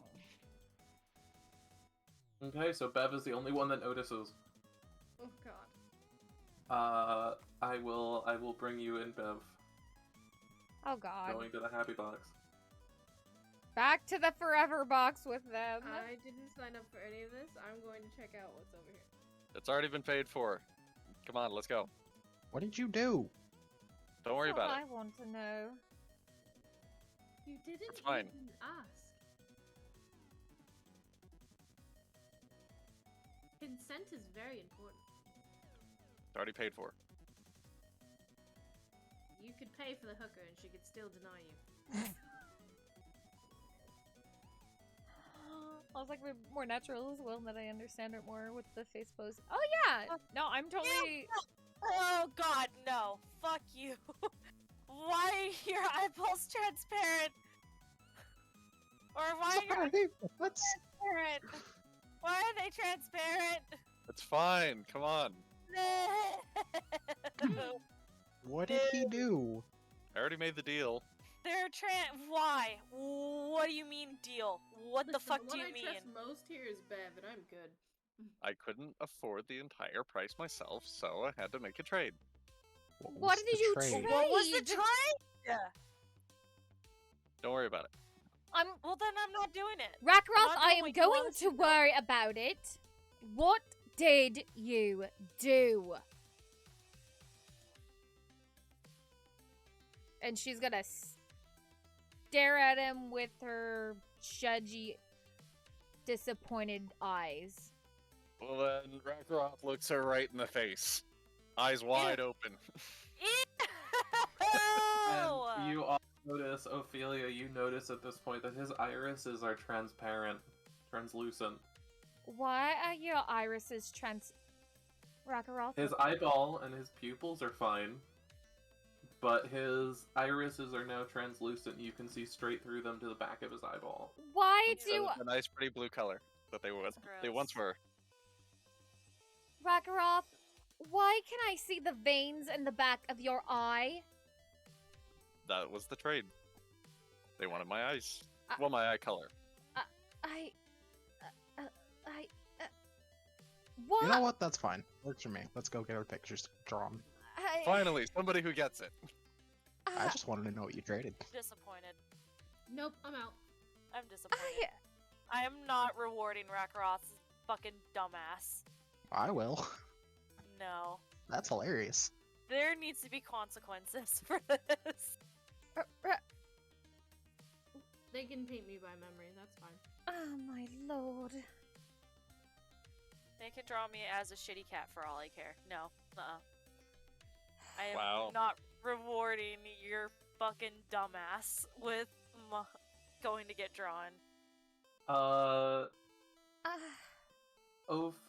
Okay, so Bev is the only one that notices. Oh god. I will bring you in, Bev. Oh god. Going to the happy box. Back to the forever box with them. I didn't sign up for any of this. I'm going to check out what's over here. It's already been paid for. Come on, let's go. What did you do? Don't worry That's what about I it. want to know. You didn't It's fine. even ask. Consent is very important. It's already paid for. You could pay for the hooker and she could still deny you. I was like more natural as well, and that I understand it more with the face pose. Oh yeah! No, I'm totally... Oh god, no. Fuck you. Why are your eyeballs transparent? Or why are your eyes Sorry, what's... transparent? Why are they transparent? It's fine. Come on. What did he do? I already made the deal. They're why? What do you mean deal? What the Listen, fuck do what you I mean? trust most here is Bev, and I'm good. I couldn't afford the entire price myself, so I had to make a trade. What was did the you trade? trade? What was the trade? Yeah. Don't worry about it. Well, then I'm not doing it. Rakarov, not I doing am what you going want us to to do. worry about it. What did you do? And she's gonna stare at him with her judgy, disappointed eyes. Well, then Ragnarok looks her right in the face. Eyes wide open. Ew! And you all notice, Ophelia, you notice at this point that his irises are transparent, translucent. Why are your irises Rakarov? His eyeball and his pupils are fine, but his irises are now translucent. You can see straight through them to the back of his eyeball. Why Instead do... of the nice, pretty blue color that they once Gross. were. Rakarov, why can I see the veins in the back of your eye? That was the trade. They wanted my eyes. Uh, Well, my eye color. What? You know what? That's fine. Works for me. Let's go get our pictures drawn. Finally, somebody who gets it. I just wanted to know what you traded. Disappointed. Nope, I'm out. I'm disappointed. I am not rewarding Rakaroth's fucking dumbass. I will. No. That's hilarious. There needs to be consequences for this. They can paint me by memory, that's fine. Oh my lord. They can draw me as a shitty cat for all I care. No. I am Wow. not rewarding your fucking dumbass with going to get drawn.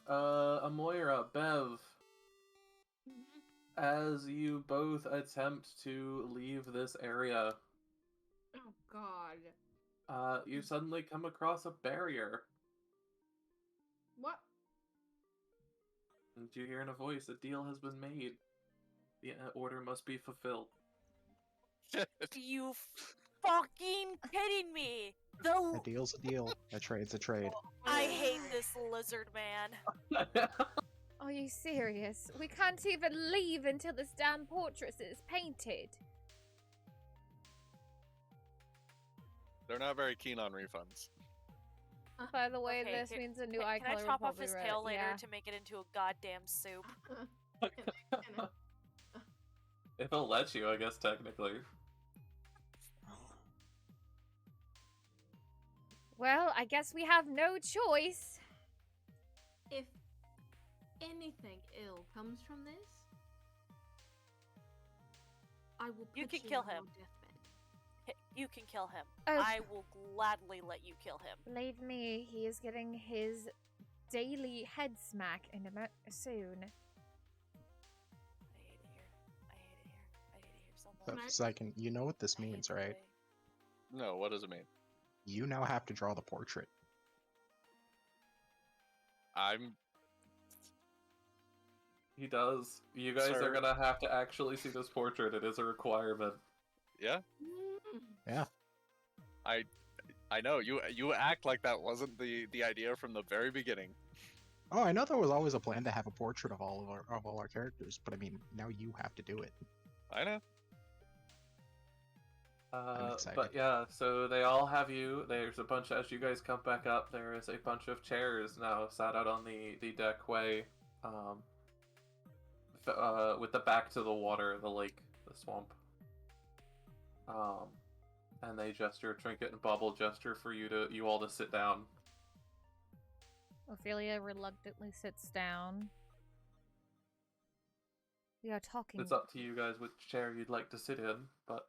Amoira, Bev, as you both attempt to leave this area, Oh god. you suddenly come across a barrier. What? And you hear in a voice, a deal has been made. The order must be fulfilled. You fucking kidding me? A deal's a deal. A trade's a trade. I hate this lizard man. Are you serious? We can't even leave until this damn fortress is painted. They're not very keen on refunds. By the way, Okay, this means a new Can eye color I will chop off probably his red. tail later Yeah. to make it into a goddamn soup? Can I- If it'll let you, I guess, technically. Well, I guess we have no choice. If anything ill comes from this, I will put You can you kill on him. your deathbed. You can kill him. Oh. I will gladly let you kill him. Believe me, he is getting his daily head smack in soon. I hate it here. I hate it here. I hate it here so much. So, Xyken, you know what this means, right? No, what does it mean? You now have to draw the portrait. He does. You guys Sir? are gonna have to actually see this portrait. It is a requirement. Yeah, Yeah. I know. You act like that wasn't the idea from the very beginning. Oh, I know there was always a plan to have a portrait of all our characters, but I mean, now you have to do it. I know. excited. But yeah, so they all have you. There's a bunch, as you guys come back up, there is a bunch of chairs now sat out on the deckway, with the back to the water, the lake, the swamp. And they gesture, Trinket and Bubble gesture for you all to sit down. Ophelia reluctantly sits down. We are talking. It's up to you guys which chair you'd like to sit in, but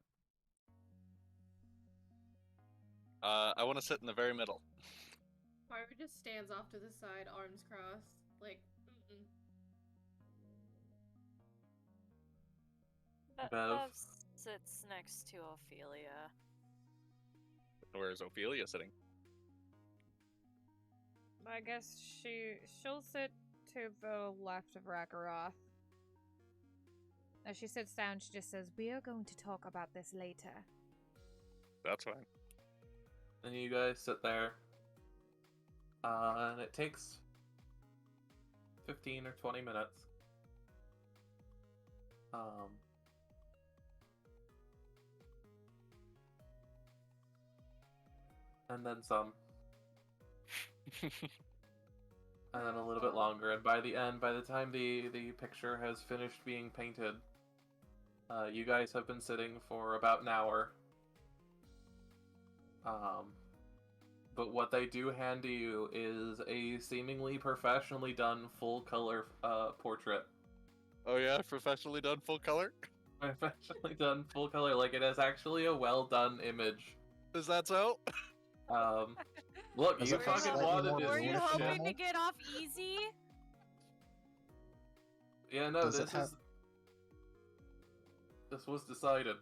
I want to sit in the very middle. Barbara just stands off to the side, arms crossed, like, Bev? Bev sits next to Ophelia. Where's Ophelia sitting? I guess she'll sit to the left of Rakaroth. As she sits down, she just says, "We are going to talk about this later." That's fine. and you guys sit there. And it takes 15 or 20 minutes. And then some. And then a little bit longer. And by the end, by the time the picture has finished being painted, you guys have been sitting for about an hour. But what they do hand to you is a seemingly professionally done full color portrait. Oh yeah, professionally done full color? Professionally done full color, like it is actually a well done image. Is that so? Look, Does you it have fucking slightly wanted more this Were you bluish shit. hoping normal? to get off easy? Yeah, no, Does it this have- is... This was decided.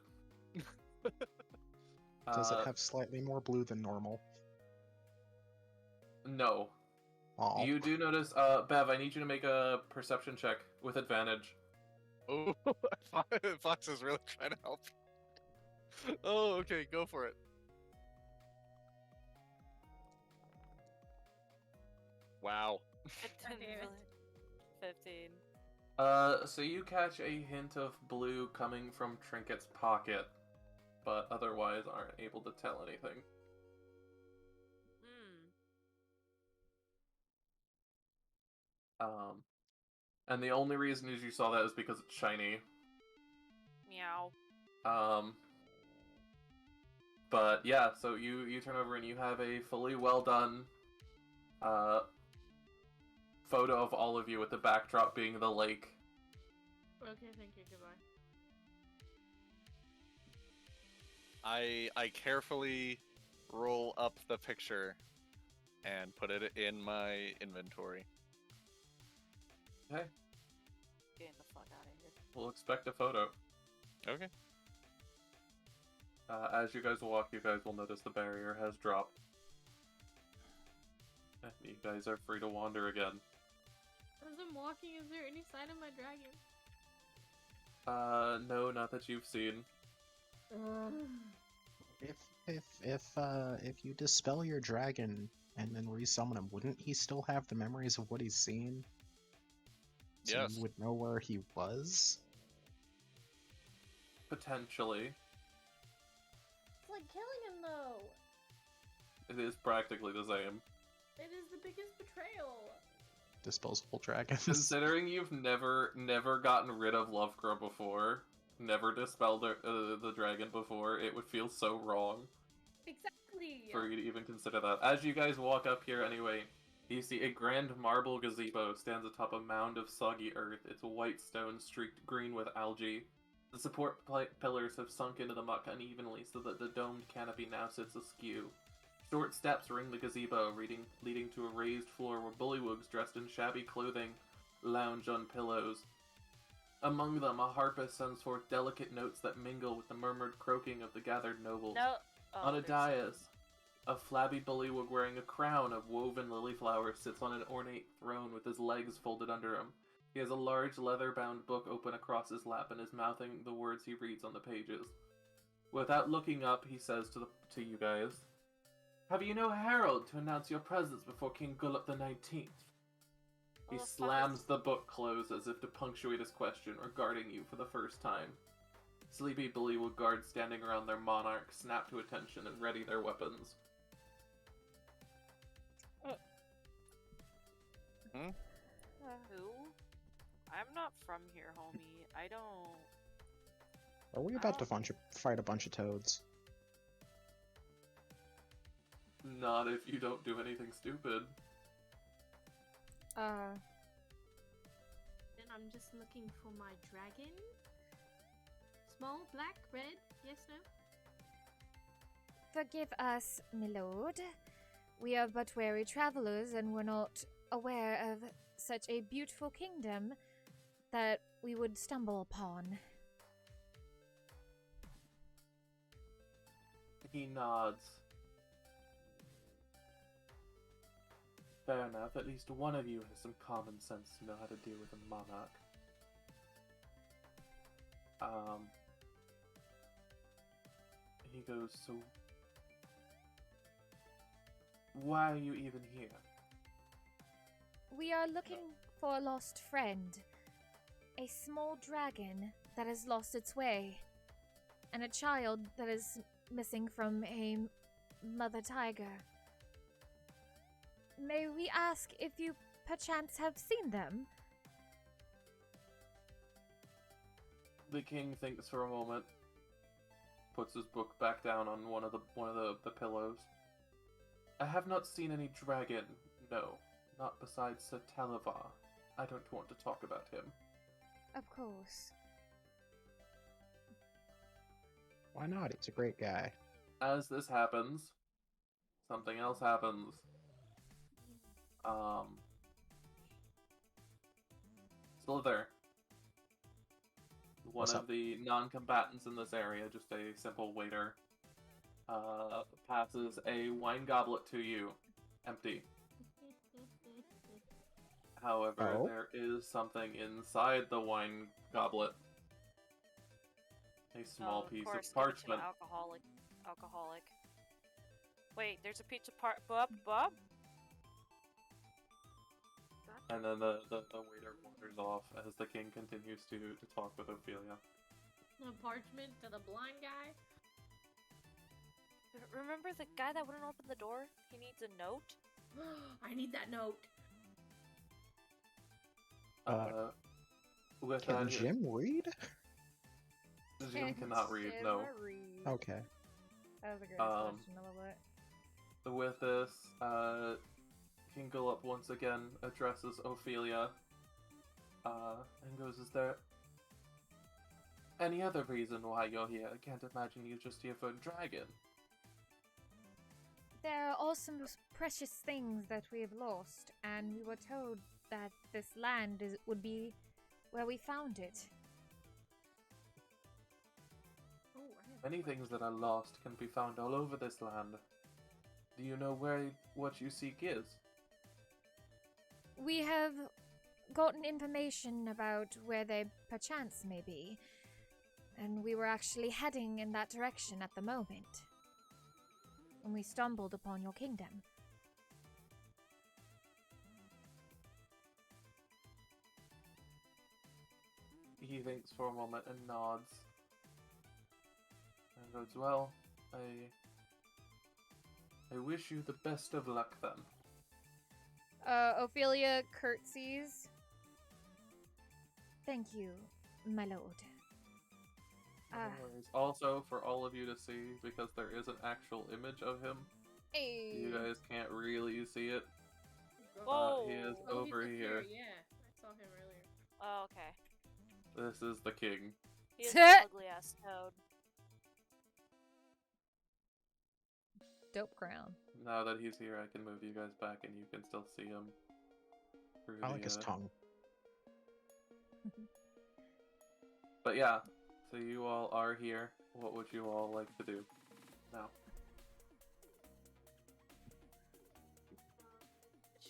Does it have slightly more blue than normal? No. Aw. You do notice, Bev, I need you to make a perception check with advantage. Oh, Fox is really trying to help. Oh, okay, go for it. Wow. It didn't damn it. really- 15. So you catch a hint of blue coming from Trinket's pocket, but otherwise aren't able to tell anything. And the only reason is you saw that is because it's shiny. Meow. But yeah, so you turn over and you have a fully well done photo of all of you with the backdrop being the lake. Okay, thank you, goodbye. I carefully roll up the picture and put it in my inventory. Okay, Getting the fuck out of here. we'll expect a photo. Okay. As you guys walk, you guys will notice the barrier has dropped. And you guys are free to wander again. As I'm walking, is there any sign of my dragon? No, not that you've seen. If you dispel your dragon and then resummon him, wouldn't he still have the memories of what he's seen? So Yes. you would know where he was? Potentially. It's like killing him, though. It is practically the same. It is the biggest betrayal. Disposable dragons. Considering you've never gotten rid of Lovecrow before, never dispelled the dragon before, it would feel so wrong Exactly. for you to even consider that. As you guys walk up here anyway, you see a grand marble gazebo stands atop a mound of soggy earth. It's white stone streaked green with algae. The support pillars have sunk into the muck unevenly so that the domed canopy now sits askew. Short steps ring the gazebo, leading to a raised floor where bullywugs dressed in shabby clothing lounge on pillows. Among them, a harpist sends forth delicate notes that mingle with the murmured croaking of the gathered nobles. Oh, On a there's- dais, a flabby bullywug wearing a crown of woven lily flowers sits on an ornate throne with his legs folded under him. He has a large leather-bound book open across his lap and is mouthing the words he reads on the pages. Without looking up, he says to you guys, "Have you no herald to announce your presence before King Gullup the 19th?" He Well, the fuck slams is- the book closed as if to punctuate his question regarding you for the first time. Sleepy bullywug guards standing around their monarch snap to attention and ready their weapons. Who? I'm not from here, homie. I don't. Are we about to fight a bunch of toads? Not if you don't do anything stupid. Then I'm just looking for my dragon. Small, black, red, yes, no? Forgive us, my lord. We are but weary travelers and were not aware of such a beautiful kingdom that we would stumble upon. He nods. Fair enough, at least one of you has some common sense to know how to deal with a monarch. He goes, "So why are you even here?" We are looking for a lost friend. A small dragon that has lost its way. And a child that is missing from a mother tiger. May we ask if you perchance have seen them? The king thinks for a moment, puts his book back down on one of the pillows. "I have not seen any dragon, no. Not besides Sir Talavar. I don't want to talk about him." Of course. Why not? He's a great guy. As this happens, something else happens. Sliithrr, one What's of up? the non-combatants in this area, just a simple waiter, passes a wine goblet to you, empty. However, Oh? there is something inside the wine goblet. A small of piece course, of give it to an parchment. Alcoholic. Wait, there's a piece of Bob? And then the waiter wanders off as the king continues to talk with Ophelia. A parchment to the blind guy? Remember the guy that wouldn't open the door? He needs a note? I need that note. With Can that, Jim read? Jim cannot read, no. Okay. That was a great Um, question. I love it. With this, King Gullup once again addresses Ophelia, and goes, "Is there any other reason why you're here? I can't imagine you're just here for a dragon." There are also precious things that we have lost, and we were told that this land would be where we found it. Oh, I have Many things that are lost can be found all over this land. Do you know what you seek is? We have gotten information about where they perchance may be, and we were actually heading in that direction at the moment when we stumbled upon your kingdom. He thinks for a moment and nods. And goes, "Well, I wish you the best of luck then." Ophelia curtsies. Thank you, my lord. No worries. Also, for all of you to see, because there is an actual image of him, Hey. you guys can't really see it. Whoa! He is Oh, over he's here. Yeah, I saw him earlier. Oh, okay. This is the king. He is an ugly ass toad. Dope crown. Now that he's here, I can move you guys back, and you can still see him. Through I like his tongue. But yeah, so you all are here. What would you all like to do now?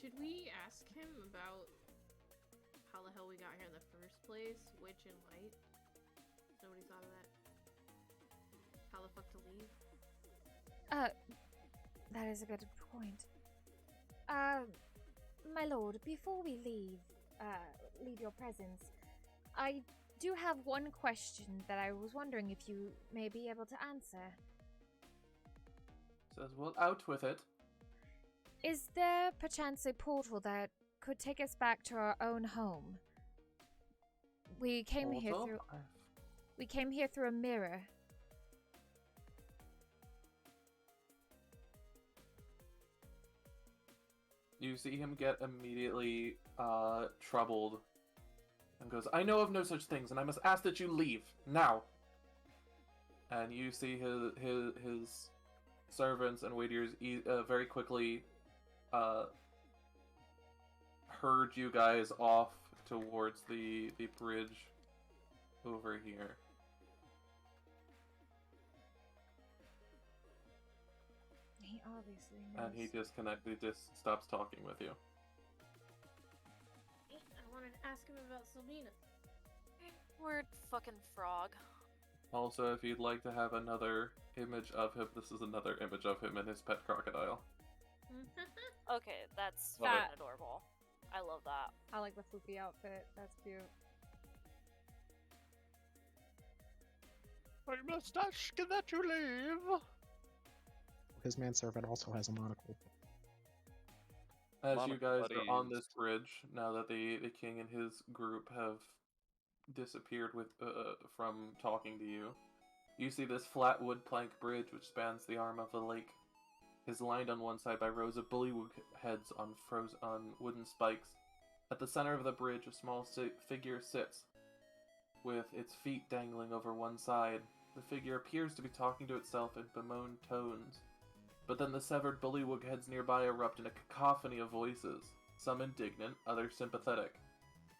Should we ask him about how the hell we got here in the first place? Witch and light? Nobody thought of that. How the fuck to leave? That is a good point. My lord, before we leave your presence, I do have one question that I was wondering if you may be able to answer. Says, well, out with it. Is there perchance a portal that could take us back to our own home? We came here through a mirror. You see him get immediately troubled and goes, I know of no such things, and I must ask that you leave now. And you see his servants and waiters very quickly herd you guys off towards the bridge over here. He obviously knows. And he just stops talking with you. I wanted to ask him about Selena. Word fucking frog. Also, if you'd like to have another image of him, this is another image of him and his pet crocodile. Okay, that's Love fucking it. adorable. I love that. I like the floopy outfit. That's cute. I must ask that you leave. His manservant also has a monocle. As Monocle you guys buddies. are on this bridge, now that the king and his group have disappeared from talking to you, you see this flat wood plank bridge which spans the arm of the lake. Is lined on one side by rows of bullywug heads on wooden spikes. At the center of the bridge, a small figure sits, with its feet dangling over one side. The figure appears to be talking to itself in bemoaned tones. But then the severed bullywug heads nearby erupt in a cacophony of voices, some indignant, others sympathetic.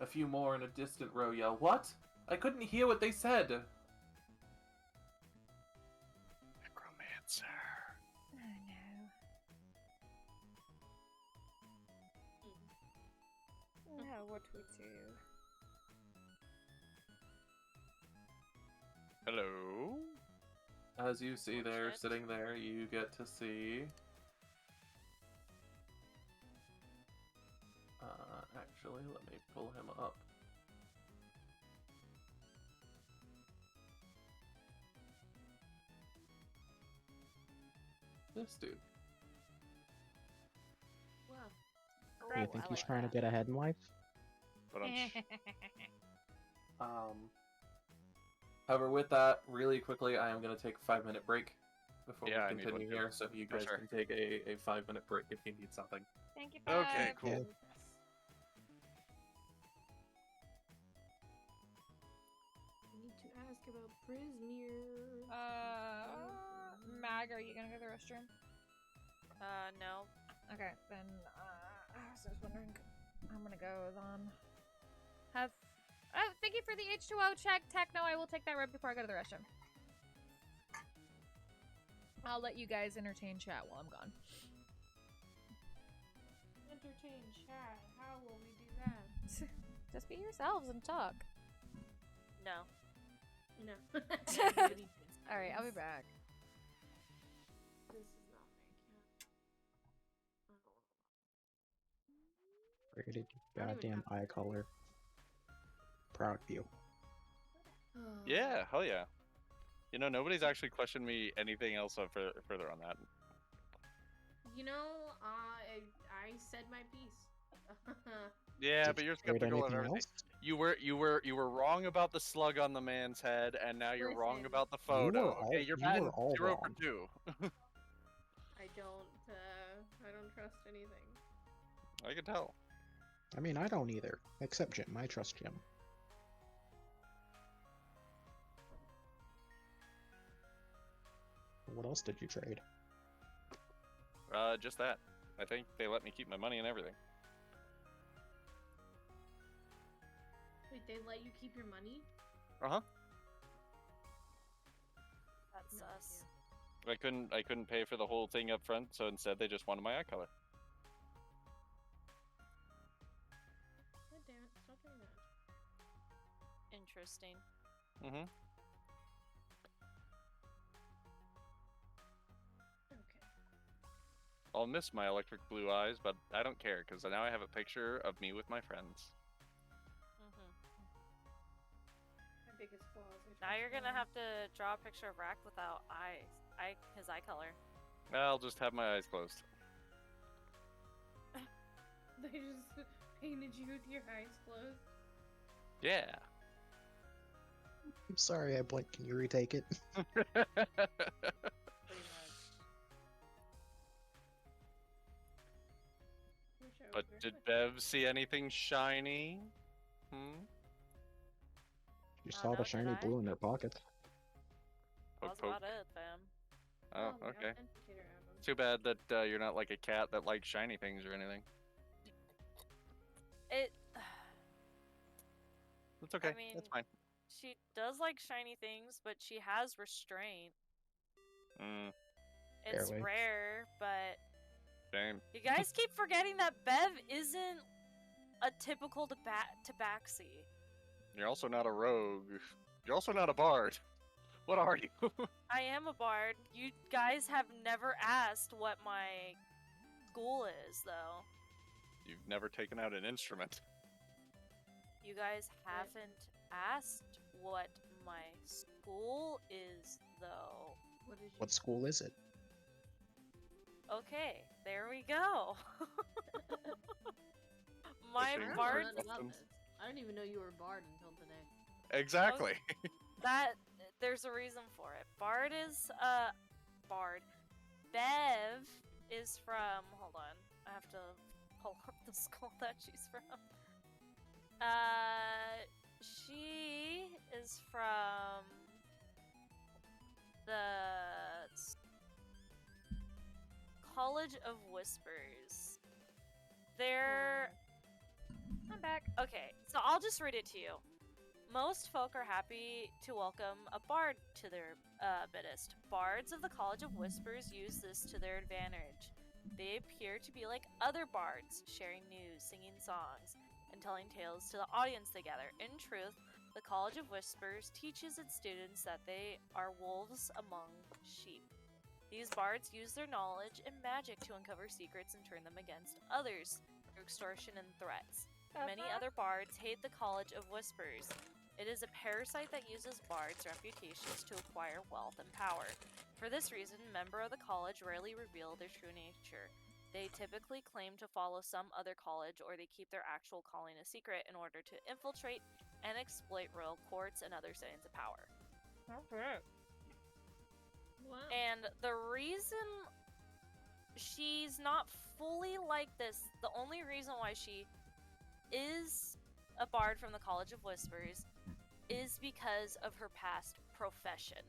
A few more in a distant row yell, "What? I couldn't hear what they said!" Necromancer. Oh no. Now what we do? Hello? As you see there, Shit. sitting there, you get to see... actually, let me pull him up. This dude. Wow. Oh, You think I he's like trying that. to get ahead in life? But However, with that, really quickly, I am going to take a 5-minute break before Yeah, I we need one continue too, here, so you for guys sure. can take a 5-minute break if you need something. Thank you. Okay, Bob. cool. Yeah. I need to ask about Prismere. Mag, are you gonna go to the restroom? No. Okay, then, I was just wondering. I'm gonna go then. Thank you for the H2O check, Techno. I will take that right before I go to the restroom. I'll let you guys entertain chat while I'm gone. Entertain chat. How will we do that? Just be yourselves and talk. No. No. Alright, I'll be back. This is not my cat. Rated I don't even goddamn have- eye color. Proud of you. Yeah, hell yeah. You know, nobody's actually questioned me anything else further on that. You know, I said my piece. Yeah, Did but you you're trade skeptical of anything everything. else? You were wrong about the slug on the man's head, and now you're wrong Listen. about the You were photo. all- Okay, you're you batting were all 0 wrong. for 2. I don't trust anything. I can tell. I mean, I don't either. Except Jim. I trust Jim. What else did you trade? Just that. I think they let me keep my money and everything. Wait, they let you keep your money? Uh-huh. That's No us. I couldn't pay for the whole thing up front, so instead they just wanted my eye color. Interesting. Mm-hmm. Okay. I'll miss my electric blue eyes, but I don't care because now I have a picture of me with my friends. Mm-hmm. My biggest flaws are Now you're gonna transformed. have to draw a picture of Rack without eyes. His eye color. I'll just have my eyes closed. They just painted you with your eyes closed. Yeah. I'm sorry, I blinked. Can you retake it? Pretty much. Wish I was But very did much- Bev see anything shiny? Hmm? You Oh, saw no, the did shiny I? blue in their pockets. That was Poke, about poke. it, fam. Oh, the okay. authenticator album. Too bad that you're not like a cat that likes shiny things or anything. It. That's okay. mean, That's fine. She does like shiny things, but she has restraint. Mm, It's Barely. rare, but shame. you guys keep forgetting that Bev isn't a typical tabaxi. You're also not a rogue. You're also not a bard. What are you? I am a bard. You guys have never asked what my school is, though. You've never taken out an instrument. You guys haven't asked what my school is, though. What is What school is it? Okay, there we go. My Fishing I don't know bard. nothing about Customs. this. I didn't even know you were a bard until today. Exactly. There's a reason for it. Bard is bard. Bev is from. Hold on, I have to pull up the school that she's from. She is from the College of Whispers. They're I'm back. okay, so I'll just read it to you. Most folk are happy to welcome a bard to their midst. Bards of the College of Whispers use this to their advantage. They appear to be like other bards, sharing news, singing songs, and telling tales to the audience together. In truth, the College of Whispers teaches its students that they are wolves among sheep. These bards use their knowledge and magic to uncover secrets and turn them against others through extortion and threats. Many other bards hate the College of Whispers. It is a parasite that uses bards' reputations to acquire wealth and power. For this reason, members of the college rarely reveal their true nature. They typically claim to follow some other college, or they keep their actual calling a secret in order to infiltrate and exploit royal courts and other settings of power. Okay. Wow. And the reason she's not fully like this, the only reason why she is a bard from the College of Whispers is because of her past profession.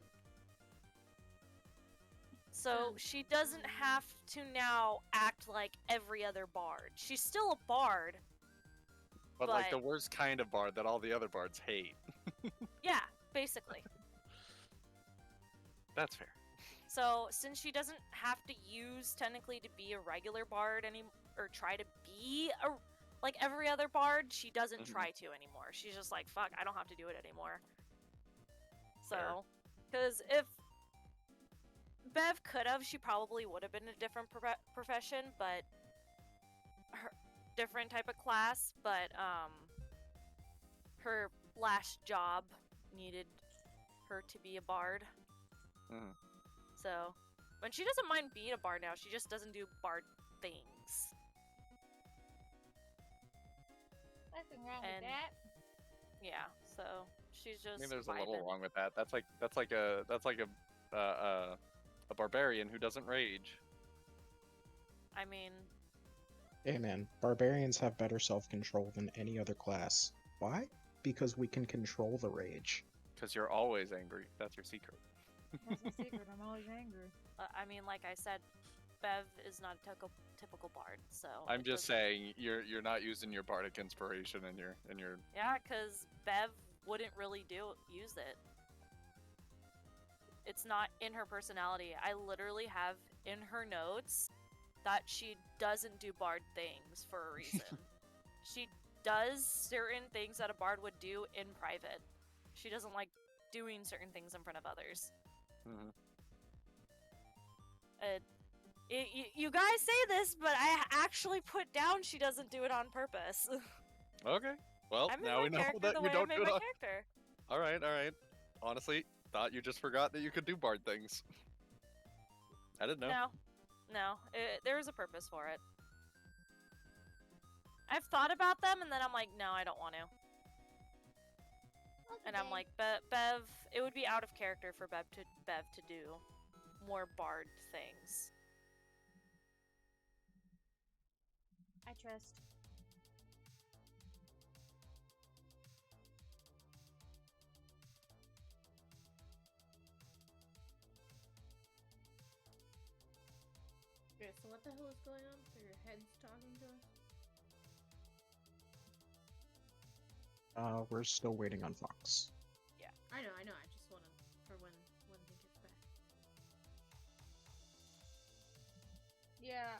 So she doesn't have to now act like every other bard. She's still a bard. But like the But- worst kind of bard that all the other bards hate. Yeah, basically. That's fair. So since she doesn't have to use technically to be a regular bard or try to be like every other bard, she doesn't Mhm. try to anymore. She's just like, fuck, I don't have to do it anymore. Fair. So, because if Bev could have, she probably would have been a different profession, but her different type of class. But her last job needed her to be a bard. Mhm. So, when she doesn't mind being a bard now, she just doesn't do bard things. Nothing wrong And- with that. Yeah, so she's just. I mean, there's a vibing. little wrong with that. That's like a barbarian who doesn't rage. I mean, Hey man, barbarians have better self-control than any other class. Why? Because we can control the rage. Because you're always angry. That's your secret. That's the secret. I'm always angry. like I said, Bev is not a typical bard, so. I'm it just doesn't- saying you're not using your bardic inspiration and your Yeah, because Bev wouldn't really use it. It's not in her personality. I literally have in her notes that she doesn't do bard things for a reason. She does certain things that a bard would do in private. She doesn't like doing certain things in front of others. Mhm. You guys say this, but I actually put down she doesn't do it on purpose. Okay. Well, I'm in now my we know character that the you way I don't made do it my on. character. All right, all right. Honestly, thought you just forgot that you could do bard things. I didn't know. No, there's a purpose for it. I've thought about them, and then I'm like, no, I don't want to. And I'm like, Bev, it would be out of character for Bev to do more bard things. I trust. Okay, so what the hell is going on? Are your heads talking to us? We're still waiting on Fox. I know. I just wanna for when he gets back. Yeah,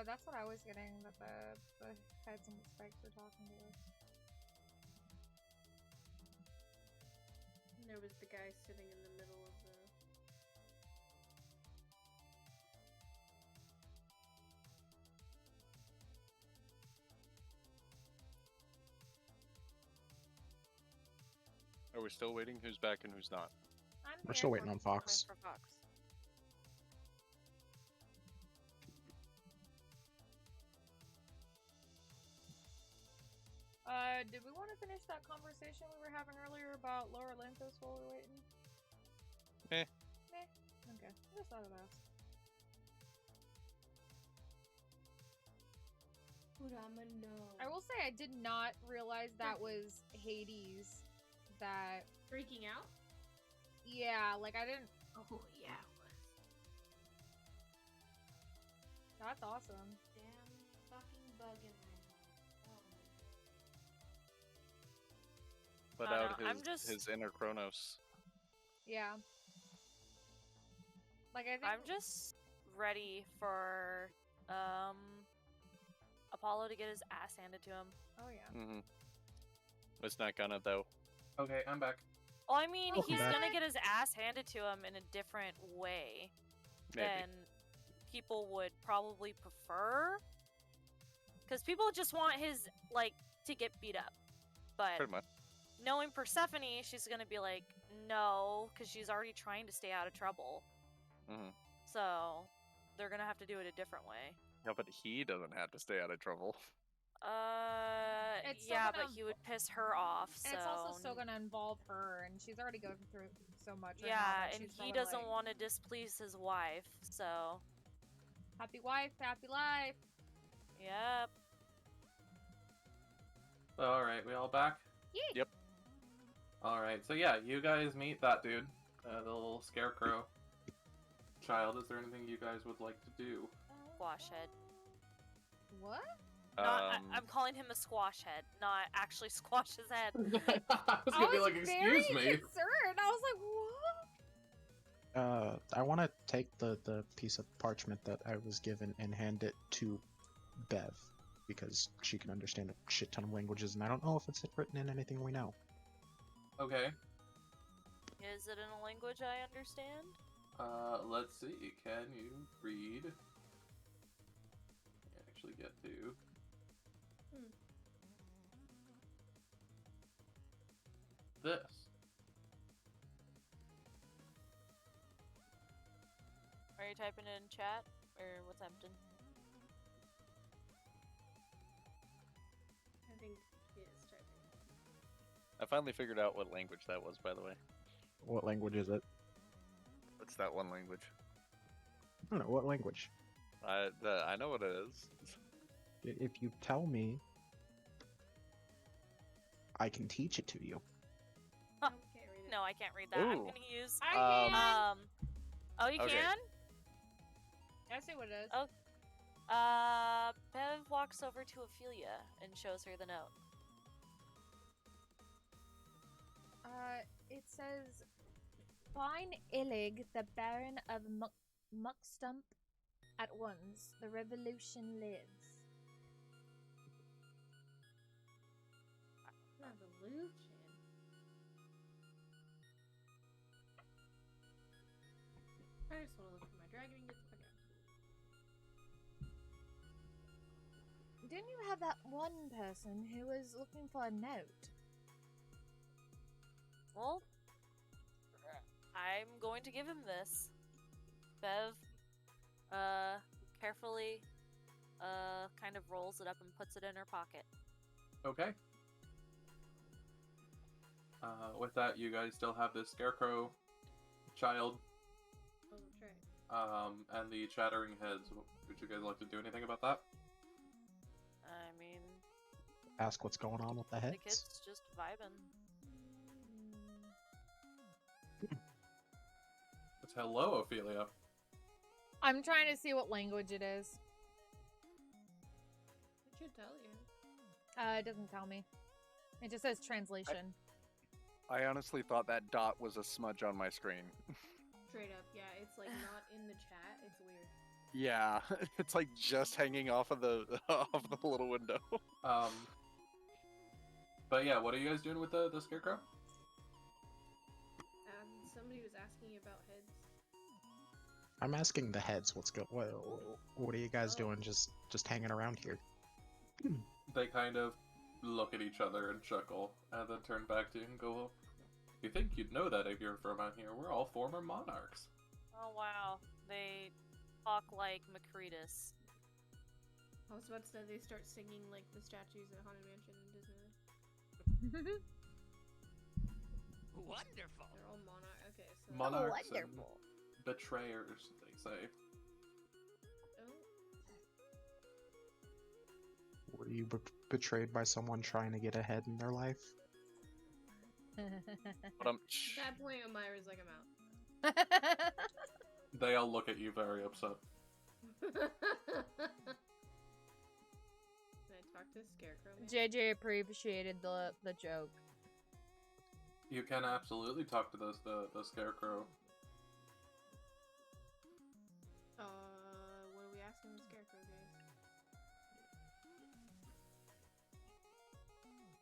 that's what I was getting, that the heads and the spikes were talking to us. And there was the guy sitting in the middle of the. Are we still waiting? Who's back and who's not? We're still waiting on Fox. For Fox. Did we want to finish that conversation we were having earlier about Lower Lanthus while we're waiting? Eh. Okay, I just thought I'd ask. no. I will say I did not realize that was Hades. That Freaking out? yeah, like I didn't. Oh yeah, it was. That's awesome. Damn fucking bug in my head. Oh my Let No, out no, I'm just- his inner Kronos. Yeah. Like I think I'm just ready for Apollo to get his ass handed to him. Oh yeah. Mm-hmm. It's not gonna though. Okay, I'm back. Well, I mean, Welcome he's back. gonna get his ass handed to him in a different way Maybe. than people would probably prefer. Because people just want his, like, to get beat up. But Pretty much. knowing Persephone, she's gonna be like, no, because she's already trying to stay out of trouble. Mm-hmm. So, they're gonna have to do it a different way. Yeah, but he doesn't have to stay out of trouble. It's still Yeah, gonna- but he would piss her off, so... And it's also still gonna involve her, and she's already going through so much. Right now Yeah, that and she's he probably doesn't like, want to displease his wife, so... happy wife, happy life. Yep. Alright, we all back? Yeah. Yep. Alright, so yeah, you guys meet that dude. The little scarecrow child. Is there anything you guys would like to do? Squash head. What? I'm calling him a squash head, not actually squash his head. I was gonna be like, very excuse me. concerned. I was like, what? I want to take the piece of parchment that I was given and hand it to Bev, because she can understand a shit ton of languages, and I don't know if it's written in anything we know. Okay. Is it in a language I understand? Let's see. Can you read? Actually get to. This. Are you typing it in chat? Or what's happening? I think he is typing. I finally figured out what language that was, by the way. What language is it? What's that one language? I don't know, what language? I know what it is. If you tell me, I can teach it to you. I can't read it. No, I can't read that. I'm Ooh. gonna use I can. oh, you Okay. can? I see what it is. Oh. Bev walks over to Ophelia and shows her the note. It says, "Find Illig, the Baron of Muckstump, at once. The revolution lives." I just want to look for my dragon and get the fuck out. Didn't you have that one person who was looking for a note? Well, I'm going to give him this. Bev, carefully, kind of rolls it up and puts it in her pocket. Okay. With that, you guys still have this scarecrow child, Oh, that's right. and the chattering heads. Would you guys like to do anything about that? I mean, Ask what's going on with the the heads. kid's just vibing. It's hello, Ophelia. I'm trying to see what language it is. It should tell you. It doesn't tell me. It just says translation. I honestly thought that dot was a smudge on my screen. Straight up, yeah. It's like not in the chat. It's weird. Yeah, it's like just hanging off of the off the little window. But yeah, what are you guys doing with the scarecrow? Somebody was asking about heads. I'm asking the heads what's what are you guys Oh. doing just hanging around here? They kind of look at each other and chuckle, and then turn back to you and go, well, you think you'd know that if you're from out here. We're all former monarchs. Oh wow, they talk like Macretus. I was about to say they start singing like the statues at Haunted Mansion in Disneyland. Wonderful. They're all monarch. Okay, so. Monarchs and wonderful. betrayers, they say. Oh, Were you betrayed by someone trying to get ahead in their life? But at that point, Amira's like, I'm out. They all look at you very upset. Can I talk to Scarecrow Man? JJ appreciated the joke. You can absolutely talk to the scarecrow. What are we asking the Scarecrow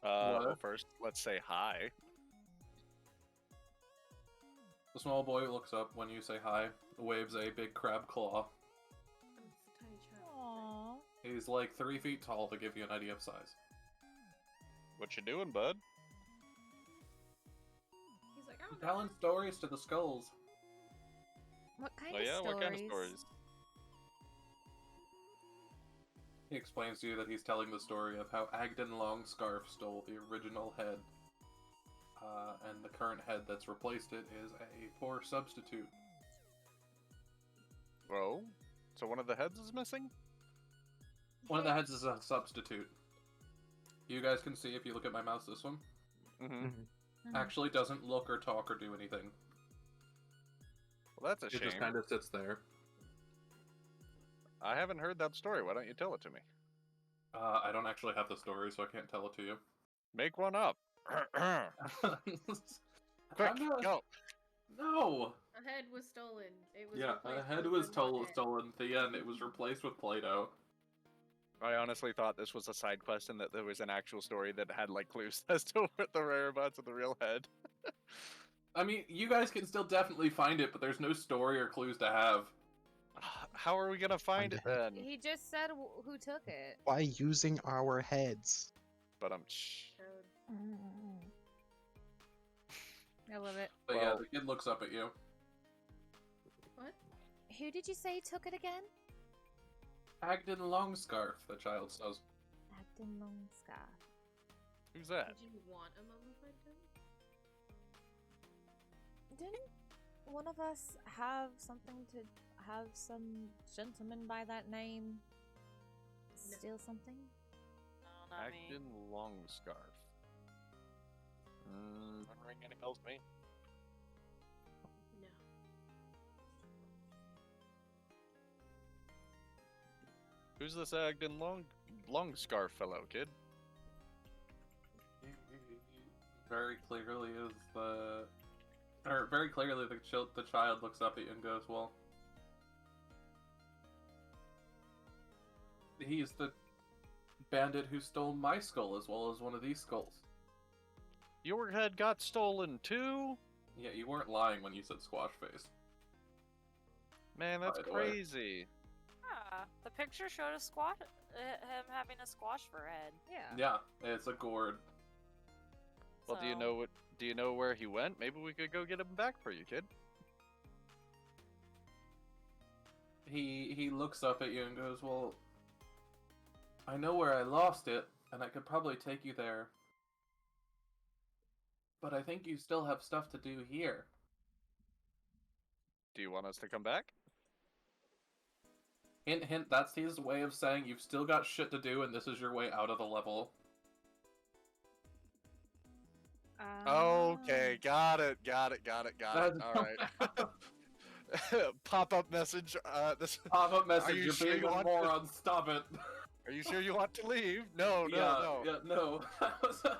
guys? Well, first, let's say hi. The small boy looks up when you say hi, waves a big crab claw. Oh, it's a tiny child. Aww. He's like 3 feet tall to give you an idea of size. What you doing, bud? He's like, I don't know. Telling stories to the skulls. What kind Oh of yeah, stories? what kind of stories? He explains to you that he's telling the story of how Agden Longscarf stole the original head. And the current head that's replaced it is a poor substitute. Oh, so one of the heads is missing? One of the heads is a substitute. You guys can see if you look at my mouse, this one Mm-hmm. Mhm. actually doesn't look or talk or do anything. Well, that's a It shame. just kind of sits there. I haven't heard that story. Why don't you tell it to me? I don't actually have the story, so I can't tell it to you. Make one up. Quick, I'm not- go. No! A head was stolen. It was Yeah, replaced a head with was another head. stolen. At the end, it was replaced with Play-Doh. I honestly thought this was a side quest and that there was an actual story that had like clues as to what the whereabouts of the real head. I mean, you guys can still definitely find it, but there's no story or clues to have. How are we gonna find it then? He just said who took it. By using our heads. But I'm. Code. I love it. But yeah, Well- the kid looks up at you. What? Who did you say took it again? Agden Longscarf, the child says. Acton Longscar. Who's that? Did you want a mummified head? Didn't one of us have something to have some gentleman by that name steal something? No, not me. Acton Longscarf. Doesn't ring any bells to me. No. Who's this Agden Longscarf fellow, kid? Very clearly is the... Or very clearly the child looks up at you and goes, well... He's the bandit who stole my skull as well as one of these skulls. Your head got stolen too? Yeah, you weren't lying when you said squash face. Man, that's By the way. crazy. Ah, the picture showed a squash, him having a squash for a head. Yeah. Yeah, it's a gourd. Well, do you So- know what? Do you know where he went? Maybe we could go get him back for you, kid. He looks up at you and goes, "Well, I know where I lost it, and I could probably take you there. But I think you still have stuff to do here." Do you want us to come back? Hint, hint, that's his way of saying you've still got shit to do and this is your way out of the level. Okay, got it. All right. Pop-up message. This. Pop-up Are message, you you're sure being you a want to- moron, stop it. Are you sure you want to leave? No. Yeah, no.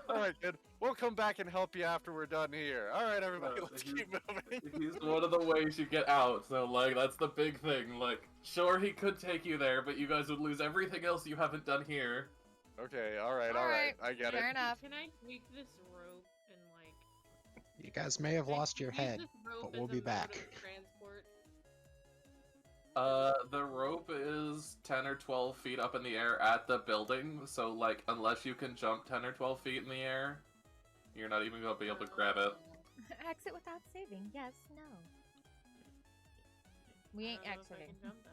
All right, kid. We'll come back and help you after we're done here. All right, everybody, let's keep moving. He's one of the ways you get out, so, like, that's the big thing. Like, sure, he could take you there, but you guys would lose everything else you haven't done here. Okay, all right. Alright, I get it. Fair enough. Can I tweak this rope and like? You guys may have can I lost your use head, this rope but as we'll a be mode back. of transport? The rope is 10 or 12 feet up in the air at the building, so, like, unless you can jump 10 or 12 feet in the air, you're not even gonna be able to grab it. Exit without saving. Yes, no. We ain't I don't know if I exiting. can jump that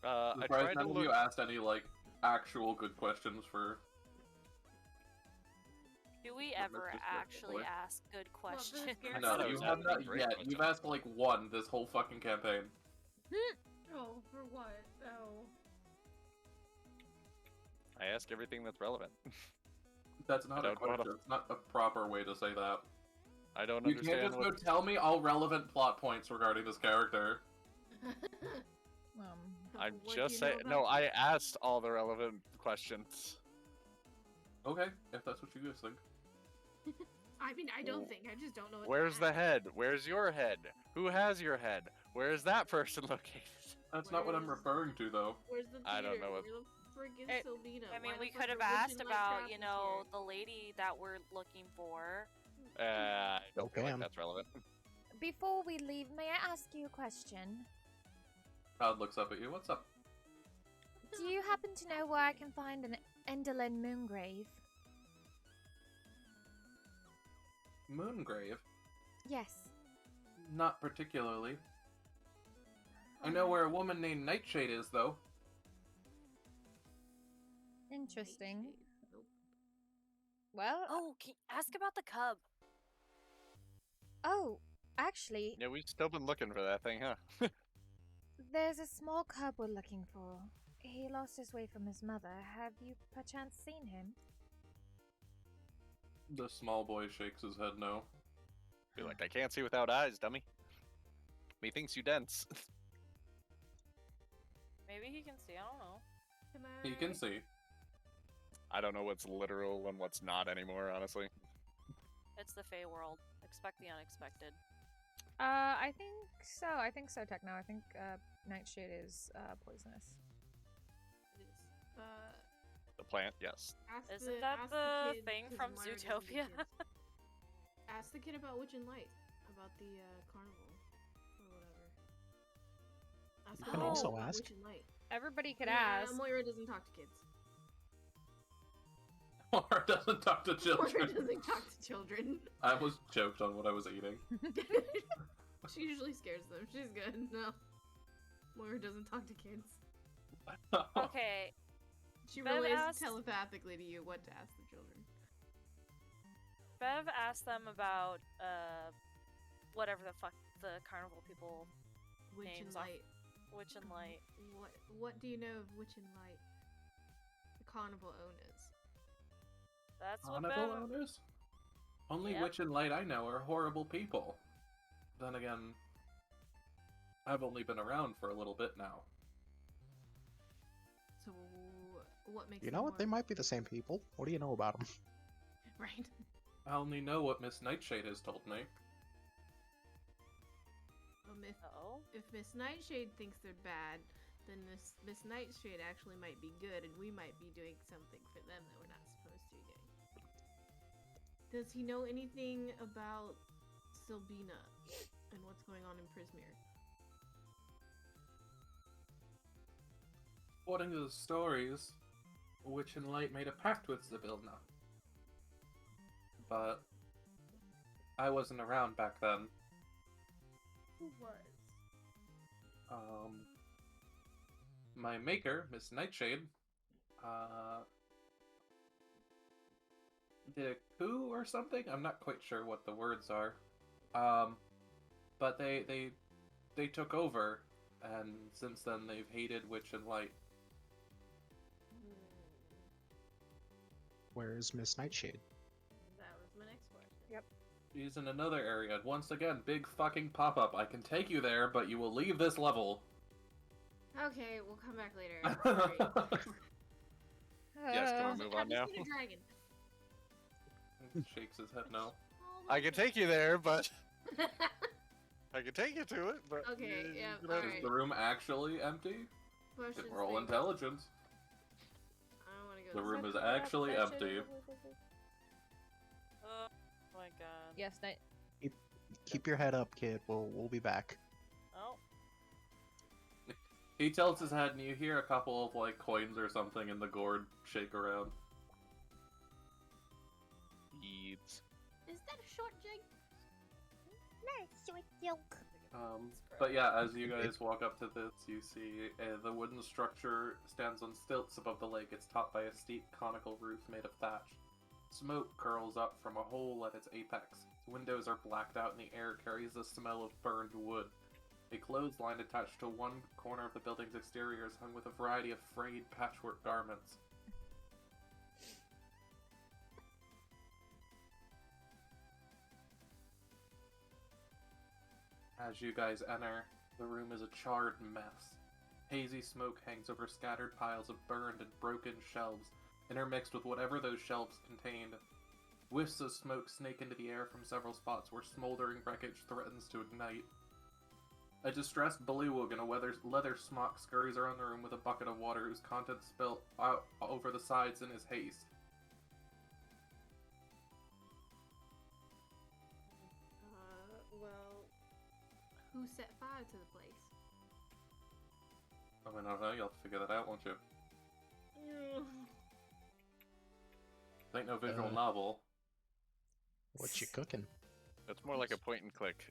high. I Surprised tried to none of look. you asked any, like, actual good questions for... Do we Well, ever that's just actually regular. ask good Well, for the questions? scared No, thought it you was have asking not great yet. questions. You've asked, like, one this whole fucking campaign. Oh, for what? Oh. I ask everything that's relevant. That's not a don't know how to- question. It's not a proper way to say that. I don't You can't understand just go what. tell me all relevant plot points regarding this character. I'm What do just you know saying. about No, this? I asked all the relevant questions. Okay, if that's what you guys think. I mean, I don't think. I just don't know. What to Where's the ask. head? Where's your head? Who has your head? Where is that person located? That's not what I'm Where's- referring to, though. Where's the theater? I don't know what- Where the frick is It- Sylvina? I mean, Why we the could fuck have are asked Witch and about, Light you Trappers know, here? the lady that we're looking for. I don't feel like Okay. that's relevant. Before we leave, may I ask you a question? Todd looks up at you. What's up? Do you happen to know where I can find an Enderlin Moongrave? Moongrave? Yes. Not particularly. I know where a woman named Nightshade is, though. Interesting. Nightshade. Nope. Well, Oh, ask about the cub. oh, actually, Yeah, we've still been looking for that thing, huh? there's a small cub we're looking for. He lost his way from his mother. Have you perchance seen him? The small boy shakes his head no. Be like, I can't see without eyes, dummy. Methinks you dense. Maybe he can see. I don't know. Can I? He can see. I don't know what's literal and what's not anymore, honestly. It's the Fey world. Expect the unexpected. I think so, Techno. I think Nightshade is poisonous. It is. The plant, yes. Isn't that ask the kid, thing 'cause from Moira doesn't do Zootopia? kids. Ask the kid about Witch and Light, about the carnival or whatever. Ask You him can about also ask. Witch and Light. Everybody could Yeah, ask. Moira doesn't talk to kids. Or doesn't talk to Moira children. doesn't talk to children. I was choked on what I was eating. She usually scares them. She's good. No. Moira doesn't talk to kids. Okay, She Bev relays asked- telepathically to you what to ask the children. Bev asked them about whatever the fuck the carnival people, Witch and Names off. Light. Witch and Light. What do you know of Witch and Light? The carnival owners. That's what Carnival Bev. owners? Only Yep. Witch and Light I know are horrible people. Then again, I've only been around for a little bit now. So what makes You them know what? They more- might be the same people. What do you know about them? right? I only know what Miss Nightshade has told me. Oh. If Miss Nightshade thinks they're bad, then Miss Nightshade actually might be good, and we might be doing something for them that we're not supposed to be doing. Does he know anything about Sylbina and what's going on in Prismere? According to the stories, Witch and Light made a pact with Zybilna. But I wasn't around back then. Who was? My maker, Miss Nightshade, did a coup or something? I'm not quite sure what the words are. But they took over, and since then they've hated Witch and Light. Where is Miss Nightshade? That was my next question. Yep. She's in another area. Once again, big fucking pop-up. I can take you there, but you will leave this level. Okay, we'll come back later. Great. Yes, can Uh, we move on now? Have you seen a dragon? Shakes his head no. Oh, I can take you there, but I can take you to it, but Okay, yeah, you know, Is alright. the room actually empty? Questions, Can roll thanks. intelligence. I don't want to go. The this room way. is actually empty. Oh my god. Yes, night. Keep your head up, kid. We'll be back. Oh. He tilts his head and you hear a couple of like coins or something in the gourd shake around. Yeets. Is that a short jig? Nice, short joke. But yeah, as you guys walk up to this, you see the wooden structure stands on stilts above the lake. It's topped by a steep conical roof made of thatch. Smoke curls up from a hole at its apex. Its windows are blacked out and the air carries the smell of burned wood. A clothesline attached to one corner of the building's exterior is hung with a variety of frayed patchwork garments. As you guys enter, the room is a charred mess. Hazy smoke hangs over scattered piles of burned and broken shelves, intermixed with whatever those shelves contained. Whiffs of smoke snake into the air from several spots where smoldering wreckage threatens to ignite. A distressed bullywug in a leather smock scurries around the room with a bucket of water whose contents spill out over the sides in his haste. Well, who set fire to the place? I don't know, you'll have to figure that out, won't you? Ain't no visual novel. What you cooking? That's more like a point and click.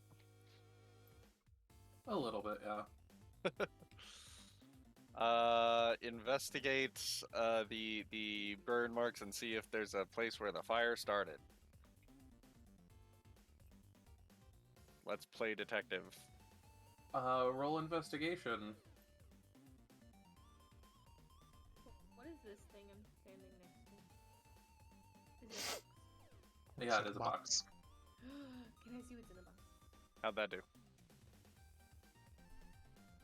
A little bit, yeah. Investigate the burn marks and see if there's a place where the fire started. Let's play detective. Roll investigation. What is this thing I'm standing next to? Is it a box? Yeah, it is a box. Can I see what's in the box? How'd that do?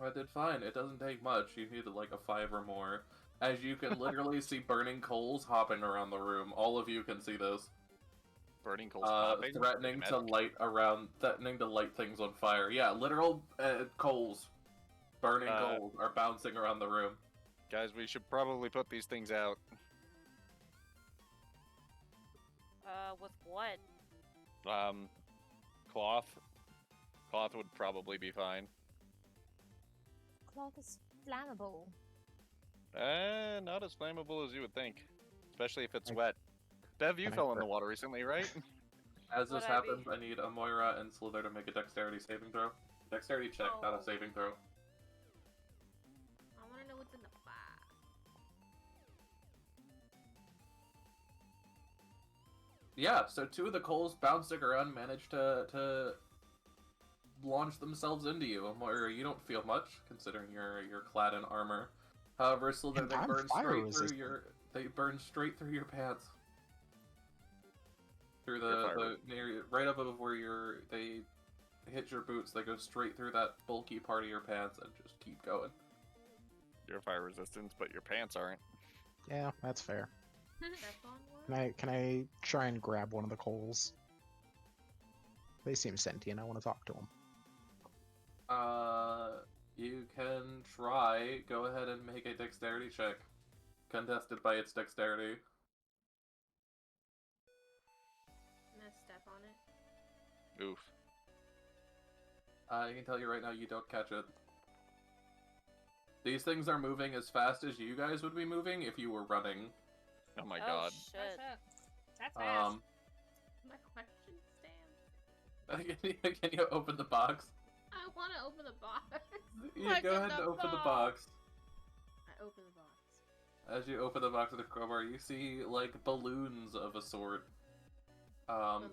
I did fine. It doesn't take much. You need like a 5 or more. As you can literally see burning coals hopping around the room. All of you can see this. Burning coals popping? Threatening to light things on fire. Yeah, literal coals. Burning coals are bouncing around the room. Guys, we should probably put these things out. With what? Cloth. Cloth would probably be fine. Cloth is flammable. Not as flammable as you would think. Especially if it's wet. Bev, you fell in the water recently, right? As this Would I be- happens, I need Amoira and Sliithrr to make a dexterity saving throw. Dexterity check, not Oh. a saving throw. I want to know what's in the box. Yeah, so 2 of the coals bouncing around manage to launch themselves into you. Amoira, you don't feel much, considering you're clad in armor. However, Sliithrr, And they I'm burn fire straight through resistant. they burn straight through your pants. Through You're fire the near right above where they hit your boots, they go straight through that bulky part of your pants and just keep going. You're fire resistance, but your pants aren't. Yeah, that's fair. Step on one? Can I try and grab one of the coals? They seem sentient. I want to talk to them. You can try. Go ahead and make a dexterity check. Contested by its dexterity. And then step on it. Oof. I can tell you right now, you don't catch it. These things are moving as fast as you guys would be moving if you were running. Oh my Oh god. shit. That's fast. My question stands. Can you open the box? I want to open the box. You Look go in ahead and the open the box. I open the box. As you open the box with a crowbar, you see like balloons of a sort.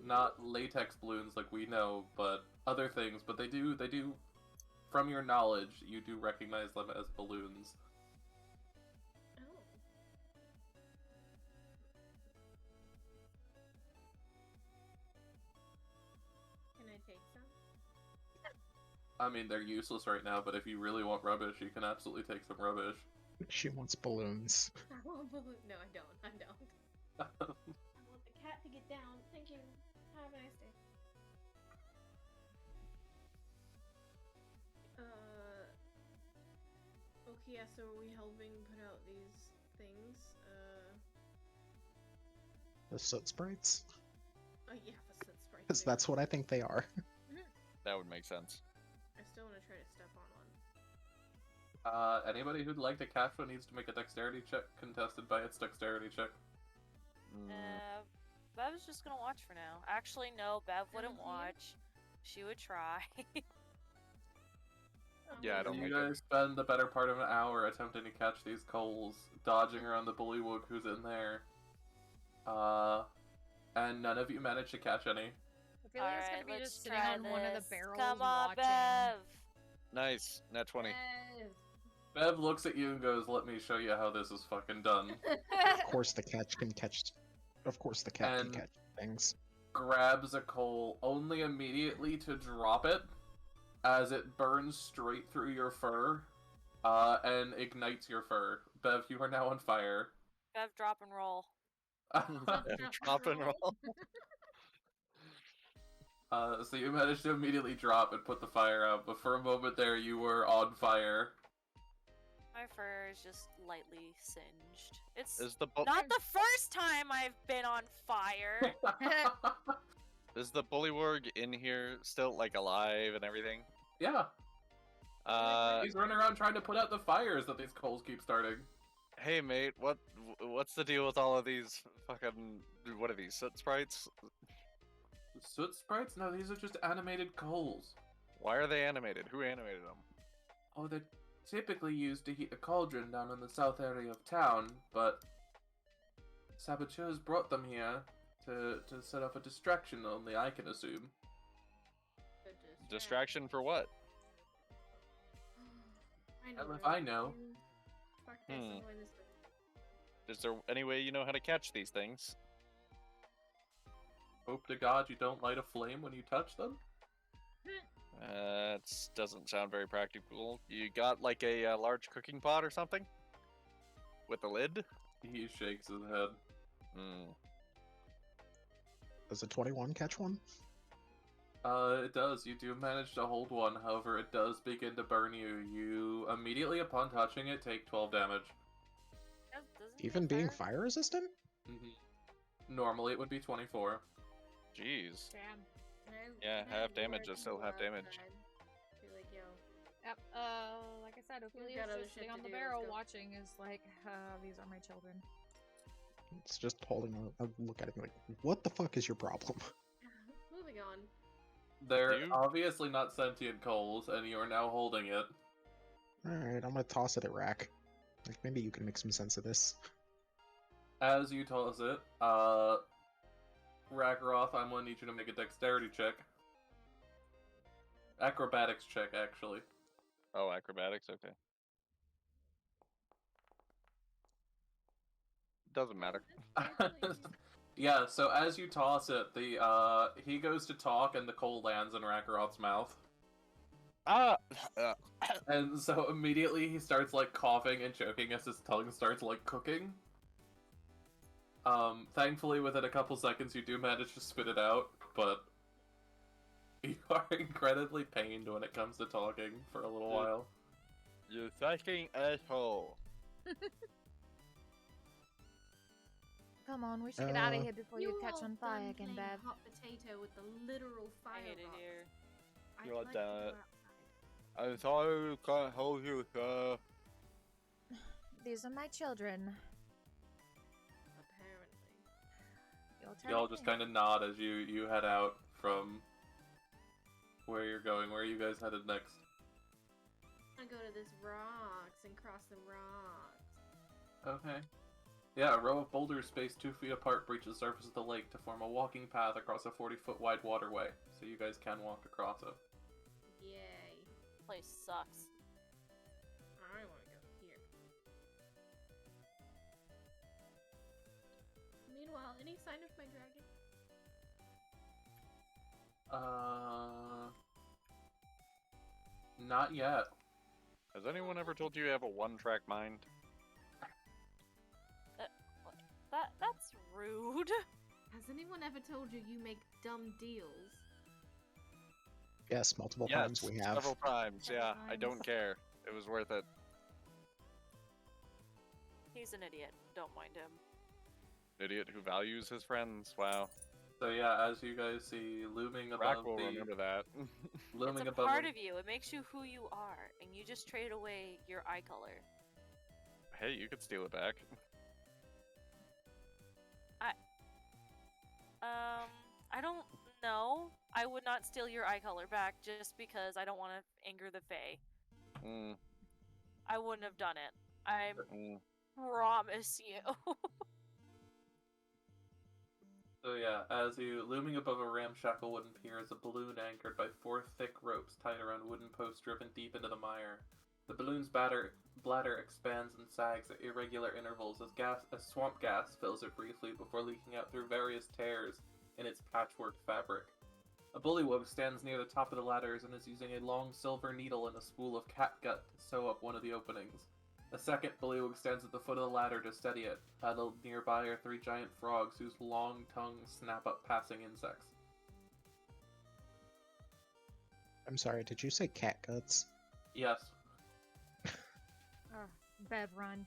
Not latex balloons like we know, but other things. But they do. From your knowledge, you do recognize them as balloons. Oh. Can I take some? I mean, they're useless right now, but if you really want rubbish, you can absolutely take some rubbish. She wants balloons. I want balloon. No, I don't. I don't. I want the cat to get down. Thank you. Have a nice day. Okay, yeah, so are we helping put out these things? The soot sprites? Oh yeah, the soot sprites. Because that's what I think they are. That would make sense. I still want to try to step on one. Anybody who'd like to catch one needs to make a dexterity check contested by its dexterity check. Bev's just gonna watch for now. Actually, no, Bev wouldn't 17? watch. She would try. Yeah, I don't You like guys spend the better part of an hour attempting to catch these coals, dodging around the bullywug who's in there. And none of you manage to catch any. Ophelia's gonna Alright, be let's just sitting try on one of the this. barrels Come on, watching. Bev. Nice. Nat 20. Yes. Bev looks at you and goes, "Let me show you how this is fucking done." Of course the cat can catch. Of course the cat And- can catch things. Grabs a coal, only immediately to drop it, as it burns straight through your fur, and ignites your fur. Bev, you are now on fire. Bev, drop and roll. Drop and roll. So you managed to immediately drop and put the fire out, but for a moment there you were on fire. My fur is just lightly singed. It's Is the not the first time I've been on fire. is the bullywug in here still like alive and everything? Yeah, he's running around trying to put out the fires that these coals keep starting. Hey mate, what's the deal with all of these fucking what are these soot sprites? Soot sprites? No, these are just animated coals. Why are they animated? Who animated them? Oh, they're typically used to heat a cauldron down in the south area of town, but saboteurs brought them here to set off a distraction, only I can assume. Good Distraction for what? I Hell if what I know. Fuck this, I'm going this way. Is there any way you know how to catch these things? Hope to God you don't light a flame when you touch them. That doesn't sound very practical. You got like a large cooking pot or something? With a lid? He shakes his head. Does a 21 catch one? It does. You do manage to hold one, however, it does begin to burn you. You immediately upon touching it take 12 damage. Doesn't Even it being hurt? fire resistant? Normally it would be 24. Jeez. Damn. Yeah, half damage is still half damage. Be like, yo, Yep. Like I said, Ophelia's got other just sitting shit on to the do, barrel let's go. watching is like, these are my children. It's just holding a look at it like, what the fuck is your problem? moving on. They're You- obviously not sentient coals, and you are now holding it. Alright, I'm gonna toss it at Rack. Like, maybe you can make some sense of this. As you toss it, Rakaroth, I'm gonna need you to make a dexterity check. Acrobatics check, actually. Oh, acrobatics, okay. Doesn't matter. Yeah, so as you toss it, he goes to talk and the coal lands in Rakaroth's mouth. Ah! And so immediately he starts like coughing and choking as his tongue starts like cooking. Thankfully within a couple seconds you do manage to spit it out, but you are incredibly pained when it comes to talking for a little while. You fucking asshole. Come on, we should get out of Uh, here before you catch all on fire done again, playing Bev. hot potato with the literal I fire hate it rock. here. I'd You're like to done. go out I'm sorry, can't hold you, sir. These are my children. Apparently. You'll tell Y'all me. just kind of nod as you head out from where you're going. Where are you guys headed next? I go to this rocks and cross the rocks. Okay. Yeah, a row of boulders spaced 2 feet apart breach the surface of the lake to form a walking path across a 40-foot wide waterway, so you guys can walk across it. Yay. Place sucks. I want to go here. Meanwhile, any sign of my dragon? Not yet. Has anyone ever told you you have a one-track mind? That's rude. Has anyone ever told you you make dumb deals? Yes, multiple times we have. Several times, yeah. I Times. don't care. It was worth it. He's an idiot. Don't mind him. Idiot who values his friends. Wow. So yeah, as you guys see, looming Rack above will the remember that. looming It's a above part the- of you. It makes you who you are, and you just trade away your eye color. Hey, you could steal it back. I don't know. I would not steal your eye color back just because I don't want to anger the Fae. Mm, I wouldn't have done it. I mm. promise you. So yeah, as you looming above a ramshackle wooden pier is a balloon anchored by 4 thick ropes tied around wooden posts driven deep into the mire. The balloon's bladder expands and sags at irregular intervals as swamp gas fills it briefly before leaking out through various tears in its patchwork fabric. A bullywug stands near the top of the ladders and is using a long silver needle and a spool of catgut to sew up one of the openings. A second bullywug stands at the foot of the ladder to steady it. Huddled nearby are 3 giant frogs whose long tongues snap up passing insects. I'm sorry, did you say cat guts? Yes. Bev, run.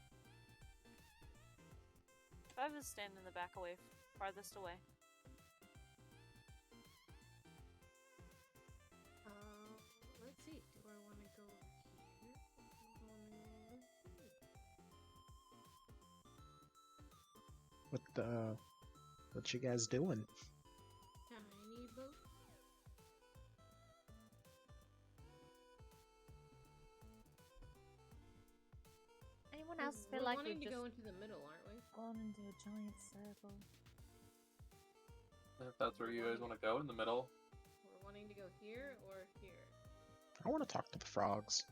I was standing in the back away, farthest away. Let's see. Do I want to go here? What you guys doing? Tiny boat. Anyone else feel We're like wanting we've to just go into the middle, aren't we? Gone into a giant circle. If that's where you guys want to go, in the middle. We're wanting to go here or here. I want to talk to the frogs.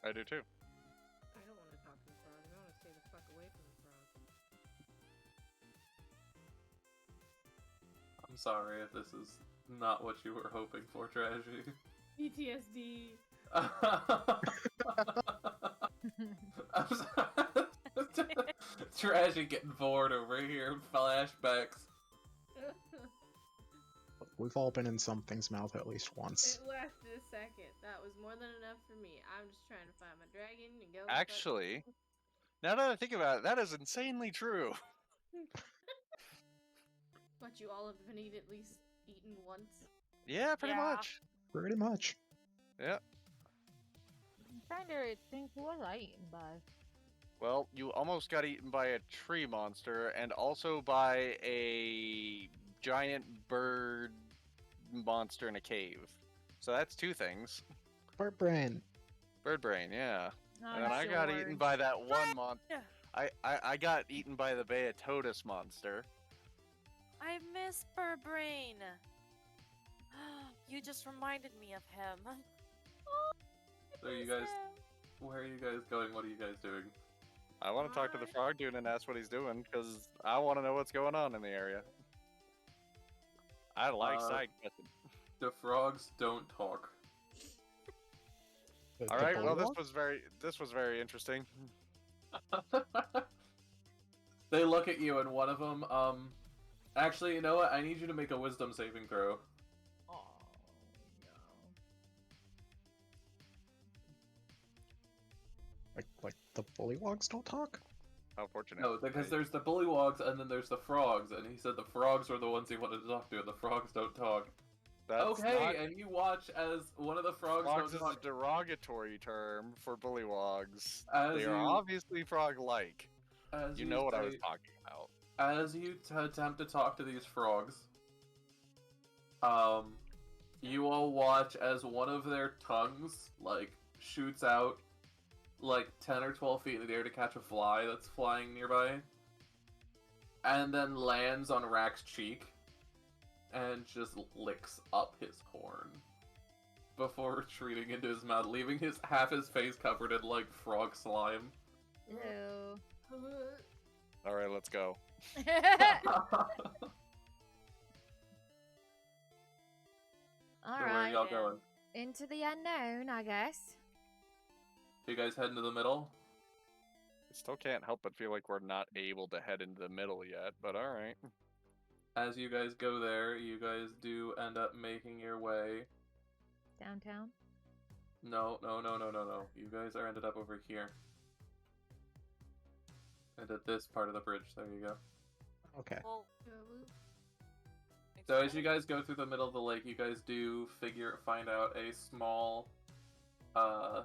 I do too. I don't want to talk to the frogs. I want to stay the fuck away from the frogs. I'm sorry if this is not what you were hoping for, Trashy. PTSD. I'm sorry. Trashy getting bored over here. Flashbacks. We've all been in something's mouth at least once. It lasted a second. That was more than enough for me. I'm just trying to find my dragon and go. Actually, now that I think about it, that is insanely true. But you all have been at least eaten once. Yeah, pretty Yeah. much. Pretty much. Yeah. I'm trying to think, who was I eaten by? Well, you almost got eaten by a tree monster and also by a giant bird monster in a cave. So that's 2 things. Bird brain. Bird brain, yeah. I'm And I got sure. eaten by that one monster. Yeah. I got eaten by the Beatotus monster. I miss Burbrain. You just reminded me of him. Oh, So you guys, where are you guys going? What are you guys doing? I want to talk to the frog dude and ask what he's doing, because I want to know what's going on in the area. I like side questing. The frogs don't talk. All right, well this was very interesting. They look at you and one of them, actually, you know what? I need you to make a wisdom saving throw. Oh, Like the bullywogs don't talk? How fortunate. No, because there's the bullywogs and then there's the frogs, and he said the frogs were the ones he wanted to talk to, and the frogs don't talk. That's okay, not... and you watch as one of the frogs Frogs goes is a derogatory term for bullywogs. As They are you- obviously frog-like. as You know what I was say- talking about. As you attempt to talk to these frogs, you all watch as one of their tongues, like, shoots out, like, 10 or 12 feet in the air to catch a fly that's flying nearby, and then lands on Rack's cheek, and just licks up his horn before retreating into his mouth, leaving half his face covered in, like, frog slime. Ew. Alright, let's go. All So where are right. y'all going? Into the unknown, I guess. Do you guys head into the middle? I still can't help but feel like we're not able to head into the middle yet, but alright. As you guys go there, you guys do end up making your way. Downtown. No. You guys are ended up over here. And at this part of the bridge, there you go. Okay. Well, So as you guys go through the middle of the lake, you guys do find out a small, Dragon?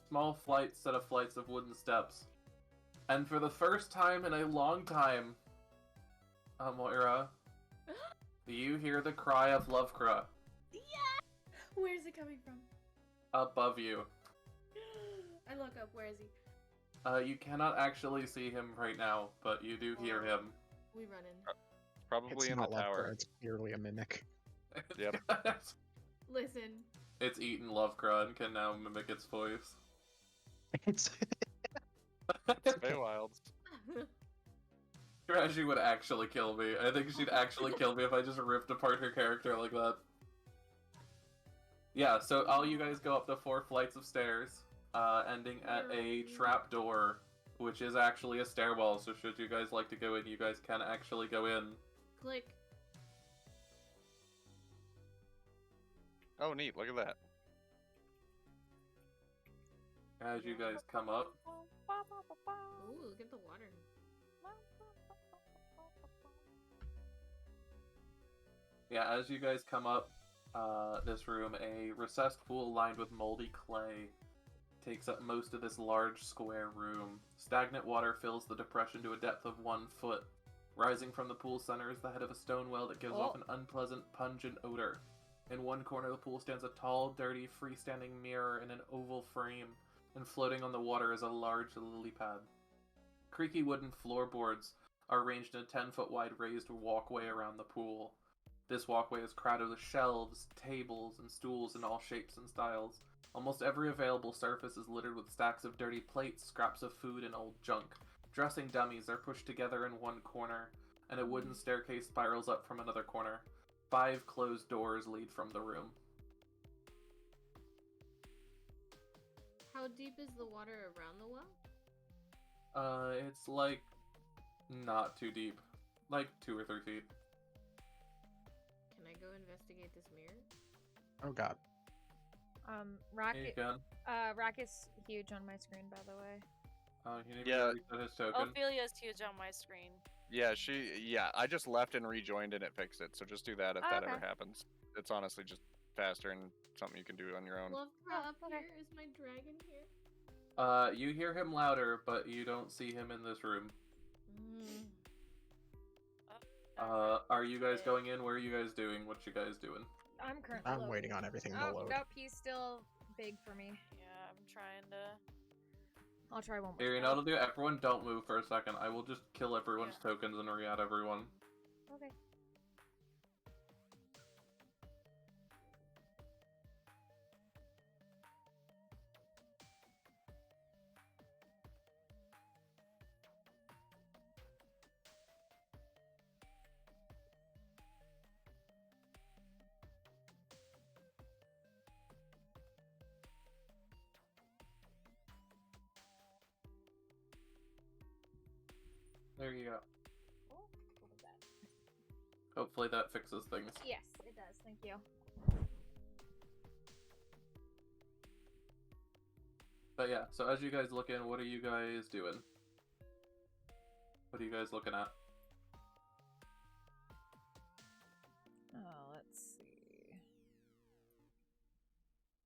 small set of flights of wooden steps. And for the first time in a long time, Moira, you hear the cry of Lovecra Yeah! Where is it coming from? above you. I look up. Where is he? You cannot actually see him right now, but you do hear him. We run in. Probably It's in the not Lovecraft, tower. it's clearly a mimic. Yep. Listen. It's eaten Lovecra and can now mimic its voice. It's Feywilds. Trashy would actually kill me. I think she'd actually kill me if I just ripped apart her character like that. Yeah, so all you guys go up the 4 flights of stairs, ending at a trap door, which is actually a stairwell, so should you guys like to go in, you guys can actually go in. Click. Oh, neat. Look at that. As you guys come up, Ooh, look at the water. yeah, as you guys come up this room, a recessed pool lined with moldy clay takes up most of this large square room. Stagnant water fills the depression to a depth of 1 foot. Rising from the pool center is the head of a stone well that gives off an unpleasant, pungent odor. In one corner of the pool stands a tall, dirty, freestanding mirror in an oval frame, and floating on the water is a large lily pad. Creaky wooden floorboards are arranged in a 10-foot wide raised walkway around the pool. This walkway is crowded with shelves, tables, and stools in all shapes and styles. Almost every available surface is littered with stacks of dirty plates, scraps of food, and old junk. Dressing dummies are pushed together in one corner, and a wooden staircase spirals up from another corner. 5 closed doors lead from the room. How deep is the water around the well? It's like not too deep. Like 2 or 3 feet. Can I go investigate this mirror? oh god. You can. Rack is huge on my screen, by the way. You need Yeah. to reset his token. Ophelia's huge on my screen. Yeah, I just left and rejoined and it fixed it, so just do that if Oh, that okay. ever happens. It's honestly just faster and something you can do on your own. Lovecraft up okay. here. Is my dragon here? You hear him louder, but you don't see him in this room. Are you guys going in? What are you guys doing? What you guys doing? I'm currently. I'm waiting on everything to Oh, load. nope, he's still big for me. Yeah, I'm trying to. I'll try one more. Here, you know what I'll do? Everyone don't move for a second. I will just kill everyone's tokens and re-add everyone. Okay. There you go. Oh, what was that? Hopefully that fixes things. Yes, it does. Thank you. But yeah, so as you guys look in, what are you guys doing? What are you guys looking at? Oh,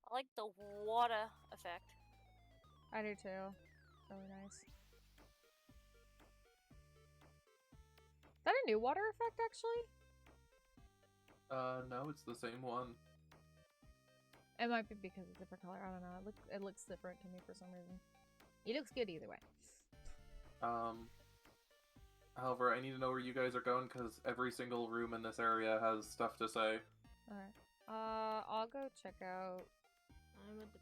I like the water effect. I do too. Really nice. Is that a new water effect, actually? No, it's the same one. It might be because it's a different color. I don't know. It looks different to me for some reason. It looks good either way. However, I need to know where you guys are going because every single room in this area has stuff to say. Alright. I'll go check out I'm with the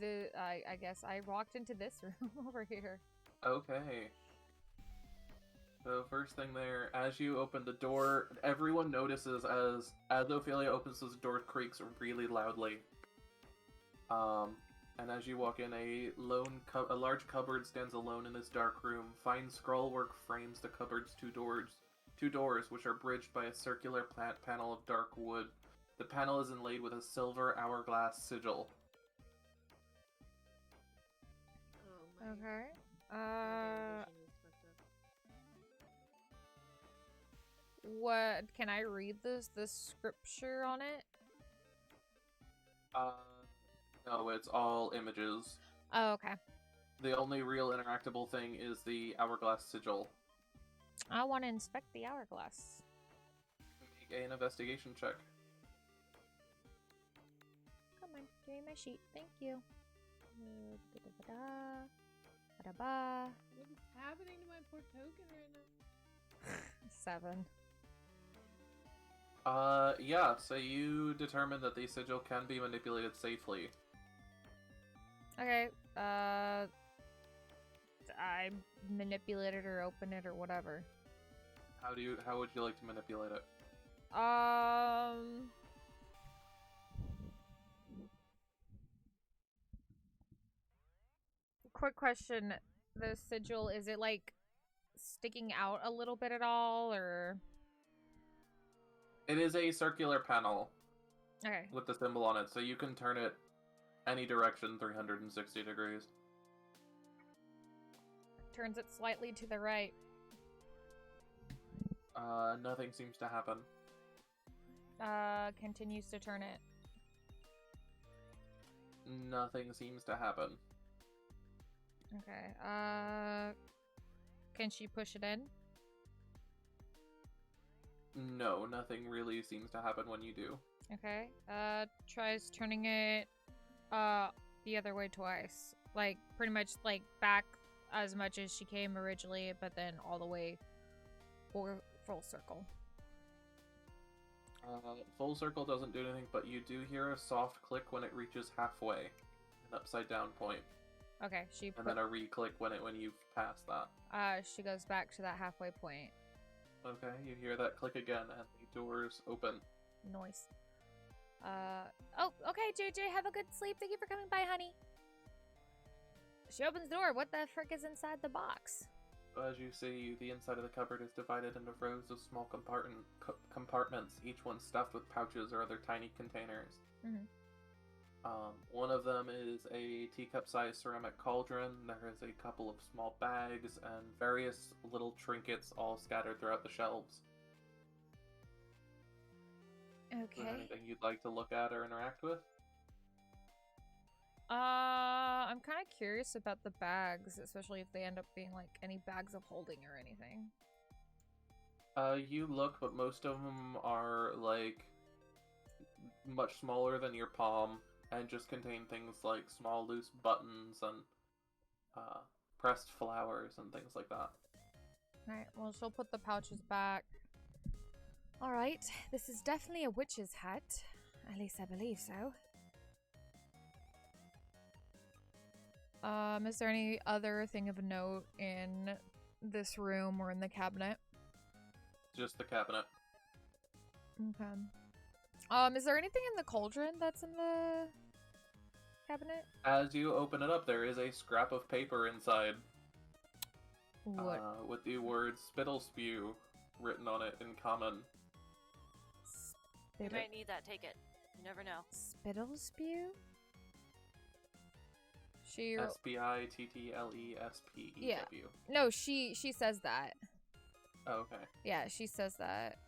mirror. I guess I walked into this room over here. Okay. So first thing there, as you open the door, everyone notices as Ophelia opens this door, it creaks really loudly. And as you walk in, a large cupboard stands alone in this dark room. Fine scrollwork frames the cupboard's two doors, which are bridged by a circular panel of dark wood. The panel is inlaid with a silver hourglass sigil. Oh my. Okay. goddamn vision is fucked up. What can I read the scripture on it? No, it's all images. Oh, okay. The only real interactable thing is the hourglass sigil. I want to inspect the hourglass. Make an investigation check. Come on, give me my sheet. Thank you. Da-da-ba. What is happening to my poor token right now? 7. Yeah, so you determine that the sigil can be manipulated safely. Okay, I manipulate it or open it or whatever. How would you like to manipulate it? Quick question. The sigil, is it like sticking out a little bit at all, or? It is a circular panel Okay. with the symbol on it, so you can turn it any direction 360 degrees. Turns it slightly to the right. Nothing seems to happen. Continues to turn it. Nothing seems to happen. Okay. Can she push it in? No, nothing really seems to happen when you do. Okay. Tries turning it, the other way twice. Like, pretty much, like, back as much as she came originally, but then all the way full circle. Full circle doesn't do anything, but you do hear a soft click when it reaches halfway. An upside down point. Okay, And then a re-click when you've passed that. she goes back to that halfway point. Okay, you hear that click again, and the doors open. Noise. Oh, okay, JJ, have a good sleep. Thank you for coming by, honey. She opens the door. What the frick is inside the box? As you see, the inside of the cupboard is divided into rows of small compartments, each one stuffed with pouches or other tiny containers. Mm-hmm. One of them is a teacup-sized ceramic cauldron. There is a couple of small bags and various little trinkets all scattered throughout the shelves. Is there Okay. anything you'd like to look at or interact with? I'm kind of curious about the bags, especially if they end up being like any bags of holding or anything. You look, but most of them are like much smaller than your palm and just contain things like small loose buttons and pressed flowers and things like that. Alright, well, she'll put the pouches back. Alright, this is definitely a witch's hat. At least I believe so. Is there any other thing of note in this room or in the cabinet? Just the cabinet. Okay. Is there anything in the cauldron that's in the cabinet? As you open it up, there is a scrap of paper inside. What? With the word spittle spew written on it in common. You might need that. Take it. You never know. Spittle spew? She SPITTLESPEW. Yeah. No, she says that. Oh, okay. Yeah, she says that.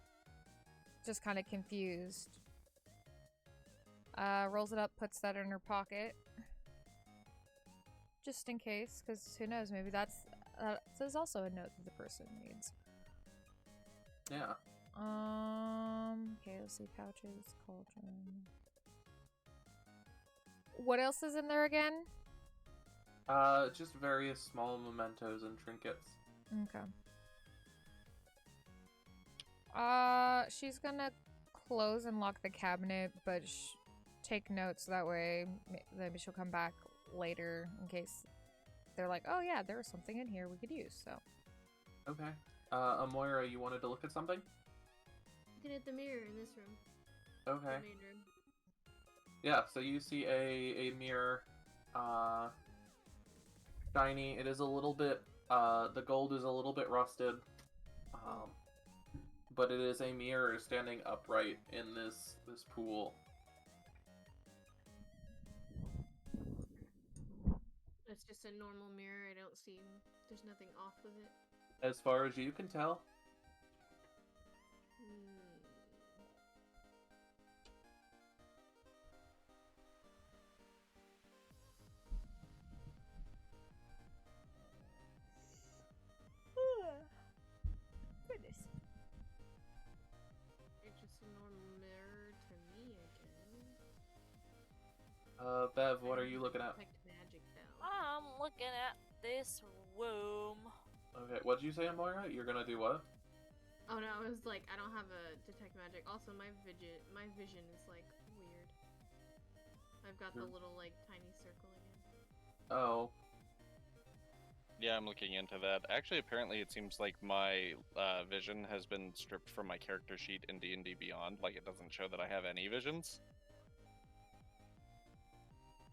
Just kind of confused. rolls it up, puts that in her pocket. Just in case, because who knows, maybe that's also a note that the person needs. Yeah. Okay, let's see, pouches, cauldron. What else is in there again? Just various small mementos and trinkets. Okay. She's gonna close and lock the cabinet, but take notes so that way maybe she'll come back later in case they're like, oh yeah, there was something in here we could use, so. Okay. Amoira, you wanted to look at something? Looking at the mirror in this room. Okay. The main room. Yeah, so you see a mirror, shiny. It is a little bit, the gold is a little bit rusted, but it is a mirror standing upright in this pool. It's just a normal mirror. I don't see. There's nothing off with it. As far as you can tell. Goodness. It's just a normal mirror to me again. Bev, what are you looking at? Detect magic though. I'm looking at this room. Okay, what'd you say, Amoira? You're gonna do what? Oh no, I was like, I don't have a detect magic. Also, my vision is like weird. I've got the little like tiny circle again. Oh. Yeah, I'm looking into that. Actually, apparently it seems like my vision has been stripped from my character sheet in D&D Beyond. Like, it doesn't show that I have any visions.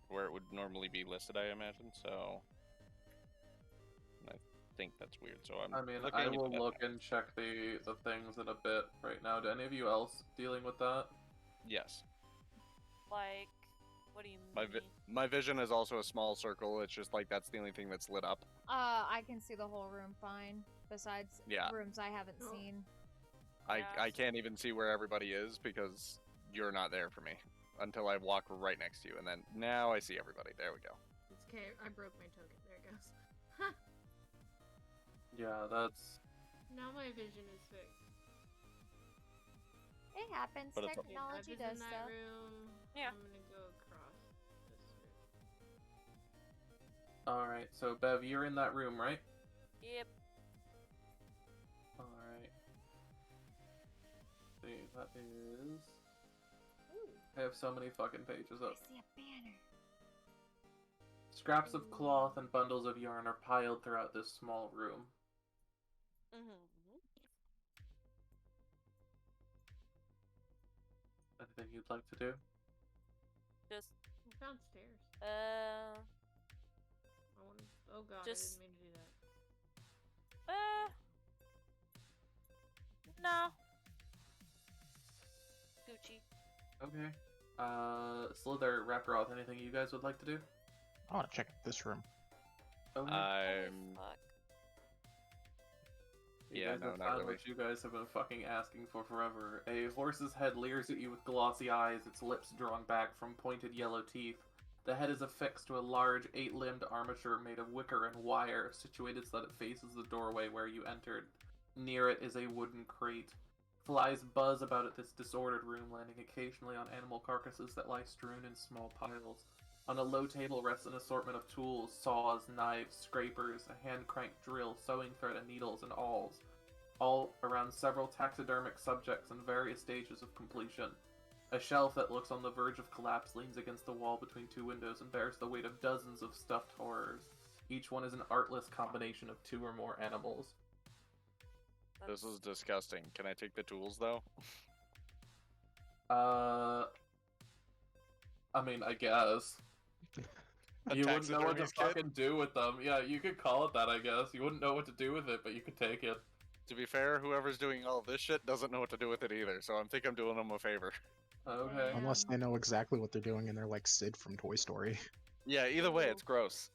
Where it would normally be listed, I imagine, so... I think that's weird, so I mean, I will look and check the things in a bit right now. Do any of you else dealing with that? Yes. Like, what do you mean? My vision is also a small circle, it's just like that's the only thing that's lit up. I can see the whole room fine, besides rooms I haven't seen. I can't even see where everybody is because you're not there for me until I walk right next to you, and then now I see everybody. There we go. It's okay. I broke my token. There it goes. Yeah, that's... Now my vision is fixed. It happens. But it's Technology I was does in stuff. that room. Yeah. I'm gonna go across this room. Alright, so Bev, you're in that room, right? Yep. Alright. See, that is... I have so many fucking pages I up. see a banner. Scraps of cloth and bundles of yarn are piled throughout this small room. Anything you'd like to do? Just, I found stairs. uh, I want. Oh god, Just- I didn't mean to do that. no. Gucci. Okay. Sliithrr, Raproth, anything you guys would like to do? I want to check this room. Okay. I'm... Fuck. You Yeah, guys no, have not found really. what you guys have been fucking asking for forever. A horse's head leers at you with glossy eyes, its lips drawn back from pointed yellow teeth. The head is affixed to a large, 8-limbed armature made of wicker and wire, situated so that it faces the doorway where you entered. Near it is a wooden crate. Flies buzz about at this disordered room, landing occasionally on animal carcasses that lie strewn in small piles. On a low table rests an assortment of tools, saws, knives, scrapers, a hand-cranked drill, sewing thread, and needles, and awls. All around several taxidermic subjects in various stages of completion. A shelf that looks on the verge of collapse leans against the wall between two windows and bears the weight of dozens of stuffed horrors. Each one is an artless combination of 2 or more animals. This is disgusting. Can I take the tools, though? I mean, I guess. A You wouldn't know what to taxidermy's kit? fucking do with them. Yeah, you could call it that, I guess. You wouldn't know what to do with it, but you could take it. To be fair, whoever's doing all this shit doesn't know what to do with it either, so I think I'm doing them a favor. Okay. Unless they know exactly what they're doing and they're like Sid from Toy Story. Yeah, either way, it's gross.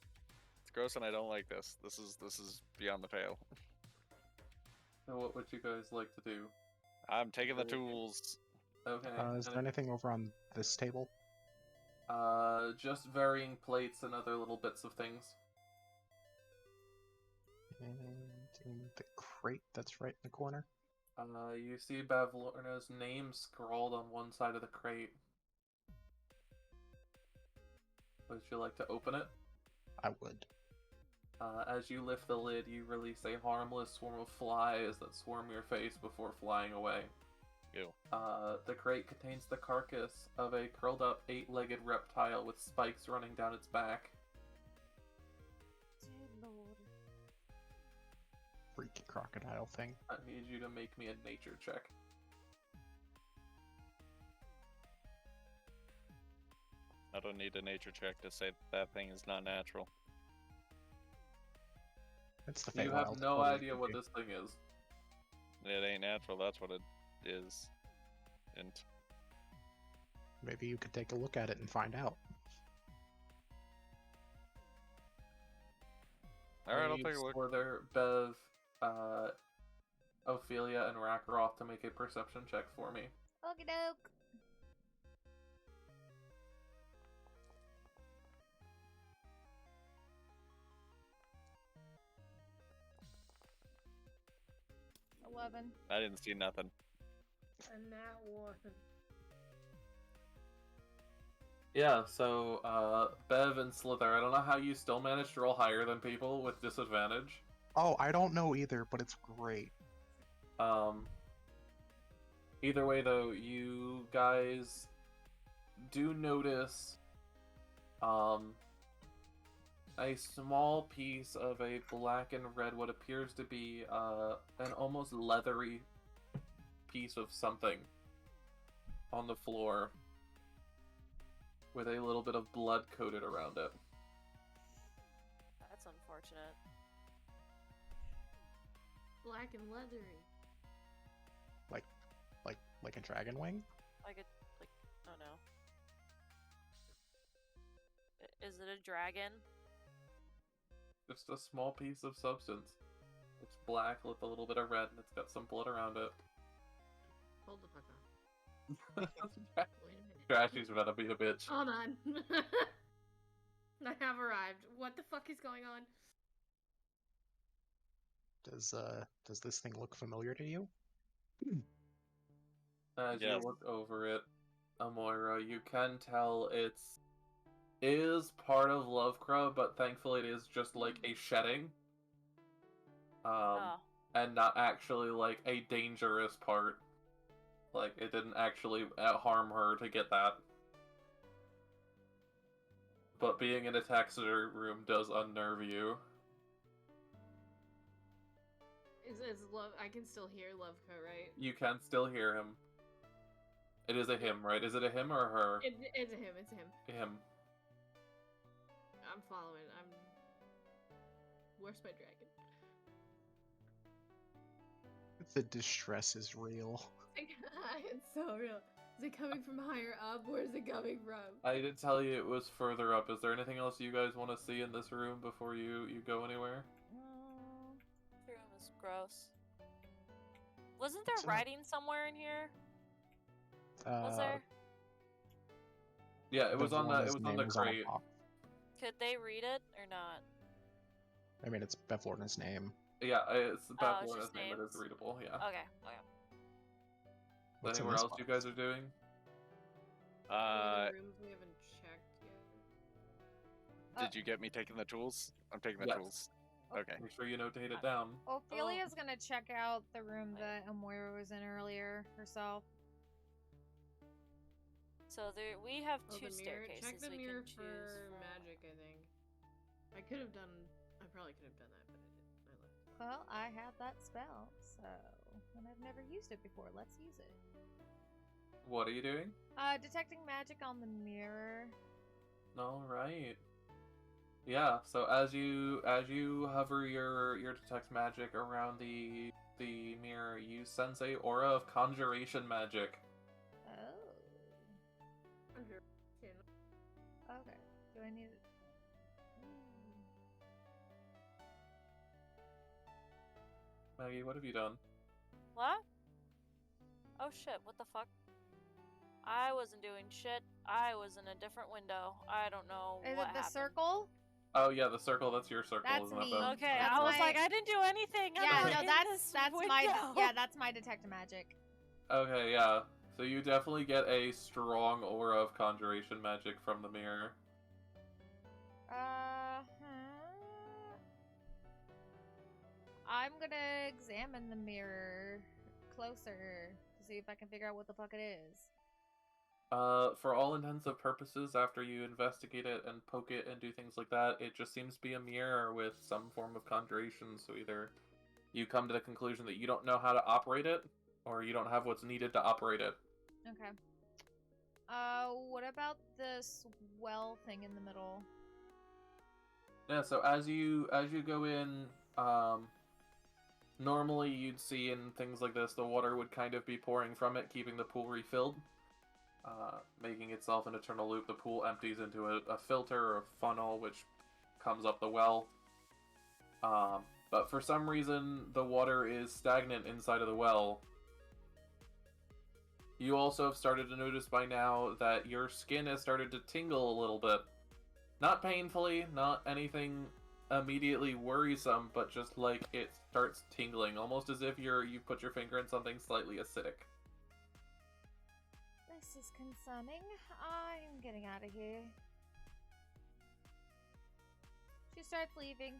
It's gross, and I don't like this. This is beyond the pale. So what would you guys like to do? I'm taking the tools. Okay. Is there anything over on this table? Just varying plates and other little bits of things. And in the crate that's right in the corner. You see Bavlorna's name scrawled on one side of the crate. Would you like to open it? I would. As you lift the lid, you release a harmless swarm of flies that swarm your face before flying away. Ew. The crate contains the carcass of a curled up 8-legged reptile with spikes running down its back. Dear Lord. Freaky crocodile thing. I need you to make me a nature check. I don't need a nature check to say that thing is not natural. It's the You Feywild. have no What idea would what you do? this thing is. It ain't natural, that's what it is. And Maybe you could take a look at it and find out. alright, I'll Need take a look. Sliithrr, Bev, Ophelia, and Rakaroth to make a perception check for me. Okie doke. I didn't see nothing. And that one. Yeah, so, Bev and Sliithrr, I don't know how you still manage to roll higher than people with disadvantage. Oh, I don't know either, but it's great. Either way, though, you guys do notice, a small piece of a black and red, what appears to be, an almost leathery piece of something on the floor with a little bit of blood coated around it. That's unfortunate. Black and leathery. Like a dragon wing? Oh no. Is it a dragon? Just a small piece of substance. It's black with a little bit of red, and it's got some blood around it. Hold the fuck on. Wait a minute. Trashee's about to be a bitch. Hold on. I have arrived. What the fuck is going on? Does this thing look familiar to you? As Yes. you look over it, Amoira, you can tell is part of Lovecraft, but thankfully it is just like a shedding. Oh. And not actually like a dangerous part. Like, it didn't actually harm her to get that. But being in a taxidermy room does unnerve you. Is love? I can still hear Loveka, right? You can still hear him. It is a him, right? Is it a him or a her? It's a him. It's a him. Him. I'm following. Where's my dragon? The distress is real. It's so real. Is it coming from higher up? Where is it coming from? I did tell you it was further up. Is there anything else you guys want to see in this room before you go anywhere? This room is gross. Wasn't there It's not- writing somewhere in here? Was there? Yeah, it was on the Bevlorna's name was on a crate. box. Could they read it or not? I mean, it's Bevlorna's name. Yeah, it's Oh, it's Bavlorna's just name. It is names? readable. Yeah. Okay. What's in Anywhere this else you box? guys are doing? Any rooms we haven't checked yet. Did you get me taking the tools? I'm taking the Yes. tools. Okay. Make sure you notate it down. Ophelia's gonna check out the room that Amoira was in earlier herself. So we have Oh, two the mirror. staircases Check the we mirror can choose for from. magic. I think. I probably could have done that, but I didn't. I left. Well, I have that spell, so and I've never used it before. Let's use it. What are you doing? Detecting magic on the mirror. All right. Yeah. So as you hover your detect magic around the mirror, you sense a aura of conjuration magic. Oh. Okay. Do I need it? Maggie, what have you done? What? Oh shit, what the fuck? I wasn't doing shit. I was in a different window. I don't know Is what it the happened. circle? Oh yeah, the circle. That's your circle, That's isn't me. it, Bev? Okay, That's I was my- like, I didn't do anything. I'm Yeah, not no, in that's this my window. that's my detect magic. Okay, yeah. So you definitely get a strong aura of conjuration magic from the mirror. I'm gonna examine the mirror closer to see if I can figure out what the fuck it is. For all intents and purposes, after you investigate it and poke it and do things like that, it just seems to be a mirror with some form of conjuration. So either you come to the conclusion that you don't know how to operate it, or you don't have what's needed to operate it. Okay. What about this well thing in the middle? Yeah, so as you go in, normally you'd see in things like this, the water would kind of be pouring from it, keeping the pool refilled, making itself an eternal loop. The pool empties into a filter or a funnel, which comes up the well. But for some reason, the water is stagnant inside of the well. You also have started to notice by now that your skin has started to tingle a little bit. Not painfully, not anything immediately worrisome, but just like it starts tingling, almost as if you put your finger in something slightly acidic. This is concerning. I'm getting out of here. She starts leaving.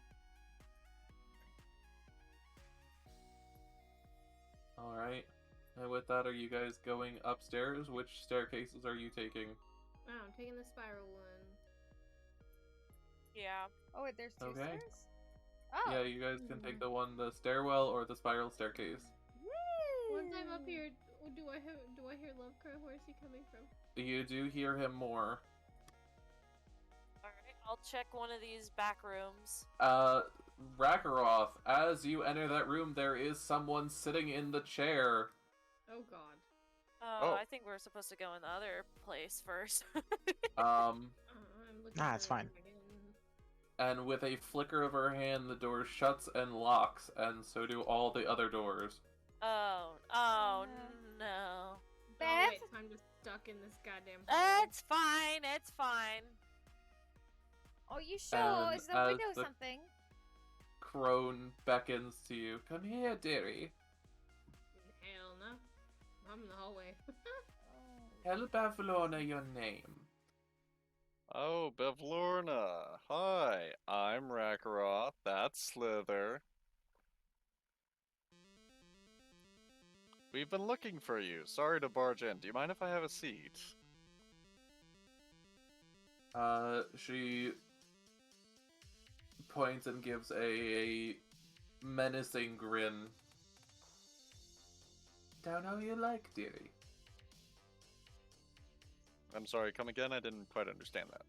Alright. And with that, are you guys going upstairs? Which staircases are you taking? Oh, I'm taking the spiral one. Yeah. Oh wait, there's two Okay. stairs? Oh. Yeah, you guys can take the stairwell or the spiral staircase. Once I'm up here, do I hear Lovecry? Where is he coming from? You do hear him more. Alright, I'll check one of these back rooms. Rakaroth, as you enter that room, there is someone sitting in the chair. Oh god. Oh, Oh. I think we're supposed to go in the other place first. I'm looking Nah, for it's fine. dragon. And with a flicker of her hand, the door shuts and locks, and so do all the other doors. oh no. Oh Bev? wait, I'm just stuck in this goddamn hole. It's fine, it's fine. Oh, you sure? And Is the as window the- something? Crone beckons to you. Come here, dearie. Hell no. I'm in the hallway. Tell Bavlorna your name. Oh, Bevlorna. Hi, I'm Rakaroth. That's Sliithrr. We've been looking for you. Sorry to barge in. Do you mind if I have a seat? She points and gives a menacing grin. Down how you like, dearie. I'm sorry, come again? I didn't quite understand that.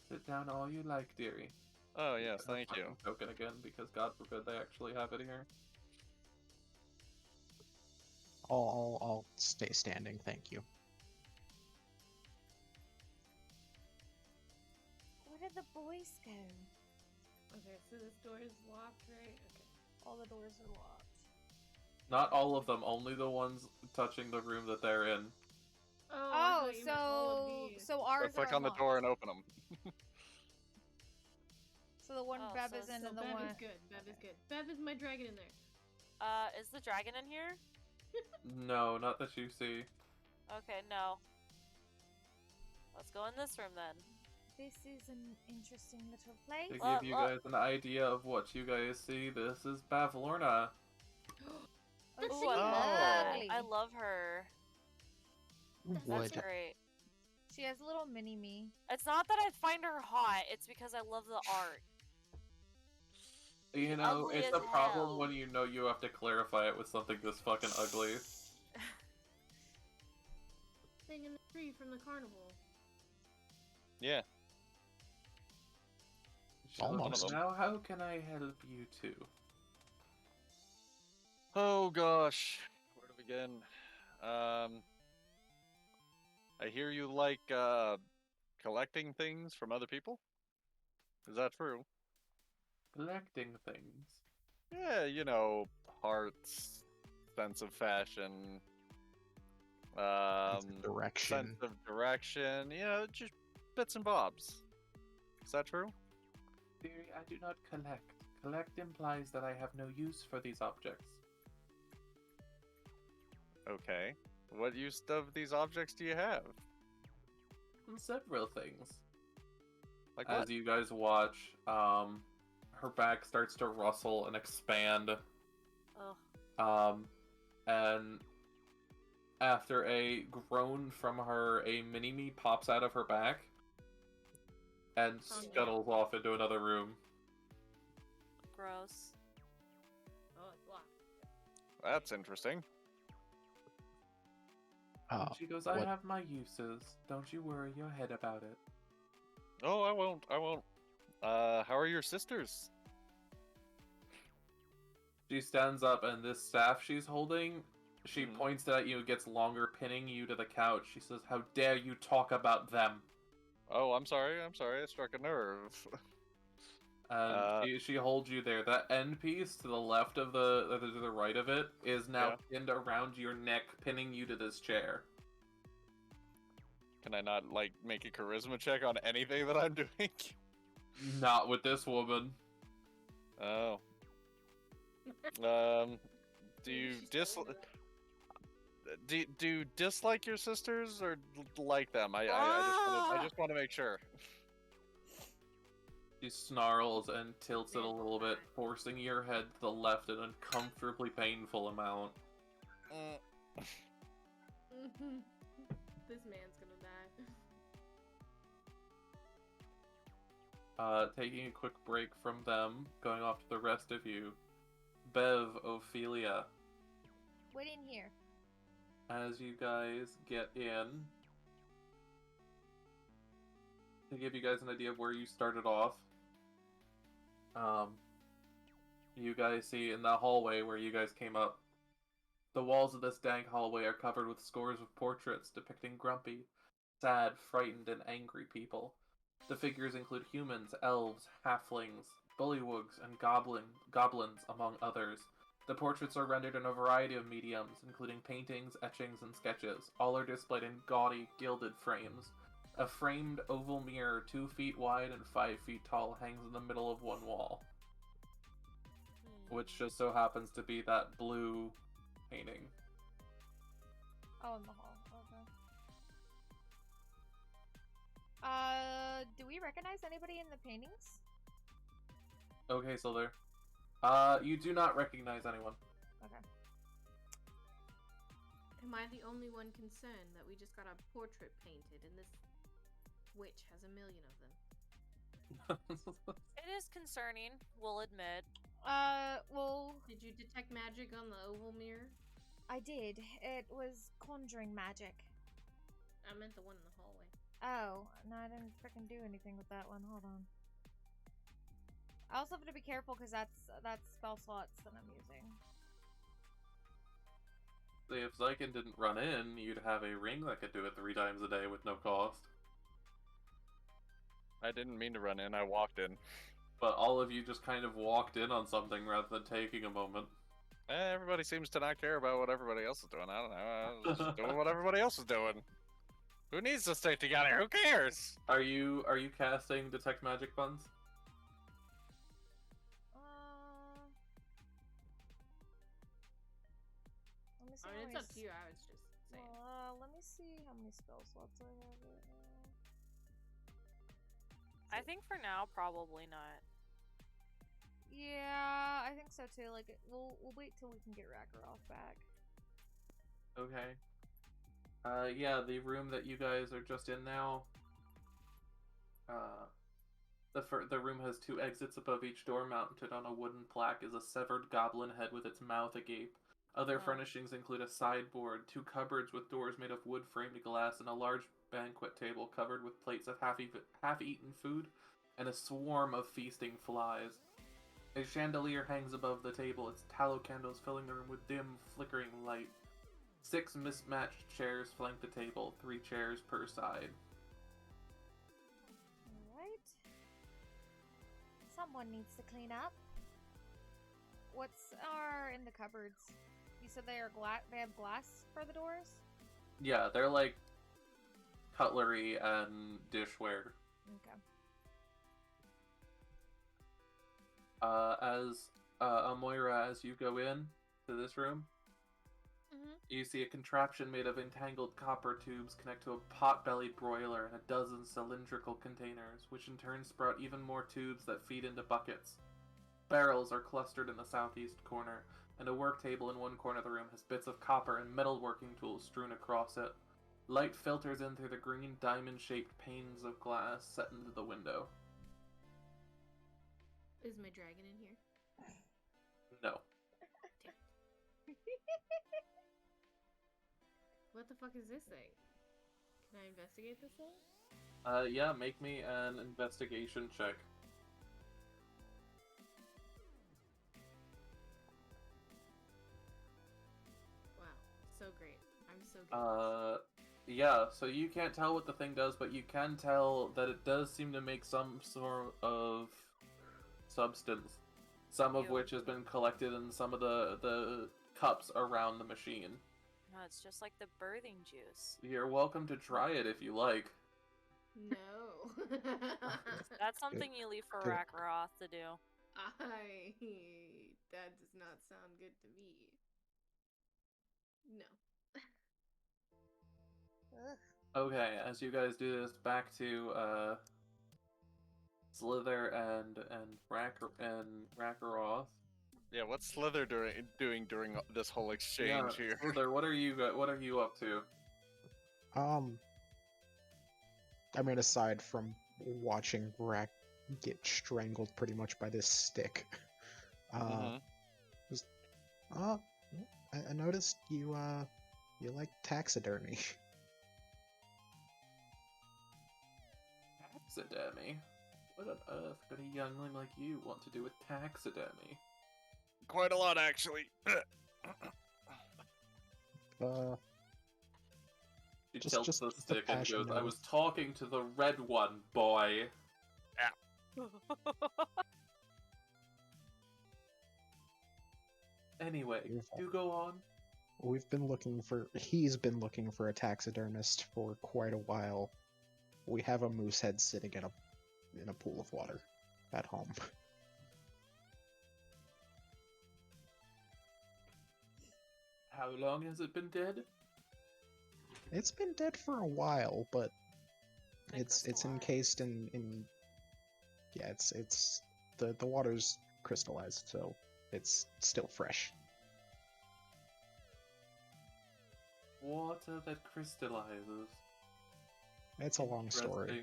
Sit down all you like, dearie. Oh, yes, And a thank you. fucking token again, because God forbid they actually have it here. I'll stay standing, thank you. Where did the boys go? Okay, so this door is locked, right? Okay. All the doors are locked. Not all of them, only the ones touching the room that they're in. I Oh, thought you meant all of so these. ours Click are on the locked. door and open them. So the one Oh, Bev so is in So and the Bev one. is good. Bev is good. Bev is my dragon in there. Is the dragon in here? No, not that you see. Okay, no. Let's go in this room then. This is an interesting little place. To Well, give you well- guys an idea of what you guys see, this is Bavlorna. That's Oh, she. I love her. lovely. I love her. That's Would. great. She has a little mini me. It's not that I find her hot, it's because I love the art. You know, Ugly it's as a problem hell. when you know you have to clarify it with something this fucking ugly. Thing in the tree from the carnival. Yeah. Almost. Now, how can I help you two? Oh gosh, where to begin? I hear you like collecting things from other people. Is that true? Collecting things. Yeah, you know, hearts, sense of fashion, Direction. sense of direction, just bits and bobs. Is that true? Dearie, I do not collect. Collect implies that I have no use for these objects. Okay. What use of these objects do you have? Several things. Like As what? you guys watch, her back starts to rustle and expand. Ugh. And after a groan from her, a mini-me pops out of her back and Oh, no. scuttles off into another room. Gross. Oh, it's locked. That's interesting. And she goes, I what- have my uses. Don't you worry your head about it. Oh, I won't. How are your sisters? She stands up, and this staff she's holding, she Hmm. points it at you, it gets longer, pinning you to the couch. She says, how dare you talk about them? Oh, I'm sorry. I struck a nerve. And she holds you there. That end piece to the left of to the right of it is now pinned around your neck, pinning you to this chair. Can I not, make a charisma check on anything that I'm doing? Not with this woman. Oh. Do you do you dislike your sisters or like them? I just want to make sure. She snarls and tilts it a little bit, forcing your head to the left an uncomfortably painful amount. This man's gonna die. Taking a quick break from them, going off to the rest of you. Bev, Ophelia, What in here? as you guys get in, to give you guys an idea of where you started off, you guys see in the hallway where you guys came up, the walls of this dank hallway are covered with scores of portraits depicting grumpy, sad, frightened, and angry people. The figures include humans, elves, halflings, bullywugs, and goblins, among others. The portraits are rendered in a variety of mediums, including paintings, etchings, and sketches. All are displayed in gaudy, gilded frames. A framed oval mirror 2 feet wide and 5 feet tall hangs in the middle of one wall, which just so happens to be that blue painting. Oh, in the hall. Okay. Do we recognize anybody in the paintings? Okay, Sliithrr. You do not recognize anyone. Okay. Am I the only one concerned that we just got our portrait painted and this witch has a million of them? It is concerning, we'll admit. Well, Did you detect magic on the oval mirror? I did. It was conjuring magic. I meant the one in the hallway. Oh, no, I didn't freaking do anything with that one. Hold on. I also have to be careful because that's spell slots that I'm using. See, if Xyken didn't run in, you'd have a ring that could do it 3 times a day with no cost. I didn't mean to run in. I walked in. But all of you just kind of walked in on something rather than taking a moment. Everybody seems to not care about what everybody else is doing. I don't know. I was just doing what everybody else is doing. Who needs to stick together? Who cares? Are you casting Detect Magic Buns? Let me see. I mean, it's up to you. I was just saying. Let me see how many spell slots I have right now. I think for now, probably not. Yeah, I think so too. Like, we'll wait till we can get Ragnaroth back. Okay. Yeah, the room that you guys are just in now. The room has 2 exits above each door. Mounted on a wooden plaque is a severed goblin head with its mouth agape. Other furnishings include a sideboard, 2 cupboards with doors made of wood-framed glass, and a large banquet table covered with plates of half-eaten food, and a swarm of feasting flies. A chandelier hangs above the table, its tallow candles filling the room with dim, flickering light. 6 mismatched chairs flank the table, 3 chairs per side. Alright. Someone needs to clean up. What's in the cupboards? You said they are they have glass for the doors? Yeah, they're like cutlery and dishware. Okay. Amoira, as you go in to this room, you see a contraption made of entangled copper tubes connect to a pot-bellied broiler and a dozen cylindrical containers, which in turn sprout even more tubes that feed into buckets. Barrels are clustered in the southeast corner, and a work table in one corner of the room has bits of copper and metalworking tools strewn across it. Light filters in through the green diamond-shaped panes of glass set into the window. Is my dragon in here? No. What the fuck is this thing? Can I investigate this thing? Yeah, make me an investigation check. Wow, so great. I'm so good. Yeah, so you can't tell what the thing does, but you can tell that it does seem to make some sort of substance. Some of which has been collected in some of the cups around the machine. No, it's just like the birthing juice. You're welcome to try it if you like. No. That's something you leave for Rakaroth to do. That does not sound good to me. No. Okay, as you guys do this, back to Sliithrr and Rakaroth. Yeah, what's Sliithrr doing during this whole exchange here? Sliithrr, what are you up to? I mean, aside from watching Rack get strangled pretty much by this stick, I noticed you like taxidermy. Taxidermy? What on earth could a youngling like you want to do with taxidermy? Quite a lot, actually. She tilts the stick and goes, I was talking to the red one, boy. Anyway, do go on. He's been looking for a taxidermist for quite a while. We have a moose head sitting in a pool of water at home. How long has it been dead? It's been dead for a while, but it's encased in yeah, it's the water's crystallized, so it's still fresh. Water that crystallizes. It's a long story.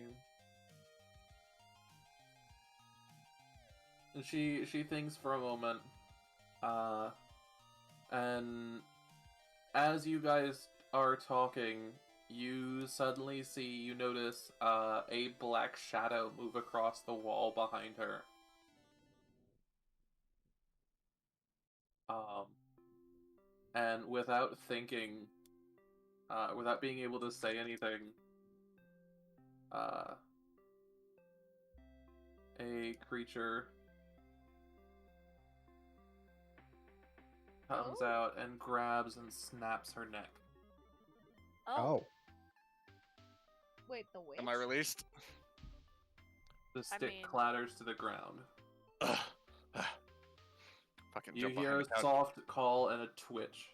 She thinks for a moment, and as you guys are talking, you notice a black shadow move across the wall behind her. And without thinking, without being able to say anything, a creature comes out and grabs and snaps her neck. Oh. Wait, the witch? Am I released? The stick clatters to the ground. Fucking You hear a soft call and a twitch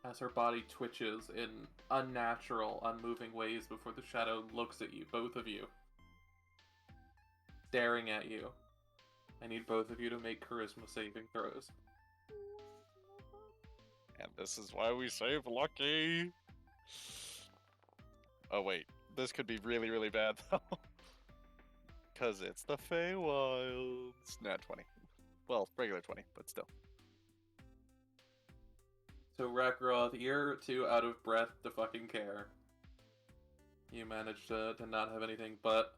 as her body twitches in unnatural, unmoving ways before the shadow looks at you, both of you. Staring at you. I need both of you to make charisma saving throws. And this is why we save Lucky. Oh wait, this could be really, really bad though. Cause it's the Feywilds. Nat 20. Well, regular 20, but still. So Rakaroth, you're too out of breath to fucking care. You managed to not have anything, but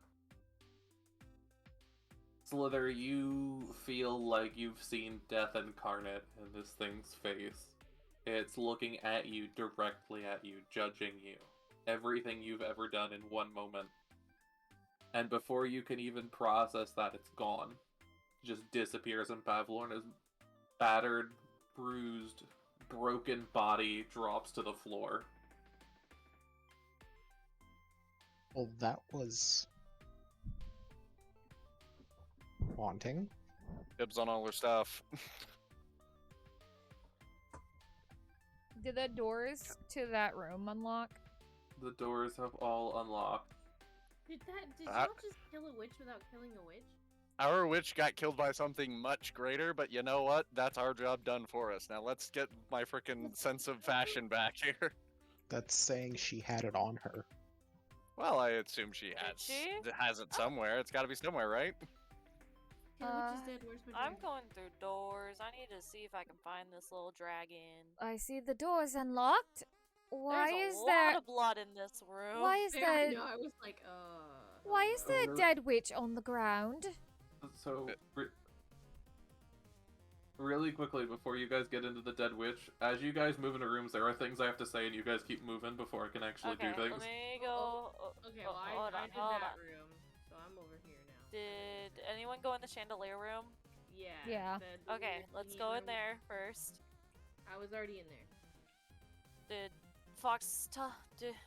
Sliithrr, you feel like you've seen death incarnate in this thing's face. It's looking at you, directly at you, judging you. Everything you've ever done in one moment. And before you can even process that, it's gone. It just disappears, and Pavlorna's battered, bruised, broken body drops to the floor. Well, that was haunting. Dibs on all her stuff. Did the doors to that room unlock? The doors have all unlocked. Did y'all just kill a witch without killing a witch? Our witch got killed by something much greater, but you know what? That's our job done for us. Now let's get my freaking sense of fashion back here. That's saying she had it on her. Well, I assume she she? has it somewhere. It's got to be somewhere, right? Kill the witch is dead. Where's my I'm dragon? going through doors. I need to see if I can find this little dragon. I see the doors unlocked. Why There's is a there? lot of blood in this room. Why is Yeah, I there? know, I was like, Why is there a really- dead witch on the ground? So, really quickly, before you guys get into the dead witch, as you guys move into rooms, there are things I have to say, and you guys keep moving before I can actually Okay, do let things. me go. Okay, oh, well, hold I on, did hold that on. room, so I'm over here now. Did anyone go in the chandelier room? Yeah. Yeah. the Okay, weird let's thingy go in room. there first. I was already in there. Did Fox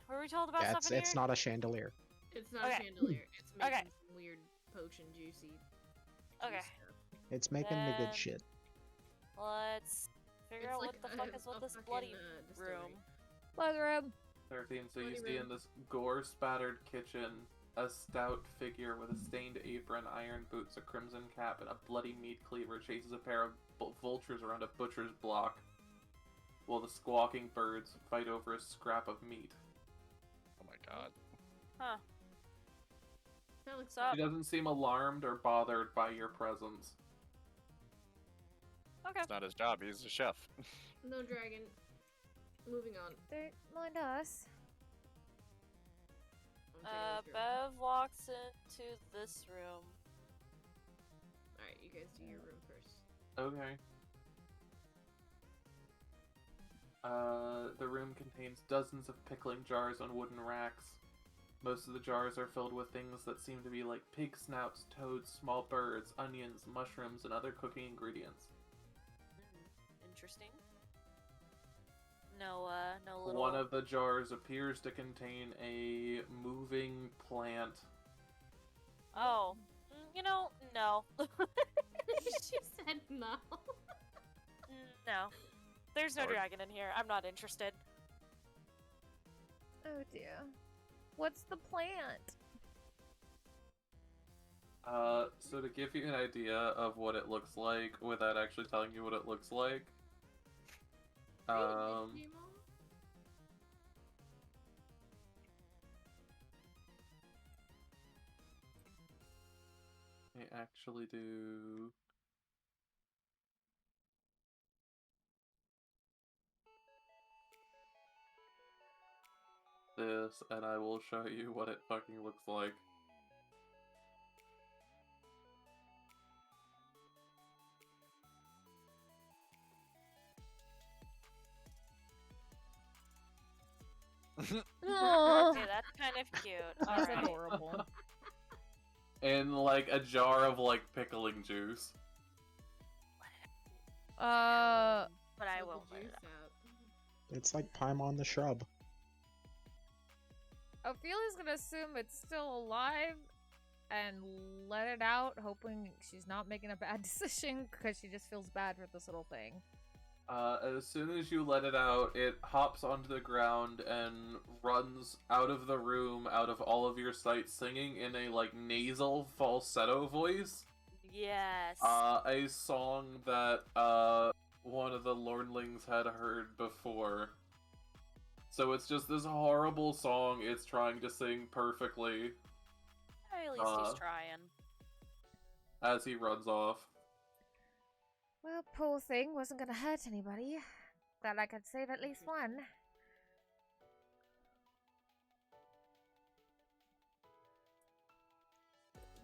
were we told about Yeah, something it's here? not a chandelier. It's not Okay. a chandelier. It's making Okay. some weird potion juicy. Okay. stuff. It's making the Then- good shit. Let's figure It's out like what the fuck is with this bloody distillery. room. Blood room. 13, so you Bloody see in room. this gore-spattered kitchen, a stout figure with a stained apron, iron boots, a crimson cap, and a bloody meat cleaver chases a pair of vultures around a butcher's block, while the squawking birds fight over a scrap of meat. Oh my god. Huh. That looks So- She doesn't seem alarmed or bothered by your presence. Okay. It's not his job. He's a chef. no dragon. Moving on. Don't mind us. I'm checking this room. Bev walks into this room. Alright, you guys do your room first. Okay. The room contains dozens of pickling jars on wooden racks. Most of the jars are filled with things that seem to be like pig snouts, toads, small birds, onions, mushrooms, and other cooking ingredients. Interesting. No little. One of the jars appears to contain a moving plant. Oh, no. she said no. No. There's no Sorry. dragon in here. I'm not interested. Oh dear. What's the plant? So to give you an idea of what it looks like without actually telling you what it looks like, I actually do. This, and I will show you what it fucking looks like. Oh, Okay, that's kind of cute. that's Alright. adorable. In like a jar of like pickling juice. But I Let won't the let it juice out. out. It's like Paimon the shrub. Ophelia's gonna assume it's still alive and let it out, hoping she's not making a bad decision because she just feels bad for this little thing. As soon as you let it out, it hops onto the ground and runs out of the room, out of all of your sight, singing in a like nasal falsetto voice. Yes. A song that one of the Lordlings had heard before. So it's just this horrible song it's trying to sing perfectly At least he's trying. as he runs off. Well, poor thing wasn't gonna hurt anybody. Thought I could save at least one.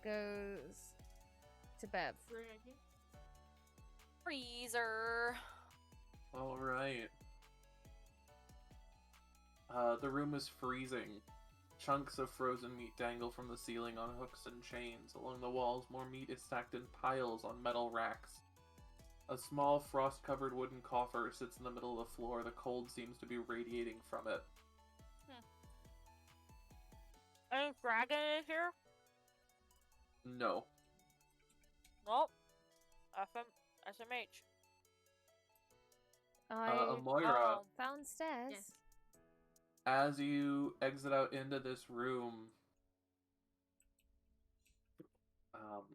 Goes to Bev. Dragon. Freezer. Alright. The room is freezing. Chunks of frozen meat dangle from the ceiling on hooks and chains. Along the walls, more meat is stacked in piles on metal racks. A small frost-covered wooden coffer sits in the middle of the floor. The cold seems to be radiating from it. Any dragon in here? No. Nope. SMH. I Moira, found stairs. Yes. as you exit out into this room,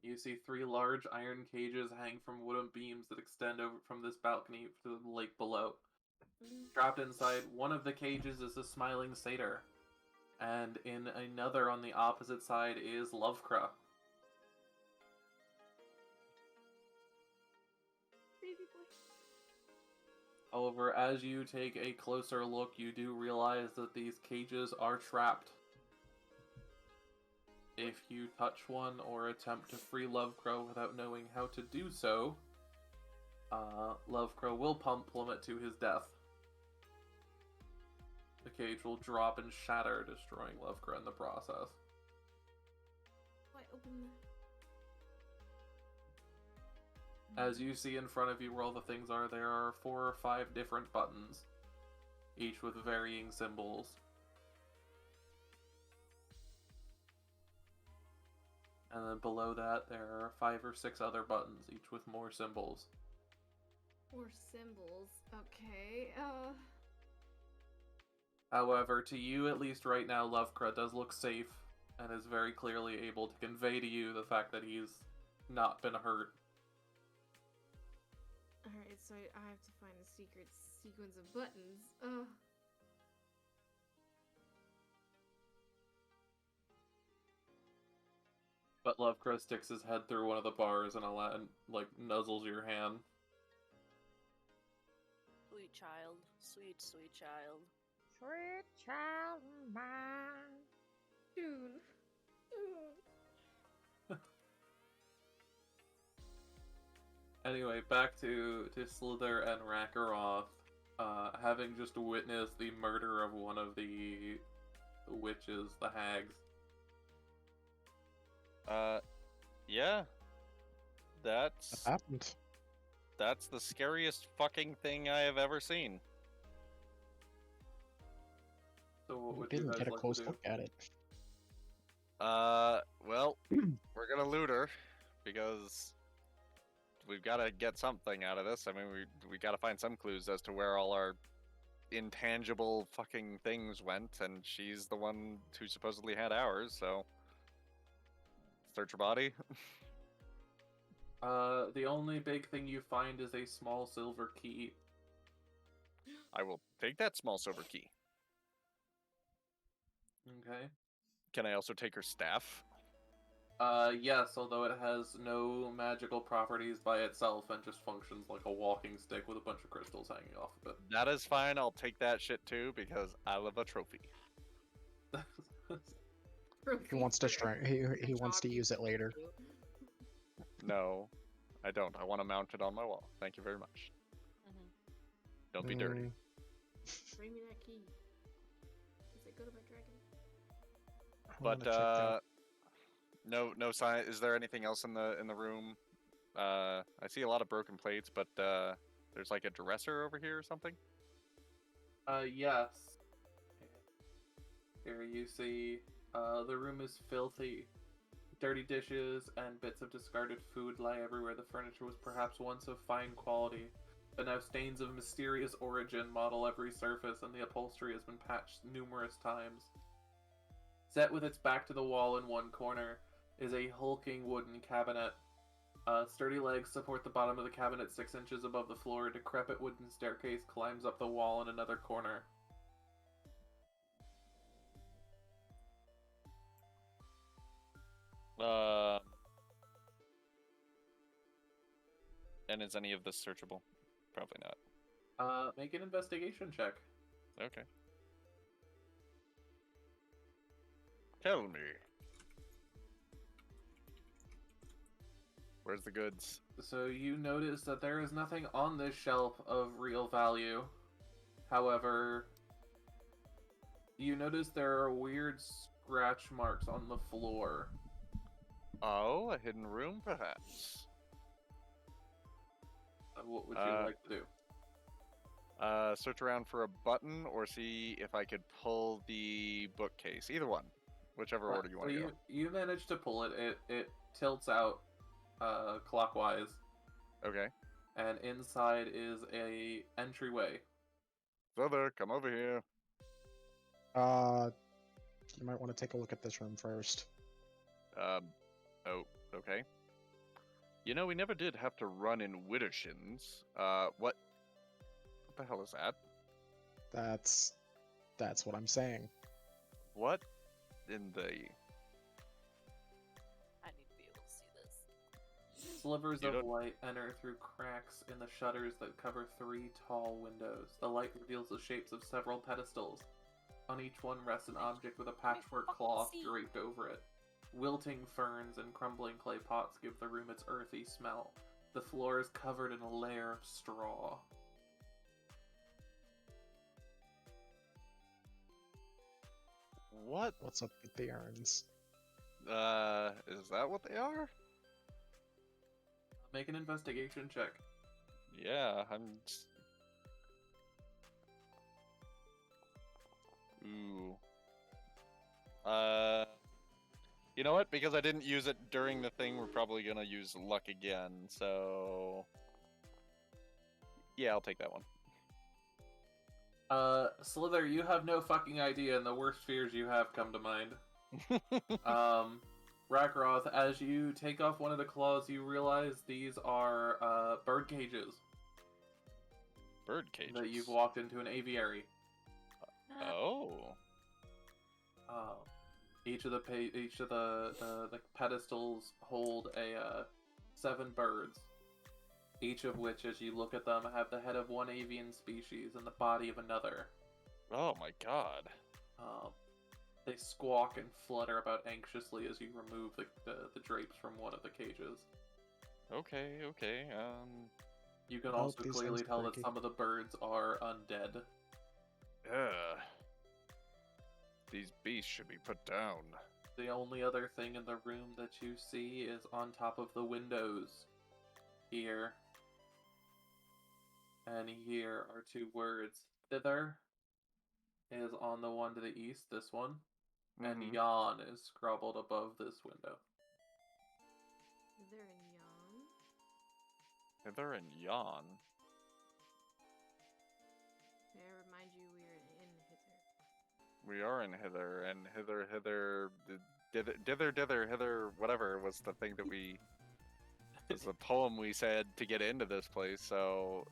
you see 3 large iron cages hang from wooden beams that extend over from this balcony to the lake below. Trapped inside one of the cages is a smiling satyr, and in another on the opposite side is Lovecra. Baby boy. However, as you take a closer look, you do realize that these cages are trapped. If you touch one or attempt to free Lovecrow without knowing how to do so, Lovecrow will plummet to his death. The cage will drop and shatter, destroying Lovecrow in the process. Why open As you see in front of you where all the things are, there are 4 or 5 different buttons, each with varying symbols. And then below that, there are 5 or 6 other buttons, each with more symbols. Or symbols. Okay. However, to you, at least right now, Lovecrow does look safe, and is very clearly able to convey to you the fact that he's not been hurt. Alright, so I have to find a secret sequence of buttons. But Lovecrow sticks his head through one of the bars and nuzzles your hand. Sweet child. Sweet, sweet child. Sweet child of mine. Dude. Anyway, back to Sliithrr and Rakaroth, having just witnessed the murder of one of the witches, the hags. Yeah. What happened? That's the scariest fucking thing I have ever seen. So what We would you didn't guys get a like close to do? look at it. Well, we're gonna loot her because we've got to get something out of this. I mean, we got to find some clues as to where all our intangible fucking things went, and she's the one who supposedly had ours. So, search her body. The only big thing you find is a small silver key. I will take that small silver key. Okay. Can I also take her staff? Yes, although it has no magical properties by itself and just functions like a walking stick with a bunch of crystals hanging off of That is fine. I'll take that shit too because I love a trophy. it. He wants to he wants to use it later. No, I don't. I want to mount it on my wall. Thank you very much. Don't be dirty. Bring me that key. Is it good about dragon? I wanna check that. No sign. Is there anything else in the room? I see a lot of broken plates, but there's like a dresser over here or something. Yes. Here you see, the room is filthy. Dirty dishes and bits of discarded food lie everywhere. The furniture was perhaps once of fine quality, but now stains of mysterious origin model every surface, and the upholstery has been patched numerous times. Set with its back to the wall in one corner is a hulking wooden cabinet. Sturdy legs support the bottom of the cabinet 6 inches above the floor. A decrepit wooden staircase climbs up the wall in another corner. And is any of this searchable? Probably not. Make an investigation check. Okay. Tell me. Where's the goods? So you notice that there is nothing on this shelf of real value. However, you notice there are weird scratch marks on the floor. Oh, a hidden room, perhaps. What would you like to do? Search around for a button or see if I could pull the bookcase. Either one. whichever But- order you so want to go. you manage to pull it. It tilts out clockwise, Okay. and inside is a entryway. Slither, come over here. You might want to take a look at this room first. Oh, okay. You know, we never did have to run in Widdershins. What the hell is that? That's what I'm saying. What in the... I need to be able to see this. Slivers You of don't- light enter through cracks in the shutters that cover 3 tall windows. The light reveals the shapes of several pedestals. On each one rests an object with a patchwork fucking cloth see. draped over it. Wilting ferns and crumbling clay pots give the room its earthy smell. The floor is covered in a layer of straw. What? What's up with the urns? Is that what they are? Make an investigation check. Yeah, I'm... Ooh. You know what? Because I didn't use it during the thing, we're probably gonna use luck again, so... Yeah, I'll take that one. Slither, you have no fucking idea, and the worst fears you have come to mind. Rakroth, as you take off one of the claws, you realize these are, bird cages. Bird cages. That you've walked into an aviary. Oh. Each of the pedestals hold 7 birds. Each of which, as you look at them, have the head of one avian species and the body of another. Oh my god. They squawk and flutter about anxiously as you remove the drapes from one of the cages. Okay. You can Oh, also these clearly sounds tell that freaky. some of the birds are undead. Ugh. These beasts should be put down. The only other thing in the room that you see is on top of the windows. Here. And here are 2 words. Thither is on the one to the east, this one. And Mhm. yawn is scrawled above this window. Is there a yawn? Hither and yon. May I remind you we are in hither. We are in hither, and hither, whatever was the thing that we... was the poem we said to get into this place, so...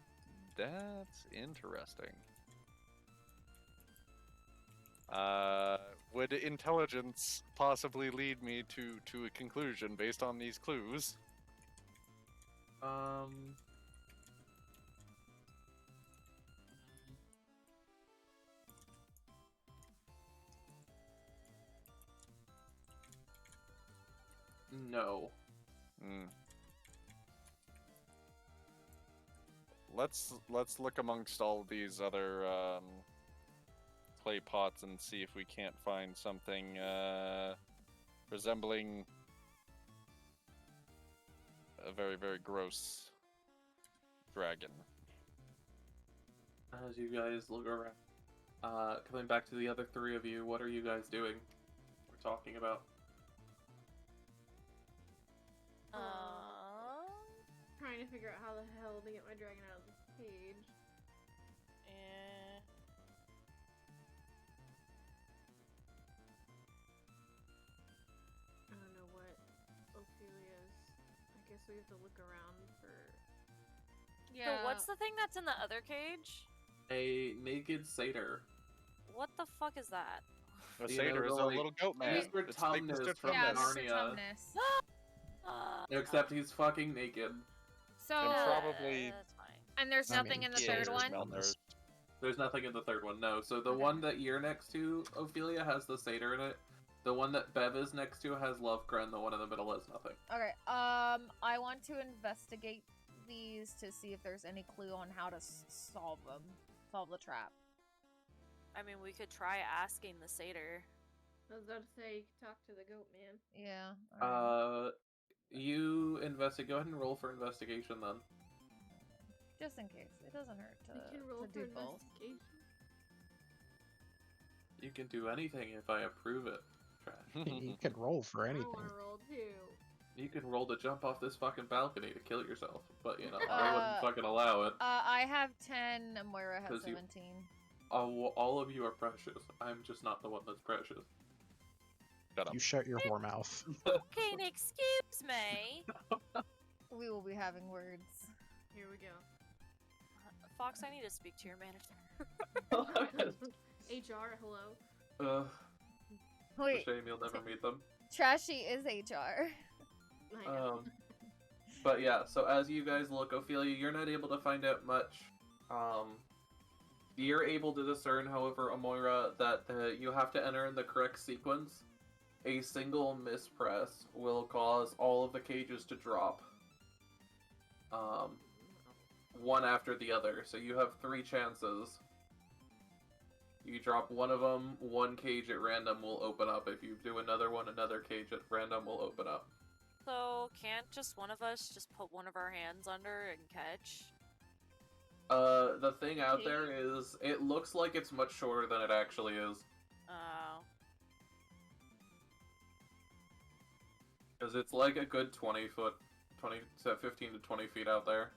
That's interesting. Would intelligence possibly lead me to a conclusion based on these clues? No. Hmm. Let's look amongst all these other clay pots and see if we can't find something resembling a very, very gross dragon. As you guys look around. Coming back to the other 3 of you, what are you guys doing? We're talking about. Trying to figure out how the hell to get my dragon out of this cage. I don't know what Ophelia's. I guess we have to look around for. So what's the thing that's in the other cage? A naked satyr. What the fuck is that? A You satyr know, is a like, little goat man. Mr. It's like Tumnus Mr. from Yeah, Tumnus. Mr. Narnia. Tumnus. Except he's fucking naked. So, And probably- That's fine. and there's I nothing mean, in the yeah, third there's one? malnourished. There's nothing in the third one, no. So the Okay. one that you're next to, Ophelia, has the satyr in it. The one that Bev is next to has Lovegren, and the one in the middle has nothing. Okay, I want to investigate these to see if there's any clue on how to solve them. Solve the trap. I mean, we could try asking the satyr. I was about to say, talk to the goat man. Yeah. alright. You investigate. Go ahead and roll for investigation then. Just in case. It doesn't hurt You can roll to for do both. investigation. You can do anything if I approve it. Trash. You could roll for I anything. wanna roll too. You can roll to jump off this fucking balcony to kill yourself, but you know, I wouldn't fucking allow it. I have 10, Moira has 'Cause you- 17. All of you are precious. I'm just not the one that's precious. Shut up. You shut your whore mouth. Okay, excuse me. We will be having words. Here we go. Fox, I need to speak to your manager. HR, hello. Wait, Shame you'll never meet them. Trashy is HR. I know. But yeah, so as you guys look, Ophelia, you're not able to find out much. You're able to discern, however, Amoira, that you have to enter in the correct sequence. A single mispress will cause all of the cages to drop. One after the other. So you have 3 chances. You drop one of them, one cage at random will open up. If you do another one, another cage at random will open up. So, can't just one of us just put one of our hands under and catch? The thing out there is, it looks like it's much shorter than it actually is. Oh. Because it's like a good 20 foot, 15 to 20 feet out there.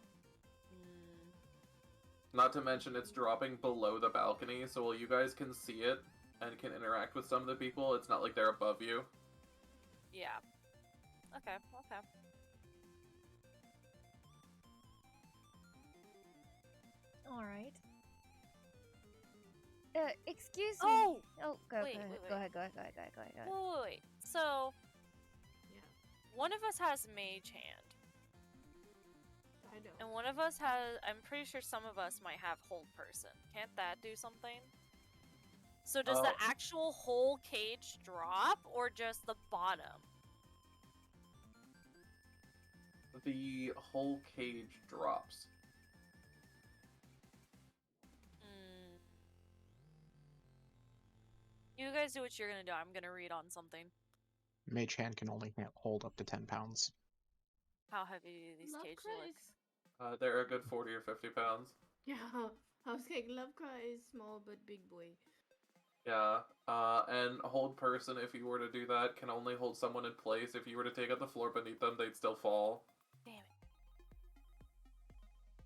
Not to mention it's dropping below the balcony, so while you guys can see it and can interact with some of the people, it's not like they're above you. Yeah. Okay, okay. Alright. Excuse me. Oh! Oh, go Wait, ahead. wait, wait. Go ahead. Wait. So, Yeah, one of us has mage hand, I know. and one of us has. I'm pretty sure some of us might have hold person. Can't that do something? So does the Oh. actual whole cage drop, or just the bottom? The whole cage drops. You guys do what you're gonna do. I'm gonna read on something. Mage hand can only hold up to 10 pounds. How heavy do these Love cages cries. look? They're a good 40 or 50 pounds. Yeah, I was saying love cry is small but big boy. Yeah, and hold person, if you were to do that, can only hold someone in place. If you were to take out the floor beneath them, they'd still fall. Damn it.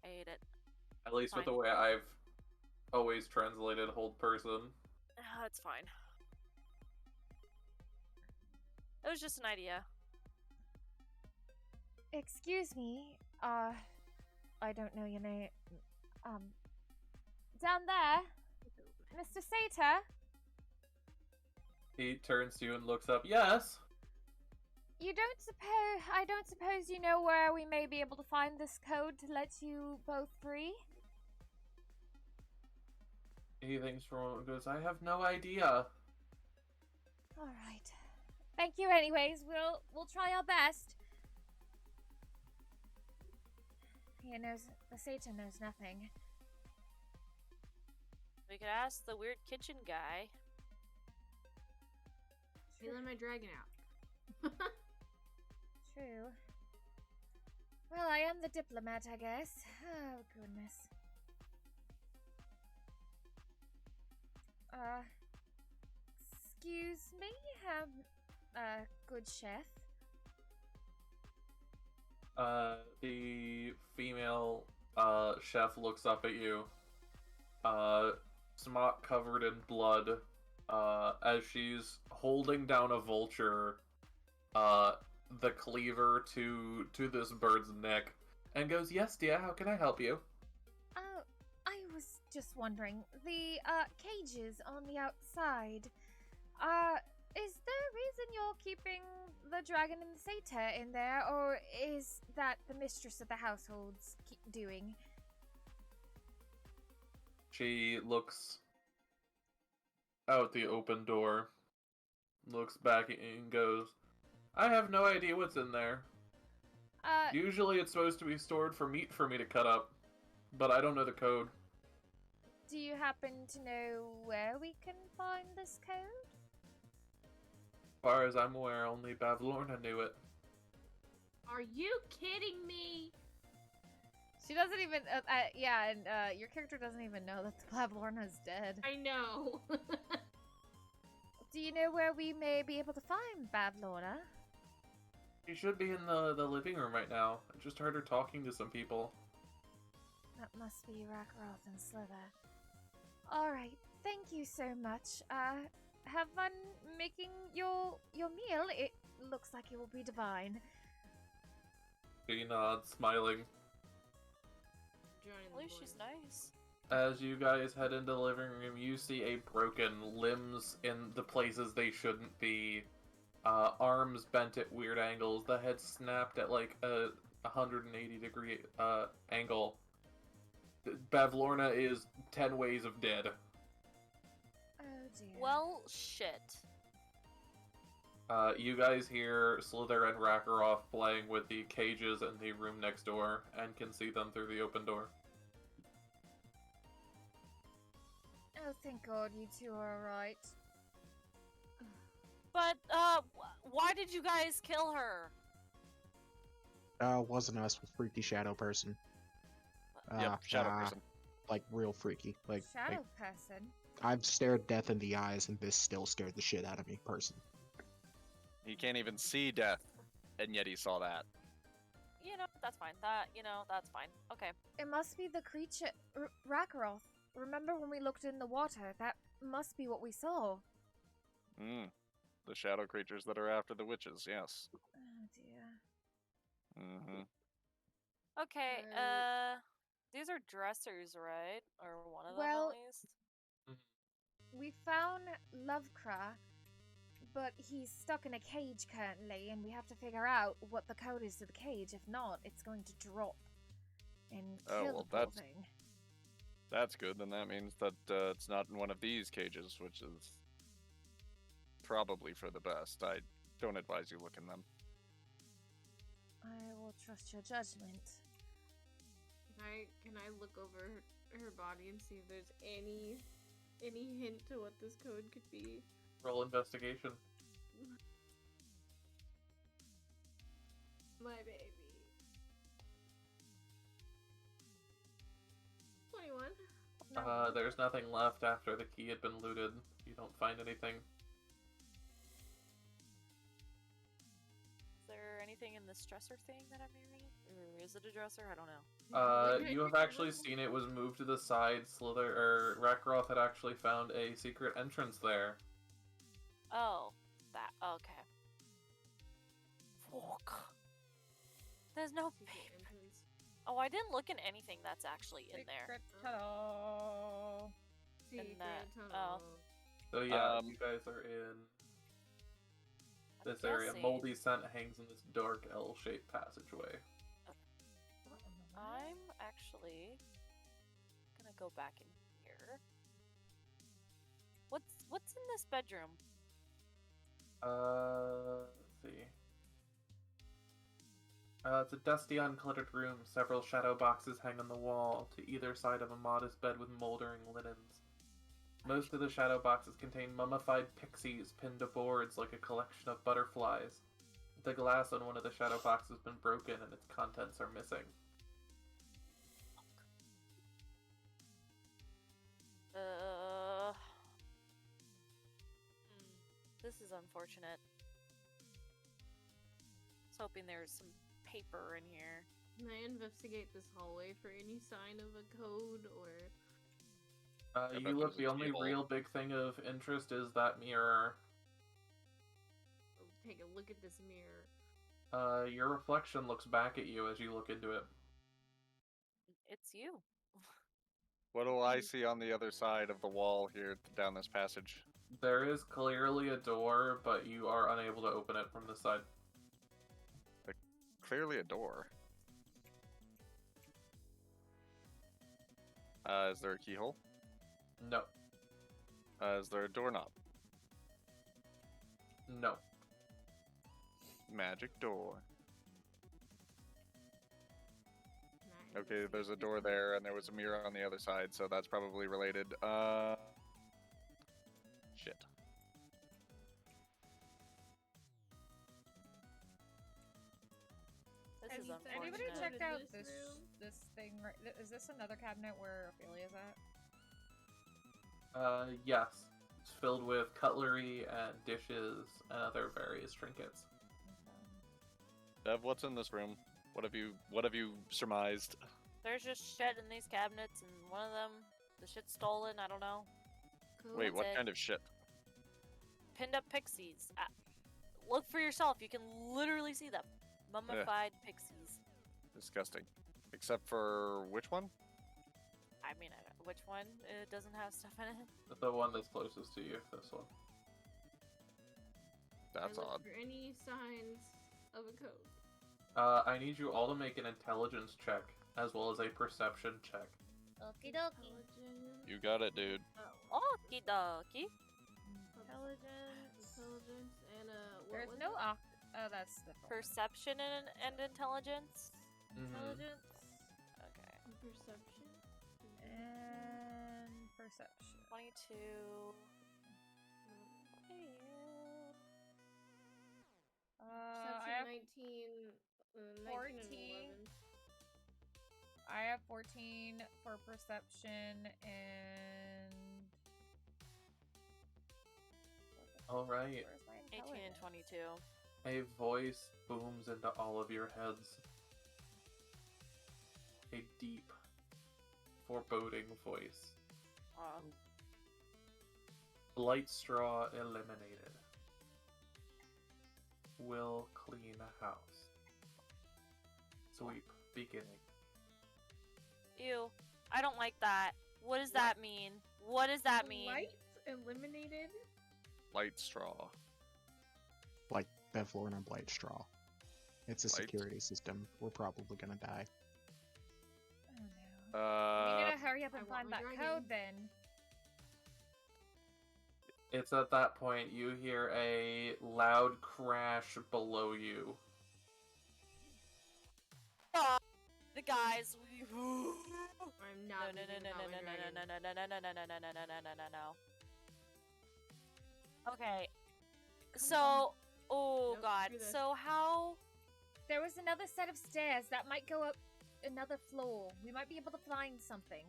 I hate it. At least with the Fine. way I've always translated hold person. That's fine. It was just an idea. Excuse me. I don't know your name. Down there, Mr. Sliithrr. He turns to you and looks up. Yes? I don't suppose you know where we may be able to find this code to let you both free? He thinks for a moment and goes, I have no idea. Alright. Thank you anyways. We'll try our best. The Sliithrr knows nothing. We could ask the weird kitchen guy. Feeling my dragon out. True. Well, I am the diplomat, I guess. Oh, goodness. Excuse me, good chef. The female, chef looks up at you, smock covered in blood, as she's holding down a vulture, the cleaver to this bird's neck, and goes, yes, dear, how can I help you? Oh, I was just wondering, the, cages on the outside, is there a reason you're keeping the dragon and the Sliithrr in there, or is that the mistress of the household's doing? She looks out the open door, looks back and goes, I have no idea what's in there. Usually it's supposed to be stored for meat for me to cut up, but I don't know the code. Do you happen to know where we can find this code? As far as I'm aware, only Bavlorna knew it. Are you kidding me? She doesn't even, your character doesn't even know that the Bavlorna is dead. I know. Do you know where we may be able to find Bavlorna? She should be in the living room right now. I just heard her talking to some people. That must be Rakaroth and Sliithrr. Alright, thank you so much. Have fun making your meal. It looks like it will be divine. She nods, smiling. At least she's nice. As you guys head into the living room, you see a broken limbs in the places they shouldn't be. Arms bent at weird angles, the head snapped at like a 180-degree angle. Bavlorna is 10 ways of dead. Oh dear. Well, shit. You guys hear Sliithrr and Rakaroth playing with the cages in the room next door and can see them through the open door. Oh, thank God you two are alright. But, why did you guys kill her? Wasn't us with freaky shadow person. Yep, shadow person. Like real freaky. Like Shadow person? I've stared death in the eyes, and this still scared the shit out of me. Person. He can't even see death, and yet he saw that. You know, that's fine. That's fine. Okay. It must be the creature, Rakaroth. Remember when we looked in the water? That must be what we saw. The shadow creatures that are after the witches, yes. Oh dear. Okay, these are dressers, right? Or one of them Well, at least? We found Lovecra, but he's stuck in a cage currently, and we have to figure out what the code is to the cage. If not, it's going to drop and kill the poor thing. That's good, then that means that it's not in one of these cages, which is probably for the best. I don't advise you look in them. I will trust your judgment. Can I look over her body and see if there's any hint to what this code could be? Roll investigation. My baby. 21. There's nothing left after the key had been looted. You don't find anything. Is there anything in this dresser thing that I'm hearing? Or is it a dresser? I don't know. You have actually seen it was moved to the side. Rakaroth had actually found a secret entrance there. Oh, that. Okay. Fuck. There's no paper. Oh, I didn't look in anything that's actually in there. Secret tunnel. In that. tunnel. So yeah, you guys are in this area. Moldy scent hangs in this dark L-shaped passageway. I'm actually gonna go back in here. What's in this bedroom? Let's see. It's a dusty, uncluttered room. Several shadow boxes hang on the wall, to either side of a modest bed with moldering linens. Most of the shadow boxes contain mummified pixies pinned to boards like a collection of butterflies. The glass on one of the shadow boxes has been broken and its contents are missing. This is unfortunate. I was hoping there was some paper in here. Can I investigate this hallway for any sign of a code or? You look, the only real big thing of interest is that mirror. Take a look at this mirror. Your reflection looks back at you as you look into it. It's you. What do I see on the other side of the wall here down this passage? There is clearly a door, but you are unable to open it from this side. Clearly a door. Is there a keyhole? No. Is there a doorknob? No. Magic door. Okay, there's a door there, and there was a mirror on the other side, so that's probably related. Shit. This is unfortunate. Anybody check out This room? this thing? Right? Is this another cabinet where Ophelia's at? Yes. filled with cutlery and dishes and other various trinkets. Dev, what's in this room? What have you surmised? There's just shit in these cabinets, and one of them, the shit's stolen. I don't know. Cool. Wait, what That's it. kind of shit? Pinned up pixies. Look for yourself. You can literally see them. Mummified pixies. Disgusting. Except for which one? I mean, I don't, which one? It doesn't have stuff in it. The one that's closest to you, this one. That's I look odd. For any signs of a code. I need you all to make an intelligence check, as well as a perception check. Okie dokie. Intelligence. You got it, dude. Okie dokie. Intelligence and what There's was no it? oh, that's the Perception and intelligence. Mhm. Intelligence. Okay. Perception. and perception. 22. I Perception have 19, 19 and 14. 11. I have 14 for perception and. Alright. Where's my 18 and intelligence? 22. A voice booms into all of your heads. A deep, foreboding voice. Blight straw eliminated. Will clean house. Sweep beginning. Ew. I don't like that. What does that mean? What does that mean? Light eliminated. Light straw. Like Bevlorn and Blight Straw. It's a Blight. security system. We're probably gonna die. Oh no. We need to hurry up I and want find my that dragon. code then. It's at that point you hear a loud crash below you. The guys. I'm No, not. no, no, moving no, without no, my no, no, dragon. no, no, no, no, no, no, no, no, no, no, no, no. Okay. So, oh Nope, god. screw this. So how? There was another set of stairs that might go up another floor. We might be able to find something.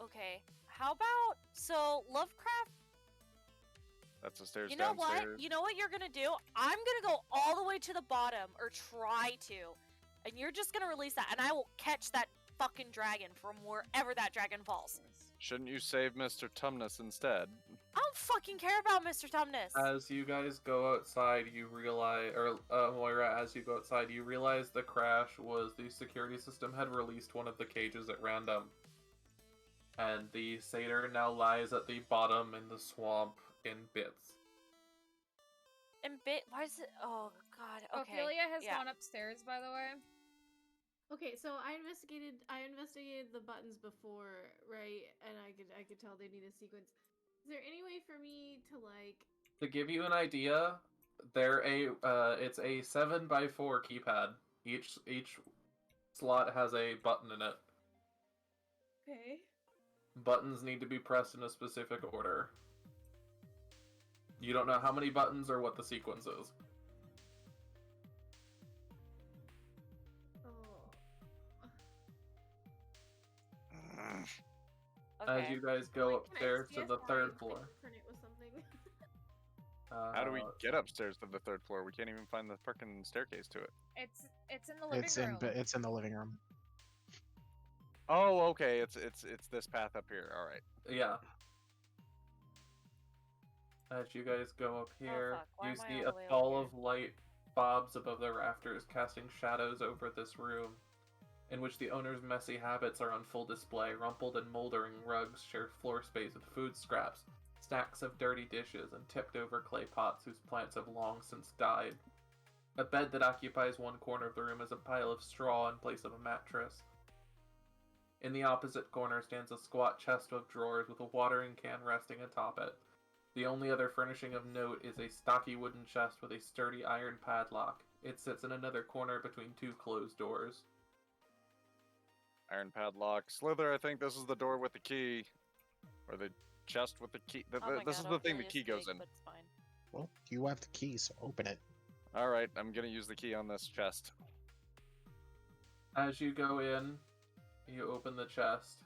Okay. How about Lovecraft? That's the stairs You know what? downstairs. You know what you're gonna do? I'm gonna go all the way to the bottom, or try to, and you're just gonna release that, and I will catch that fucking dragon from wherever that dragon falls. Shouldn't you save Mr. Tumnus instead? I don't fucking care about Mr. Tumnus. As you guys go outside, you realize, or Moira, as you go outside, you realize the crash was the security system had released one of the cages at random. And the satyr now lies at the bottom in the swamp in bits. And why is it? Oh god. Okay. Ophelia has yeah. gone upstairs, by the way. Okay, so I investigated the buttons before, right? And I could tell they need a sequence. Is there any way for me to like? To give you an idea, it's a 7x4 keypad. Each slot has a button in it. Okay. Buttons need to be pressed in a specific order. You don't know how many buttons or what the sequence is. Okay. As you guys go Like, upstairs to the third floor. Print it with something. How do we get upstairs to the third floor? We can't even find the frickin' staircase to it. It's in the living room. It's in the living room. Oh, okay. It's this path up here. All right. Yeah. As you guys go up here, fuck. Why you am I see all a the way over ball here? of light bobs above the rafters, casting shadows over this room, in which the owner's messy habits are on full display. Rumpled and moldering rugs share floor space with food scraps, stacks of dirty dishes, and tipped-over clay pots whose plants have long since died. A bed that occupies one corner of the room is a pile of straw in place of a mattress. In the opposite corner stands a squat chest of drawers with a watering can resting atop it. The only other furnishing of note is a stocky wooden chest with a sturdy iron padlock. It sits in another corner between two closed doors. Iron padlock. Sliithrr, I think this is the door with the key. Or the chest with the key. Oh my This God, is the thing the Ophelia's key goes big, in. But it's fine. Well, you have the key, so open it. Alright, I'm gonna use the key on this chest. As you go in, you open the chest.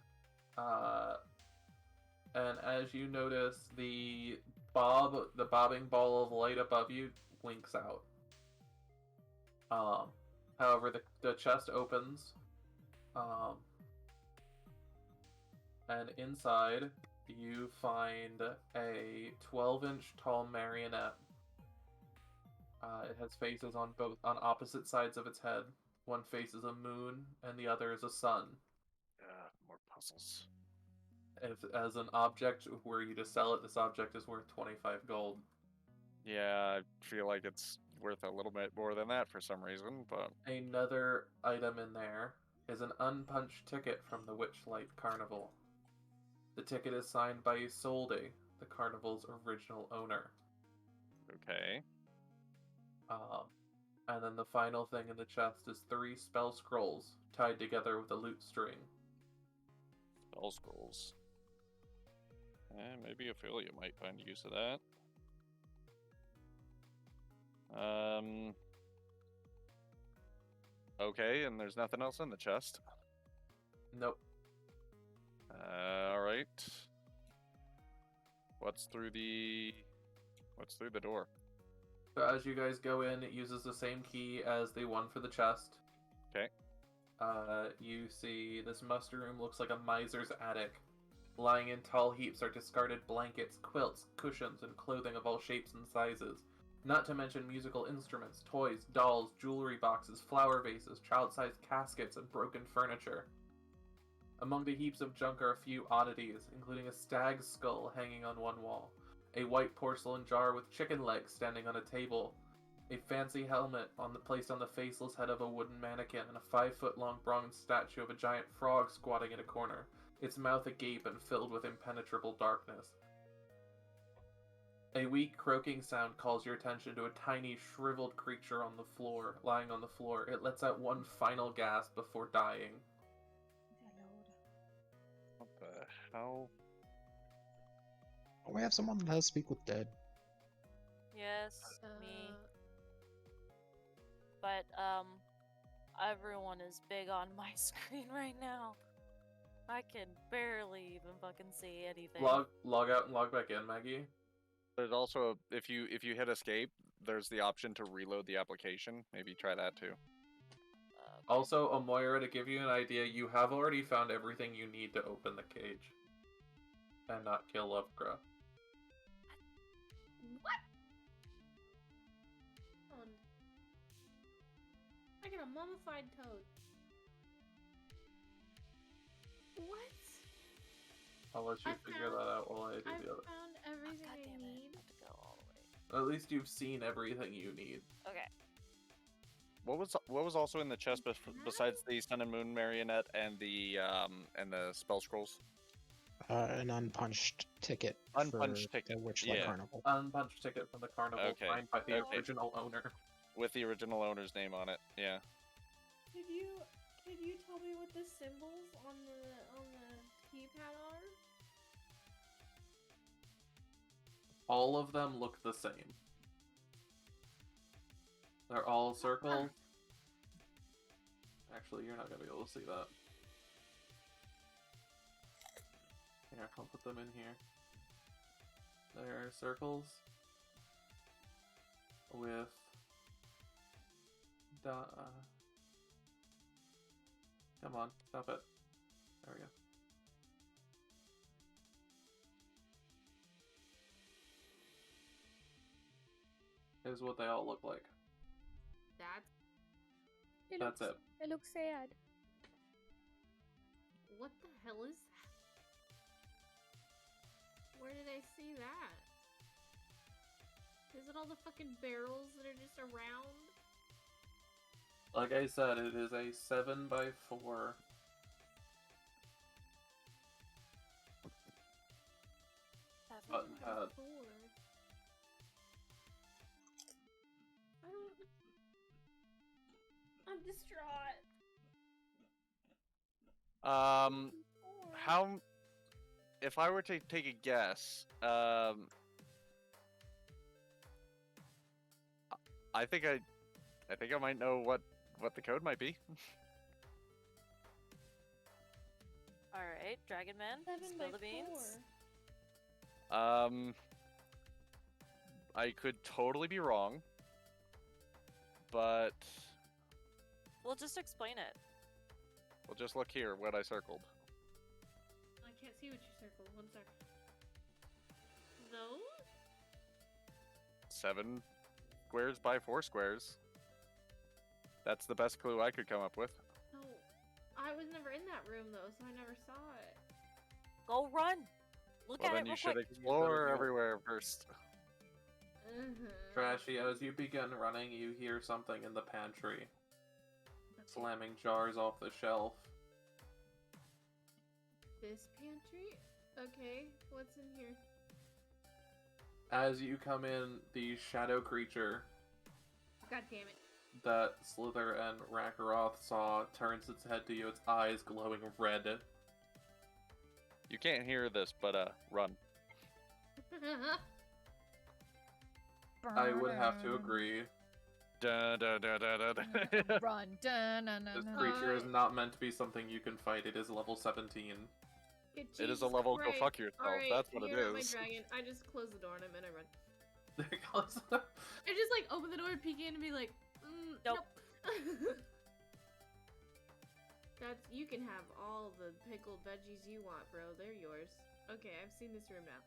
and as you notice, the bobbing ball of light above you winks out. However, the chest opens, and inside you find a 12-inch tall marionette. It has faces on opposite sides of its head. One face is a moon, and the other is a sun. More puzzles. If as an object, were you to sell it, this object is worth 25 gold. Yeah, I feel like it's worth a little bit more than that for some reason, but... Another item in there is an unpunched ticket from the Witchlight Carnival. The ticket is signed by Isolde, the carnival's original owner. Okay. And then the final thing in the chest is 3 spell scrolls tied together with a lute string. Spell scrolls. Maybe Ophelia might find use of that. Okay, and there's nothing else in the chest. Nope. Alright. What's through the door? So as you guys go in, it uses the same key as the one for the chest. Okay. You see this muster room looks like a miser's attic. Lying in tall heaps are discarded blankets, quilts, cushions, and clothing of all shapes and sizes. Not to mention musical instruments, toys, dolls, jewelry boxes, flower vases, child-sized caskets, and broken furniture. Among the heaps of junk are a few oddities, including a stag's skull hanging on one wall, a white porcelain jar with chicken legs standing on a table, a fancy helmet placed on the faceless head of a wooden mannequin, and a 5-foot-long bronze statue of a giant frog squatting in a corner, its mouth agape and filled with impenetrable darkness. A weak croaking sound calls your attention to a tiny, shriveled creature lying on the floor. It lets out one final gasp before dying. What the hell? Oh, we have someone that has speak with dead. Yes, me. But, everyone is big on my screen right now. I can barely even fucking see anything. Log out and log back in, Maggie. There's also, if you hit escape, there's the option to reload the application. Maybe try that too. Also, Amoira, to give you an idea, you have already found everything you need to open the cage. And not kill Lovecraft. What? I got a mummified toad. What? I'll let you figure that out while I do the other. I found everything I need. I have to go all the way. At least you've seen everything you need. Okay. What was also in the chest besides the Sun and Moon marionette and the spell scrolls? An unpunched ticket. Unpunched ticket. The Witchlight Carnival. Unpunched ticket from the carnival signed by the original owner. With the original owner's name on it. Yeah. Could you tell me what the symbols on the keypad are? All of them look the same. They're all circles. Actually, you're not gonna be able to see that. Here, I'll put them in here. They're circles with come on, stop it. There we go. Here's what they all look like. That's it. It looks sad. What the hell is that? Where did I see that? Is it all the fucking barrels that are just around? Like I said, it is a 7x4. Button pad. I'm distraught. How? If I were to take a guess, I think I might know what the code might be. Alright, Dragon Man, 7 spill by the beans. 4. I could totally be wrong, but We'll just explain it. we'll just look here what I circled. I can't see what you circled. 1 sec. Those? 7 squares by 4 squares. That's the best clue I could come up with. No. I was never in that room though, so I never saw it. Go run. Look Well, at then it you real should quick. explore everywhere first. Trashy, as you begin running, you hear something in the pantry. Slamming jars off the shelf. This pantry? Okay, what's in here? As you come in, the shadow creature God damn it. that Sliithrr and Rakaroth saw turns its head to you, its eyes glowing red. You can't hear this, but run. I would have to agree. Da, da, da, da, da, da. Run. Dun, dun, dun, This dun. creature is not meant to be something you can fight. It is level 17. It is Jesus a level go Christ. fuck yourself. Alright, That's what it you're not my is. dragon. I just close the door and I run. There it goes. I just like open the door, peek in, and be like, Nope. nope. That's you can have all the pickled veggies you want, bro. They're yours. Okay, I've seen this room now.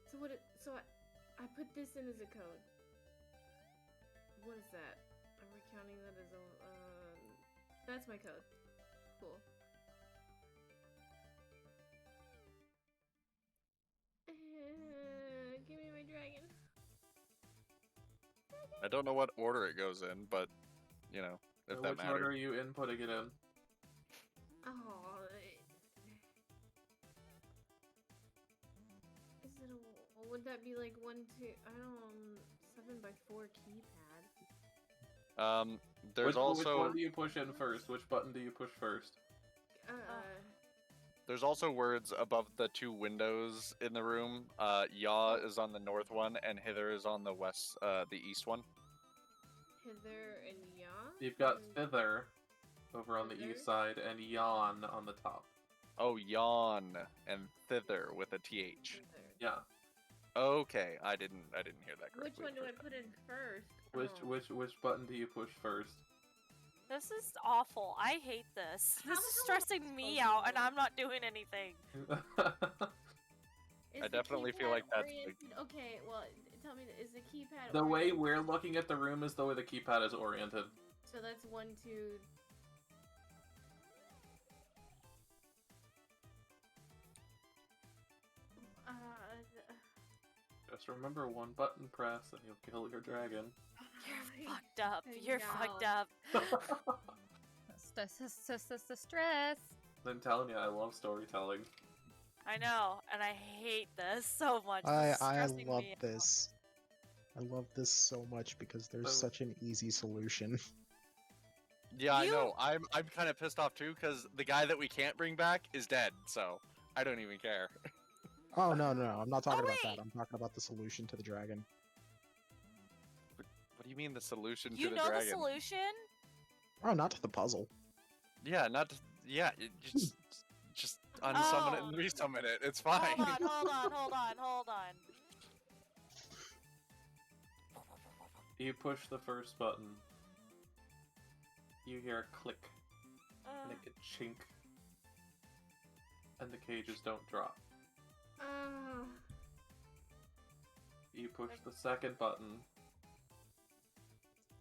So I put this in as a code. What is that? Are we counting that as a that's my code. Cool. Give me my dragon. I don't know what order it goes in, but you know, if that Which order are matters. you inputting it in? Oh, is it a? Would that be like 1, 2? I don't know, 7x4 keypad. There's Which also one do you push in first? Which button do you push first? there's also words above the 2 windows in the room. Yaw is on the north one, and hither is on the west, the east one. Hither and yawn. You've got thither over on the Thither? east side and yawn on the top. Oh, yawn and thither with a th. Hither. Yeah. Okay, I didn't hear that Which correctly. one do I first put in first? Which button do you push first? This is awful. I hate this. How This the is hell am I stressing me supposed to out, and know? I'm not doing anything. Is I the definitely feel keypad like that's oriented? Okay, well, tell me, is the keypad The way oriented? we're looking at the room is the way the keypad is oriented. So that's 1, 2. Just remember one button press and you'll kill your dragon. You're fucked up. I You're fucked up. Stress. I'm telling you, I love storytelling. I know, and I hate this so much. This I is stressing love me out. this. I love this so much because there's So- such an easy solution. Yeah, I You- know. I'm kind of pissed off too because the guy that we can't bring back is dead, so I don't even care. Oh no, I'm not talking about wait! that. I'm talking about the solution to the dragon. What do you mean the solution You to the know dragon? the solution? Oh, not to the puzzle. Yeah, not yeah. Just unsummon it and Oh. resummon it. It's fine. Hold on. You push the first button. You hear a click and a chink. And the cages don't drop. You push the second button.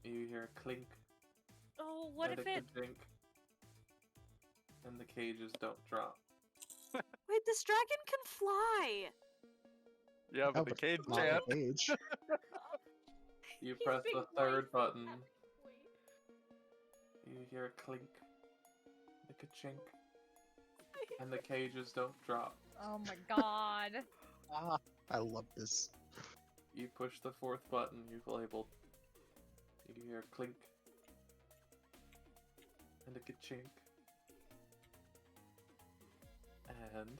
You hear a clink Oh, what and if a it? chink. And the cages don't drop. Wait, this dragon can fly. Yeah, Oh, but the cage not can't. the cage. You He's press being the third playful. button. You hear a clink, like a chink, and the cages don't drop. Oh my god. Ah, I love this. You push the fourth button you've labeled. You hear a clink, and a chink, and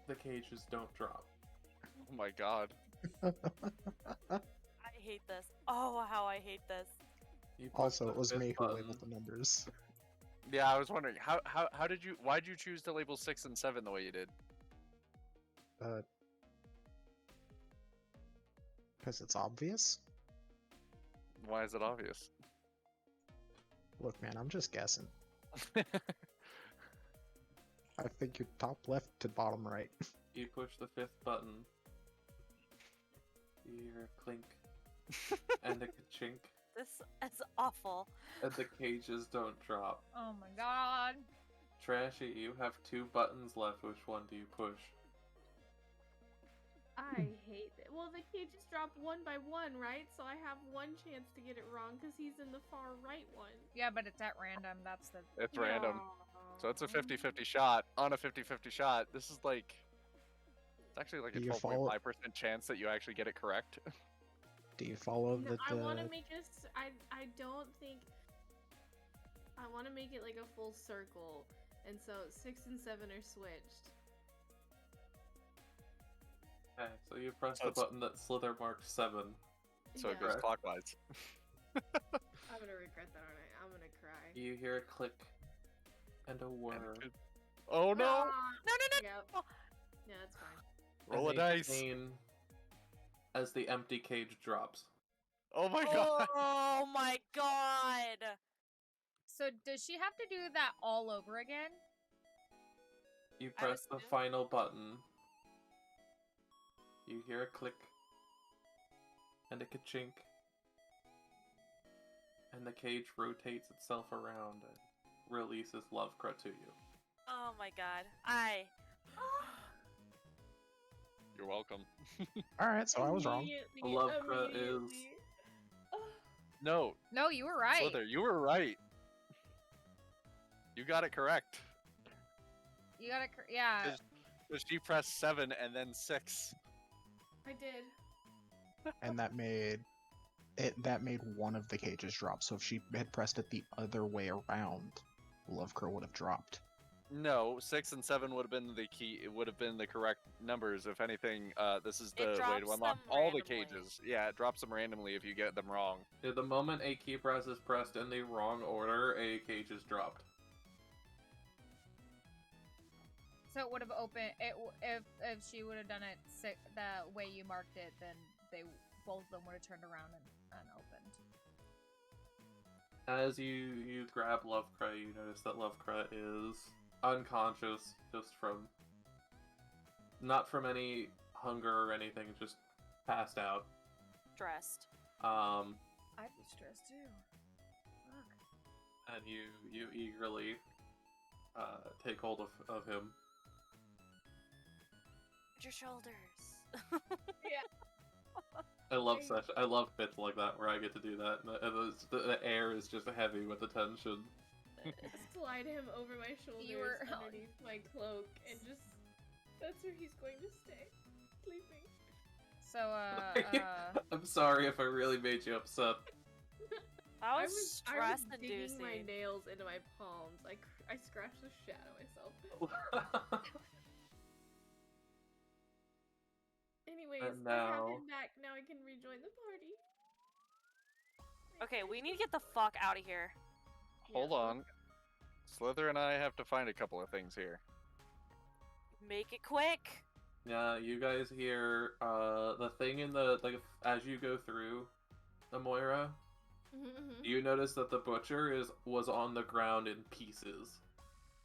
the cages don't drop. Oh my god. I hate this. Oh, how I hate this. You push Also, the it was fifth me who button. labeled the numbers. Yeah, I was wondering why'd you choose to label 6 and 7 the way you did? Because it's obvious. Why is it obvious? Look, man, I'm just guessing. I figured top left to bottom right. You push the 5th button. You hear a clink and a ka-chink, This is awful. and the cages don't drop. Oh my god. Trashy, you have 2 buttons left. Which one do you push? I hate it. Well, the cages drop one by one, right? So I have one chance to get it wrong because he's in the far right one. Yeah, but it's at random. That's the. It's random. No. So it's a 50-50 shot. On a 50-50 shot, this is like... It's actually like a Do you 12.5% chance that you actually get it correct. Do you follow No, the... I want to make it. I don't think. I want to make it like a full circle, and so 6 and 7 are switched. Okay, so you press So the it's- button that Sliithrr marked 7. So it goes Yeah. clockwise. I'm gonna regret that, aren't I? I'm gonna cry. You hear a click and a And whir. it could- Oh no! Ah! No, no, no! Yep. Oh. Yeah, that's fine. Roll a and a dice! pain as the empty cage drops. Oh my god! Oh my god! So does she have to do that all over again? You I press the assume. final button. You hear a click and a ka-chink, and the cage rotates itself around and releases Lovecra to you. Oh my god. You're welcome. Alright, so I was wrong. Lovecra is- Immediately. No, No, you were right. Sliithrr, you were right. You got it correct. You gotta. Yeah. Because she pressed 7 and then 6. I did. And that made one of the cages drop. So if she had pressed it the other way around, Lovecra would have dropped. No, 6 and 7 would have been the key. It would have been the correct numbers. If anything, this is the way drops to unlock them all the randomly. cages. Yeah, it drops them randomly if you get them wrong. Yeah, the moment a key press is pressed in the wrong order, a cage is dropped. So it would have opened. If she would have done it the way you marked it, then both of them would have turned around and opened. As you grab Lovecra, you notice that Lovecra is unconscious, just from not from any hunger or anything, just passed out. Stressed. I'd be stressed too. Fuck. And you eagerly take hold of him. Your shoulders. I love bits like that where I get to do that, and the air is just heavy with attention. Slide him over my shoulders were- underneath my cloak, and just that's where he's going to stay, sleeping. So I'm sorry if I really made you upset. That I was was stress digging my inducing. nails into my palms. I scratched the shit out of myself. Anyways, And I have now- him back. Now I can rejoin the party. Okay, we need to get the fuck out of here. Hold on. Sliithrr and I have to find a couple of things here. Make it quick. Yeah, you guys hear the thing in the as you go through the Moira, you notice that the butcher was on the ground in pieces,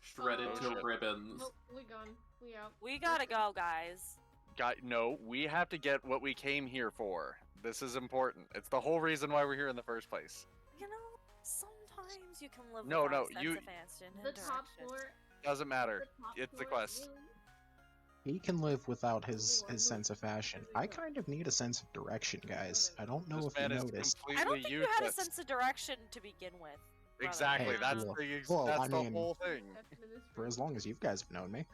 shredded Oh, to shit. ribbons. Oh, we gone. We out. We gotta go, guys. No, we have to get what we came here for. This is important. It's the whole reason why we're here in the first place. You know, sometimes you can live No, without no, a sense you- of instant The top interaction. floor. Doesn't matter. The top It's the floor, quest. really? He can live without his Ooh, I sense of fashion. really I don't. kind of need a sense of direction, guys. I don't know This if you man is noticed. completely I don't think useless. you had a sense of direction to begin with. brother. Exactly. Hey, that's well- the well, that's I the mean- whole thing. That's in this For room. as long as you guys have known me.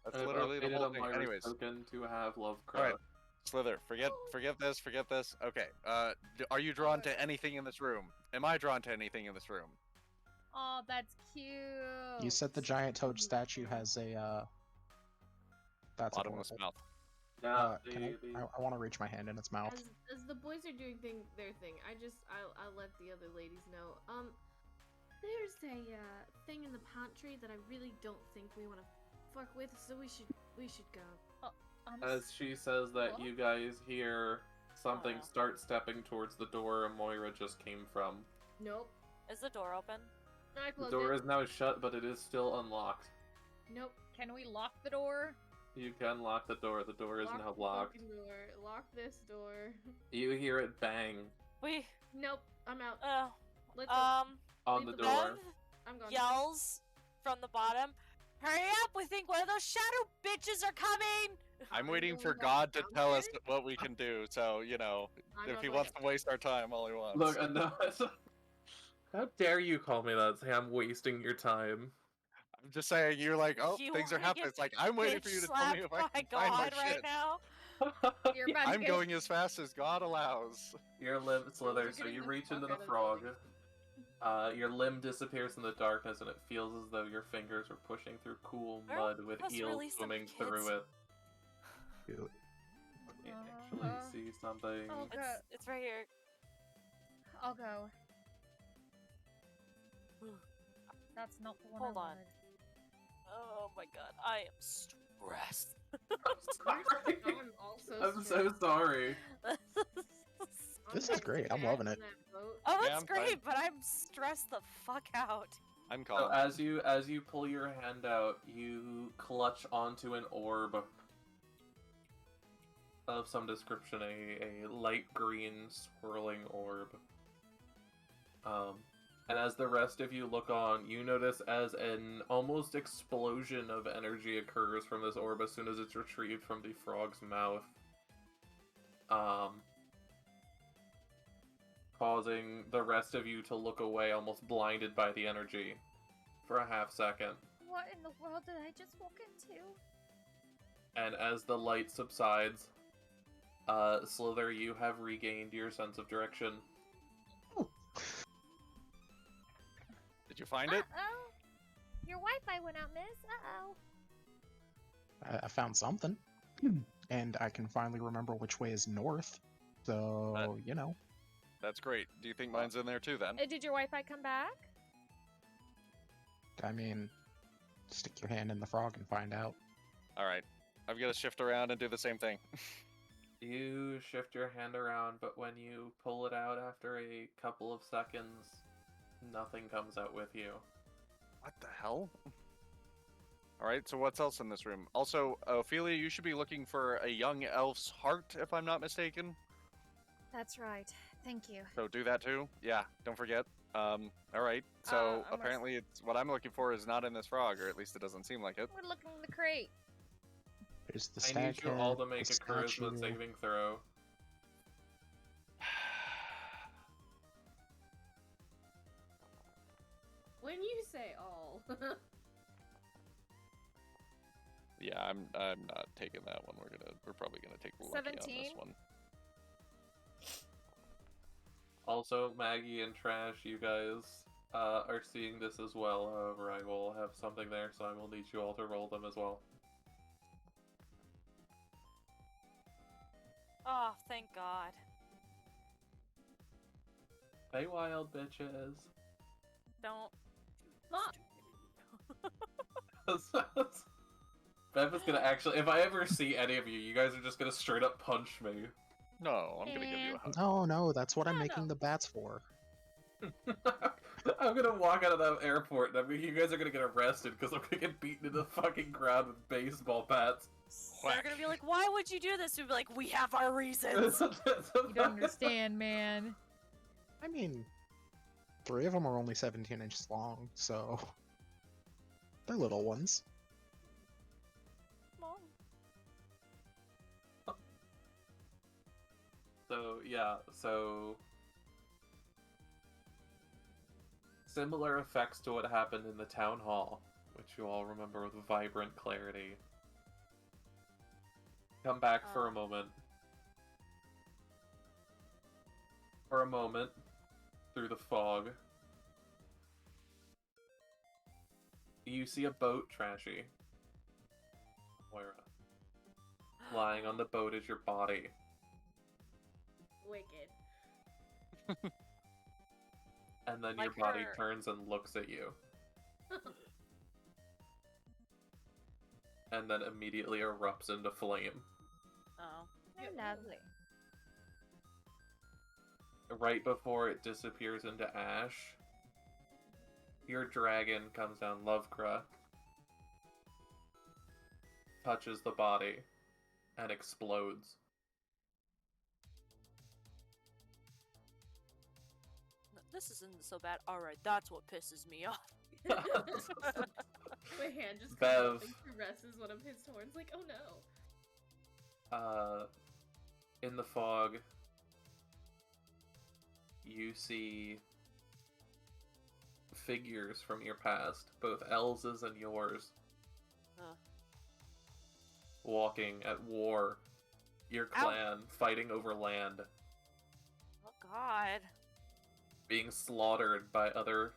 That's I've literally the updated whole on thing. Moira's Anyways, token to have Lovecra. Alright. Slither, forget this. Okay. Are you drawn to anything in this room? Am I drawn to anything in this room? Oh, that's cute. You said the giant toad statue has a that's Bottomless adorable. mouth. Yeah, I want to reach my hand in its mouth. As the boys are doing their thing, I'll let the other ladies know. There's a thing in the pantry that I really don't think we want to fuck with, so we should go. I'm As she says that, What? you guys hear something no. start stepping towards the door Moira just came from. Nope. Is the door open? No, I The closed door it. is now shut, but it is still unlocked. Nope. Can we lock the door? You can lock the door. The door is Lock now the locked. fucking door. Lock this door. You hear it bang We, Nope. I'm out. uh, Let's go. on Leave the the door. Bev I'm gone. yells from the bottom, "Hurry up! We think one of those shadow bitches are coming!" I'm I'm waiting going for back God to tell us downstairs. what we can do. So you know, I'm if on he my wants way. to waste our time, all he wants. Look, no, how dare you call me that? Say I'm wasting your time. I'm just saying, you're like, oh, You things are wanna happening. get It's like I'm waiting bitch for you to tell me if I slapped by can find my God right shit. now. You're about to I'm get... going as fast as God allows. Your limb slithers, You're so getting you the reach fuck into the out of the frog. building. Your limb disappears in the darkness, and it feels as though your fingers are pushing through cool Where mud with was eels release them swimming kids? through it. Cute. Let me actually see something. Oh, God. It's right here. I'll go. That's not the one Hold I on. wanted. Oh my God, I am stressed. Sorry. I'm also I'm so stressed. sorry. This is great. I'm loving it. Oh, Yeah, that's I'm fine. great, but I'm stressed the fuck out. I'm So calm. as you pull your hand out, you clutch onto an orb of some description, a light green swirling orb. And as the rest of you look on, you notice as an almost explosion of energy occurs from this orb as soon as it's retrieved from the frog's mouth. Causing the rest of you to look away, almost blinded by the energy, for a half second. What in the world did I just walk into? And as the light subsides, Sliithrr, you have regained your sense of direction. Did you find it? Uh-oh. Your Wi-Fi went out, miss. Uh-oh. I found something. And I can finally remember which way is north. So, you know. That's great. Do you think mine's in there too then? Did your Wi-Fi come back? I mean, stick your hand in the frog and find out. Alright. I've got to shift around and do the same thing. You shift your hand around, but when you pull it out after a couple of seconds, nothing comes out with you. What the hell? Alright, so what's else in this room? Also, Ophelia, you should be looking for a young elf's heart, if I'm not mistaken. That's right. Thank you. So do that too. Yeah, don't forget. Alright, so I'm apparently it's what I'm looking for is not in this frog, or at least it doesn't seem like it. We're looking in the crate. There's the I need stag you head, all to make the a charisma statue. saving throw. When you say all. Yeah, I'm not taking that one. We're probably gonna take the lucky on this 17? one. Also, Maggie and Trash, you guys are seeing this as well. However, I will have something there, so I will need you all to roll them as well. Oh, thank God. Hey, wild bitches. Don't. Bev is gonna actually, if I ever see any of you, you guys are just gonna straight up punch me. No, I'm gonna give you a hug. No, that's what I'm No, making no. the bats for. I'm gonna walk out of that airport and you guys are gonna get arrested because I'm gonna get beaten in the fucking ground with baseball bats. They're gonna be like, "Why would you do this?" We'd be like, "We have our reasons." You don't understand, man. I mean, 3 of them are only 17 inches long, so they're little ones. Mom. So, yeah, so... Similar effects to what happened in the town hall, which you all remember with vibrant clarity. Come back for a moment. For a moment, through the fog, you see a boat, Trashy. Moira. Lying on the boat is your body. Wicked. And then Like your body her. turns and looks at you. And then immediately erupts into flame. Oh. Oh, lovely. right before it disappears into ash, your dragon comes down, Lovecra, touches the body, and explodes. This isn't so bad. Alright, that's what pisses me off. My hand just Bev. comes up and caresses one of his horns, like, oh no. In the fog, you see figures from your past, both Elsa's and yours, walking at war. Your clan fighting over land, Oh god. being slaughtered by other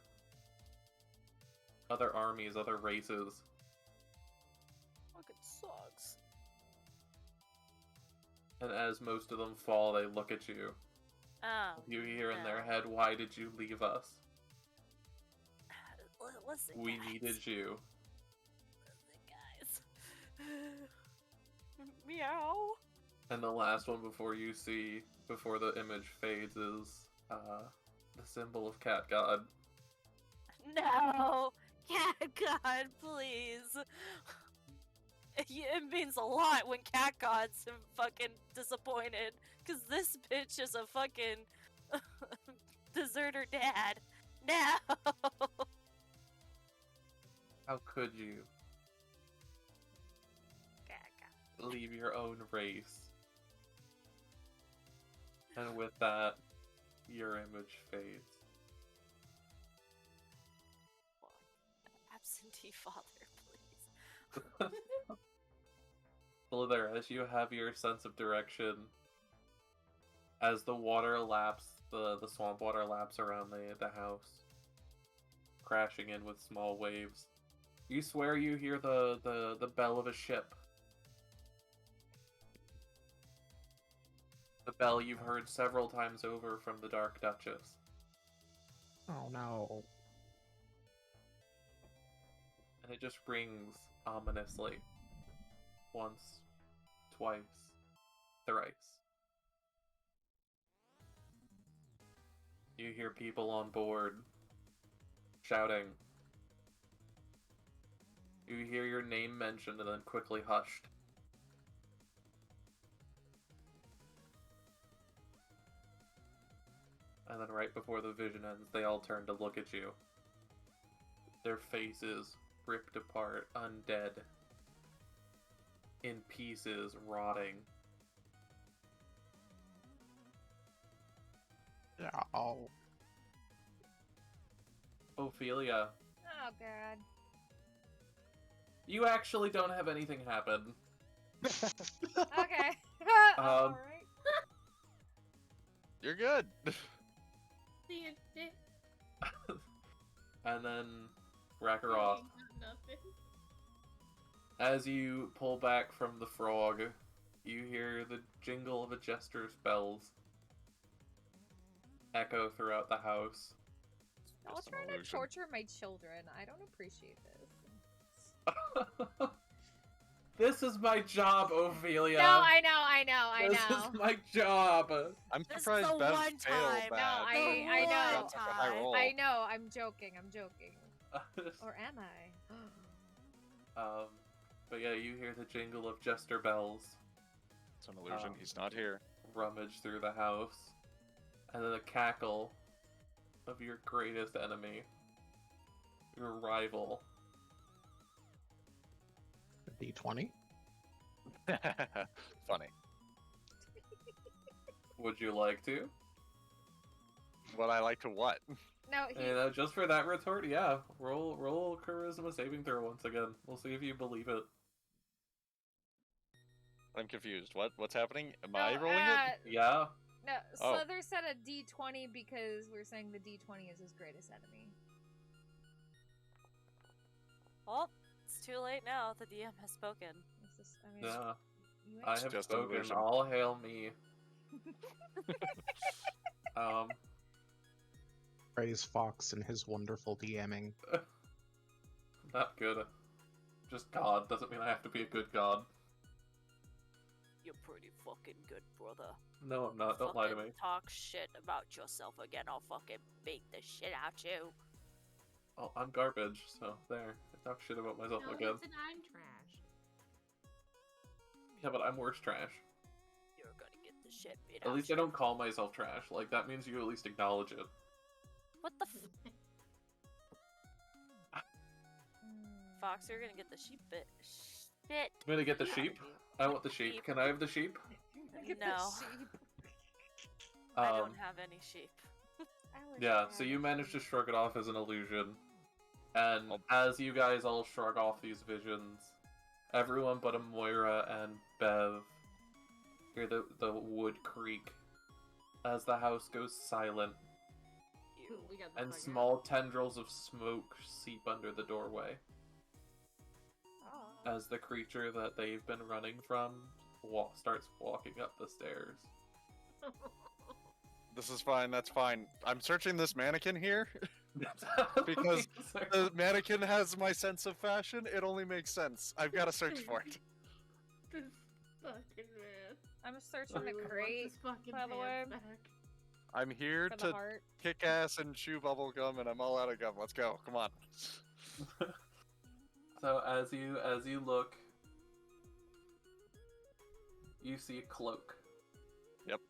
armies, other races. Fucking sucks. And as most of them fall, they look at you. Oh. You hear in their no. head, "Why did you leave us? Listen, We guys. needed you." Listen, guys. Meow. And the last one before the image fades is the symbol of Cat God. No! Cat God, please. It means a lot when Cat God's fucking disappointed. Cause this bitch is a fucking deserter dad. No! How could you Cat God. leave your own race? And with that, your image fades. Absentee father, please. Slither, as you have your sense of direction, as the water laps, the swamp water laps around the house, crashing in with small waves, you swear you hear the bell of a ship. The bell you've heard several times over from the Dark Duchess. Oh no. And it just rings ominously. Once, twice, thrice. You hear people on board shouting. You hear your name mentioned and then quickly hushed. And then right before the vision ends, they all turn to look at you. Their faces ripped apart, undead, in pieces, rotting. Oh. Ophelia, Oh god. you actually don't have anything happen. Okay. Alright. You're good. See you, dick. And then Rakaroth, Ain't got nothing. as you pull back from the frog, you hear the jingle of a jester's bells echo throughout the house. Y'all Just an trying to illusion. torture my children. I don't appreciate this. This is my job, Ophelia. No, I know. This is my job. I'm This is surprised the Bev one failed time. that. No, I know. Got such a high roll. I know. I'm joking. Or am I? But yeah, you hear the jingle of jester bells It's an illusion. He's not here. rummage through the house, and then the cackle of your greatest enemy, your rival. D20? Funny. Would you like to? Would I like to what? No, he. Just for that retort, yeah. Roll charisma saving throw once again. We'll see if you believe it. I'm confused. What's happening? Am No, I rolling it? Yeah. No, Oh. Slither said a D20 because we're saying the D20 is his greatest enemy. Well, it's too late now. The DM has spoken. It's just, I mean, Yeah. you I ain't- have just spoken. illusion. All hail me. Praise Fox and his wonderful DMing. Not good. Just God doesn't mean I have to be a good God. You're pretty fucking good, brother. No, I'm not. Don't lie to me. Talk shit about yourself again. I'll fucking beat the shit out you. Oh, I'm garbage, so there. I talk shit about myself No, again. he said I'm trash. Yeah, but I'm worse trash. You're gonna get the shit beat out At least I don't call myself trash. Like, that means you at least acknowledge it. What the Fox, you're gonna get the sheep bit. Shit. I'm gonna get the sheep. I want the sheep. Can I have the sheep? No. I don't have any sheep. Yeah, so you managed to shrug it off as an illusion. And as you guys all shrug off these visions, everyone but Moira and Bev hear the wood creak as the house goes silent, We got the and fuck small tendrils of smoke seep under the doorway as the creature that they've been running from starts walking up the stairs. out. This is fine, that's fine. I'm searching this mannequin here because the mannequin has my sense of fashion. It only makes sense. I've got to search for it. This fucking man. I'm searching Really the wants crate. his fucking by the way. pants back. I'm here For the to heart. kick ass and chew bubble gum, and I'm all out of gum. Let's go. Come on. So as you look, you see a cloak. Yep.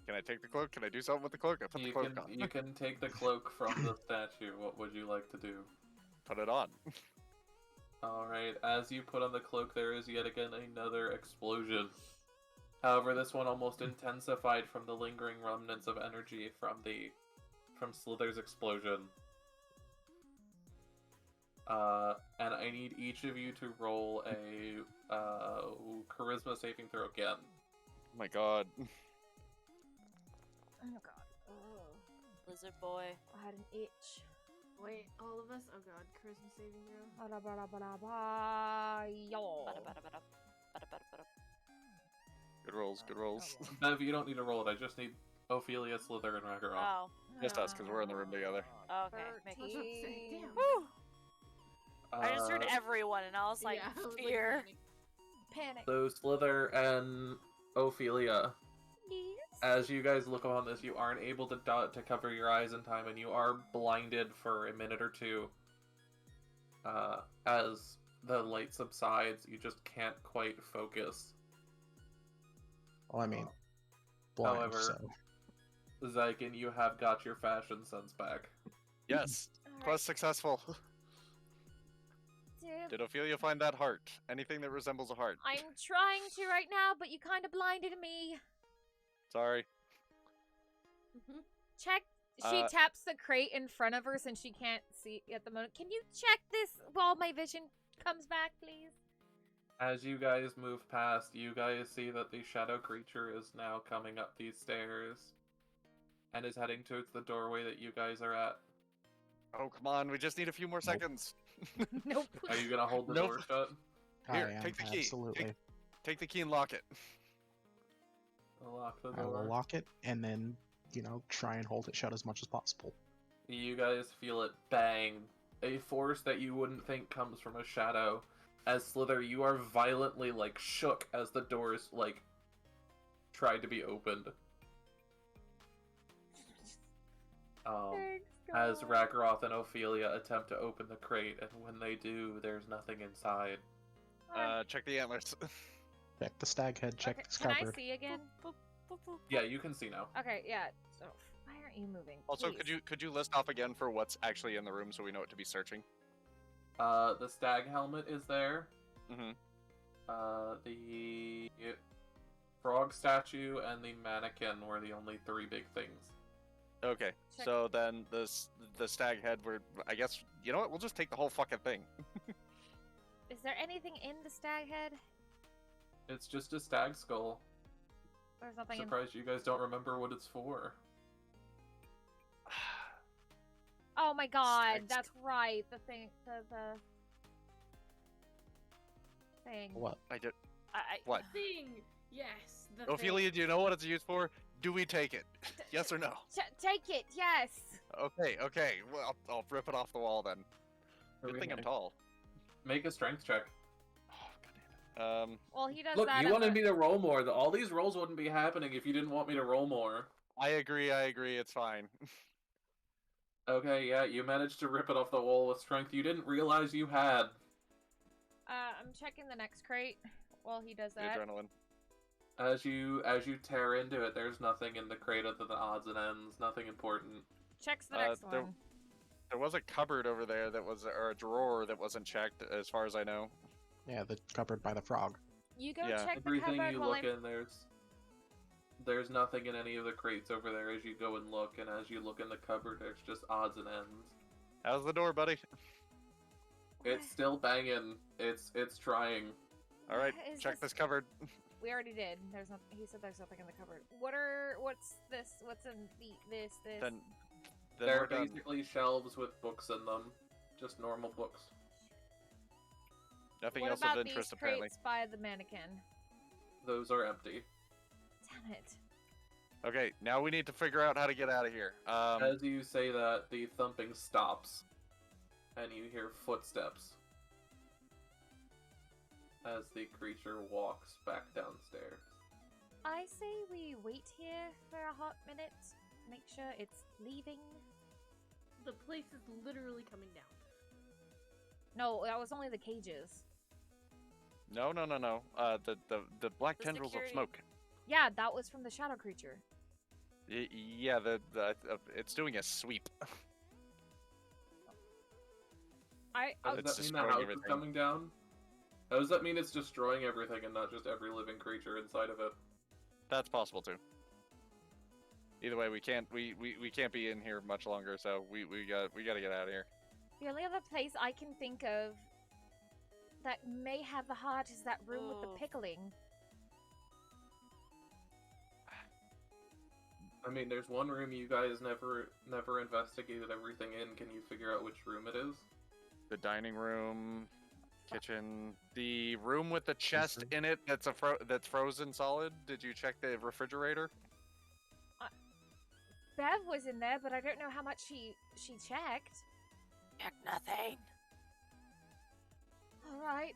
Can I take the cloak? Can I do something with the cloak? I put the cloak on. You can take the cloak from the statue. What would you like to do? Put it on. Alright, as you put on the cloak, there is yet again another explosion. However, this one almost intensified from the lingering remnants of energy from Slithr's explosion. And I need each of you to roll a charisma saving throw again. Oh my god. Oh god. Lizard boy. I had an itch. Wait, all of us? Oh god, charisma saving throw. Yo. Good rolls, good rolls. Bev, you don't need to roll it. I just need Ophelia, Sliithrr, and Ragnarok. Oh, Just us, because we're in the room together. okay. Make I was about to say, damn. Woo! I just heard Uh, everyone, and I was like, Yeah, I was like, fear. Panic. So Sliithrr and Ophelia, as you guys look on this, you aren't able to cover your eyes in time, and you are blinded for a minute or two. As the light subsides, you just can't quite focus. Well, I mean, blind, However, so. Xyken, you have got your fashion sense back. Yes, quest successful. Did Ophelia find that heart? Anything that resembles a heart? I'm trying to right now, but you kind of blinded me. Sorry. Check. She taps the crate in front of her since she can't see at the moment. Can you check this while my vision comes back, please? As you guys move past, you guys see that the shadow creature is now coming up these stairs and is heading towards the doorway that you guys are at. Oh, come on, we just need a few more seconds. Nope. Are you gonna hold the Nope. door shut? Here, I am, take the key. absolutely. Take the key and lock it. Lock the I will door. lock it and then, try and hold it shut as much as possible. You guys feel it bang. A force that you wouldn't think comes from a shadow. As Sliithrr, you are violently, shook as the doors, tried to be opened. As Ragnaroth and Ophelia attempt to open the crate, and when they do, there's nothing inside. Check the antlers. Check the stag head, check the Can I scabbard. see again? Yeah, you can see now. Okay, yeah. So, why aren't you moving? Also, Please. could you list off again for what's actually in the room so we know what to be searching? The stag helmet is there. Mm-hmm. The frog statue and the mannequin were the only three big things. Okay, Check. so then the stag head, I guess, you know what, we'll just take the whole fucking thing. Is there anything in the stag head? It's just a stag skull. There's nothing in. Surprised you guys don't remember what it's for. Oh my god, Stag that's right. The thing, the thing. What? I did. I What? Thing! Yes, the Ophelia, do you know what it's used for? Do we take it? Yes or no? Take it, yes. Okay, well, I'll rip it off the wall then. Good thing I'm tall. Make a strength check. Oh, God damn it. Well, he does Look, that. you at wanted the- me to roll more. All these rolls wouldn't be happening if you didn't want me to roll more. I agree, it's fine. Okay, yeah, you managed to rip it off the wall with strength you didn't realize you had. I'm checking the next crate while he does The that. adrenaline. As you tear into it, there's nothing in the crate other than odds and ends, nothing important. Checks the next there- one. There was a cupboard over there that was, or a drawer that wasn't checked, as far as I know. Yeah, the cupboard by the frog. You go yeah. check the Everything cupboard you while look I... in, there's nothing in any of the crates over there as you go and look, and as you look in the cupboard, there's just odds and ends. How's the door, buddy? It's still banging. It's trying. All right, Is check this- this cupboard. We already did. There's not. He said there's nothing in the cupboard. What's this? What's in this? Then They're we're done. basically shelves with books in them, just normal books. Nothing What else about of interest, these apparently. crates by the mannequin? Those are empty. Damn it. Okay, now we need to figure out how to get out of here. As you say that, the thumping stops, and you hear footsteps as the creature walks back downstairs. I say we wait here for a hot minute. Make sure it's leaving. The place is literally coming down. No, that was only the cages. No. The black The tendrils security. of smoke. Yeah, that was from the shadow creature. Yeah, it's doing a sweep. Does It's that mean the destroying house everything. is coming down? How does that mean it's destroying everything and not just every living creature inside of it? That's possible too. Either way, we can't be in here much longer, so we gotta get out of here. The only other place I can think of that may have the heart is that room with the Oof. pickling. I mean, there's one room you guys never investigated everything in. Can you figure out which room it is? The dining room, kitchen, the room with the chest room? in it that's that's frozen solid. Did you check the refrigerator? Bev was in there, but I don't know how much she checked. Check nothing. All right.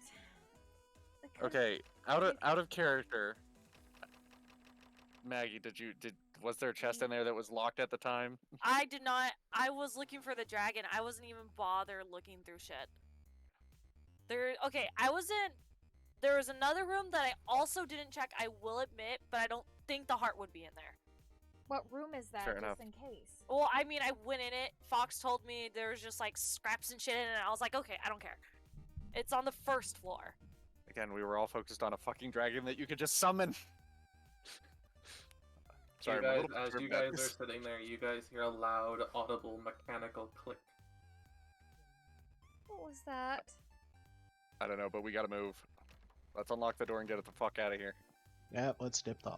Okay, out of character. Maggie, was there a chest in there that was locked at the time? I did not. I was looking for the dragon. I wasn't even bothered looking through shit. Okay, I wasn't. There was another room that I also didn't check, I will admit, but I don't think the heart would be in there. What room is that, Fair just enough. in case? Well, I mean, I went in it. Fox told me there was just like scraps and shit in it, and I was like, okay, I don't care. It's on the first floor. Again, we were all focused on a fucking dragon that you could just summon. Sorry, I'm a little as perturbed you by guys this. are sitting there, you guys hear a loud, audible, mechanical click. What was that? I don't know, but we gotta move. Let's unlock the door and get it the fuck out of here. Yeah, let's dip the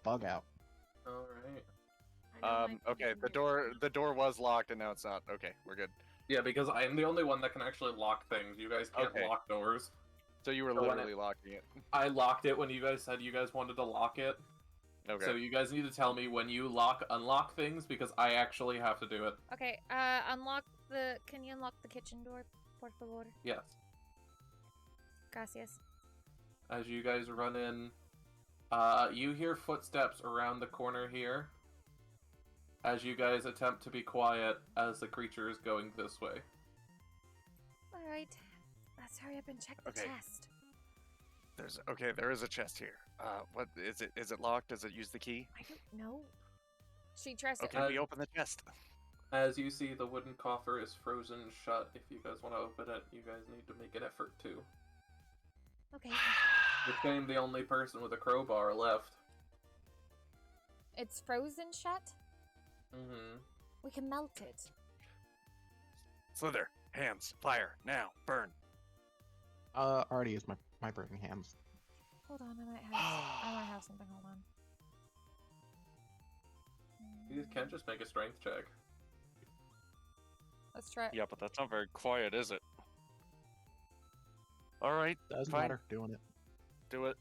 bug out. All right. I don't like Okay, using the door was locked and now it's not. Okay, we're good. Yeah, because I'm the only one that can actually lock things. You guys can't Okay. lock doors. So you were So when literally locking it. I locked it when you guys said you guys wanted to lock it. Okay. So you guys need to tell me when you unlock things, because I actually have to do it. Okay, can you unlock the kitchen door, por favor? Yes. Gracias. As you guys run in, you hear footsteps around the corner here. As you guys attempt to be quiet as the creature is going this way. Alright, let's hurry up and check the Okay. chest. There is a chest here. What is it? Is it locked? Does it use the key? I don't know. She tries to. Okay, we open the chest. As you see, the wooden coffer is frozen shut. If you guys want to open it, you guys need to make an effort too. Okay, Became the only person with a crowbar left. it's frozen shut. Mm-hmm. We can melt it. Slither, hands, fire, now, burn. Already used my burning hands. Hold on, I might have something. Hold on. You can't just make a strength check. Let's try. Yeah, but that's not very quiet, is it? All right, Doesn't fine. matter. Doing it. Do it.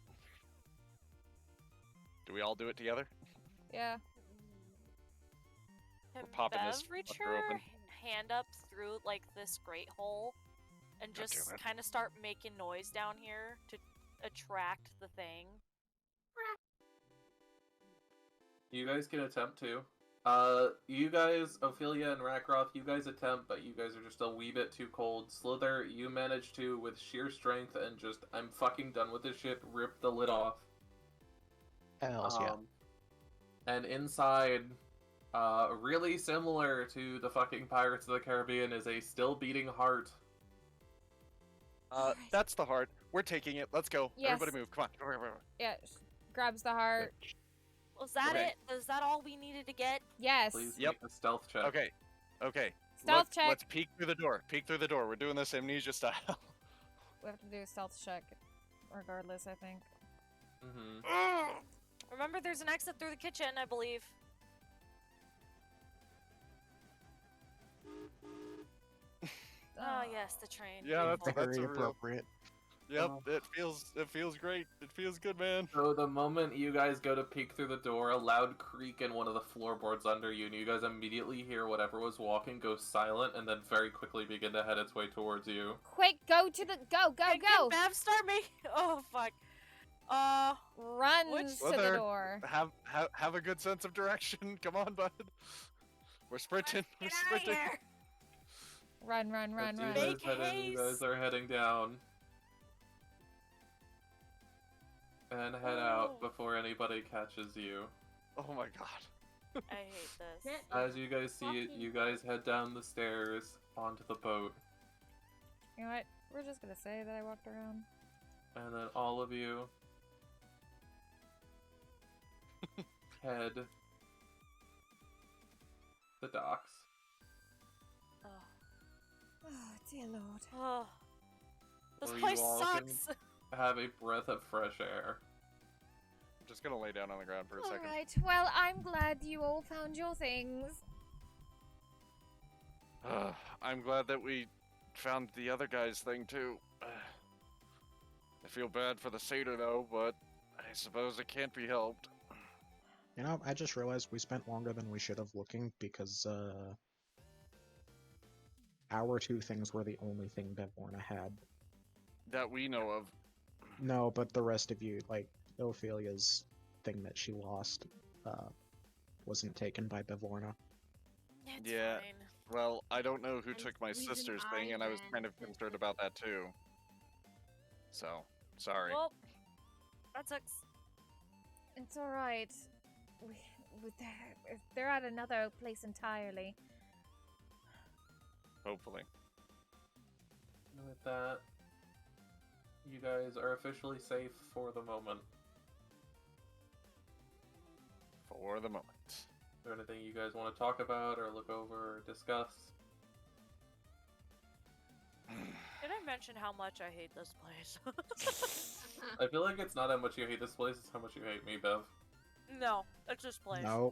Do we all do it together? Yeah. Can We're popping Bev this reach fucker her open. hand up through like this great hole and God just damn it. kind of start making noise down here to attract the thing. You guys can attempt to. You guys, Ophelia and Rakroth, you guys attempt, but you guys are just a wee bit too cold. Sliithrr, you manage to, with sheer strength and just, I'm fucking done with this shit, rip the lid off. Hells yeah. And inside, really similar to the fucking Pirates of the Caribbean, is a still beating heart. That's the heart. We're taking it. Let's go. Yes. Everybody move. Come on. Come on. Yeah, grabs the heart. Was that Okay. it? Is that all we needed to get? Yes. Please Yep. make a stealth check. Okay. Okay. Stealth check. Let's peek through the door. Peek through the door. We're doing this amnesia style. We have to do a stealth check, regardless, I think. Mm-hmm. Remember, there's an exit through the kitchen, I believe. Oh yes, the train. Yeah, Beautiful. that's Very a real. appropriate. Yep. Oh. It feels great. It feels good, man. So the moment you guys go to peek through the door, a loud creak in one of the floorboards under you, and you guys immediately hear whatever was walking go silent, and then very quickly begin to head its way towards you. Quick, go to the go. Can Bev start me? Oh fuck. Runs to the Sliithrr, door. Have a good sense of direction. Come on, bud. We're sprinting. We're Get out of sprinting. here. Run. As you Make you guys haste. are heading down. And head out before anybody catches you. Oh my god. I hate this. As you guys see it, you guys head down the stairs onto the boat. You know what? We're just gonna say that I walked around. And then all of you head the docks. Oh, dear lord. Oh. This Where you place all sucks. Have a breath of fresh air. I'm just gonna lay down on the ground for a second. Alright, well, I'm glad you all found your things. I'm glad that we found the other guy's thing too. I feel bad for the satyr though, but I suppose it can't be helped. You know, I just realized we spent longer than we should have looking because our two things were the only thing Bevorna had. That we know of. No, but the rest of you, like Ophelia's thing that she lost, wasn't taken by Bevorna. It's Yeah. fine. Well, I don't know who I'm took my squeezing sister's my thing, and I was kind of hand. concerned about that too. So, sorry. Well, that sucks. It's alright. They're at another place entirely. Hopefully. And with that, you guys are officially safe for the moment. For the moment. Is there anything you guys want to talk about or look over or discuss? Did I mention how much I hate this place? I feel like it's not how much you hate this place, it's how much you hate me, Bev. No, it's this place. No.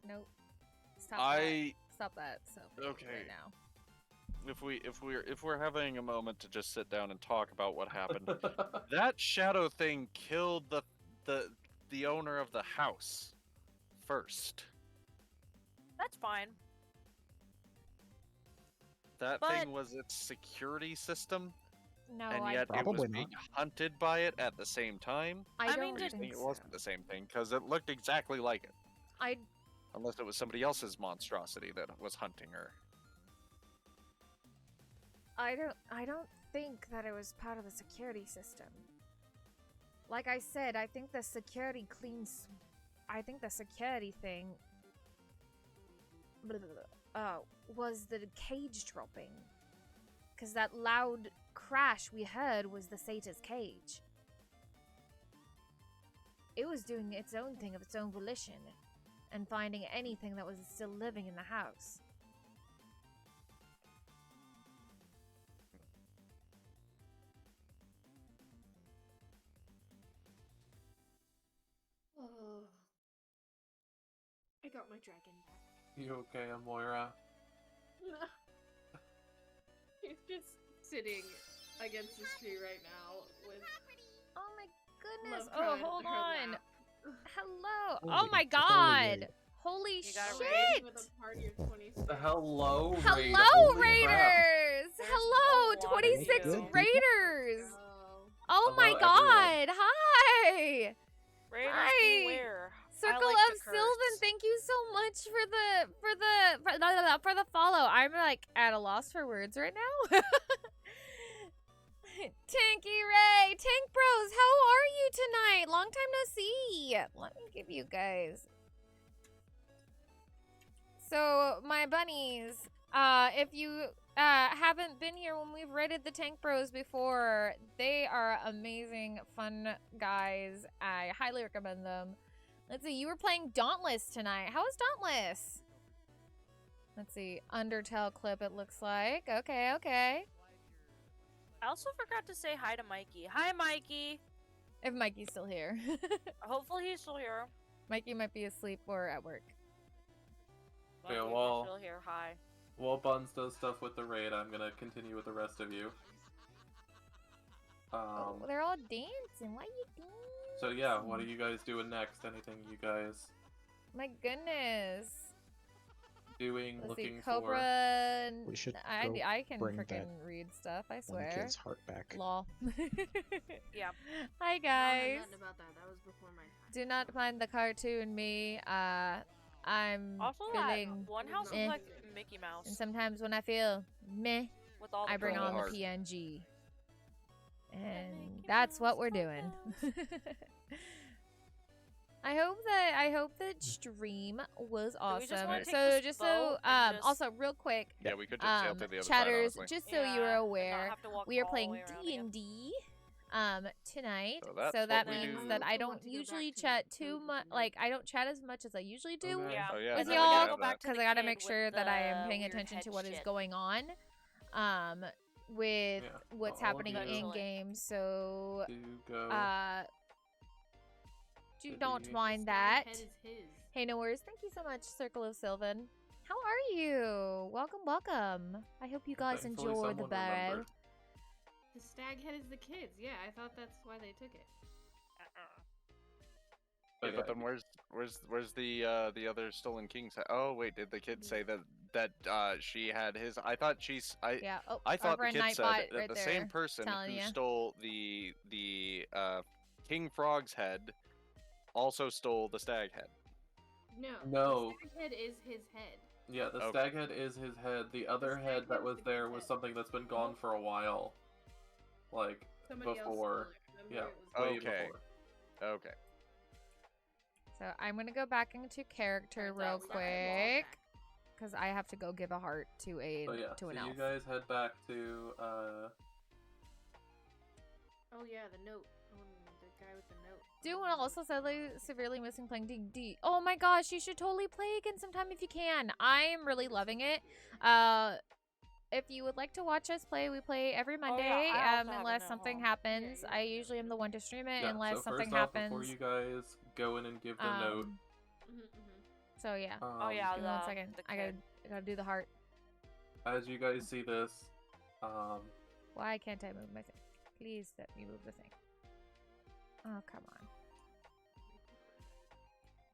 Nope. Stop I that. Stop that. So Okay. right now. if we're having a moment to just sit down and talk about what happened, that shadow thing killed the owner of the house first. That's fine. That But- thing was its security system, No, and I yet it Probably was not. being hunted by it at the same time. I I don't mean, Or you did- think it so. wasn't the same thing because it looked exactly like it, I unless it was somebody else's monstrosity that was hunting her. don't think that it was part of the security system. Like I said, I think the security thing was the cage dropping. Cause that loud crash we heard was the satyr's cage. It was doing its own thing of its own volition and finding anything that was still living in the house. Oh. I got my dragon back. You okay, Amoira? He's just sitting against this tree right now with Oh my goodness. love Oh, her hold her on. lap. Hello. Oh Holy my totally. god. Holy You got a shit! With a party of 26. Hello, Raid. Hello, Holy crap. Raiders! There's Hello, a lot of 26 you. Raiders! Oh. Oh my Hello, god! Hi! Raiders Hi. beware. Circle I like of to Sylvan, curse. thank you so much for the follow. I'm like at a loss for words right now. Tanky Ray, Tank Bros, how are you tonight? Long time no see. Let me give you guys. So my bunnies, if you haven't been here when we've raided the Tank Bros before, they are amazing, fun guys. I highly recommend them. Let's see, you were playing Dauntless tonight. How was Dauntless? Let's see, Undertale clip it looks like. Okay, okay. I also forgot to say hi to Mikey. Hi, Mikey. If Mikey's still here. Hopefully he's still here. Mikey might be asleep or at work. Yeah, Mikey, if well- you're still here. Hi. While Buns does stuff with the raid, I'm gonna continue with the rest of you. Oh, they're all dancing. Why you dancing? So yeah, what are you guys doing next? Anything you guys My goodness. doing, Let's looking see, Cobra. and- We should I, go I can bring freaking that read stuff, I One swear. kid's heart back. Lol. Yeah. Hi, I don't know guys. nothing about that. That was before my time. Do not mind the cartoon me. I'm Also, feeling that one house eh. looks like Mickey Mouse and sometimes when I feel meh, with all the I bring Girl on the heart. PNG. And Mickey that's what Mouse we're pop doing. outs. I hope that stream was we awesome. just wanna take So this just boat so and just- also real quick, Yeah, we could just sail to the other side, chatters, honestly. just so you are Yeah, and not aware, have to walk we are all the playing way around again. D&D tonight. So that's So that what we means do. that I I don't want to go usually back to chat the too code much. with the Like I don't chat as much as I usually do. Okay. Yeah. Oh yeah, With now we y'all, can have go back that. to because the I gotta kid make with sure that I am the paying weird attention to head what is shit. going on, with Yeah, what's all of happening you in Eventually. game. So, do go. do, Good don't evening. mind Stag that. head is his. Hey, no worries. Thank you so much, Circle of Sylvan. How are you? Welcome, welcome. I hope you guys Thankfully enjoy the someone barrow. remembered. The stag head is the kids. Yeah, I thought that's why they took it. Wait, yeah, but then where's the other stolen king's head? Oh wait, did the kid say that she had his? I thought Yeah. Oh, I our thought the friend kid said Nightbot that right the there same person telling who ya. stole the king frog's head also stole the stag head. No. No. The stag head is his head. Yeah, the Okay. stag head is his head. The other stag head head that is was the there kid's was head. something that's been gone for a while. Like, Somebody before. else stole it. Yeah. Remember it was Way Okay. before. Okay. So I'm gonna go back into character Turns real out we got the wall quick, back. because I have to go give a heart to a So yeah, to so an you elf. guys head back to Oh yeah, the note. Oh, the guy with the note. Doing also severely missing playing D&D. Oh my gosh, you should totally play again sometime if you can. I am really loving it. If you would like to watch us play, we play every Monday. I also have a Unless note something home. happens, Yeah, I yeah, usually am the one to stream it. yeah. Unless So something first off, happens. before you guys go in and give the note, So yeah. Oh yeah, Give me 1 second. the I kid. gotta do the heart. as you guys see this, Why can't I move my thing? Please let me move the thing. Oh, come on.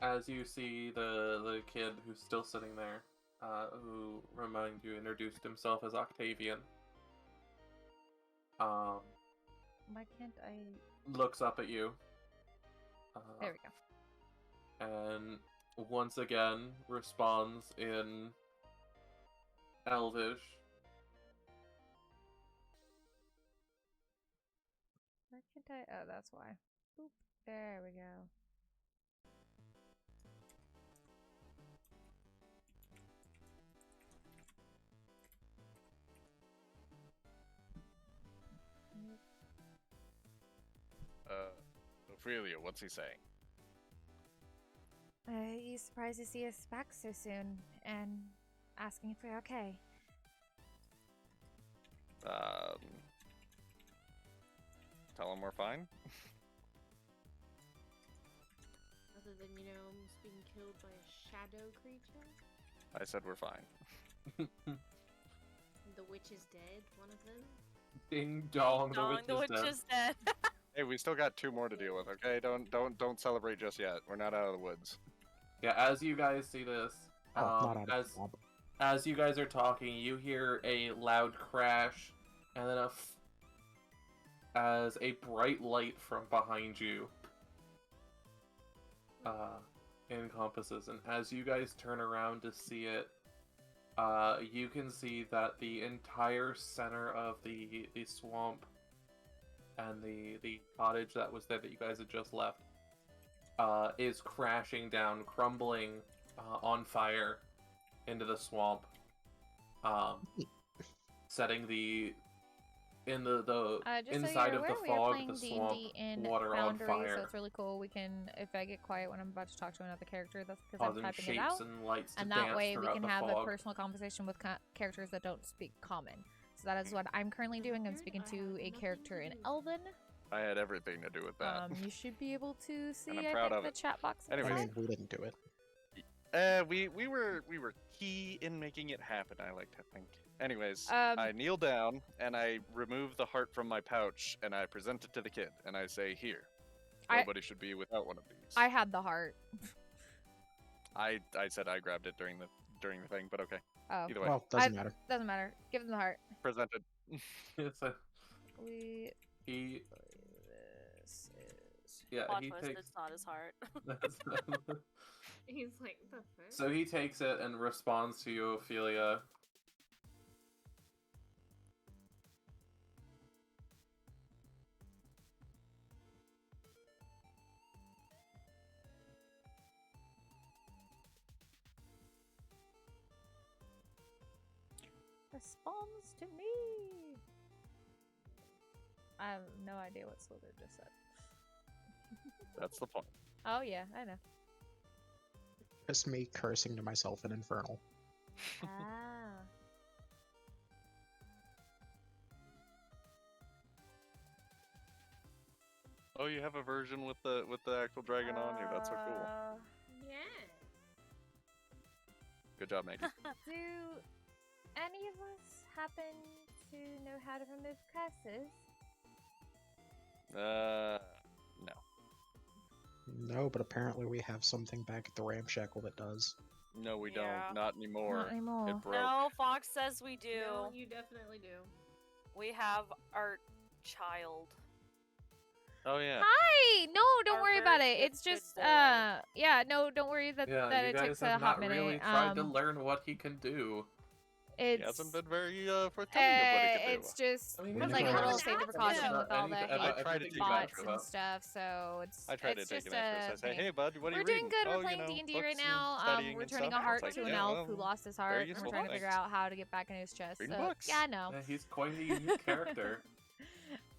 as you see the kid who's still sitting there, who remind you introduced himself as Octavian, Why can't I? looks up at you. There we go. And once again responds in Elvish. Why can't I? Oh, that's why. Boop. There we go. Ophelia, what's he saying? He's surprised to see us back so soon and asking if we're okay. Tell him we're fine. Other than, almost being killed by a shadow creature. I said we're fine. The witch is dead, one of them. Ding dong, Dong, the witch is dead. Hey, we still got 2 more to deal with. Okay, don't celebrate just yet. We're not out of the woods. Yeah, as you guys see this, not out of as swamp. as you guys are talking, you hear a loud crash, and then as a bright light from behind you encompasses, and as you guys turn around to see it, you can see that the entire center of the swamp and the cottage that was there that you guys had just left is crashing down, crumbling on fire into the swamp, setting the Just inside so you're of the aware, we are fog, playing the D&D swamp, in water on Boundary, fire, so it's really cool. We can, if I get quiet when I'm about to talk to another character, that's because I'm causing typing it shapes out. and lights to And dance that way we throughout can the have fog. a personal conversation with characters that don't speak common. So that is what I'm currently doing. I'm speaking to a character in Elven. I had everything to do with that. You should be able to see, I'm I proud think, of the it. chat box. I Anyways. mean, we didn't do it. We were key in making it happen, I like to think. Anyways, I kneel down and I remove the heart from my pouch and I present it to the kid and I say, "Here, nobody should be without one of these." I had the heart. I said I grabbed it during the thing, but okay. Oh. Either way, Well, doesn't matter. Doesn't matter. Give them the heart. presented. It's a, We. he This is. yeah Plot he twist, takes. it's not his heart. He's like, the fuck? So he takes it and responds to you, Ophelia. Responds to me. I have no idea what Sliithrr just said. That's the point. Oh yeah, I know. Just me cursing to myself in Infernal. Ah. Oh, you have a version with the actual dragon on you. That's so cool. Yeah. Good job, Maggie. Do any of us happen to know how to remove curses? No. No, but apparently we have something back at the ramshackle that does. No, we Yeah. don't. Not anymore. Not anymore. It broke. No, Fox says we do. No, you definitely do. We have our child. Oh yeah. Hi! No, don't Our worry about very it. It's gifted just, boy. yeah, no, don't worry that, Yeah, that you it guys takes have a hot not minute. really tried to learn what he can do. He It's, hasn't been very forthcoming of what he can do. it's just I mean, we like a never little asked safety him. precaution Yeah. with all the Anything- I hate tried to take bots advantage of and that. stuff, so it's I tried to it's take just an interest. I say, thing. "Hey, bud, what are We're you doing reading?" good. "Oh, We're you playing know, D&D books right and now. studying We're and turning a stuff." heart It's to like, an "Yeah, elf well, who lost his very heart, and we're useful, trying to figure thanks." out how to get back in his chest. Read So books. yeah, no, Yeah, he's quite a unique character.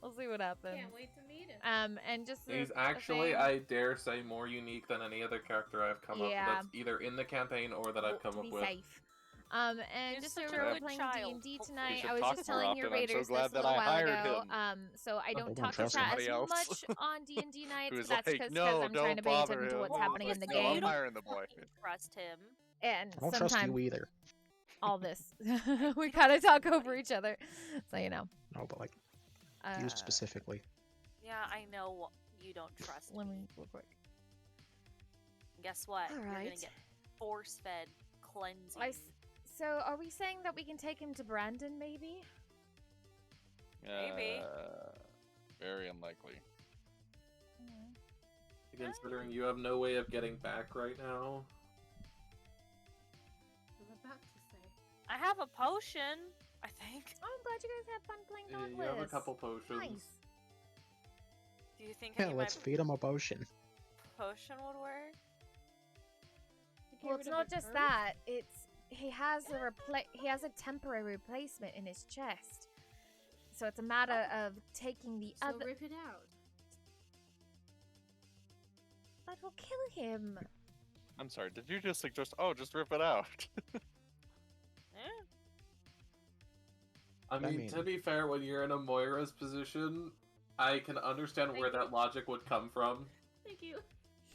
we'll see what happens. Can't wait to meet him. And just He's the actually, thing- I dare say, more unique than any other character I've come up with Yeah. that's either in the campaign or that I've come to up be with. safe. And He's just so such we a were good playing child. D&D We tonight, should I was talk just more telling your often. I'm so raiders glad this a that little I while hired ago. him. So I Oh, don't they talk won't to trust chat as somebody else. much on D&D nights. Who was That's like, because "No, I'm trying to don't pay bother attention to him." what's Well, happening in the No, I'm game. hiring the boy. Trust him. And I don't trust sometimes you either. all this, we kind of talk over each other. So you know. No, but like you specifically. Yeah, I know you don't trust Let me. me real quick. Guess what? You're gonna Alright. get force-fed cleansing. So are we saying that we can take him to Brandon, maybe? Maybe. Very unlikely. Considering you have no way of getting back right now. I was about to say. I have a potion, I think. Oh, I'm glad you guys had fun playing Yeah, Dauntless. you have a couple potions. Nice. Do you think Yeah, any let's my feed him a potion. potion would work? Well, it's not just that. It's he has a temporary replacement in his chest. So it's a matter of taking the So other. rip it out. That will kill him. I'm sorry. Did you just suggest? Oh, just rip it out. Yeah. I mean, to be fair, when you're in a Moira's position, I can understand where Thank you. that logic would come from. Thank you.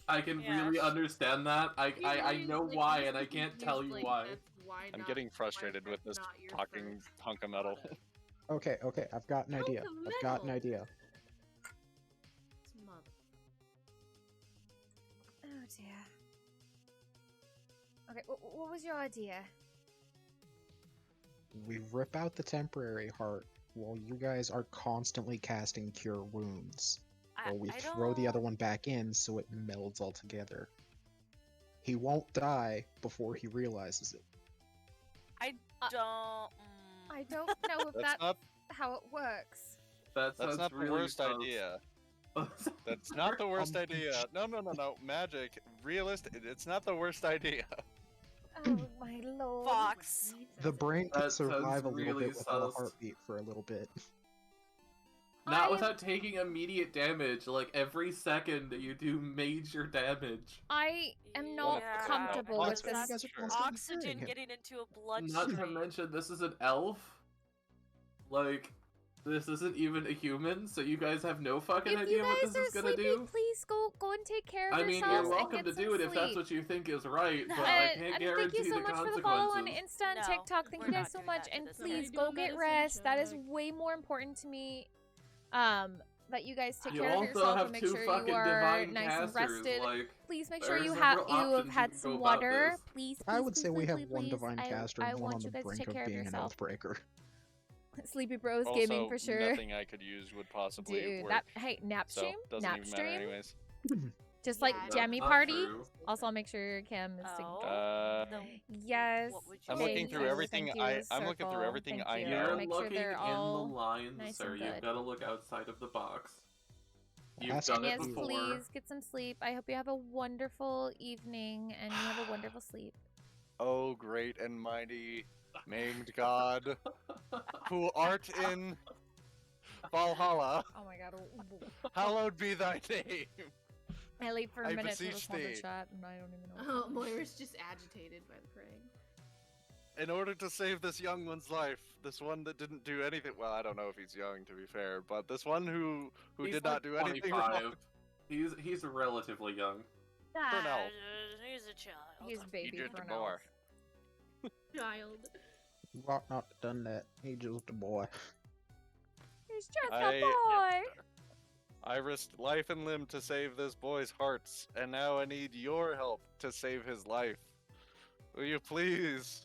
I can Yeah. really understand that. I Usually, know like, why, most and I people can't use, tell you like, why. that's why I'm not- getting why frustrated with that's this not your talking first hunk of metal. product. Okay, I've got an Hunk idea. of I've got an metal. idea. It's mother. Oh dear. Okay, what was your idea? We rip out the temporary heart while you guys are constantly casting Cure Wounds. Or we throw the other one back in so it melds all together. He won't die before he realizes it. I don't. I don't know if that's how it works. That's not really the worst gross. idea. That's not the worst idea. No. Magic. It's not the worst idea. Oh my lord. Fox. The brain That can survive a sounds little really bit without a sus. heartbeat for a little bit. Not without taking immediate damage. Like, every second you do major damage. I am not Yeah. comfortable That's with what you this. guys are constantly Oxygen hearing him. getting into a Not bloodstream. to mention, this is an elf. Like, this isn't even a human, so you guys have no fucking If idea you what guys this is are gonna sleepy, do. please go and take care of I mean, yourselves you're and welcome get to some do it if that's sleep. what you think is right, but No. I can't And guarantee thank you so the much for the follow on consequences. Insta and No, TikTok. Thank we're you guys not so doing much, that to and this please guy. go Do a get medicine rest. That is check. way more important to me. That you guys take You care of also yourself have and make two sure fucking you are divine nice and casters, rested. like, Please make sure there are you several have options had you can some go about water. this. Please, I would say we have please, one please. divine caster I and one want on you the guys to brink take of care of being an yourself. Oathbreaker. Sleepy Bros Also, Gaming for sure. nothing I could use would possibly Dude, work. nap So stream, doesn't nap even matter stream. anyways. Just Yeah, like I Jammy That's not Party. true. Also, I'll make sure Cam is taking Oh. Uh, Yes. What would you I'm say? looking thank through you, everything thank you, I'm looking through Circle, everything thank I you. know. You're Make sure looking they're in all the lines, nice sir. and You've good. got to look outside of the box. You've Ask done me it Yes, before. please get some sleep. I hope you have a wonderful evening and you have a wonderful sleep. Oh, great and mighty, maimed God, who art in Valhalla, Oh my god. hallowed be thy name. I leave for a I minute to beseech respond to thee. chat and I don't even know. Oh, Moira's just agitated by the praying. In order to save this young one's life, this one that didn't do anything. Well, I don't know if he's young, to be fair, but this one who He's did like not do anything 25. wrong. He's relatively young. For now. He's a child. He's baby just for a now. boy. Child. You ought not have done that. He just a boy. He's just I- a boy. I risked life and limb to save this boy's hearts, and now I need your help to save his life. Will you please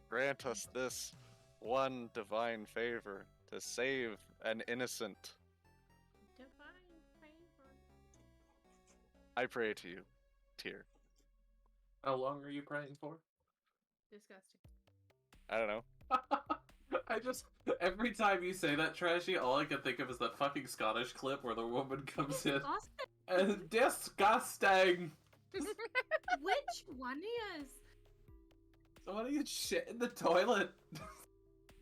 grant us this one divine favor to save an innocent? Divine favor. I pray to you, Tyr. How long are you praying for? Disgusting. I don't know. I just every time you say that, Trashy, all I can think of is that fucking Scottish clip where the woman comes in and disgusting. Which one is? So why do you shit in the toilet?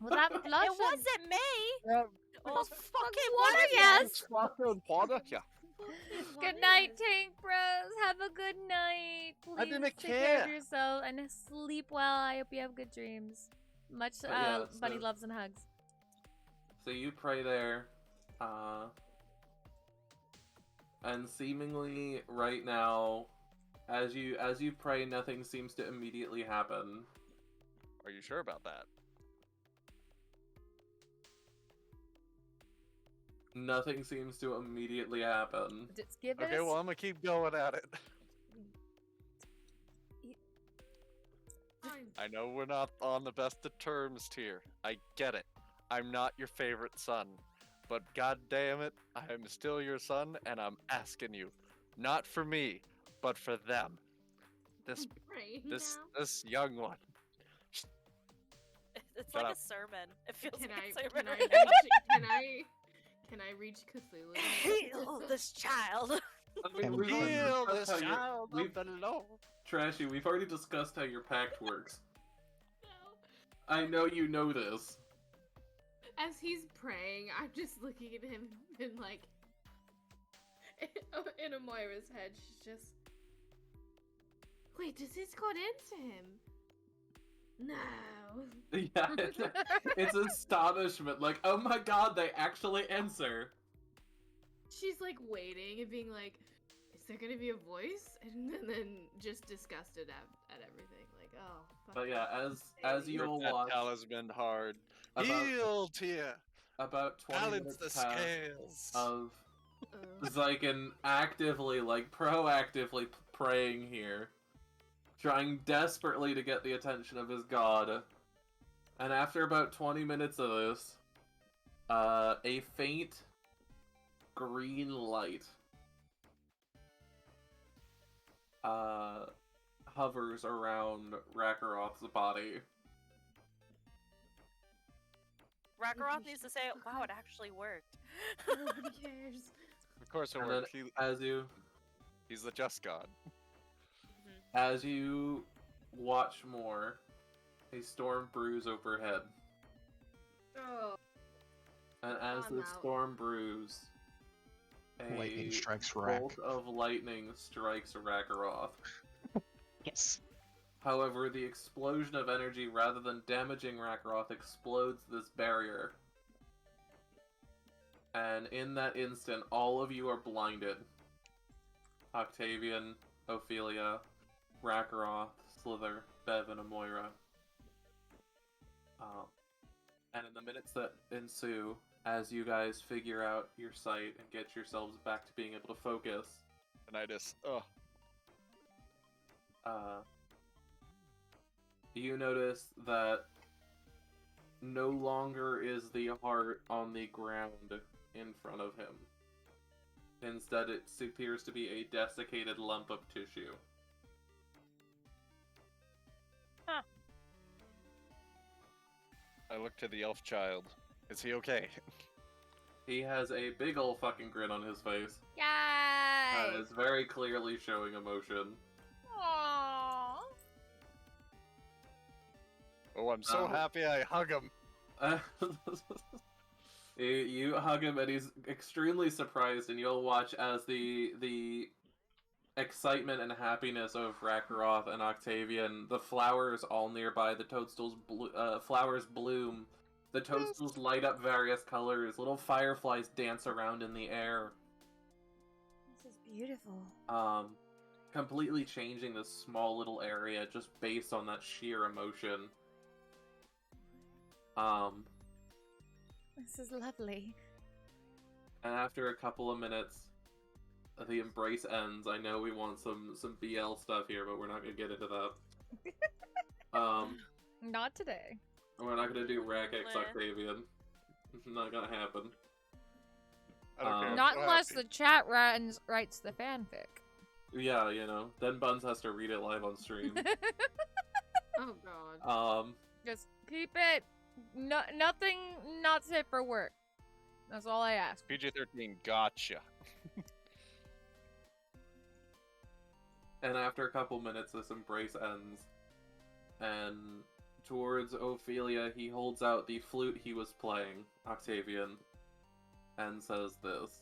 Well, that blush. It wasn't me. Yeah. Oh, fucking water, what? yes. Yeah. Good night, Tank Bros. Have a good night. Please I didn't take care of care. yourself and sleep well. I hope you have good dreams. Much yeah, Bunny so- loves and hugs. So you pray there, and seemingly right now, as you pray, nothing seems to immediately happen. Are you sure about that? Nothing seems to immediately happen. Just give Okay, us. well, I'm gonna keep going at it. Fine. I know we're not on the best of terms here. I get it. I'm not your favorite son. But god damn it, I'm still your son, and I'm asking you. Not for me, but for them. This Praying this now. this young one. It's Shut like up. a sermon. It feels Can like I, a can sermon. I reach, can I reach Cthulhu? Heal this child. I mean, Can we've we already Heal discussed this how your- child we've- of the Lord. Trashy, we've already discussed how your pact works. No. I know you know this. As he's praying, I'm just looking at him and like, in Amoira's head, she's just, wait, does this God answer him? No. Yeah, it's astonishment. Like, oh my god, they actually answer. She's like waiting and being like, is there gonna be a voice? And then just disgusted at everything. Like, oh. Fuck But yeah, it. as you all Rip that watch, talisman hard. About- Heal, Tia. about 20 Balance minutes the pass scales. of Oh. Xyken actively, like proactively praying here. trying desperately to get the attention of his god. And after about 20 minutes of this, a faint green light hovers around Rakaroth's body. Rakaroth needs to say, wow, it actually worked. Nobody cares. Of course it And then worked. He's He's the just god. as you watch more, a storm brews overhead. Oh. And as I'm the out. storm brews, a Lightning strikes Rak. bolt of lightning strikes Rakaroth. Yes. However, the explosion of energy, rather than damaging Rakaroth, explodes this barrier. And in that instant, all of you are blinded. Octavian, Ophelia, Rakaroth, Sliithrr, Bev, and Amoira. And in the minutes that ensue, as you guys figure out your sight and get yourselves back to being able to focus, And I just, ugh. You notice that no longer is the heart on the ground in front of him. Instead, it appears to be a desiccated lump of tissue. I look to the elf child. Is he okay? He has a big ol' fucking grin on his face. Yay! Is very clearly showing emotion. Aww. Oh, I'm so happy I hug him. You hug him and he's extremely surprised, and you'll watch as the excitement and happiness of Rakaroth and Octavian, the flowers all nearby, the toadstools flowers bloom, the toadstools light up various colors, little fireflies dance around in the air. This is beautiful. Completely changing this small little area just based on that sheer emotion. This is lovely. And after a couple of minutes, the embrace ends. I know we want some BL stuff here, but we're not gonna get into that. Not today. We're not gonna do Rak X Meh. Octavian. Not gonna happen. I don't care. I'm Not so unless happy. the chat writes the fanfic. Yeah, you know. Then Buns has to read it live on stream. Oh god. Just keep it. Nothing not safe for work. That's all I ask. PG-13, gotcha. And after a couple minutes, this embrace ends. And towards Ophelia, he holds out the flute he was playing, Octavian, and says this.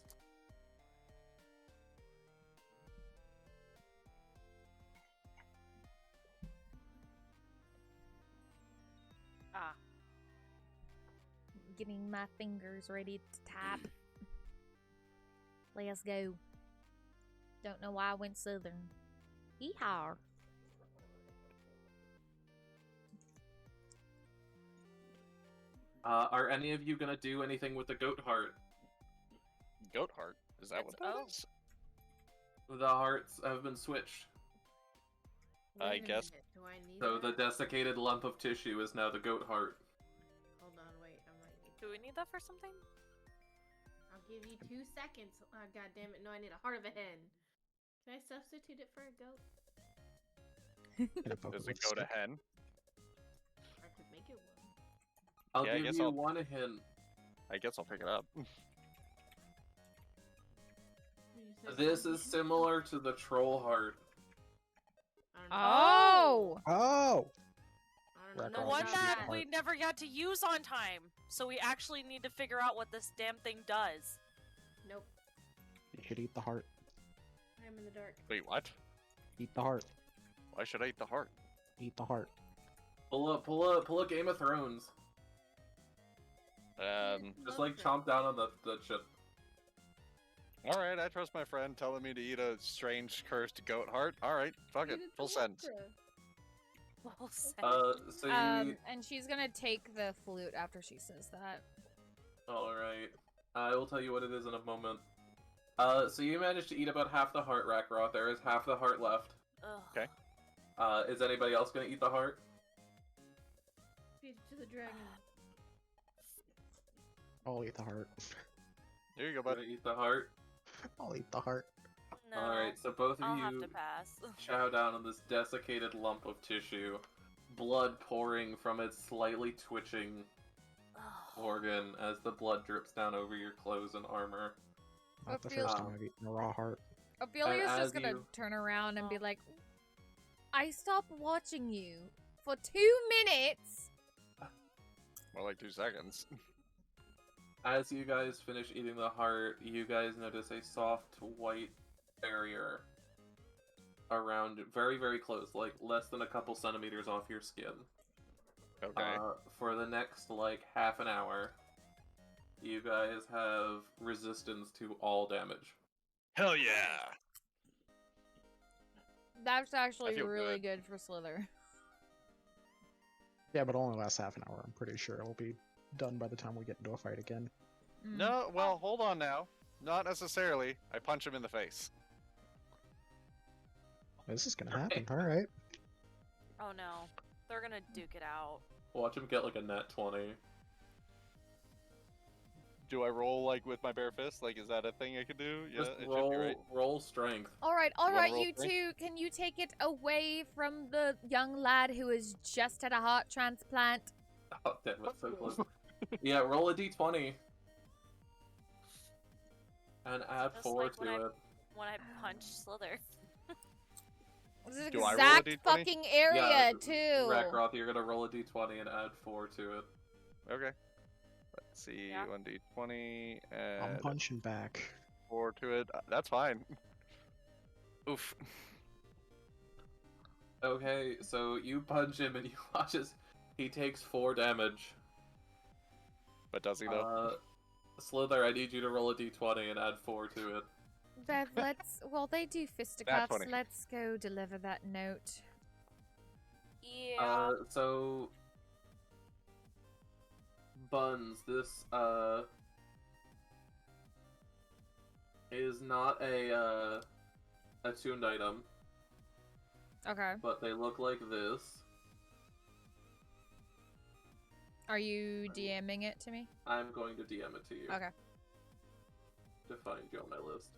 Ah. Getting my fingers ready to tap. Let's go. Don't know why I went southern. Yeehaw. Are any of you gonna do anything with the goat heart? Goat heart? Is that what that Oh. is? The hearts have been switched. I Wait a guess- minute, do I need So the that? desiccated lump of tissue is now the goat heart. Hold on, wait. I might need. Do we need that for something? I'll give you 2 seconds. Oh, god damn it! No, I need a heart of a hen. Can I substitute it for a goat? Get a poke Does with it go to stick. hen? I could make it one. I'll Yeah, I give guess you I'll- one hint. I guess I'll pick it up. You said This something? is similar to the troll heart. I don't know. Oh! Oh! I don't know. Rack The off one the that sheet we heart. never got to use on time. So we actually need to figure out what this damn thing does. Nope. You should eat the heart. I'm in the dark. Wait, what? Eat the heart. Why should I eat the heart? Eat the heart. Pull a Game of Thrones. Just like chomp down on that shit. Alright, I trust my friend telling me to eat a strange cursed goat heart. Alright, fuck it. Full send. Full send. So you. And she's gonna take the flute after she says that. Alright. I will tell you what it is in a moment. So you managed to eat about half the heart, Rakaroth. There is half the heart left. Ugh. Okay. Is anybody else gonna eat the heart? Feed it to the dragon. I'll eat the heart. Here you go, Gonna bud. eat the heart. I'll eat the heart. No. Alright, so both of I'll you have to pass. chow down on this desiccated lump of tissue, blood pouring from its slightly twitching organ as the blood drips down over your clothes and armor. Not the feel- first time I've eaten a raw heart. Ophelia's as just gonna you- turn around and be Oh. like, I stopped watching you for 2 minutes. More like 2 seconds. As you guys finish eating the heart, you guys notice a soft white barrier around it, very, very close, like less than a couple centimeters off your skin. Okay. For the next, like, half an hour, you guys have resistance to all damage. Hell yeah! That's actually feel really good. good for Sliithrr. Yeah, but only lasts half an hour. I'm pretty sure it'll be done by the time we get into a fight again. Mm. No, well, hold on now. Not necessarily. I punch him in the face. This is gonna happen. All right. Oh no. They're gonna duke it out. Watch him get, like, a nat 20. Do I roll, like, with my bare fist? Like, is that a thing I could do? Yeah, Just it should roll, be, right? roll strength. All right, wanna roll you three? two. Can you take it away from the young lad who has just had a heart transplant? Oh, damn it, so close. Yeah, roll a d20. And add Just 4 like to when it. When I punch Sliithrr. This is Do I roll a exact D20? fucking area Yeah, too. Rakroth, you're gonna roll a d20 and add 4 to it. Okay. Let's see. Yeah. 1d20 I'm and punching back. 4 to it. That's fine. Oof. Okay, so you punch him and you watch as he takes 4 damage. But does he, though? Sliithrr, I need you to roll a d20 and add 4 to it. Bev, well, they do fisticuffs. 20. Let's go deliver that note. Yeah. So Buns, this is not a attuned item, Okay. but they look like this. Are you DMing it to me? I'm going to DM it to you Okay. to find you on my list.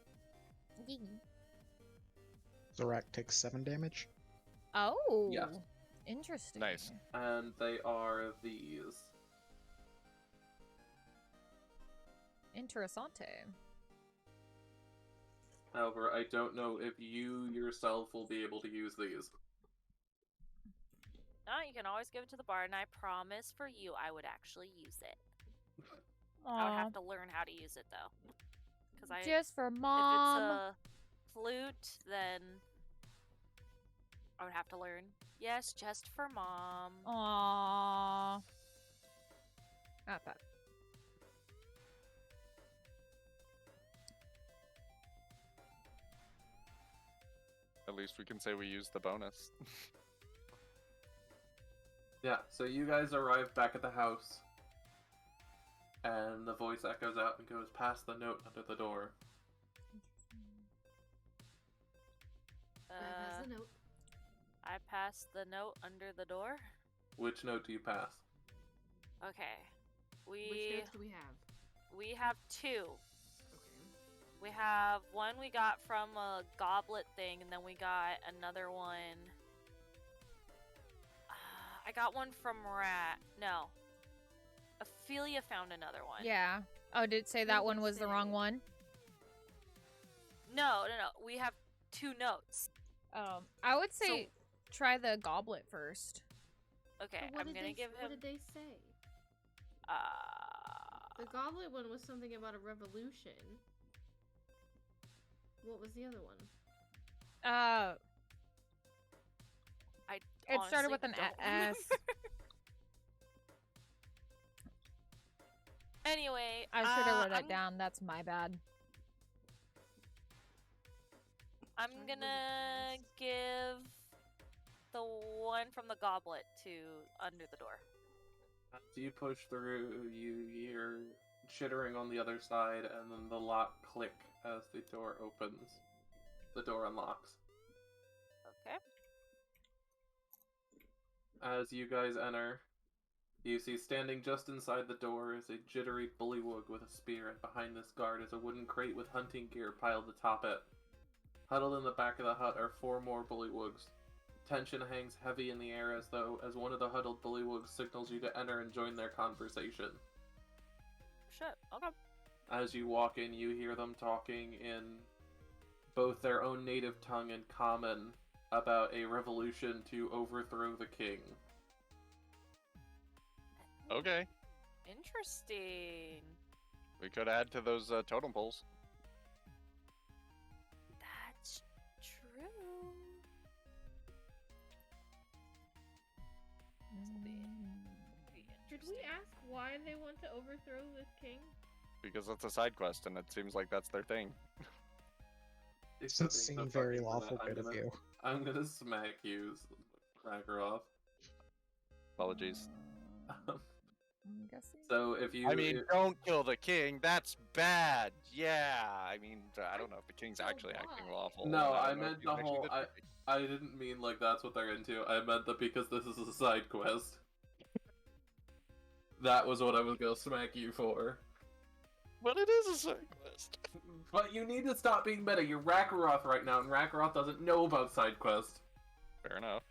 Zorak takes 7 damage. Oh. Yes. Interesting. Nice. And they are these. Interessante. However, I don't know if you yourself will be able to use these. No, you can always give it to the bar, and I promise for you I would actually use it. I would Aw. have to learn how to use it though. Because Just for if it's mom. a flute, then I would have to learn. Yes, just for mom. Aww. Not bad. At least we can say we used the bonus. Yeah, so you guys arrive back at the house, and the voice echoes out and goes, "Pass the note under the door." That's a note. I passed the note under the door. Which note do you pass? Okay. Which notes do we have? We have 2. Okay. We have one we got from a goblet thing, and then we got another one. I got one from Rat. No. Ophelia found another one. Yeah. Oh, did it say that one was the wrong one? No. We have 2 notes. I would say try the goblet first. Okay, But I'm gonna give What him. did they say? The goblet one was something about a revolution. What was the other one? It started honestly with an don't S. Anyway, I should have wrote I'm it down. That's my bad. I'm gonna give the one from the goblet to under the door. As you push through, you hear chittering on the other side, and then the lock click as the door opens. The door unlocks. Okay. As you guys enter, you see standing just inside the door is a jittery bullywug with a spear, and behind this guard is a wooden crate with hunting gear piled atop it. Huddled in the back of the hut are 4 more bullywugs. Tension hangs heavy in the air as one of the huddled bullywugs signals you to enter and join their conversation. Shit, okay. As you walk in, you hear them talking in both their own native tongue and common about a revolution to overthrow the king. Okay. Interesting. We could add to those totem poles. That's true. Should we ask why they want to overthrow this king? Because that's a side quest, and it seems like that's their thing. Doesn't seem very lawful good of you. I'm gonna smack you, Ragnaroth. Apologies. I'm guessing. So if you... I mean, don't kill the king. That's bad. Yeah. I mean, I don't know if the king's actually acting lawful. No, I I don't know if meant he's the actually whole... the king. I didn't mean like that's what they're into. I meant that because this is a side quest. That was what I was gonna smack you for. But it is a side quest. But you need to stop being meta. You're Ragnaroth right now, and Ragnaroth doesn't know about side quest. Fair enough.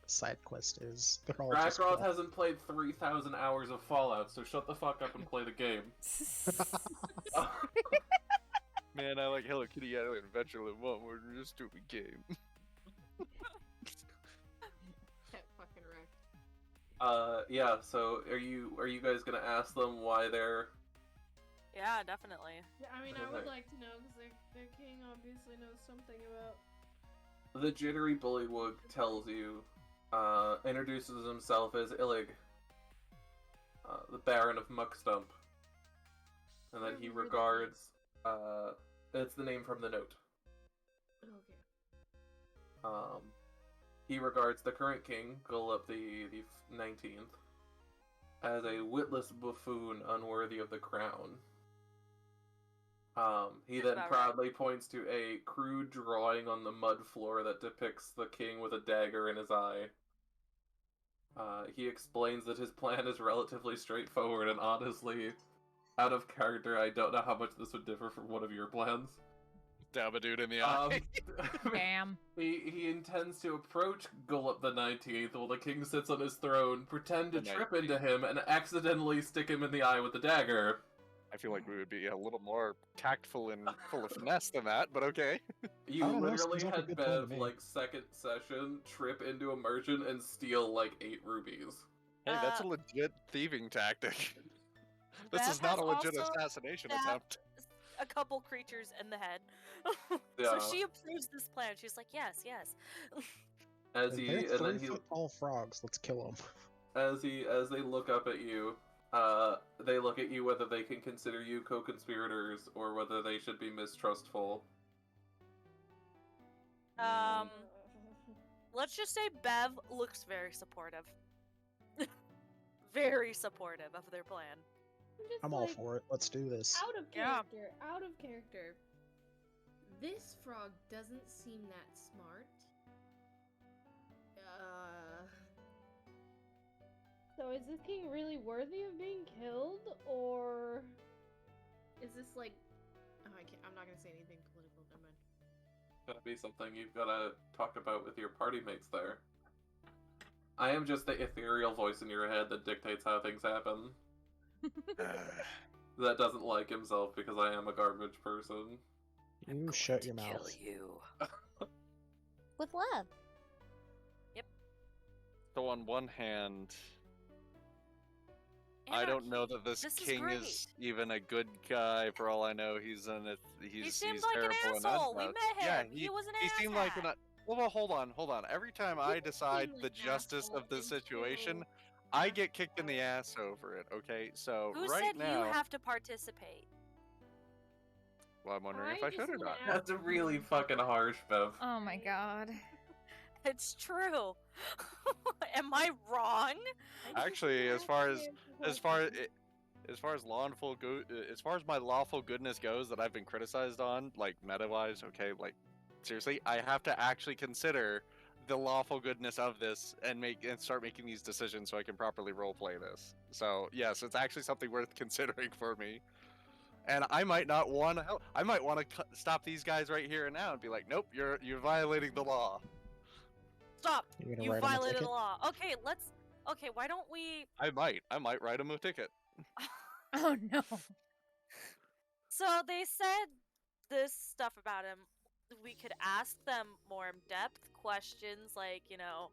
Side quest is they're all just Ragnaroth hasn't played 3,000 hours of Fallout, so shut the fuck up and play the game. Man, I like Hello Kitty Island Adventure Live 1, we're just a stupid game. That fucking wreck. Yeah, so are you guys gonna ask them why they're... Yeah, definitely. Yeah, I mean, I would like to know, because their king obviously knows something about... The jittery bullywug tells you, introduces himself as Illig, the Baron of Muckstump. And then he regards, it's the name from the note. Okay. He regards the current king, Gullup the 19th, as a witless buffoon unworthy of the crown. He then proudly points to a crude drawing on the mud floor that depicts the king with a dagger in his eye. He explains that his plan is relatively straightforward, and honestly, out of character, I don't know how much this would differ from one of your plans. Stab a dude in the eye. Damn. He intends to approach Gullup the 19th while the king sits on his throne, pretend to trip into him, and accidentally stick him in the eye with the dagger. I feel like we would be a little more tactful and full of finesse than that, but okay. You literally sounds like a had good plan to Bev, me. like, second session, trip into a merchant and steal, like, 8 rubies. Hey, that's a legit thieving tactic. This Bev is not has a legit also assassination stabbed attempt. a couple creatures in the head. Yeah. So she approves this plan. She's like, yes, yes. As They're he, and then 3 he, foot tall frogs. Let's kill them. as they look up at you, they look at you whether they can consider you co-conspirators or whether they should be mistrustful. Let's just say Bev looks very supportive. Very supportive of their plan. Just, I'm all for it. Let's do this. Out of Yeah. character, out of character. This frog doesn't seem that smart. So is this king really worthy of being killed, or is this like... Oh, I'm not gonna say anything political, never mind. Gonna be something you've gotta talk about with your party mates there. I am just the ethereal voice in your head that dictates how things happen. That doesn't like himself because I am a garbage person. You shut your mouth. Kill you. With love. So on one hand, And I our don't know king. that this This is king great. is even a good guy. For all I know, he seems like an terrible and asshole. We unjust. met Yeah, him. He was an he seemed like an. asshat. Well, hold on. Every time I decide seem the like justice asshole of the until- situation, I get kicked in the ass over it. Okay, so Who right said now, you have to participate? well, I'm wondering if I I should or just not. wanna That's really fucking harsh, Bev. Oh my god. It's true. Am I wrong? Actually, as far as my lawful goodness goes that I've been criticized on, like meta-wise, okay, like seriously, I have to actually consider the lawful goodness of this and start making these decisions so I can properly roleplay this. So yes, it's actually something worth considering for me. And I might not want to help. I might want to stop these guys right here and now and be like, nope, you're violating the law. Stop! You're gonna You write 'em a violated the ticket? law. Okay, okay, why don't we... I might write them a ticket. Oh no. So they said this stuff about him. We could ask them more in-depth questions, like, you know,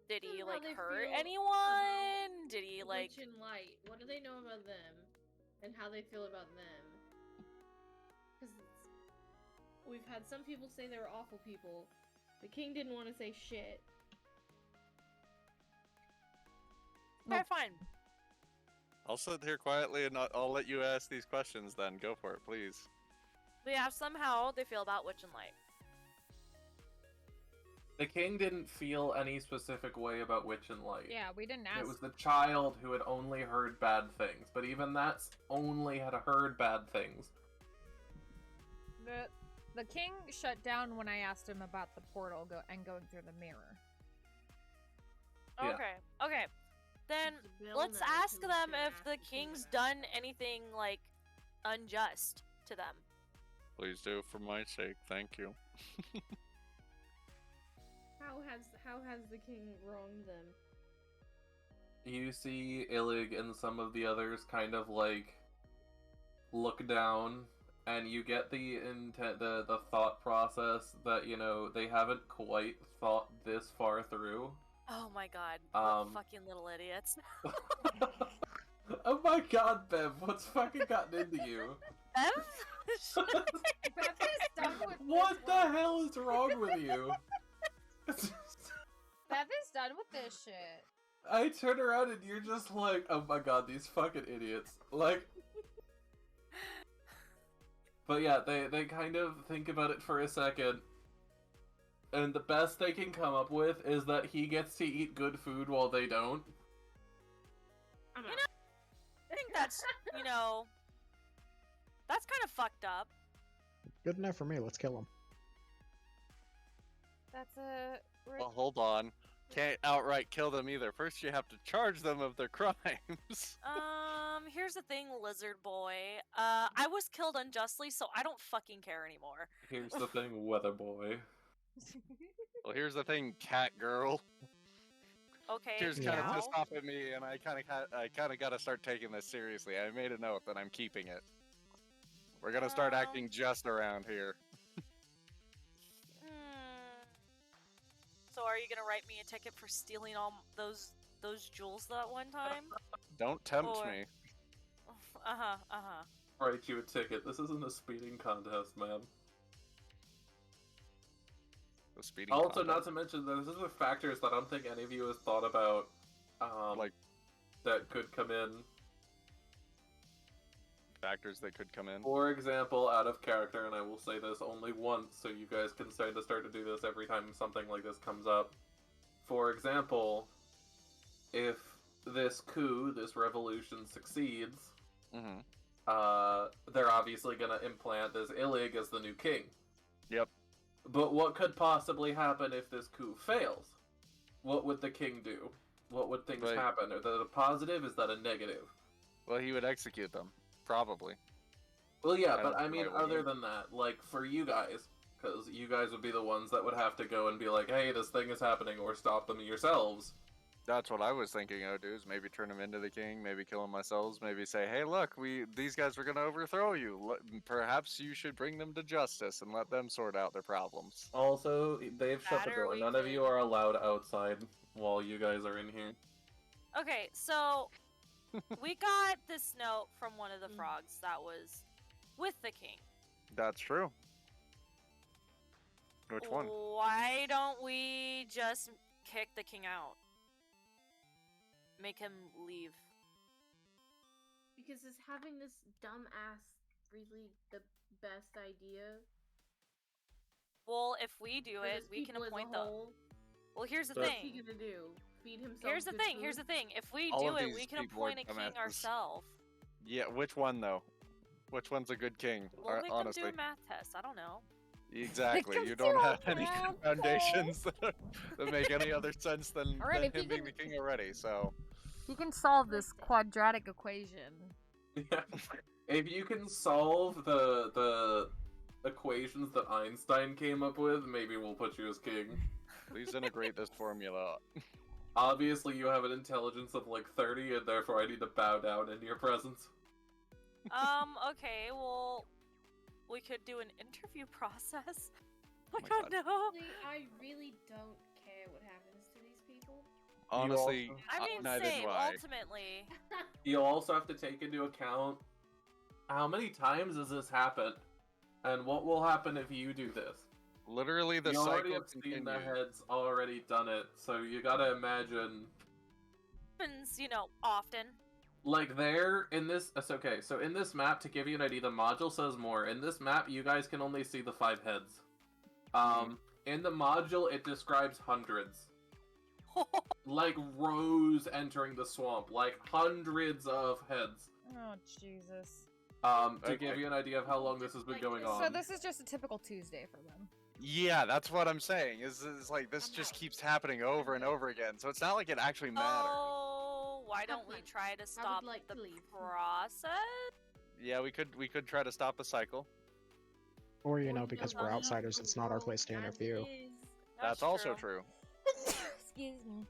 did he, How like, they hurt feel anyone? Did he, like... Witch and Light. What do they know about them? And how they feel about them? Because we've had some people say they were awful people. The king didn't want to say shit. Okay, fine. I'll sit here quietly and I'll let you ask these questions then. Go for it, please. We asked them how they feel about Witch and Light. The king didn't feel any specific way about Witch and Light. Yeah, we didn't ask. It was the child who had only heard bad things, but even that's only had heard bad things. The king shut down when I asked him about the portal going through the mirror. Yeah. Okay. Then let's ask them if the king's done anything, like, unjust to them. Please do, for my sake. Thank you. How has the king wronged them? You see Illig and some of the others kind of like look down, and you get the intent, the thought process that, you know, they haven't quite thought this far through. Oh my god, what fucking little idiots. Oh my god, Bev, what's fucking gotten into you? Bev? Bev is done with What this the one. hell is wrong with you? Bev is done with this shit. I turn around and you're just like, oh my god, these fucking idiots. Like... But yeah, they kind of think about it for a second, and the best they can come up with is that he gets to eat good food while they don't. I'm You out. know, I think that's, you know, that's kind of fucked up. Good enough for me. Let's kill him. That's a... Well, hold on. Can't outright kill them either. First, you have to charge them of their crimes. Here's the thing, lizard boy. I was killed unjustly, so I don't fucking care anymore. Here's the thing, weather boy. Well, here's the thing, cat girl. Okay, She's kind of now. pissed off at me, and I kind of got to start taking this seriously. I made a note that I'm keeping it. We're gonna start acting just around here. So are you gonna write me a ticket for stealing all those jewels that one time? Don't tempt Or- me. Write you a ticket. This isn't a speeding contest, man. The speeding Also, not contest. to mention, those are the factors that I don't think any of you has thought about, Like- that could come in. Factors that could come in. For example, out of character, and I will say this only once, so you guys can start to do this every time something like this comes up. For example, if this coup, this revolution succeeds, Mm-hmm. they're obviously gonna implant this Illig as the new king. Yep. But what could possibly happen if this coup fails? What would the king do? What would things Right. happen? Are that a positive? Is that a negative? Well, he would execute them. Probably. Well, yeah, I but don't I see mean, why he other wouldn't. than that, like, for you guys, because you guys would be the ones that would have to go and be like, hey, this thing is happening, or stop them yourselves. That's what I was thinking I would do, is maybe turn him into the king, maybe kill him myself, maybe say, hey, look, these guys were going to overthrow you. Perhaps you should bring them to justice and let them sort out their problems. Also, they've shut the That or door. we None of you could- are allowed outside while you guys are in here. Okay, so we got this note from one of the frogs that was with the king. That's true. Which one? Why don't we just kick the king out? Make him leave. Because is having this dumb ass really the best idea? Well, if we do For it, this we can people as a appoint the. whole? Well, here's the But- What's he thing. gonna do? Feed himself Here's the good thing. food? Here's the thing. If we All do of it, these we can people would appoint a come king at this. ourselves. Yeah, which one, though? Which one's a good king? We'll make Honestly. them do a math test. I don't know. Exactly. Because You don't they're have any round foundations that make any other sense than, All right, if you him being can- the king already. So You can solve this quadratic equation. Yeah. If you can solve the equations that Einstein came up with, maybe we'll put you as king. please integrate this formula. Obviously, you have an intelligence of like 30, and therefore I need to bow down in your presence. Okay, well, we could do an interview process. Oh I my don't God. know. I really don't care what happens to these people. Honestly, also- I mean, neither same, do I. ultimately. You also have to take into account how many times has this happened, and what will happen if you do this. Literally, the You already cycle have seen the continues. heads already done it, so you gotta imagine. Happens, often. Like there, in this, it's okay, so in this map, to give you an idea, the module says more. In this map, you guys can only see the 5 heads. In the module, it describes hundreds. Like rows entering the swamp, like hundreds of heads. Oh, Jesus. To Okay. give you an idea of how long this has been going on. So this is just a typical Tuesday for them. Yeah, that's what I'm saying. Is like this just keeps happening over and over again. So it's not like it actually matters. Oh, why don't we fun. try to stop like the to leave. process? Yeah, we could try to stop the cycle. Or, you Or know, you because know, we're leave outsiders, the it's not our world place to as interview. is. That's also true. Excuse me.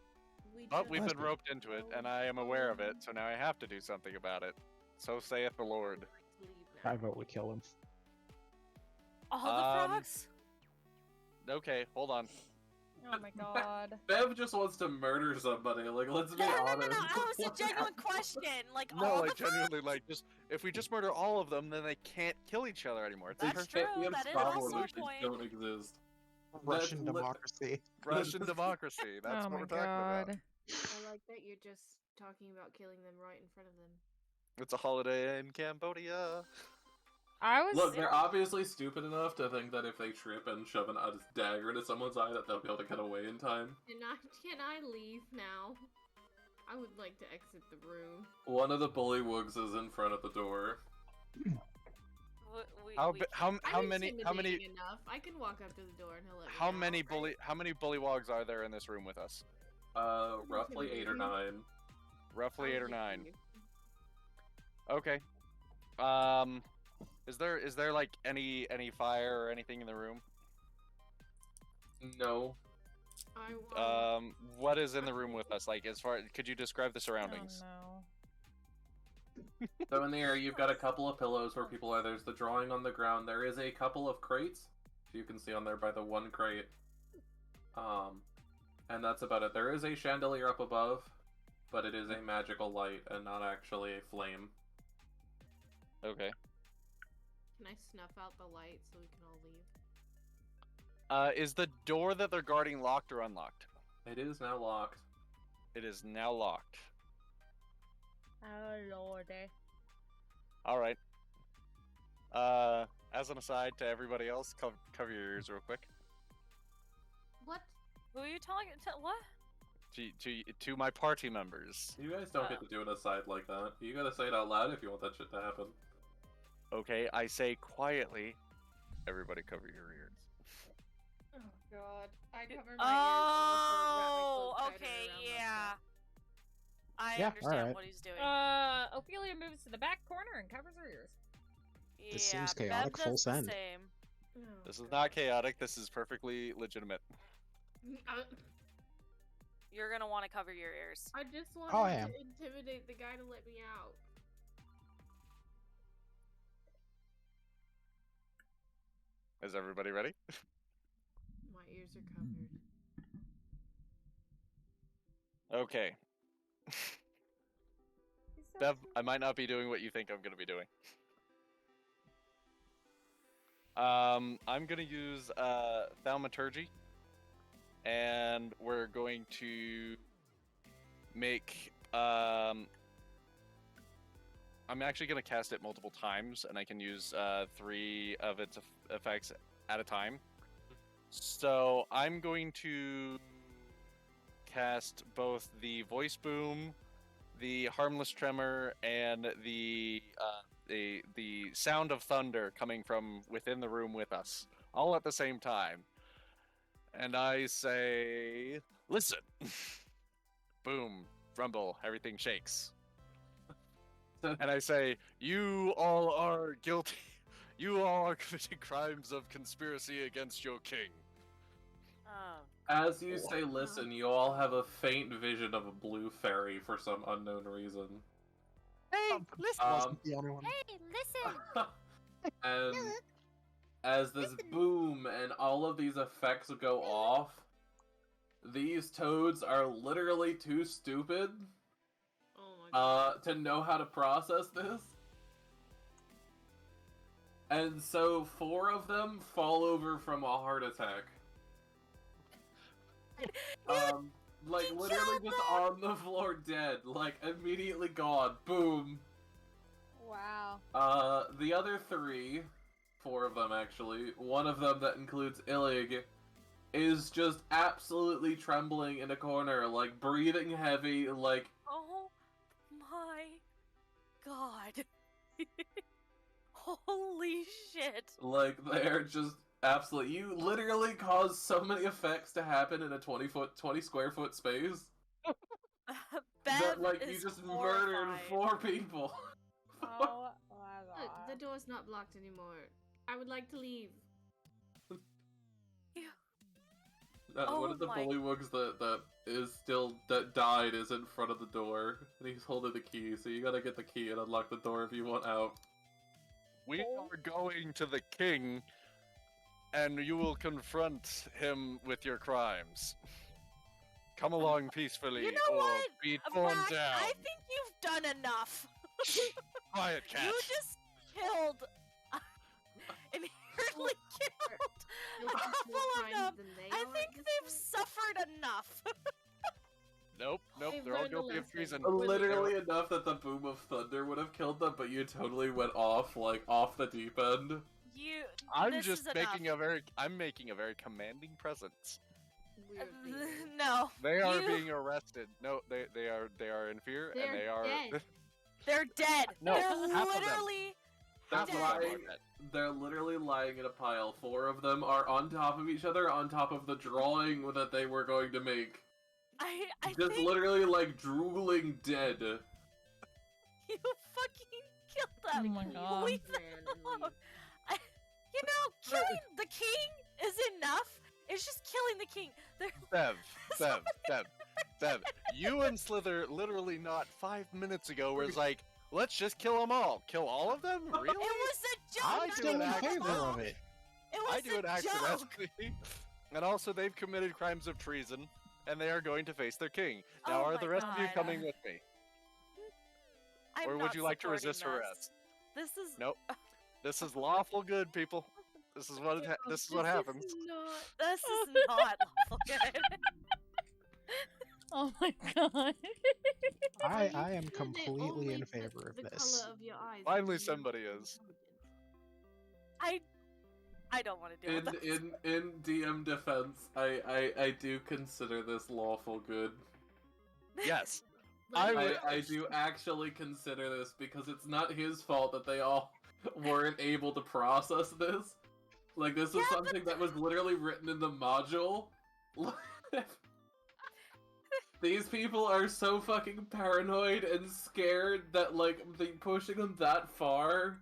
But we've That's been good. roped into it, and I am aware of it, so now I have to do something about it. So saith the Lord. Leave now. I vote we kill him. All the Um, frogs? Okay, hold on. Oh my God. Bev just wants to murder somebody, like, let's be No, honest. that was a genuine question. Like, No, all like the frogs? genuinely, like if we just murder all of them, then they can't kill each other anymore. It's That's perfect. true. Champions That is problem also a issues point. don't exist. Russian That's li- democracy. Russian democracy. That's Oh what my we're talking about. God. I like that you're just talking about killing them right in front of them. It's a holiday in Cambodia. I was. Look, they're obviously stupid enough to think that if they trip and shove a dagger into someone's eye, that they'll be able to get away in time. Can I leave now? I would like to exit the room. One of the bullywugs is in front of the door. How many intimidating enough. I can walk up to the door and he'll let me out, how many bullywogs are there in this room with us? Roughly 8 or 9. Roughly I'll 8 or leave 9. you. Okay. Is there like any fire or anything in the room? No. I want. What is in the room with us? Like, as far could you describe the surroundings? Oh So in the area, you've got a couple of pillows where people are. There's the drawing on the ground. There is a couple of crates. So you can see on there by the one crate. And that's about it. There is a chandelier up above, but it is a magical light and not actually a flame. Okay. Can I snuff out the light so we can all leave? Is the door that they're guarding locked or unlocked? It is now locked. It is now locked. Oh lordy. All right. As an aside to everybody else, cover your ears real quick. What? Who are you talking to? What? To my party members. You guys don't get to do an aside like that. You gotta say it out loud if you want that shit to happen. Okay, I say quietly. Everybody, cover your ears. Oh God! I cover my Oh, ears. and also wrap my cloak tighter okay, around my yeah. mouth. I Yeah, understand alright. what he's doing. Ophelia moves to the back corner and covers her ears. This yeah, seems chaotic, Bev full does the send. same. Oh, This is God. not chaotic. This is perfectly legitimate. You're gonna want to cover your ears. I just Oh, I wanted am. to intimidate the guy to let me out. Is everybody ready? My ears are covered. Okay. Bev, I might not be doing what you think I'm gonna be doing. I'm gonna use thaumaturgy, and we're going to make I'm actually gonna cast it multiple times, and I can use 3 of its effects at a time. So I'm going to cast both the voice boom, the harmless tremor, and the sound of thunder coming from within the room with us, all at the same time. And I say, listen. Boom, rumble, everything shakes. And I say, you all are guilty. You all are committing crimes of conspiracy against your king. As you say listen, you all have a faint vision of a blue fairy for some unknown reason. Hey, listen. Wasn't the only one. Hey, listen! And Look, as this boom and all of these effects go off, these toads are literally too stupid Oh my god. to know how to process this. And so 4 of them fall over from a heart attack. Like You literally killed just them! on the floor dead, like immediately gone. Boom. Wow. The other 3, 4 of them actually, one of them that includes Illig, is just absolutely trembling in a corner, like breathing heavy, like Oh my god. Holy shit. like they're just absolutely. You literally caused so many effects to happen in a 20 square foot space Bev that like you is just horrified. murdered 4 people. Oh my Look, the god. door's not blocked anymore. I would like to leave. One of the my- bullywugs that died is in front of the door, and he's holding the key. So you gotta get the key and unlock the door if you want out. We are going to the king, and you will confront him with your crimes. Come along peacefully, You know or what? be torn Brack, down. I think you've done enough. Quiet, cat. You just killed. Inherently killed. Guilty for Awful crimes enough. than they I are think at this they've point? suffered enough. Nope, They've they're all learned a guilty of lesson. treason. Really Literally enough that the boom of thunder would have killed them, but you totally went off the deep end. I'm This just is making enough. I'm making a very commanding presence. Weird people. No. They are You- being arrested. No, they are in fear, and they They're are. dead. They're dead. No, They're half of them. literally Half of them are lying. dead. They're literally lying in a pile. 4 of them are on top of each other, on top of the drawing that they were going to make. I Just think literally like drooling dead. you fucking killed them. Oh my god. Leave Man, them and alone. You know, killing the king is enough. It's just killing the king. They're Bev. You and Sliithrr literally not 5 minutes ago was like, let's just kill them all. Kill all of them? Really? It was a joke. I not do to it Still in kill them favor all. of it. It was I do it a joke. accidentally. And also, they've committed crimes of treason, and they are going to face their king. Now, Oh are my the rest of you God. coming with me? I'm Or would not you like to supporting resist this. arrest? This is Nope. This is lawful good, people. This is what this is what happens. This is not lawful good. Oh my god. I am completely in favor of this. Color of your eyes. Finally, somebody is. I don't want to deal with this. In DM defense, I do consider this lawful good. Yes. I do actually consider this because it's not his fault that they all weren't able to process this. Like, this is Yeah, something that was literally written in the module. These people are so fucking paranoid and scared that, like, pushing them that far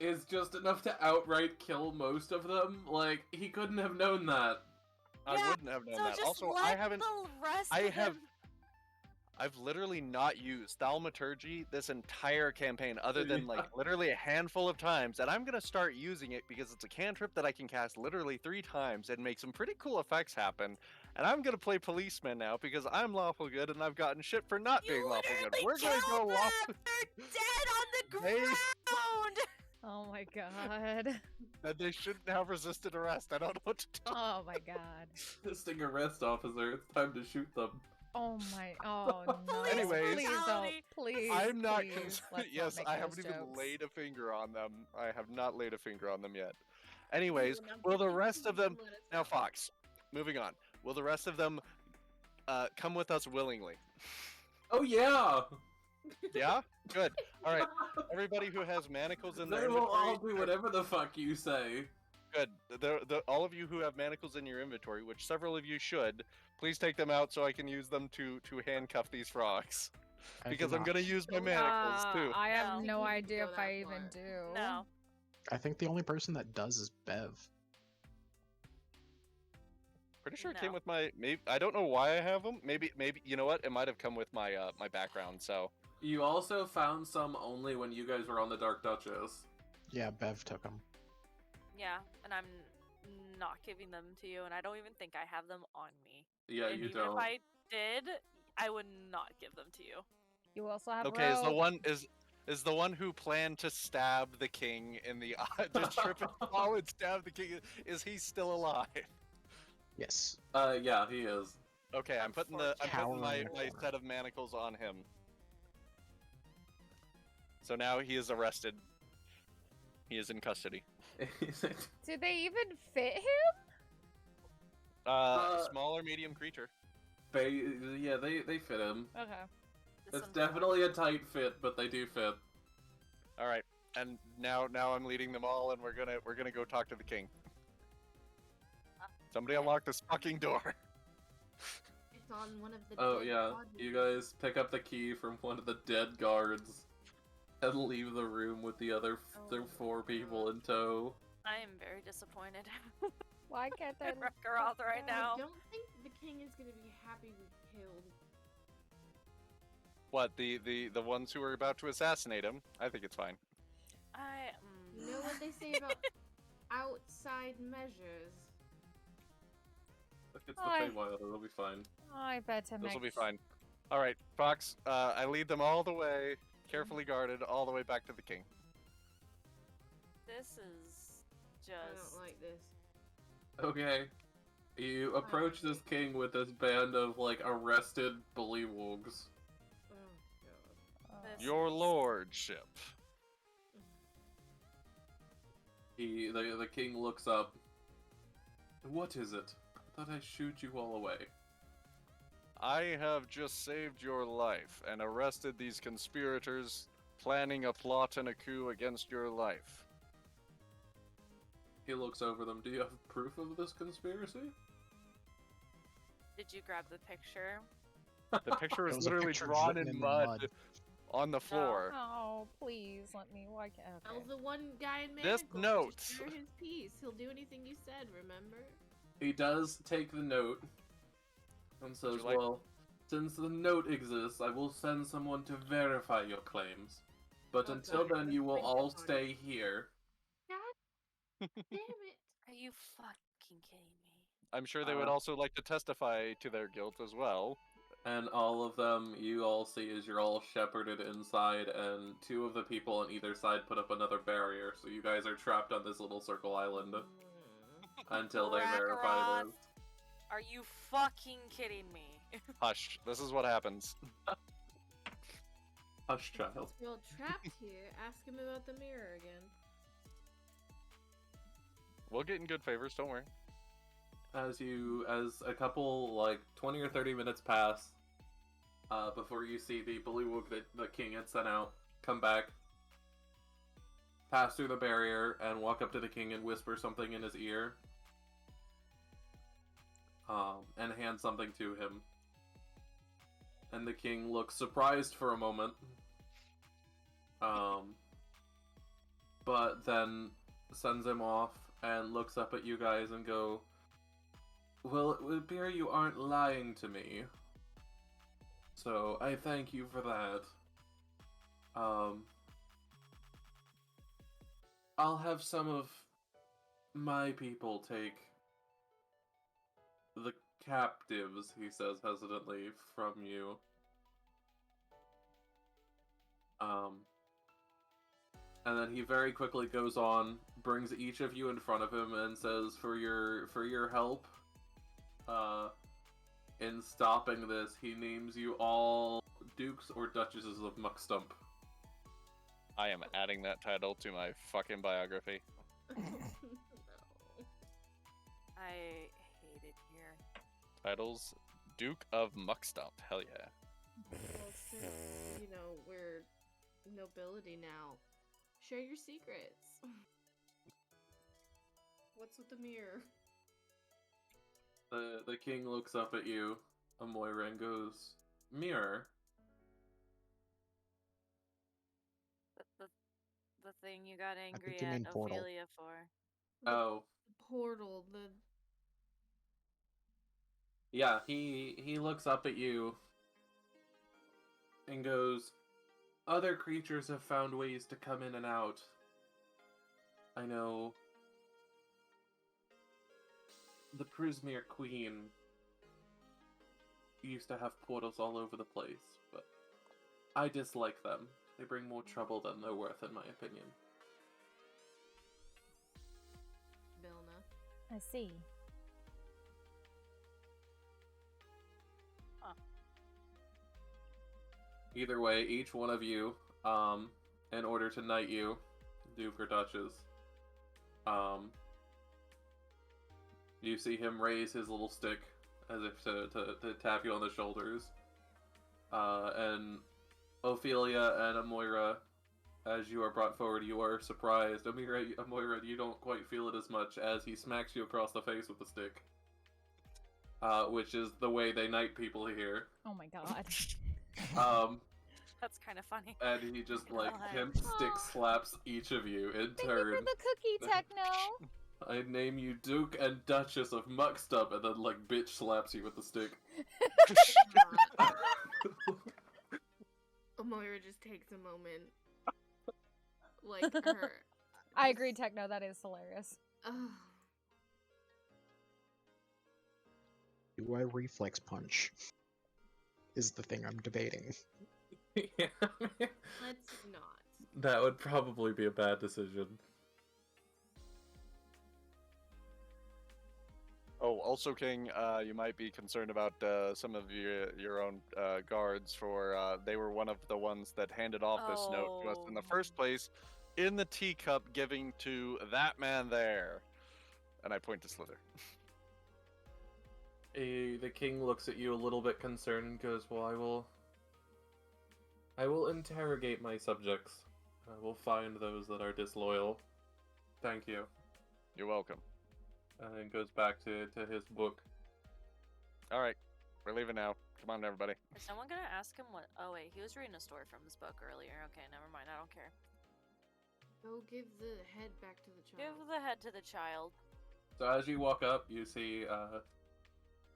is just enough to outright kill most of them. Like, he couldn't have known that. I Yeah, wouldn't have known So that. just Also, let I haven't. the rest I of have- them. I've literally not used thaumaturgy this entire campaign, other than like literally a handful of times, and I'm gonna start using it because it's a cantrip that I can cast literally 3 times and make some pretty cool effects happen. And I'm gonna play policeman now because I'm lawful good and I've gotten shit for not being You lawful good. literally We're gonna go killed them! lawful. They're dead on the They- ground. Oh my god. And they shouldn't have resisted arrest. I don't know what to tell. Oh my god. Assisting arrest officer, it's time to shoot them. Oh my. Oh no. Police Anyways. Please don't. brutality. Please. I'm not. please, let's not Yes, make I those haven't even jokes. laid a finger on them. I have not laid a finger on them yet. Anyways, will the rest of them now, Fox? Moving on. Will the rest of them come with us willingly? Oh yeah! Yeah. Good. All right. Everybody who has manacles in They their will all inventory. do whatever the fuck you say. Good. All of you who have manacles in your inventory, which several of you should, please take them out so I can use them to handcuff these frogs. I do Because I'm not. gonna use my manacles too. I have No. no You can idea go if that I even far. do. No. I think the only person that does is Bev. Pretty sure it No. came with my. Maybe I don't know why I have them. Maybe you know what? It might have come with my my background. So You also found some only when you guys were on the Dark Duchess. Yeah, Bev took them. Yeah, and I'm not giving them to you, and I don't even think I have them on me. Yeah, And you even don't. if I did, I would not give them to you. You also have okay, is the rope. one is the one who planned to stab the king in the eye, to trip and fall and stab the king? Is he still alive? Yes. Yeah, he is. Okay, I'm putting my Cowering my corner. set of manacles on him. So now he is arrested. He is in custody. Did they even fit him? Small or medium creature. Yeah, they fit him. Okay. This It's one's definitely a tight fit, but they do fit. All right, and now I'm leading them all, and we're gonna go talk to the king. Somebody unlock this fucking door. It's on one of the. Oh dead yeah, bodies. you guys pick up the key from one of the dead guards and leave the room with the other Oh, 4 people in tow. I am very disappointed. Why can't I in Rekkaroth right now. I don't think the king is gonna be happy we killed. What, the ones who were about to assassinate him? I think it's fine. You know what they say about outside measures? If it's the Hi. Feywild, it'll be fine. I bet him. This will be fine. All right, Fox. I lead them all the way, carefully guarded, all the way back to the king. This is just. I don't like this. Okay. You approach this king with this band of, like, arrested bullywugs. Oh god. This Your is- lordship. The king looks up. What is it? I thought I shooed you all away. I have just saved your life and arrested these conspirators planning a plot and a coup against your life. He looks over them. Do you have proof of this conspiracy? Did you grab the picture? The picture There is was a literally picture drawn written in in the mud mud. on the floor. Oh, please let me. Why can't? Tell Okay. the one guy in This manacles note. to share his piece. He'll do anything you said, remember? He does take the note and says, you like- well, since the note exists, I will send someone to verify your claims. But Oh, until God, then, let's you will bring all them on. stay here. God damn it. Are you fucking kidding me? I'm sure they would also like to testify to their guilt as well. And all of them, you all see as you're all shepherded inside, and 2 of the people on either side put up another barrier, so you guys are trapped on this little circle island until they verify Rakkaroth. this. Are you fucking kidding me? Hush, this is what happens. Hush, child. We're all trapped here. Ask him about the mirror again. We'll get in good favors, don't worry. As a couple, like, 20 or 30 minutes pass, before you see the bullywug that the king had sent out come back, pass through the barrier, and walk up to the king and whisper something in his ear, and hand something to him. And the king looks surprised for a moment, but then sends him off and looks up at you guys and go, well, it would appear you aren't lying to me. So, I thank you for that. I'll have some of my people take the captives, he says hesitantly, from you. And then he very quickly goes on, brings each of you in front of him, and says, for your help, in stopping this, he names you all Dukes or Duchesses of Muckstump. I am adding that title to my fucking biography. No. I hate it here. Titles: Duke of Muckstump. Hell yeah. Well, since, you know, we're nobility now, share your secrets. What's with the mirror? The king looks up at you, Amoira, and goes, "Mirror." The thing you got angry you at mean portal. Ophelia for. Oh, The portal, yeah. He looks up at you and goes, "Other creatures have found ways to come in and out. I know the Prismere Queen used to have portals all over the place, but I dislike them. They bring more trouble than they're worth, in my opinion." Bilna. I see. Either way, each one of you, in order to knight you, do for Duchess, you see him raise his little stick as if to tap you on the shoulders. And Ophelia and Amoira, as you are brought forward, you are surprised. Amoira, you don't quite feel it as much as he smacks you across the face with the stick. Which is the way they knight people here. Oh my god. That's kind of funny. And he just, Not like, gonna lie. pimp stick slaps each of you in Thank turn. you for the cookie, Techno. I name you Duke and Duchess of Muckstup, and then, like, bitch slaps you with the stick. Moira just takes a moment. Like, her... I agree, Techno. That is hilarious. Ugh. Do I reflex punch? Is the thing I'm debating. Yeah. Let's not. That would probably be a bad decision. Oh, also, King, you might be concerned about some of your own guards, for they were one of the ones that handed off this note to us in the Oh. first place, in the teacup, giving to that man there. And I point to Sliithrr. The king looks at you a little bit concerned and goes, "Well, I will interrogate my subjects. I will find those that are disloyal. Thank you." You're welcome. And then goes back to his book. All right, we're leaving now. Come on, everybody. Is someone gonna ask him what? Oh wait, he was reading a story from this book earlier. Okay, never mind. I don't care. Go give the head back to the child. Give the head to the child. So as you walk up, you see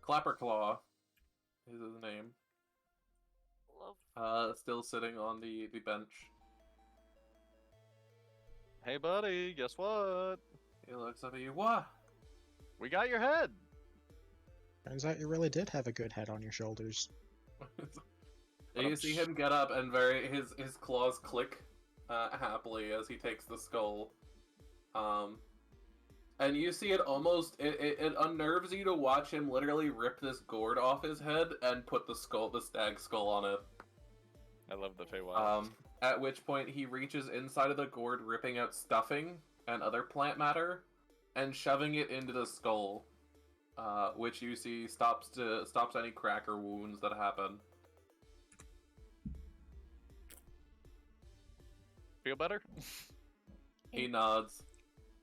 Clapperclaw is his name. Love. Still sitting on the bench. Hey, buddy, guess what? He looks up at you. "What?" We got your head. Turns out you really did have a good head on your shoulders. And you see him get up and his claws click happily as he takes the skull. And you see it almost it unnerves you to watch him literally rip this gourd off his head and put the stag skull on it. I love the Feywild. At which point he reaches inside of the gourd, ripping out stuffing and other plant matter and shoving it into the skull, which you see stops any crack or wounds that happen. Feel better? He nods,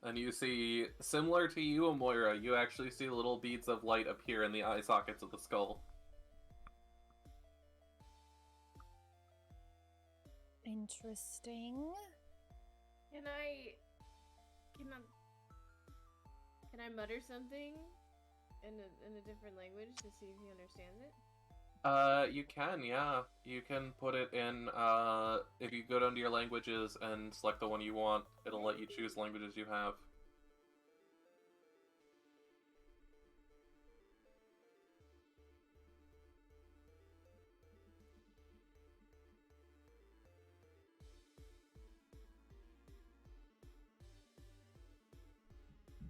and you see, similar to you, Amoira, you actually see little beads of light appear in the eye sockets of the skull. Interesting. Can I mutter something in a different language to see if he understands it? You can, yeah. You can put it in, if you go down to your languages and select the one you want, it'll let you choose languages you have.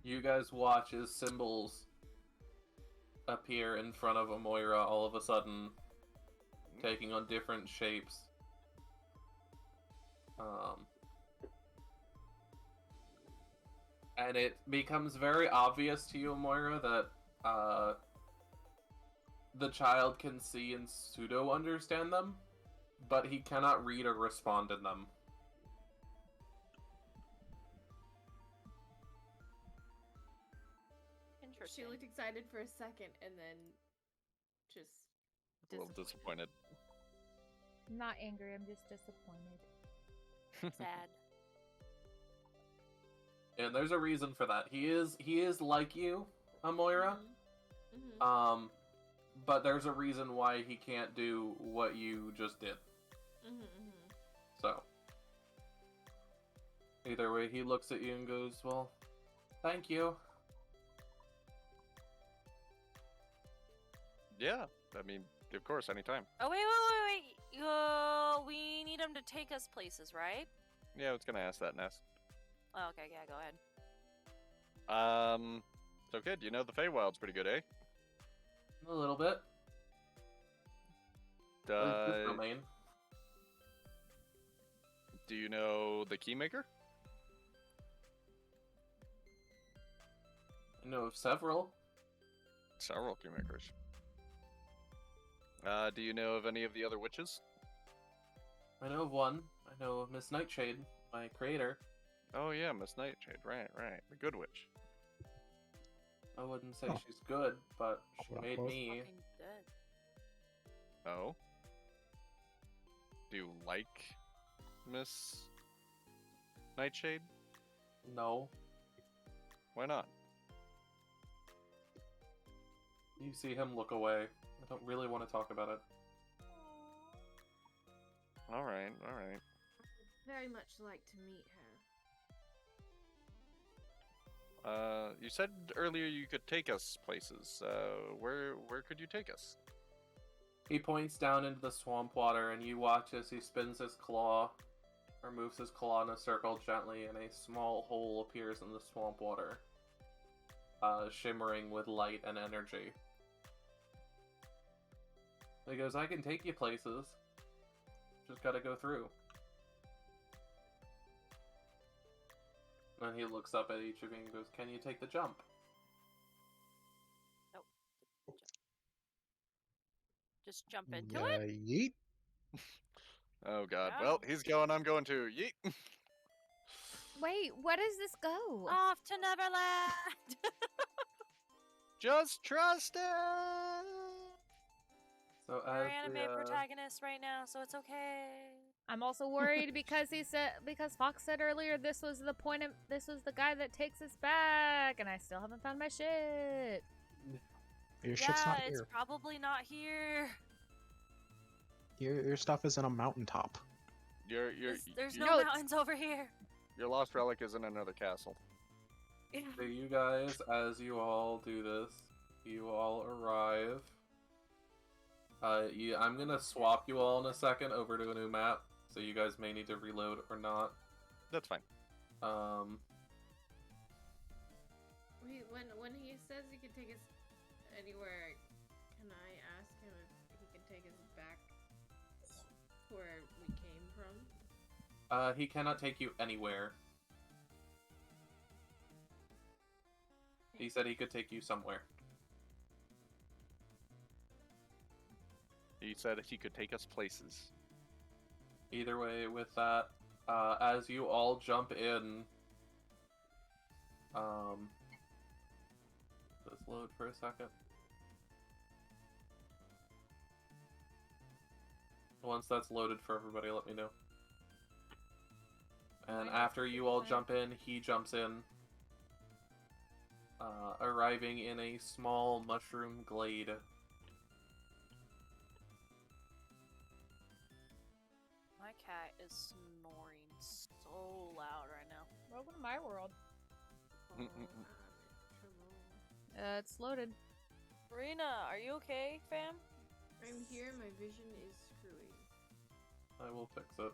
You guys watch as symbols appear in front of Amoira all of a sudden, taking on different shapes. And it becomes very obvious to you, Amoira, that the child can see and pseudo-understand them, but he cannot read or respond in them. Interesting. She looked excited for a second and then just A little disappointed. I'm not angry, I'm just disappointed. Sad. And there's a reason for that. He is like you, Amoira. Mm-hmm. But there's a reason why he can't do what you just did. Mm-hmm. So, either way, he looks at you and goes, well, thank you. Yeah, I mean, of course, anytime. Oh, wait. We need him to take us places, right? Yeah, I was gonna ask that, Ness. Oh, okay, yeah, go ahead. So good. You know the Feywild's pretty good, eh? A little bit. At least this domain. Do you know the Keymaker? I know of several. Several Keymakers. Do you know of any of the other witches? I know of one. I know of Miss Nightshade, my creator. Oh yeah, Miss Nightshade. Right. The good witch. I wouldn't say Oh. she's good, but she Quote, made unquote. me. Fucking dead. Oh. Do you like Miss Nightshade? No. Why not? You see him look away. I don't really want to talk about it. All right. Very much like to meet her. You said earlier you could take us places. Where could you take us? He points down into the swamp water, and you watch as he spins his claw, or moves his claw in a circle gently, and a small hole appears in the swamp water, shimmering with light and energy. He goes, I can take you places. Just gotta go through. And he looks up at each of you and goes, can you take the jump? Just jump into it. Yeet. Oh god. Yeah. Well, he's going. I'm going too. Yeet. Wait, where does this go? Off to Neverland. Just trust it. So We're as anime the, protagonists right now, so it's okay. I'm also worried because Fox said earlier this was the guy that takes us back, and I still haven't found my shit. Your shit's not it's here. probably not here. Your stuff is in a mountaintop. There's No, no it's- mountains over here. Your lost relic is in another castle. Yeah. So you guys, as you all do this, you all arrive. I'm gonna swap you all in a second over to a new map, so you guys may need to reload or not. That's fine. Wait, when he says he can take us anywhere, can I ask him if he can take us back where we came from? He cannot take you anywhere. He said he could take you somewhere. He said he could take us places. Either way, with that, as you all jump in, let's load for a second. Once that's loaded for everybody, let me know. And after you all jump in, he jumps in, arriving in a small mushroom glade. My cat is snoring so loud right now. Welcome to my world. Oh, I'm in trouble. It's loaded. Rena, are you okay, fam? I'm here, my vision is screwy. I will fix it.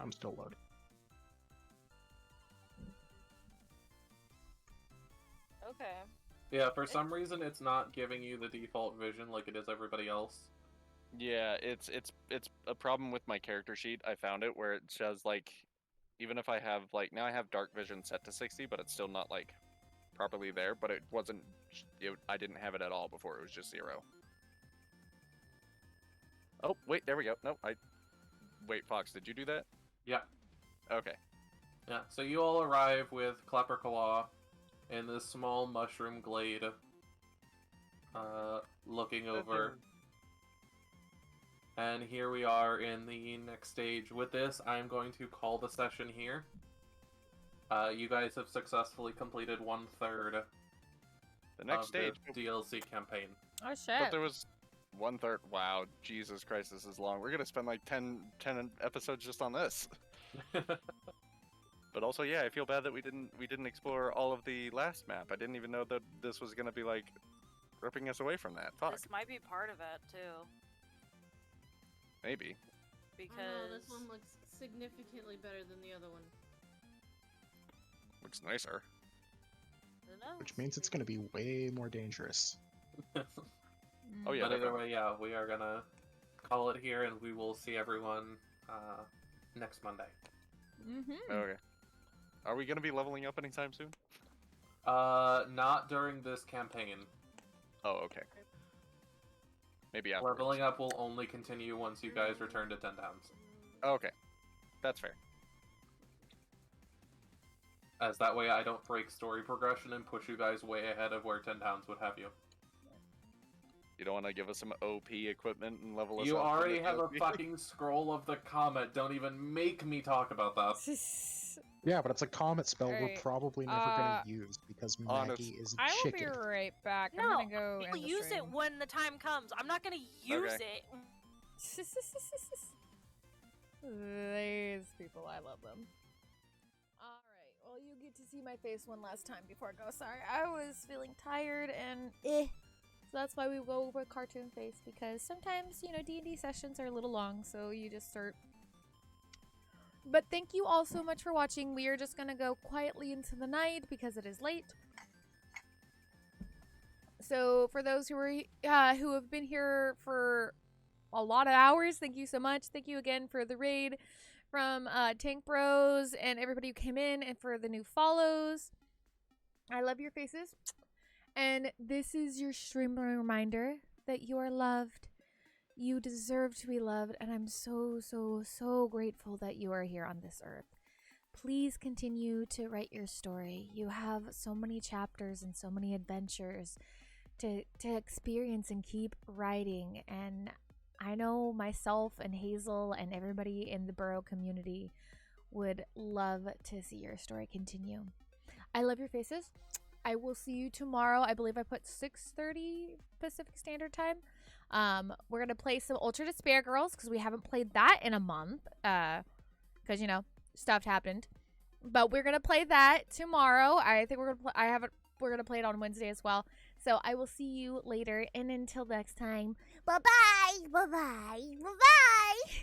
I'm still loading. Okay. Yeah, for some reason it's not giving you the default vision like it is everybody else. Yeah, it's a problem with my character sheet. I found it where it says like, even if I have like now I have dark vision set to 60, but it's still not like properly there. But it wasn't. I didn't have it at all before. It was just 0. Oh wait, there we go. No, wait, Fox, did you do that? Yeah. Okay. Yeah, so you all arrive with Clapperclaw in this small mushroom glade, looking over. And here we are in the next stage. With this, I'm going to call the session here. You guys have successfully completed 1/3 The next of stage. the DLC campaign. Oh But shit. there was 1/3. Wow, Jesus Christ, this is long. We're gonna spend like 10 episodes just on this. But also, yeah, I feel bad that we didn't explore all of the last map. I didn't even know that this was gonna be like ripping us away from that. Fuck. This might be part of it too, Maybe. because I don't know, this one looks significantly better than the other one. Looks nicer. Who knows? Which means it's going to be way more dangerous. Oh, yeah, But either definitely. way, yeah, we are gonna call it here, and we will see everyone next Monday. Mm-hmm. Okay. Are we gonna be leveling up anytime soon? Not during this campaign. Oh, okay. Maybe afterwards. Leveling up will only continue once you guys return to 10 Towns. Okay. That's fair. As that way I don't break story progression and push you guys way ahead of where 10 Towns would have you. You don't want to give us some OP equipment and level us You up? already have a fucking scroll of the comet. Don't even make me talk about that. Yeah, but it's a comet spell we're Alright, probably never going to use because honest- Maggie is a I will be chicken. right back. I'm No, gonna go I'll end the use stream. it when the time comes. I'm not gonna use Okay. it. These people, I love them. Alright, well, you get to see my face one last time before I go. Sorry, I was feeling tired and So that's why we go with cartoon face, because sometimes, you know, D&D sessions are a little long, so you just start. But thank you all so much for watching. We are just gonna go quietly into the night because it is late. So for those who have been here for a lot of hours, thank you so much. Thank you again for the raid from Tank Bros and everybody who came in, and for the new follows. I love your faces. And this is your stream reminder that you are loved. You deserve to be loved, and I'm so, so, so grateful that you are here on this earth. Please continue to write your story. You have so many chapters and so many adventures to experience and keep writing. And I know myself and Hazel and everybody in the Burrow community would love to see your story continue. I love your faces. I will see you tomorrow. I believe I put 6:30 Pacific Standard Time. We're going to play some Ultra Despair Girls because we haven't played that in a month. Because, you know, stuff happened. But we're going to play that tomorrow. I think we're going to play it on Wednesday as well. So I will see you later. And until next time, bye-bye. Bye-bye. Bye-bye.